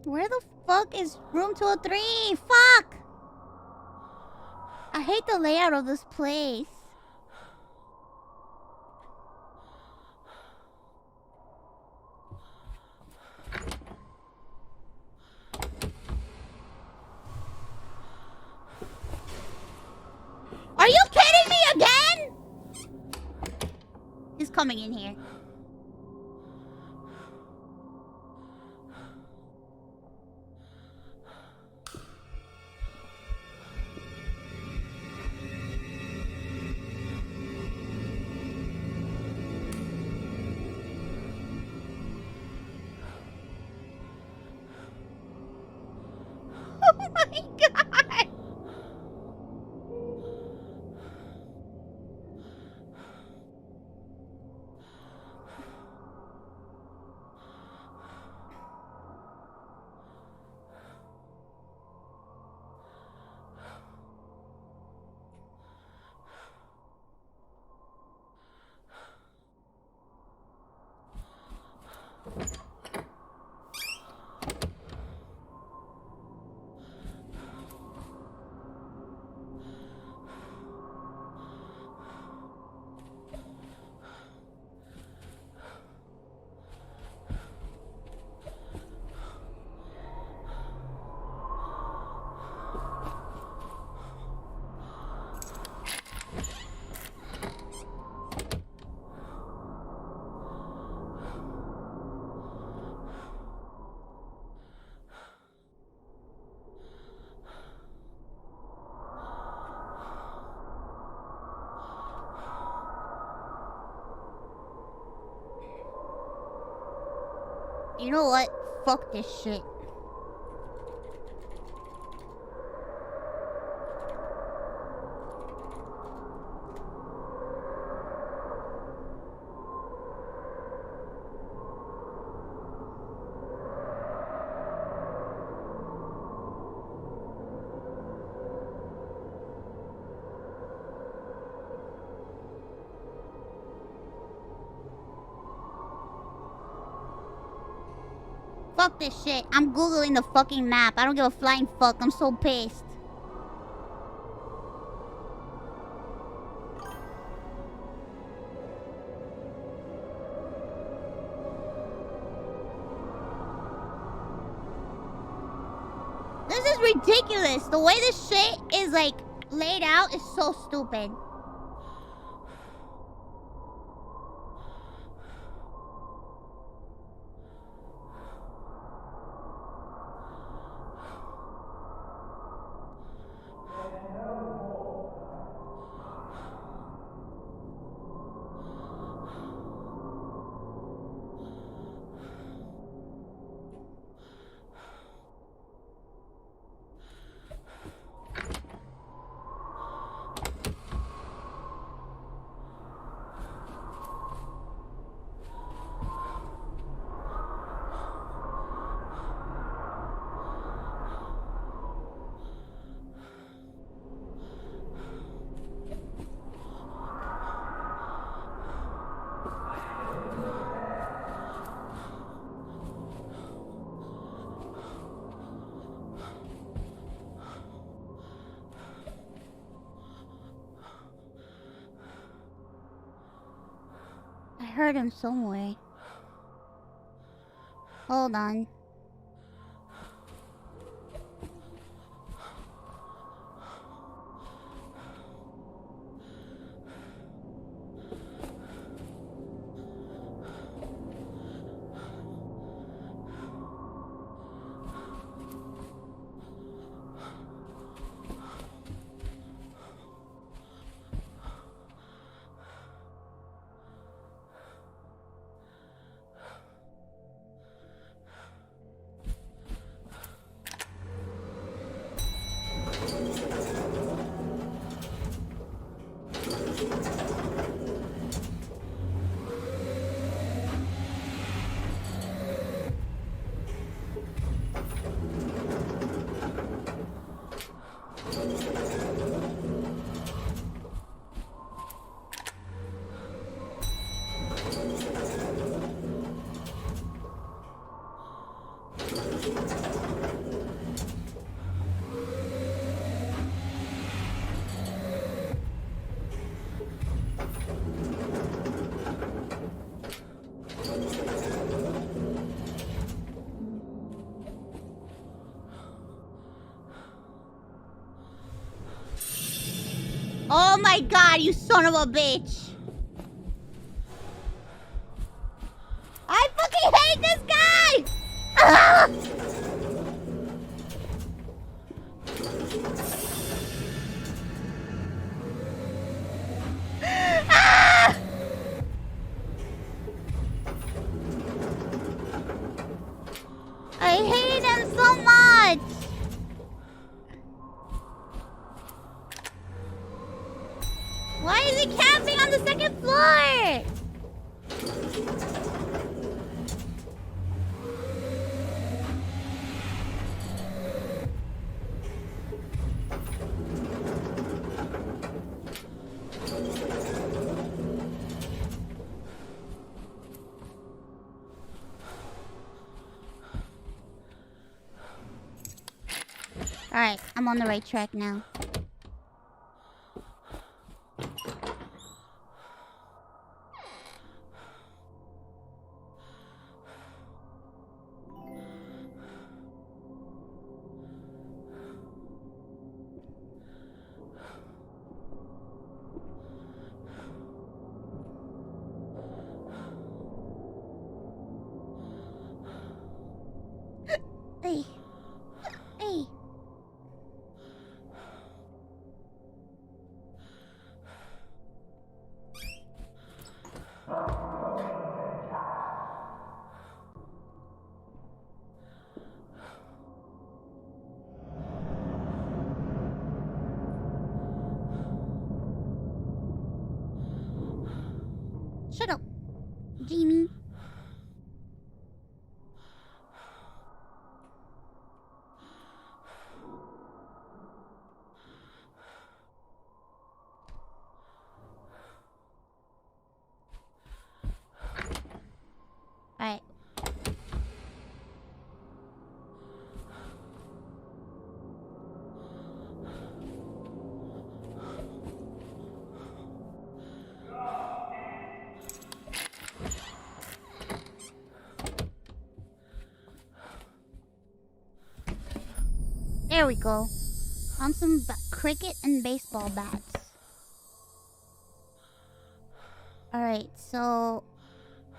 Where the fuck is room 203? Fuck! I hate the layout of this place. Are you kidding me again? He's coming in here. god! You know what? Fuck this shit. Fuck this shit. I'm googling the fucking map. I don't give a flying fuck. I'm so pissed. This is ridiculous. The way this shit is like laid out is so stupid. I heard him somewhere. Hold on. Oh my god, you son of a bitch! I fucking hate this guy! Ah! Ah! I hate him so much! Alright, I'm on the right track now. Hey. Hey. Shut up, Jamie. Alright. There we go. On some cricket and baseball bats. Alright, so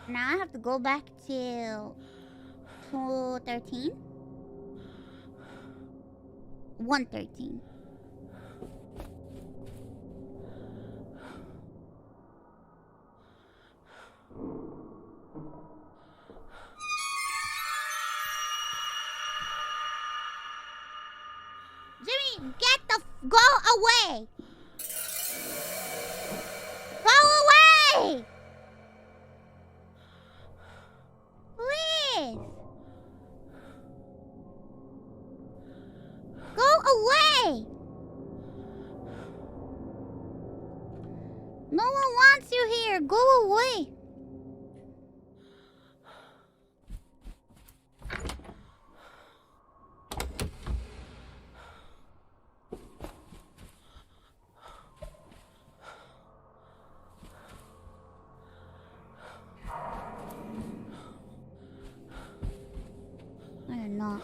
now I have to go back to 213? 113. Jimmy, go away! Go away! Please! Go away! No one wants you here. Go away. I am not.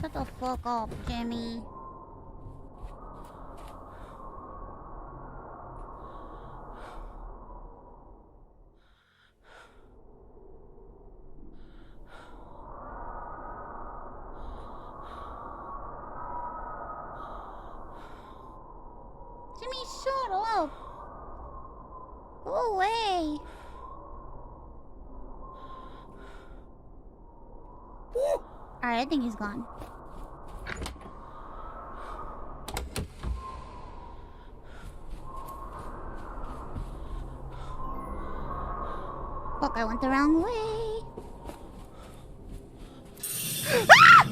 Shut the fuck up, Jimmy. Jimmy, shut up. Go away. Alright, I think he's gone. Fuck, I went the wrong way. Ah!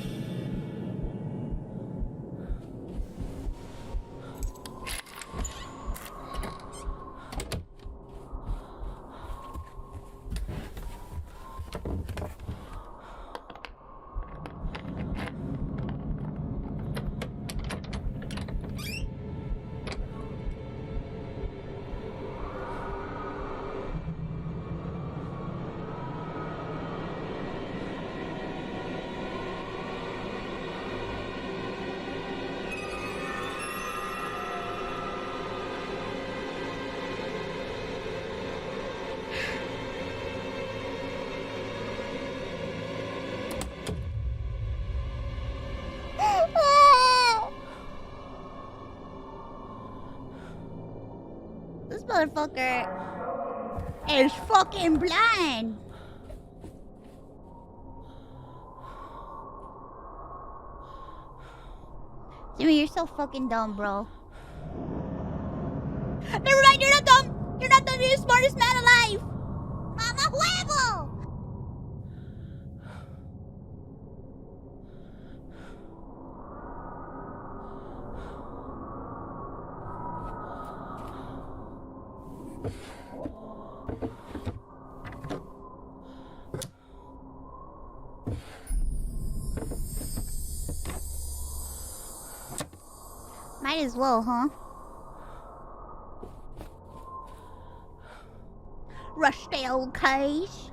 motherfucker is fucking blind. Jimmy, you're so fucking dumb, bro. Never mind, you're not dumb. You're not dumb. You're the smartest man alive. Mama huevo. Might as well, huh? Rush the old case.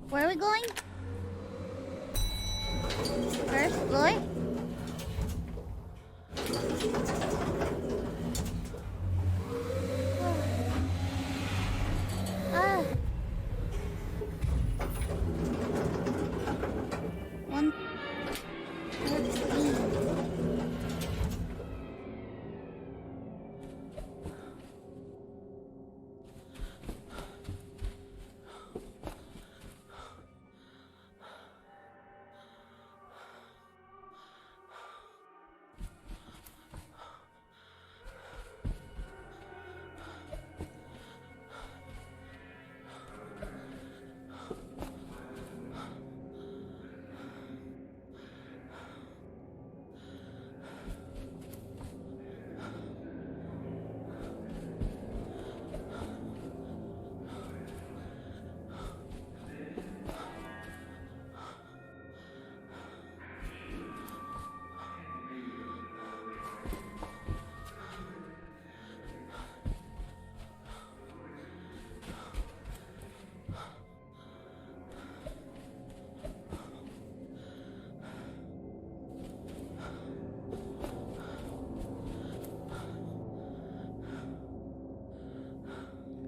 Where are we going? First floor? Ah. One. Let's see.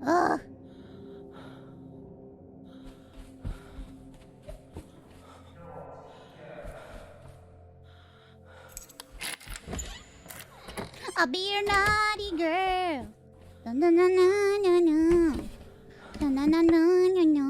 Ugh. I'll be your naughty girl. Na na na na na na. Na na na na na na.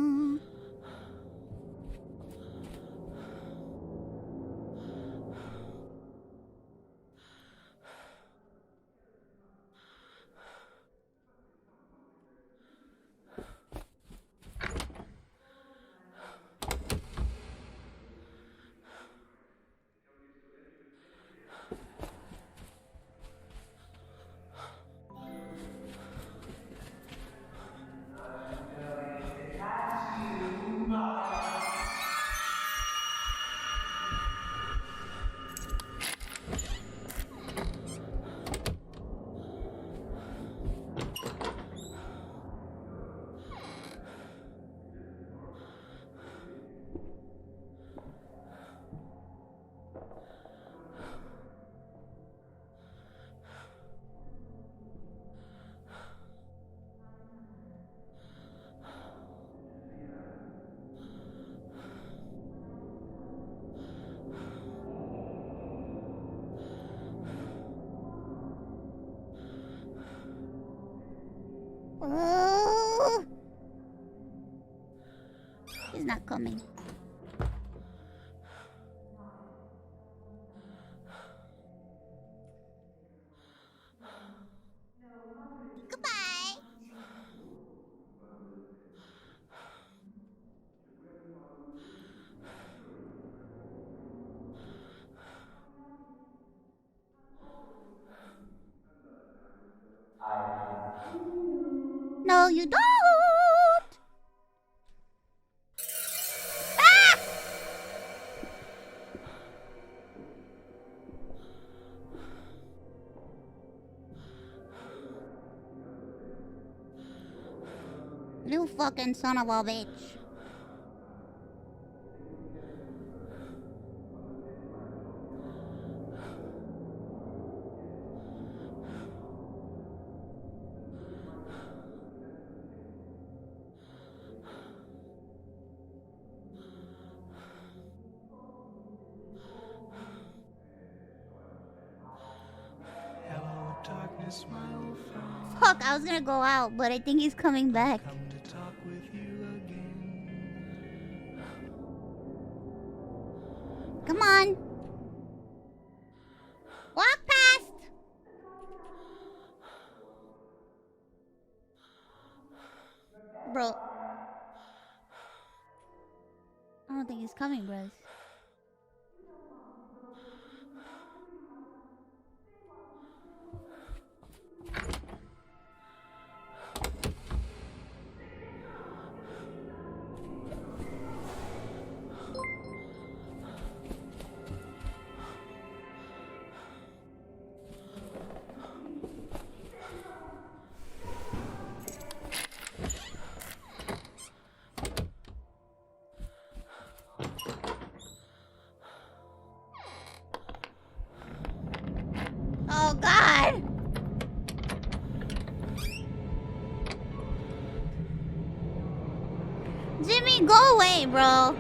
He's not coming. Goodbye. No, you don't. Ah! You fucking son of a bitch. Fuck, I was gonna go out, but I think he's coming back. Come on. Walk past. Bro. I don't think he's coming, bros. Oh God! Jimmy, go away, bro.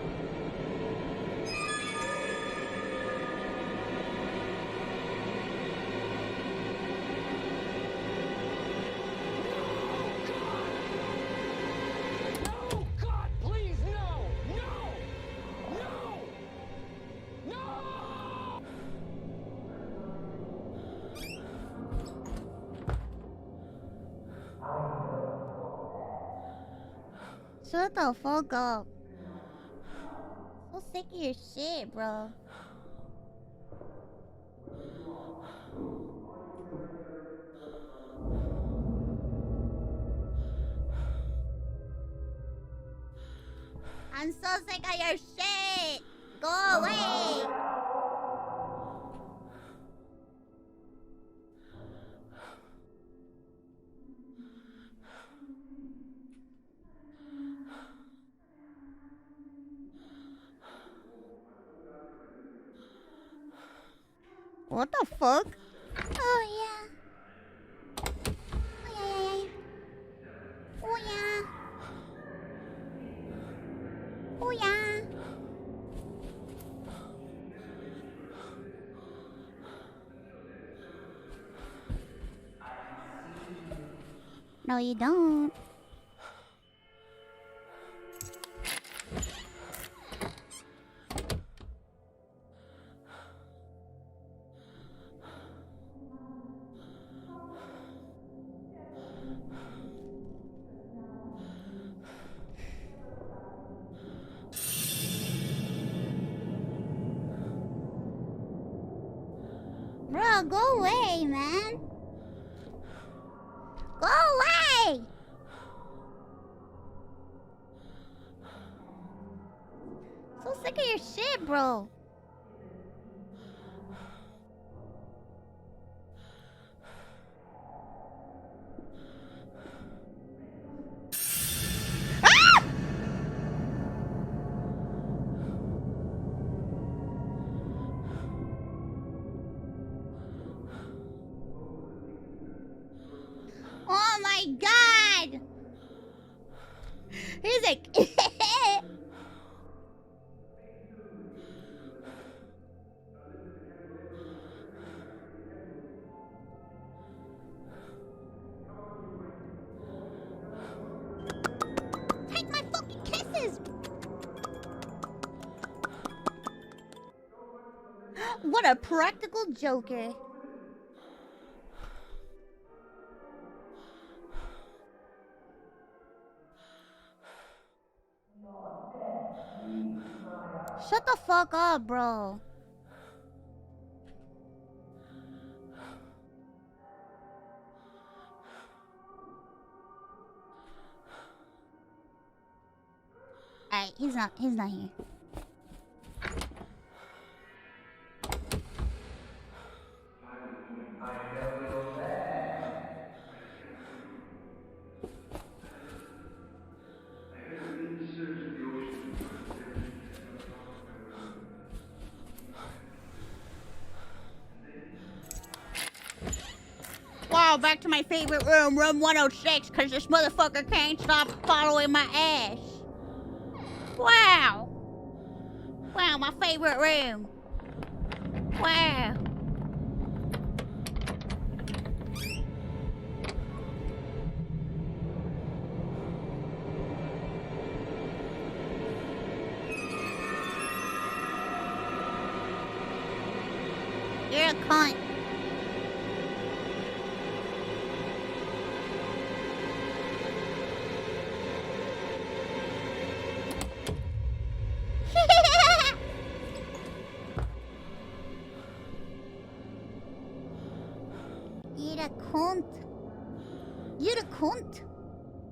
Shut the fuck up. So sick of your shit, bro. I'm so sick of your shit. Go away. What the fuck? Oh yeah. Oh yeah. Oh yeah. No, you don't. Bro, go away, man. Go away! So sick of your shit, bro. Ah! Oh my God! He's like, take my fucking kisses! What a practical joker. Shut the fuck up, bro. Alright, he's not here. Wow, back to my favorite room, room 106, because this motherfucker can't stop following my ass. Wow. Wow, my favorite room. Wow. You're a cunt. You're a cunt. You're a cunt.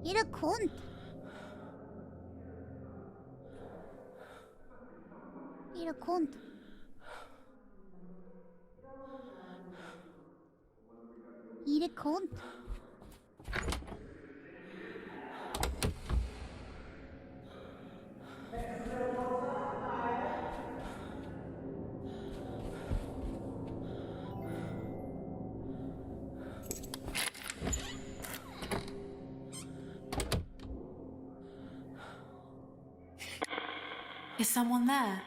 You're a cunt. You're a cunt. You're a cunt. Is someone there?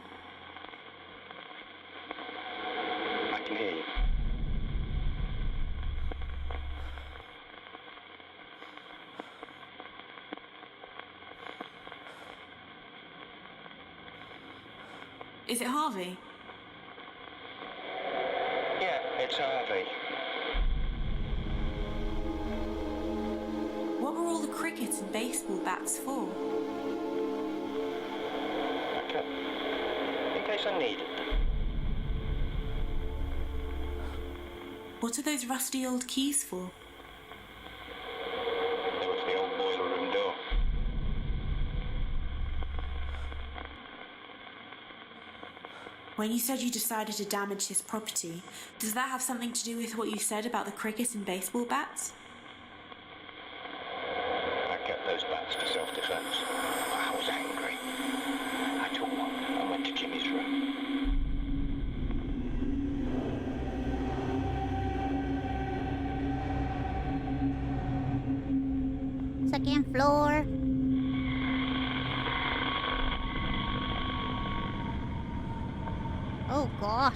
I can hear you. Is it Harvey? Yeah, it's Harvey. What were all the cricket and baseball bats for? In case I need it. What are those rusty old keys for? It was the old boiler room door. When you said you decided to damage his property, does that have something to do with what you said about the cricket and baseball bats? I kept those bats for self-defense. I was angry. I took one and went to Jimmy's room. Second floor. Oh gosh.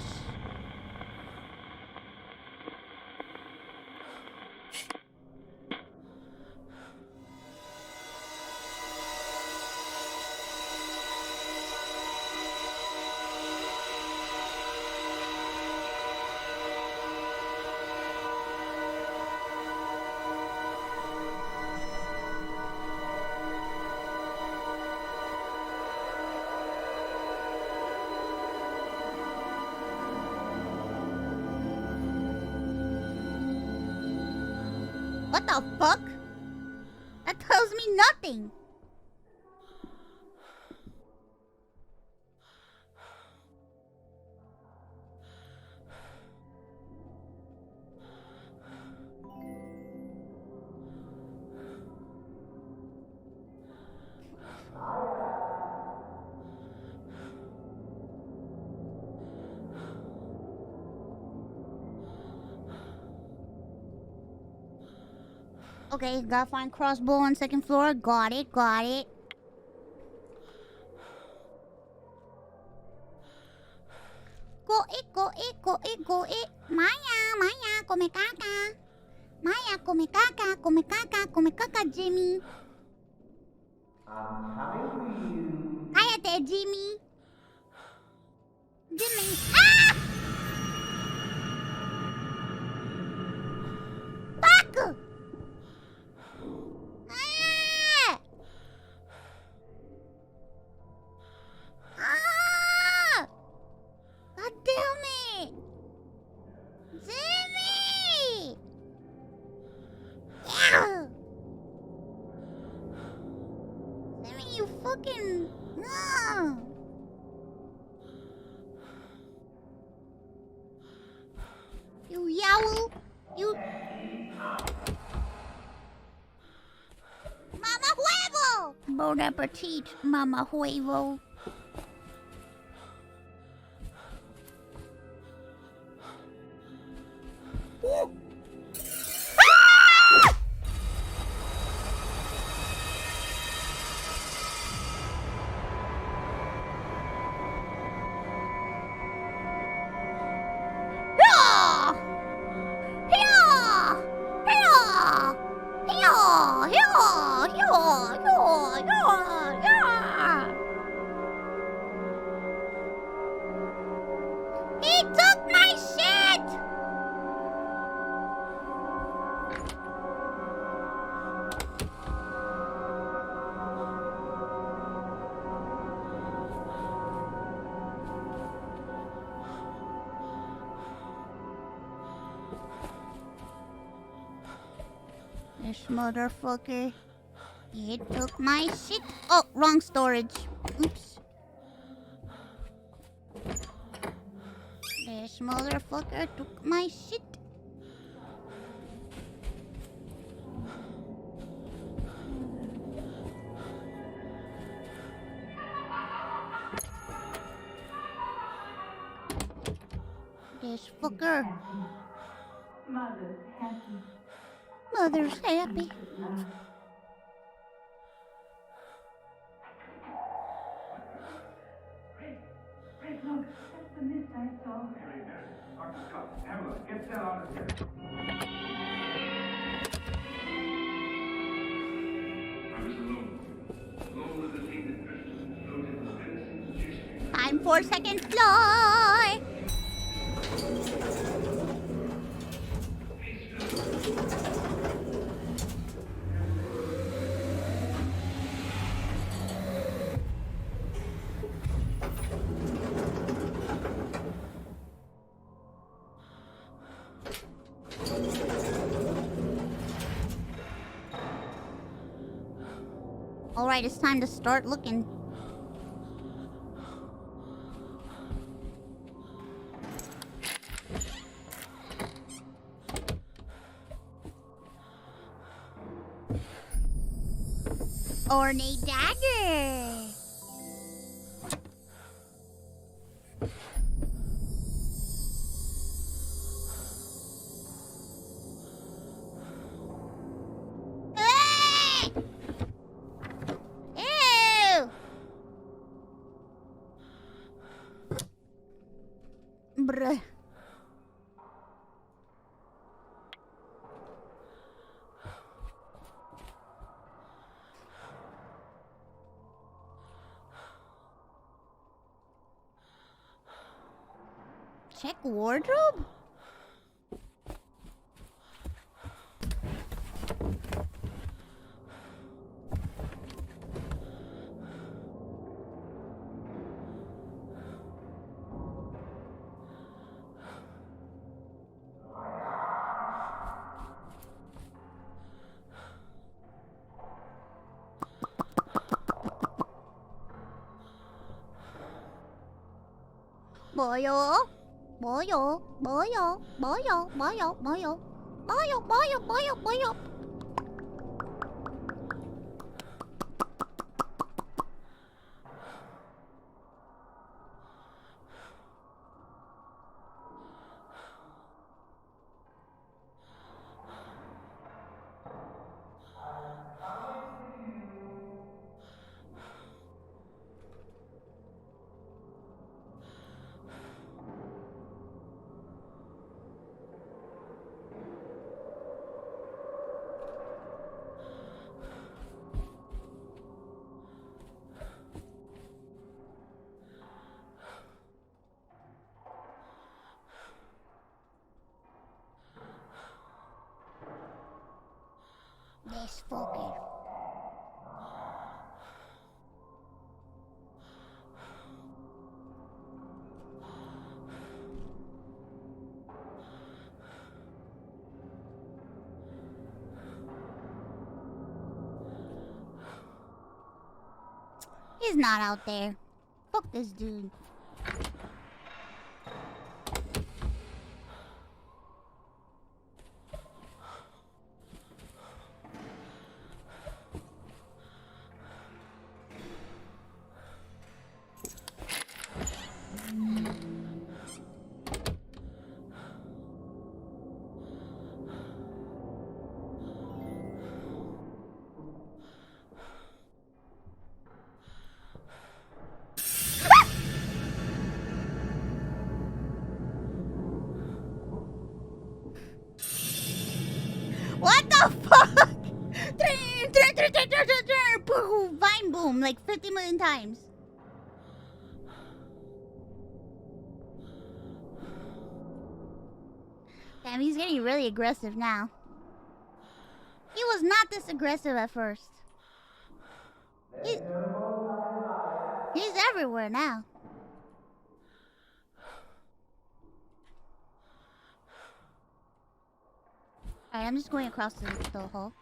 What the fuck? That tells me nothing. Okay, gotta find crossbow on second floor. Got it, got it. Go it, go it, go it, go it. Maya, Maya, come caca. Maya, come caca, come caca, come caca, Jimmy. I'm coming for you. Cállate, Jimmy. Jimmy. Ah! You. Mama huevo! Bon appetit, Mama huevo. Woo. Ah! He took my shit! This motherfucker. He took my shit. Oh, wrong storage. Oops. This motherfucker took my shit. This fucker. Mother's happy. Mother's happy. Look, that's the mist I saw. Dr. Scott, Pamela, get that out of here. I was alone. Alone with the tainted person, floated in the menacing chasing. Time for second floor. Alright, it's time to start looking. Ornate dagger. Hey! Ew! Bruh. Check wardrobe? 뭐요? 뭐요? 뭐요? 뭐요? 뭐요? 뭐요? 뭐요? 뭐요? 뭐요? 뭐요? This fucker. He's not out there. Fuck this dude. boom like 50 million times. Damn, he's getting really aggressive now. He was not this aggressive at first. He's everywhere now. Alright, I'm just going across the hole.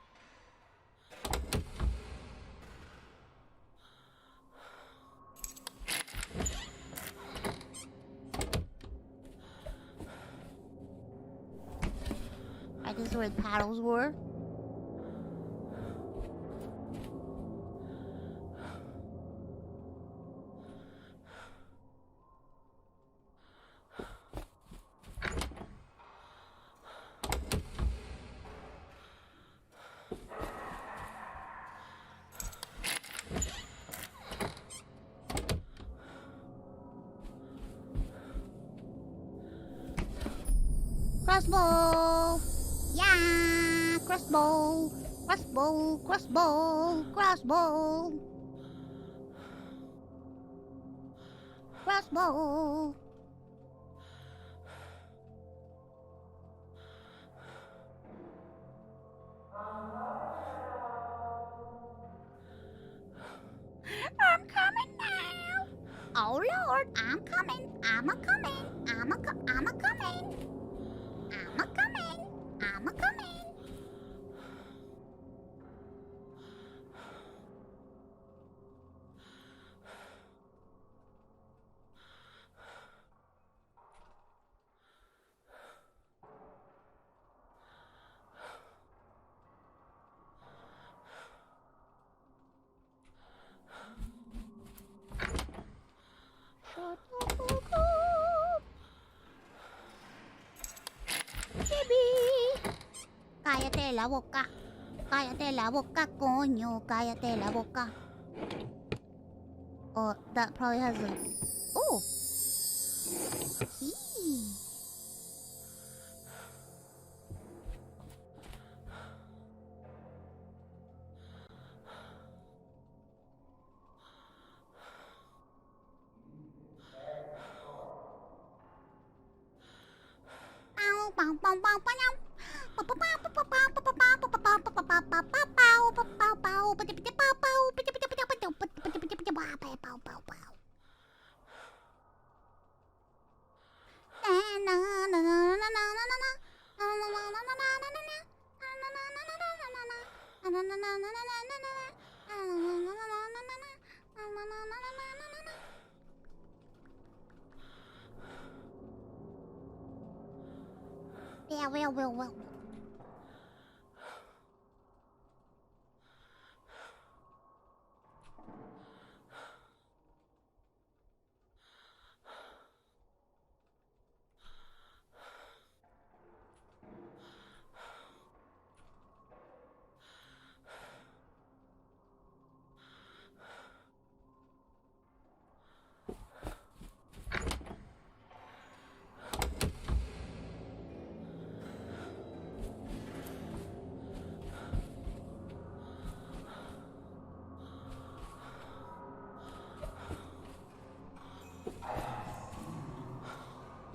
Alright, this is where the paddles were. Crossbow! Yeah! Crossbow! Crossbow! Crossbow! Crossbow! Crossbow! I'm coming now! Oh Lord, I'm coming! I'm a coming! I'm a coming! I'm a coming! I'm a coming! Baby, cállate la boca. Cállate la boca, coño. Cállate la boca. Oh, that probably has a... Oh! Eee. Yeah, well.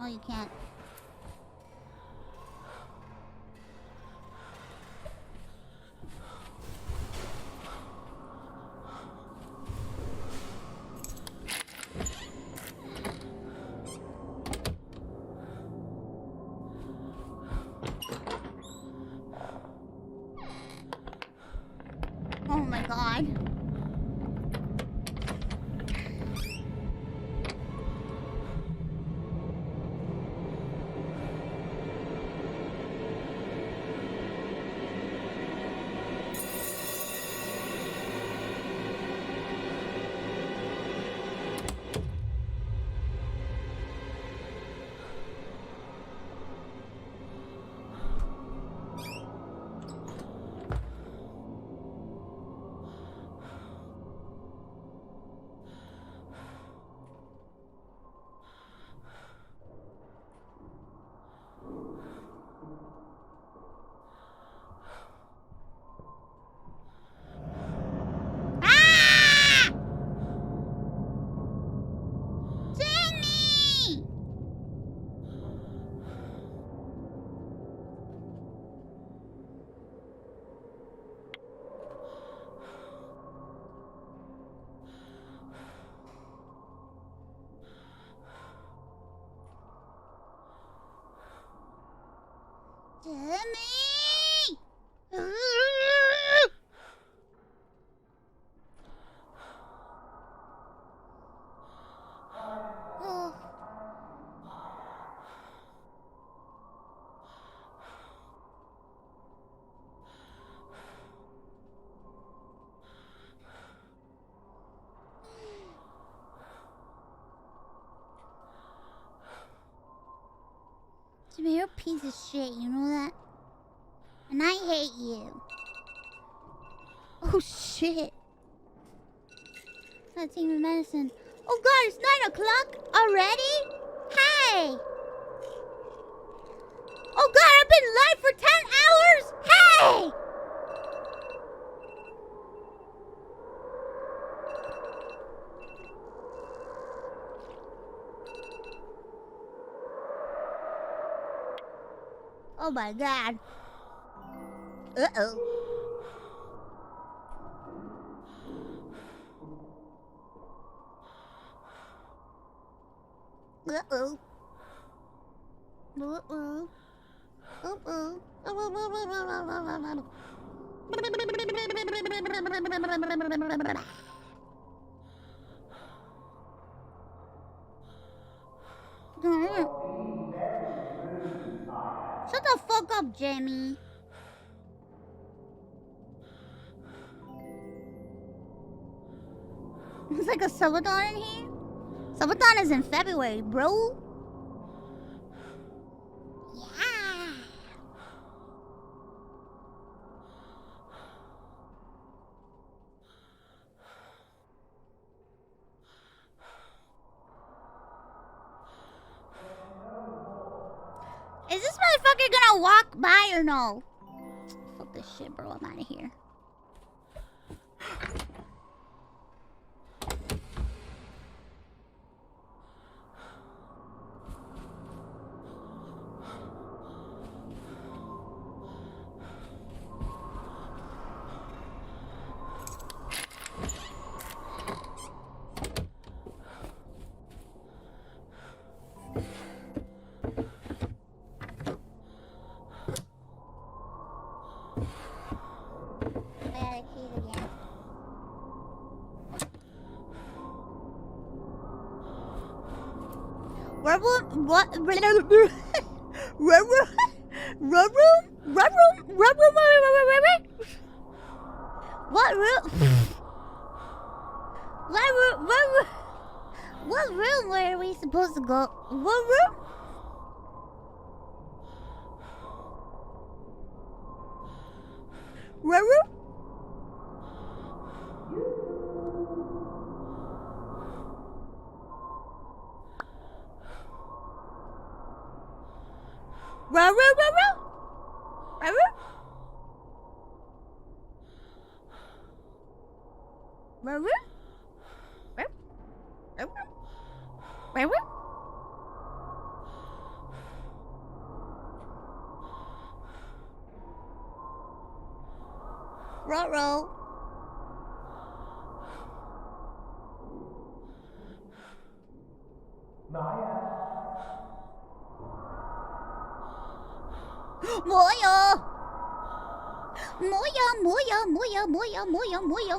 Oh, you can't. Oh my god. Jimmy! Oh. Jimmy, you're a piece of shit, you know that? And I hate you. Oh shit. Gotta take my medicine. Oh god, it's 9 o'clock already? Hey! Oh god, I've been live for 10 hours? Hey! Oh my god. Uh-oh. Uh-oh. Uh-oh. Uh-oh. Shut the fuck up, Jamie. It's like a subathon in here. Subathon is in February, bro. Yeah. Is this motherfucker gonna walk by or no? Fuck this shit, bro. I'm out of here. What? What room were we supposed to go? What room? What room? Ruh-roh.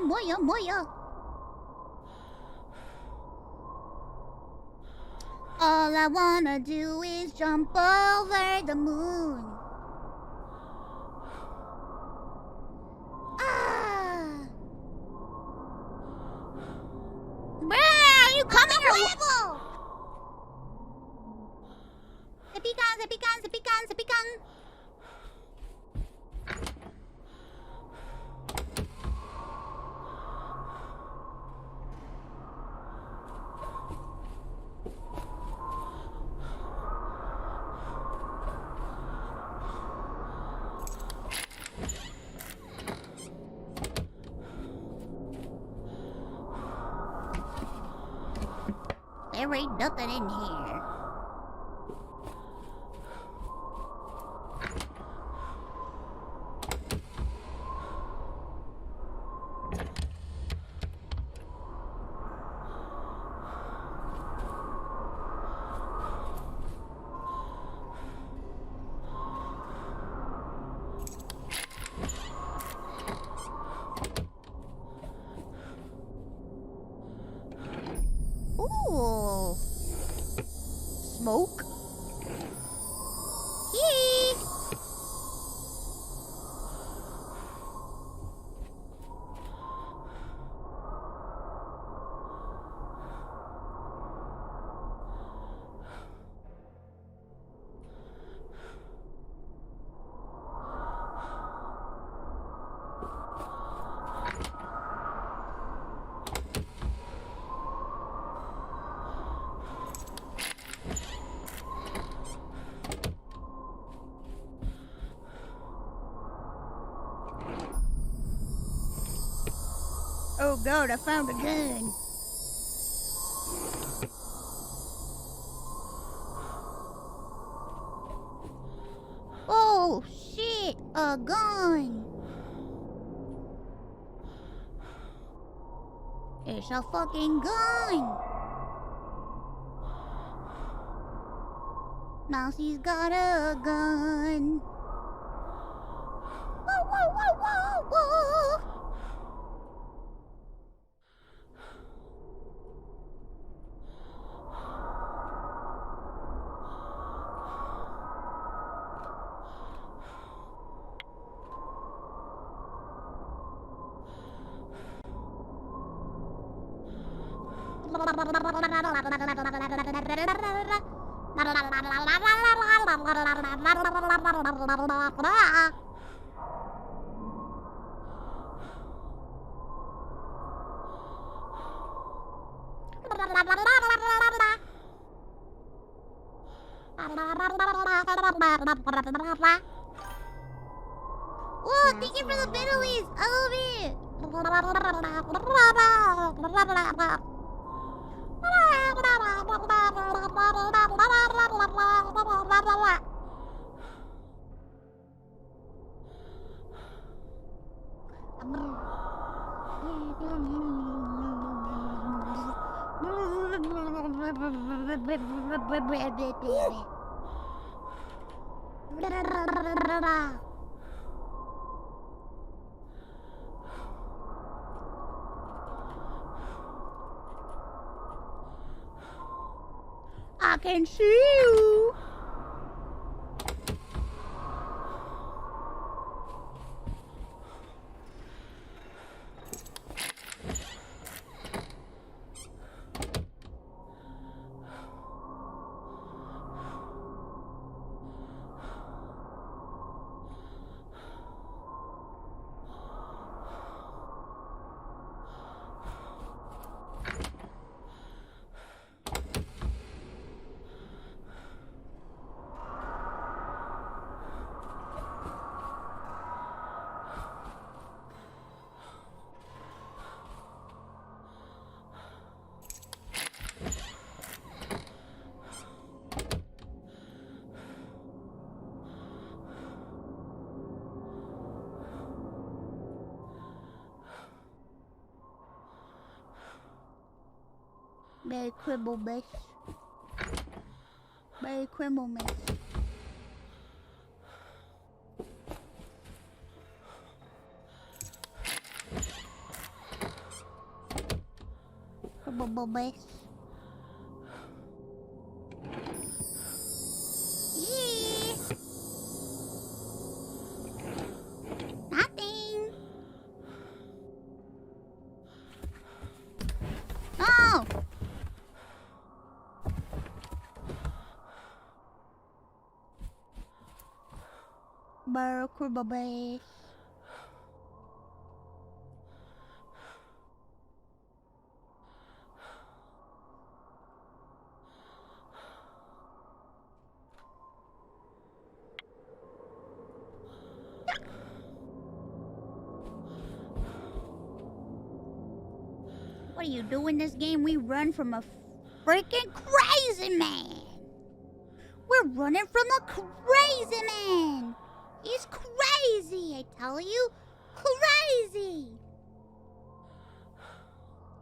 뭐야? 뭐야? All I wanna do is jump over the moon. Ah! Bruh, are you coming or what? Se pican. There ain't nothing in here. Oh god, I found a gun. Oh shit, a gun. It's a fucking gun. Mousie's got a gun. Whoa, whoa, whoa, whoa, whoa. Whoa, thank you for the Beatles! I love it! I can see you. Merry Cribble Miss. Merry Cribble Miss. Cribble Miss. Yeah. Nothing. No. Merry Cribble Miss. What do you do in this game? We run from a freaking crazy man. We're running from a crazy man. He's crazy, I tell you. Crazy.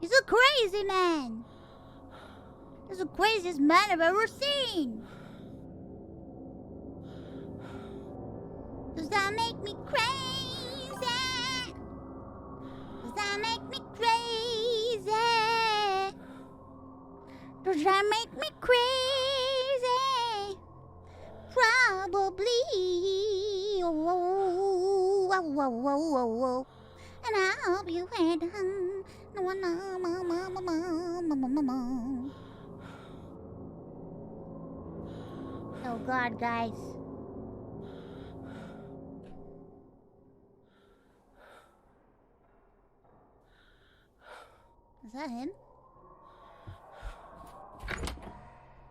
He's a crazy man. He's the craziest man I've ever seen. Does that make me crazy? Does that make me crazy? Does that make me crazy? Probably. Oh, oh, oh, oh, oh, oh. And I hope you had Oh God, guys. Is that him?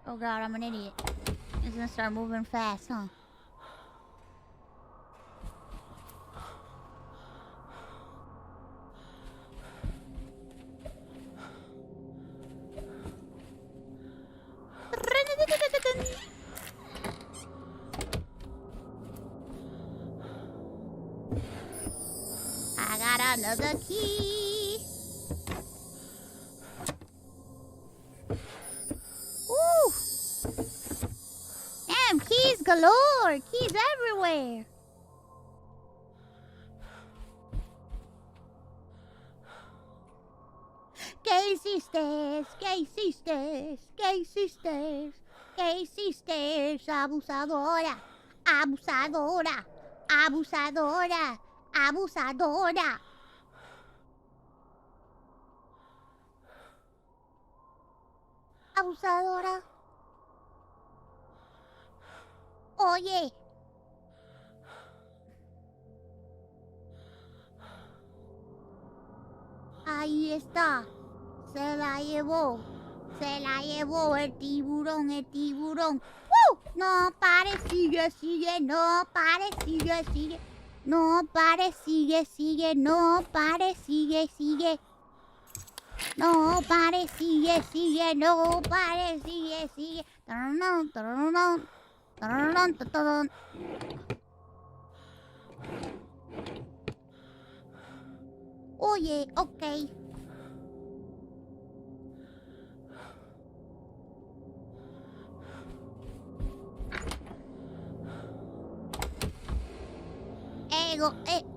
Oh God, I'm an idiot. He's gonna start moving fast, huh? I got another key. Woo! Damn, keys galore! Keys everywhere! Gay sisters, gay sisters, gay sisters, gay sisters, abusadora, abusadora, abusadora, abusadora. Abusadora. Oye. Ahí está. Se la llevó. Se la llevó el tiburón, el tiburón. ¡Woo! No pare, sigue, sigue, no pare, sigue, sigue. No pare, sigue, sigue, no pare, sigue, sigue. No pare, sigue, sigue, no pare, sigue, sigue. Tararán, tararán, tararán, tararán. Oye, ok.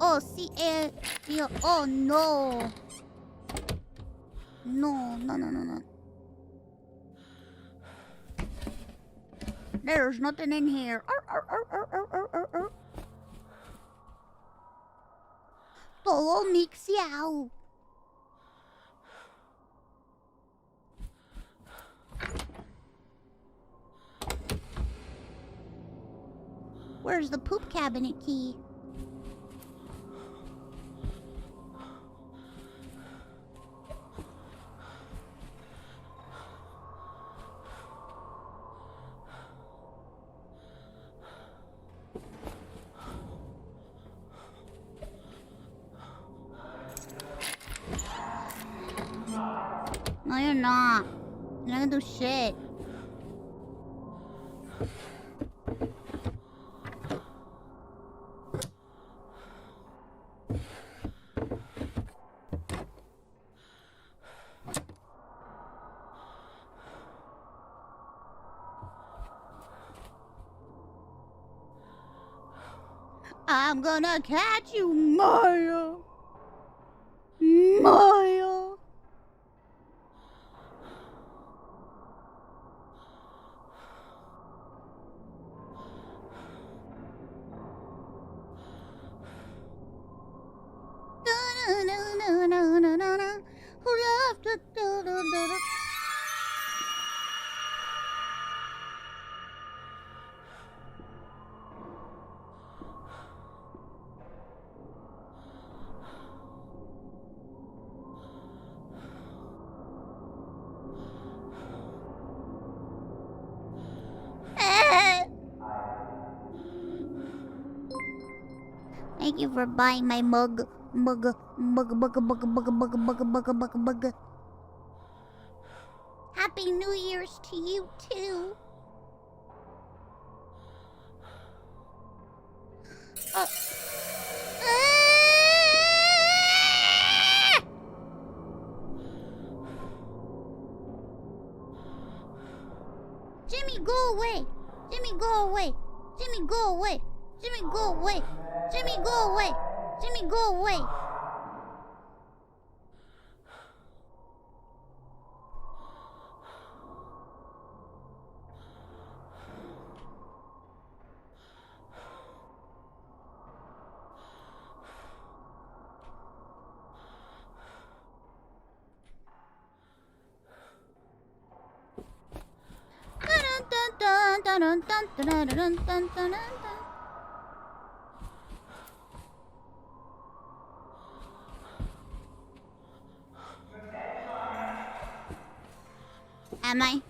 Oh, sí, tío, oh, no. No, no, no, no, no. There's nothing in here. Todo mixeado. Where's the poop cabinet key? No, you're not. You're not gonna do shit. I'm gonna catch you, Maya. Maya. Thank you for buying my mug. Happy New Year's to you too. Jimmy, go away. Jimmy, go away. Jimmy, go away. Jimmy, go away. Jimmy, go away. Jimmy, go away. Am I?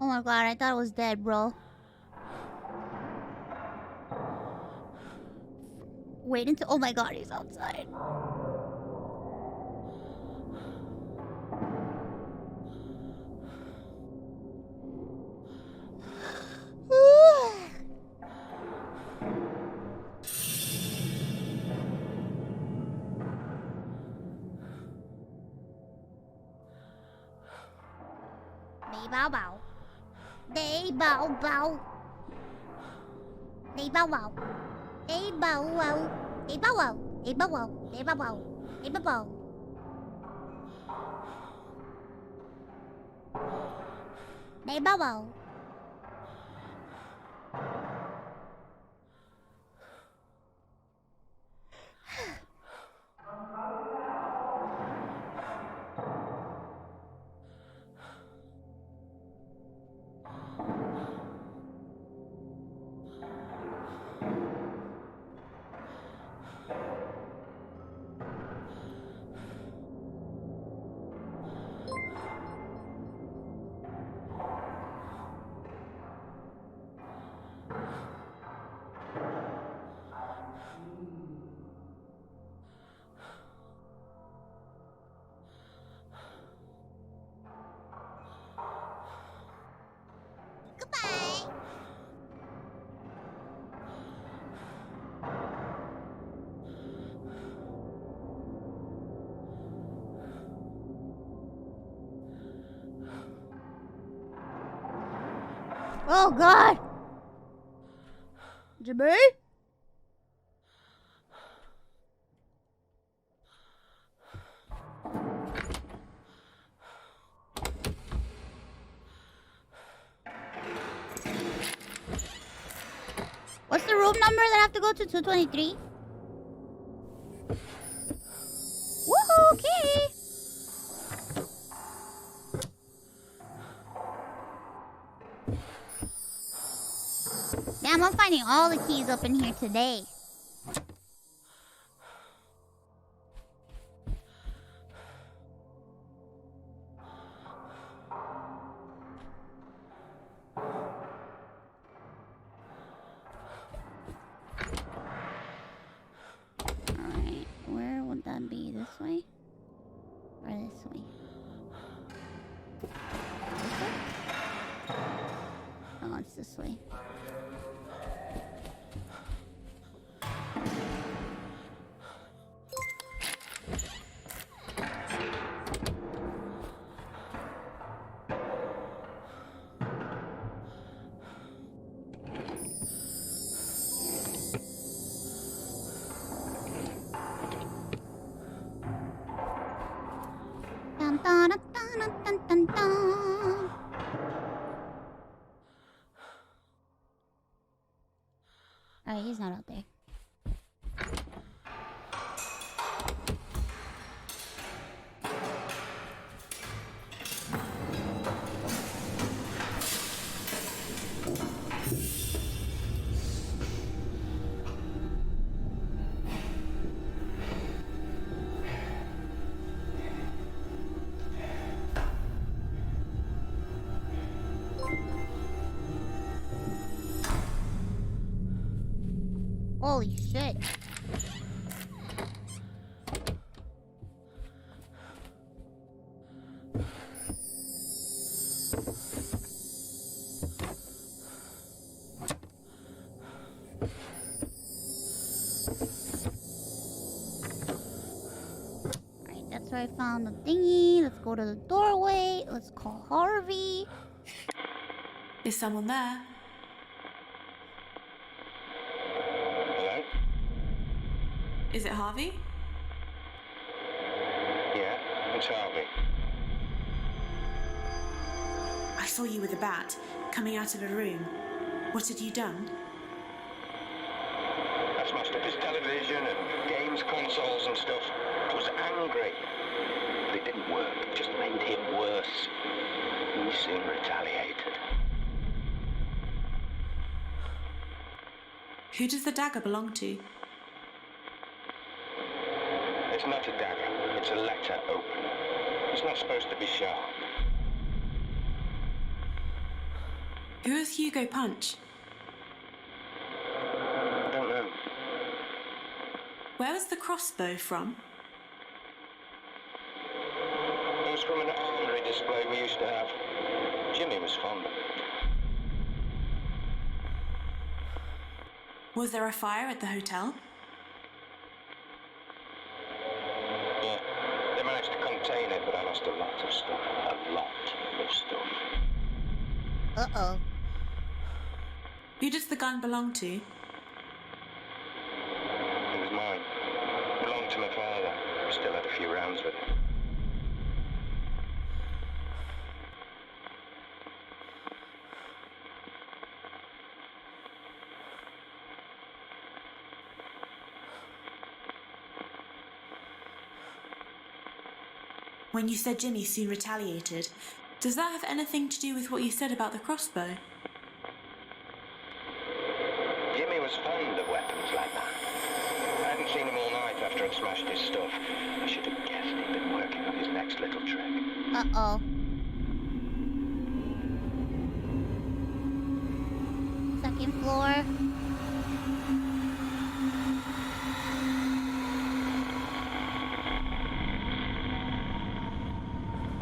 Oh my god, I thought it was dead, bro. Wait until. Oh my god, he's outside. Đi bao bảo. Đi bao bảo. Đi bao bảo. Đi bao bảo. Đi bao bảo. Đi bao bảo. Đi bao bảo. Đi bao bảo. Đi bao bảo. Oh god! Jimmy? What's the room number that I have to go to? 223? Woohoo, okay! Damn, I'm finding all the keys up in here today. Alright, where would that be? This way? Or this way? This way? Oh, it's this way. Dun, dun, dun, dun, dun, dun, dun. Alright, he's not out there. Holy shit. Alright, that's where I found the thingy. Let's go to the doorway. Let's call Harvey. Is someone there? Hello? Is it Harvey? Yeah, it's Harvey. I saw you with a bat, coming out of a room. What had you done? I smashed up his television and games consoles and stuff. I was angry. But it didn't work. It just made him worse. He soon retaliated. Who does the dagger belong to? It's not a dagger. It's a letter opener. It's not supposed to be sharp. Who is Hugo Punch? I don't know. Where was the crossbow from? It was from an armory display we used to have. Jimmy was fond of it. Was there a fire at the hotel? Yeah, they managed to contain it, but I lost a lot of stuff. A lot of stuff. Uh-oh. Who does the gun belong to? It was mine. It belonged to my father. We still had a few rounds with it. When you said Jimmy soon retaliated, does that have anything to do with what you said about the crossbow? Jimmy was fond of weapons like that. I hadn't seen him all night after I'd smashed his stuff. I should have guessed he'd been working on his next little trick. Uh-oh. Second floor.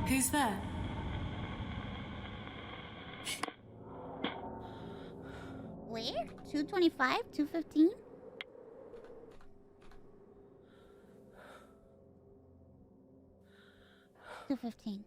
Who's there? Where? 225? 215? $2.15. Okay.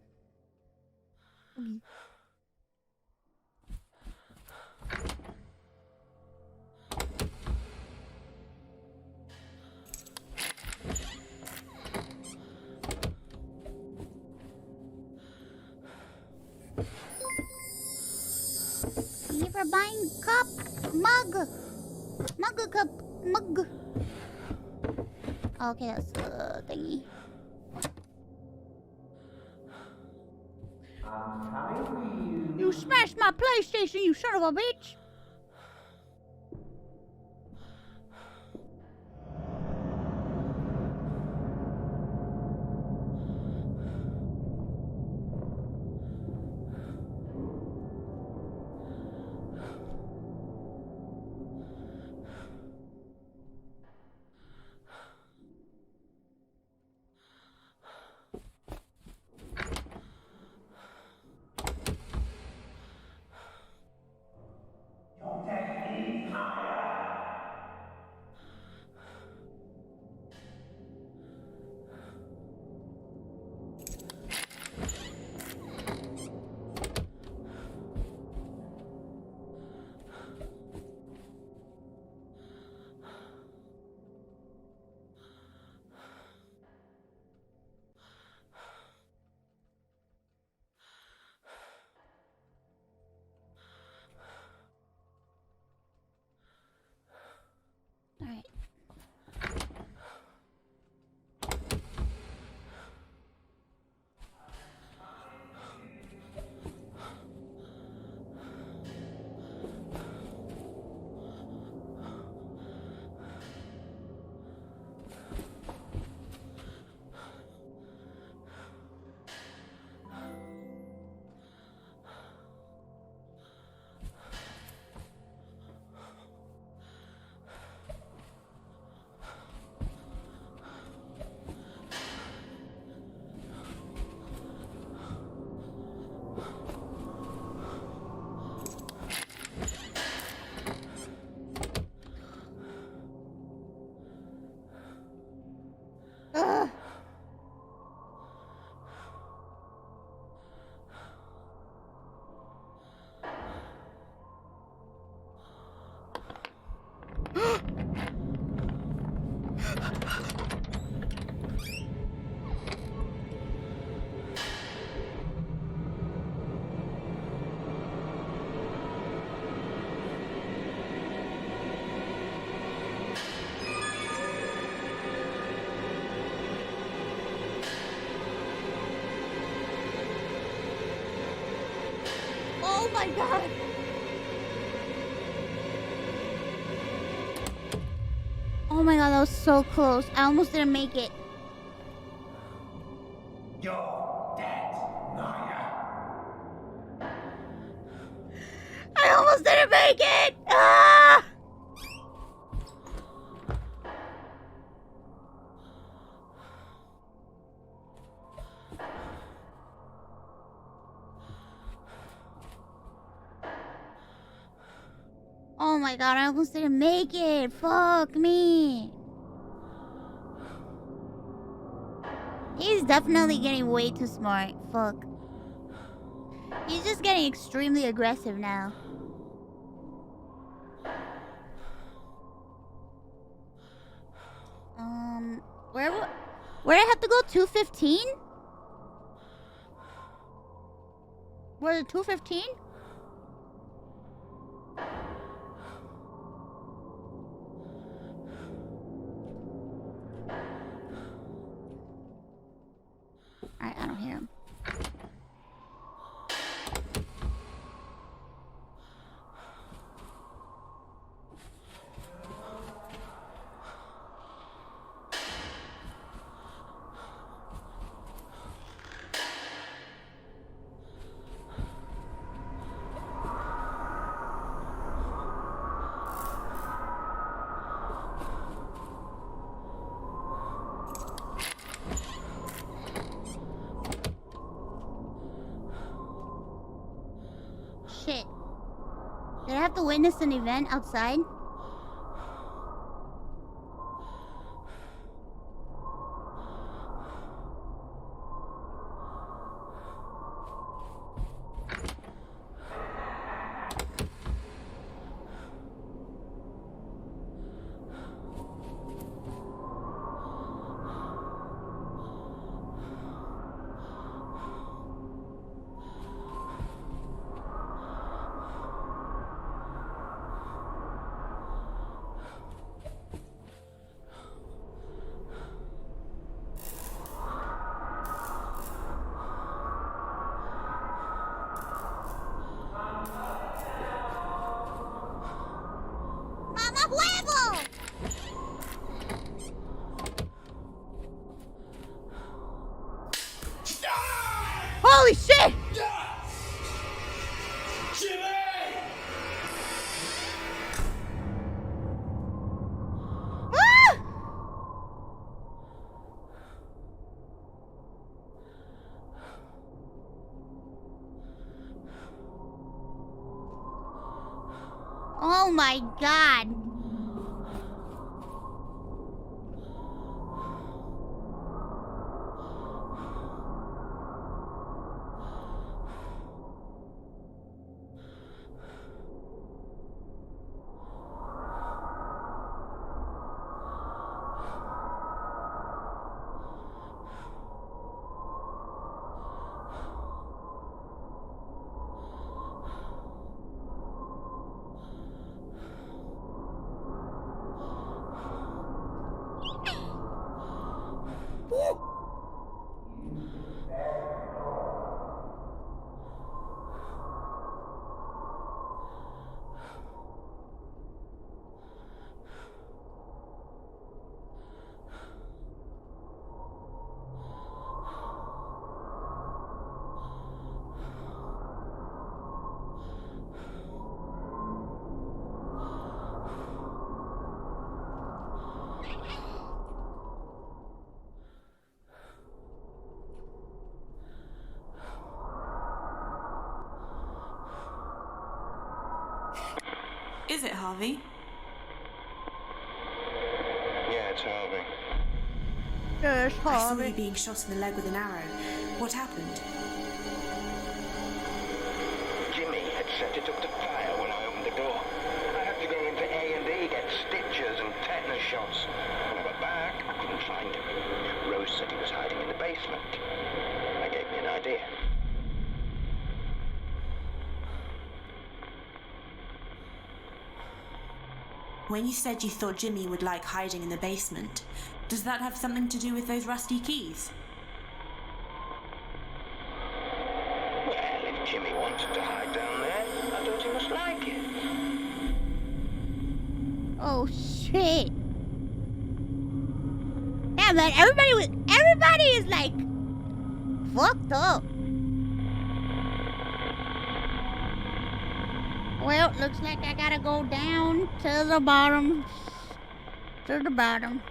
Thank you for buying cup, mug, cup, mug. Okay, that's the thingy. You smashed my PlayStation, you son of a bitch! Alright. Ugh. Oh my god! Oh my god, that was so close. I almost didn't make it. You're dead, Naya. I make it! Ah! Oh my god, I almost didn't make it. Fuck me. He's definitely getting way too smart. Fuck. He's just getting extremely aggressive now. Where I have to go? 215? Where 215? I don't hear him. Shit. Did I have to witness an event outside? Holy shit! Ah! Oh my god. Is it Harvey? Yeah, it's Harvey. Yes, I saw you being shot in the leg with an arrow. What happened? Jimmy had set it up to fire when I opened the door. I had to go into A&E, get stitches and tetanus shots. When I got back, I couldn't find him. Rose said he was hiding in the basement. That gave me an idea. When you said you thought Jimmy would like hiding in the basement, does that have something to do with those rusty keys? Well, if Jimmy wanted to hide down there, I thought he must like it. Oh shit. Yeah, man, everybody is like fucked up. Well, looks like I gotta go down to the bottom. To the bottom.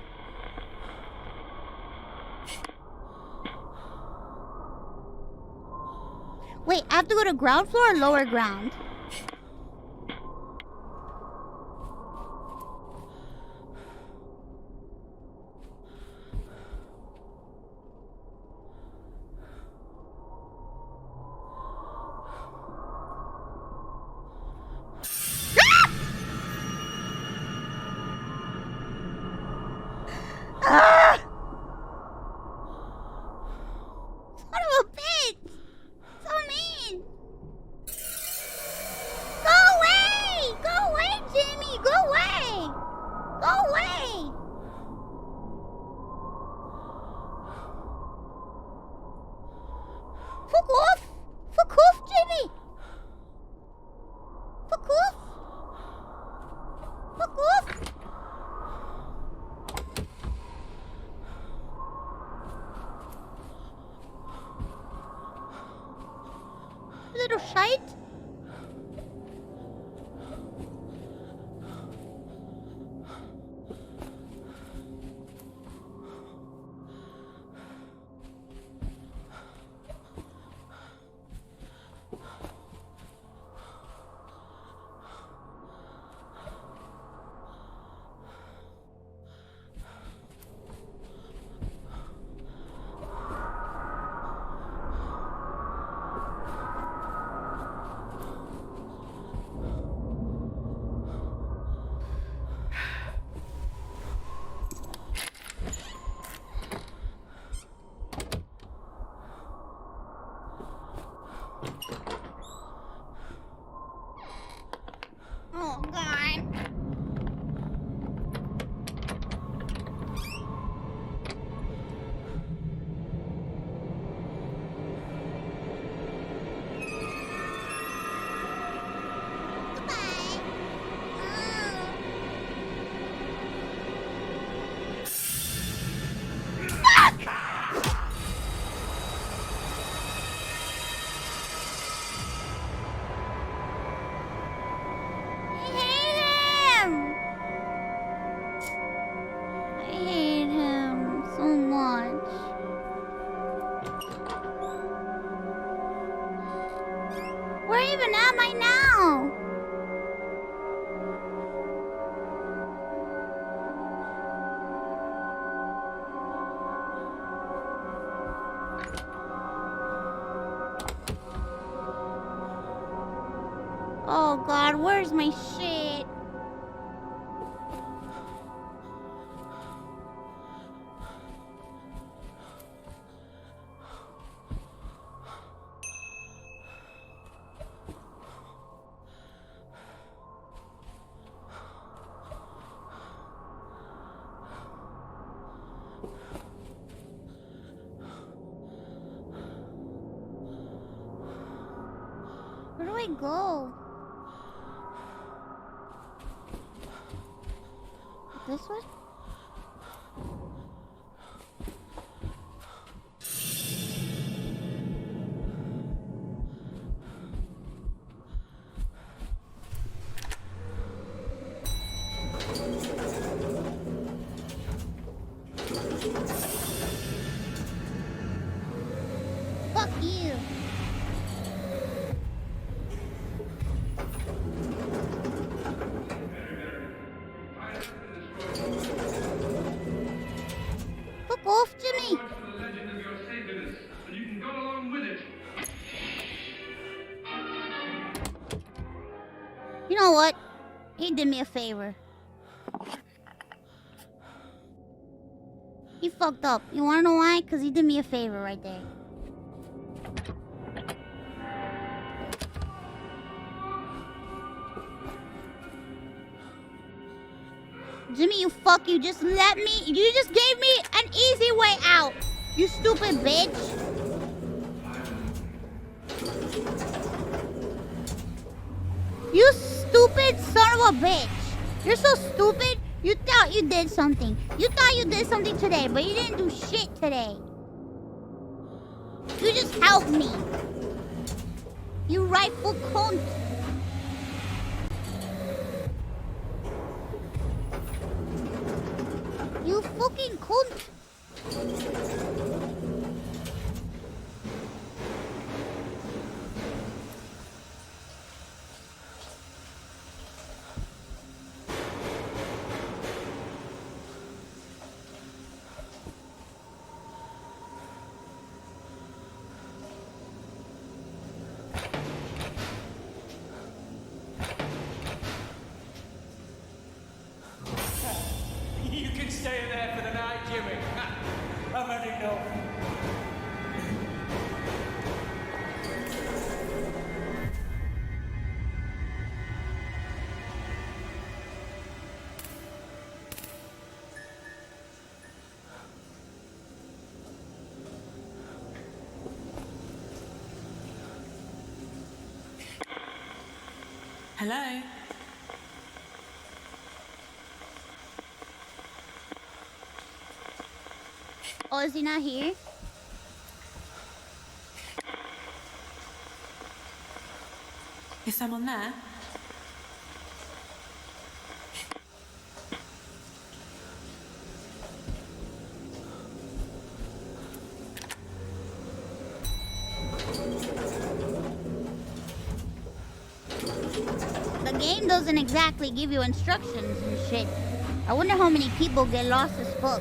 Wait, I have to go to ground floor or lower ground? Ah! Son of a bitch! So mean! Go away! Go away, Jimmy! Go away! Go away! Fuck off! Fuck off, Jimmy! Fuck off! Fuck off! Little shite. Oh, God. I hate him so much. Where even am I now? Oh God, where's my shit? Where do I go? This way? Fuck you. Fuck off, Jimmy. You know what? He did me a favor. He fucked up. You wanna know why? Because he did me a favor right there. Jimmy, you fuck, you just let me, you just gave me an easy way out. You stupid bitch. You stupid son of a bitch. You're so stupid. You thought you did something. You thought you did something today, but you didn't do shit today. You just helped me. You rightful cunt. staying there for the night, Jimmy? I've had enough. Hello? Oh, is he not here? Is someone there? The game doesn't exactly give you instructions and shit. I wonder how many people get lost as fuck.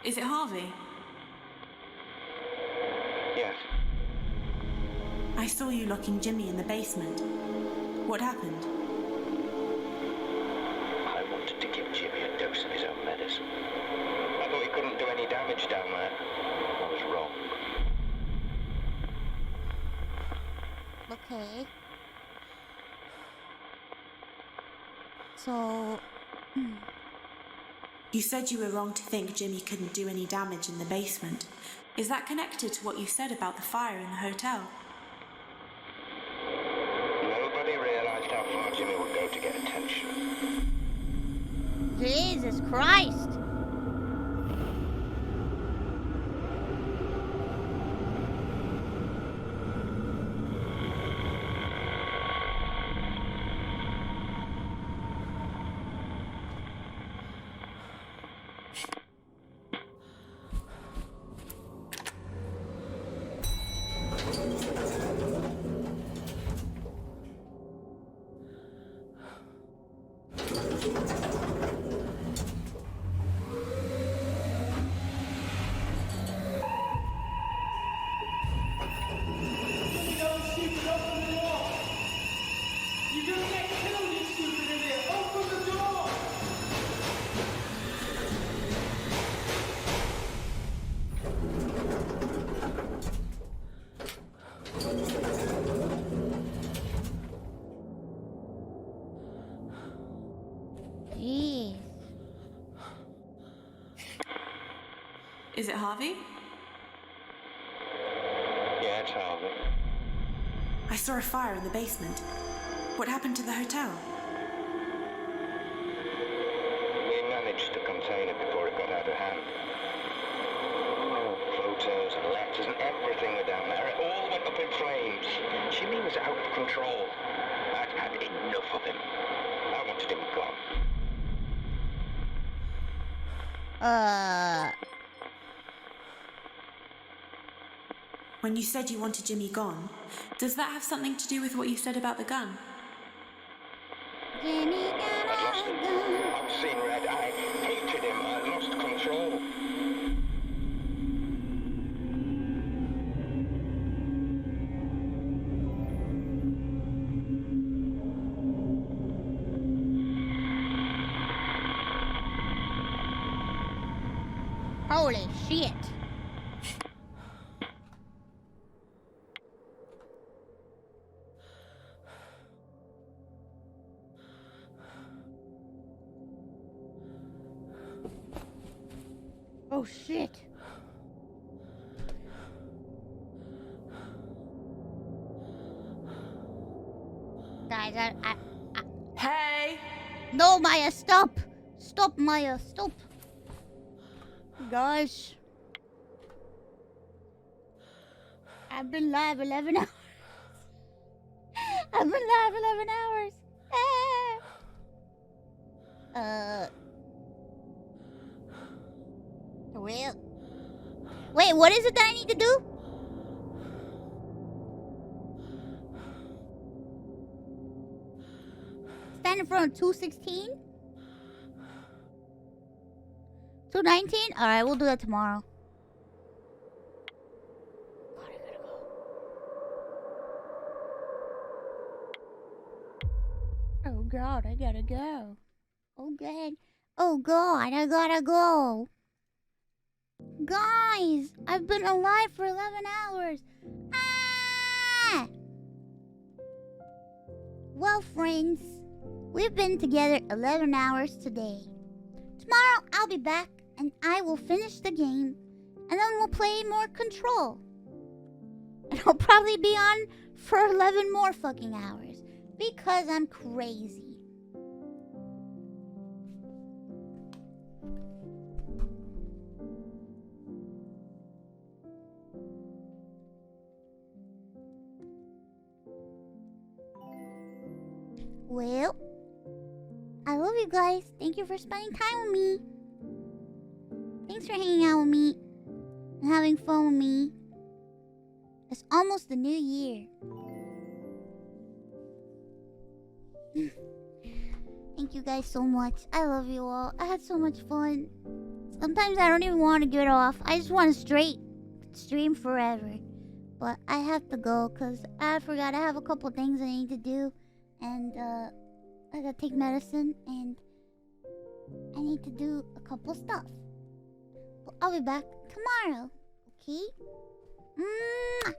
Is it Harvey? Yes. I saw you locking Jimmy in the basement. What happened? I wanted to give Jimmy a dose of his own medicine. I thought he couldn't do any damage down there. I was wrong. Okay. So... You said you were wrong to think Jimmy couldn't do any damage in the basement. Is that connected to what you said about the fire in the hotel? Nobody realized how far Jimmy would go to get attention. Jesus Christ! Jeez. Is it Harvey? Yeah, it's Harvey. I saw a fire in the basement. What happened to the hotel? We managed to contain it before it got out of hand. Oh, photos and letters and everything were down there. It all went up in flames. Jimmy was out of control. I'd had enough of him. I wanted him gone. When you said you wanted Jimmy gone, does that have something to do with what you said about the gun? Jimmy got I'd lost him. I was seeing red. I hated him. I lost control. Holy shit. Oh shit. Guys, Hey! No, Maya, stop! Stop, Maya, stop! Gosh. I've been live 11 hours. I've been live 11 hours. Well. Wait, what is it that I need to do? Stand in front of 216? 219? Alright, we'll do that tomorrow. God, I gotta go. god, I gotta go. Oh god. Oh god, I gotta go. Guys, I've been alive for 11 hours. Ah! Well, friends, we've been together 11 hours today. Tomorrow I'll be back and I will finish the game and then we'll play more Control. And I'll probably be on for 11 more fucking hours because I'm crazy. Well, I love you guys. Thank you for spending time with me. Thanks for hanging out with me and having fun with me. It's almost the new year. Thank you guys so much. I love you all. I had so much fun. Sometimes I don't even want to get off. I just want to stream forever. But I have to go because I forgot I have a couple things I need to do. And I gotta take medicine and I need to do a couple stuff. But I'll be back tomorrow. Okay? Mwah.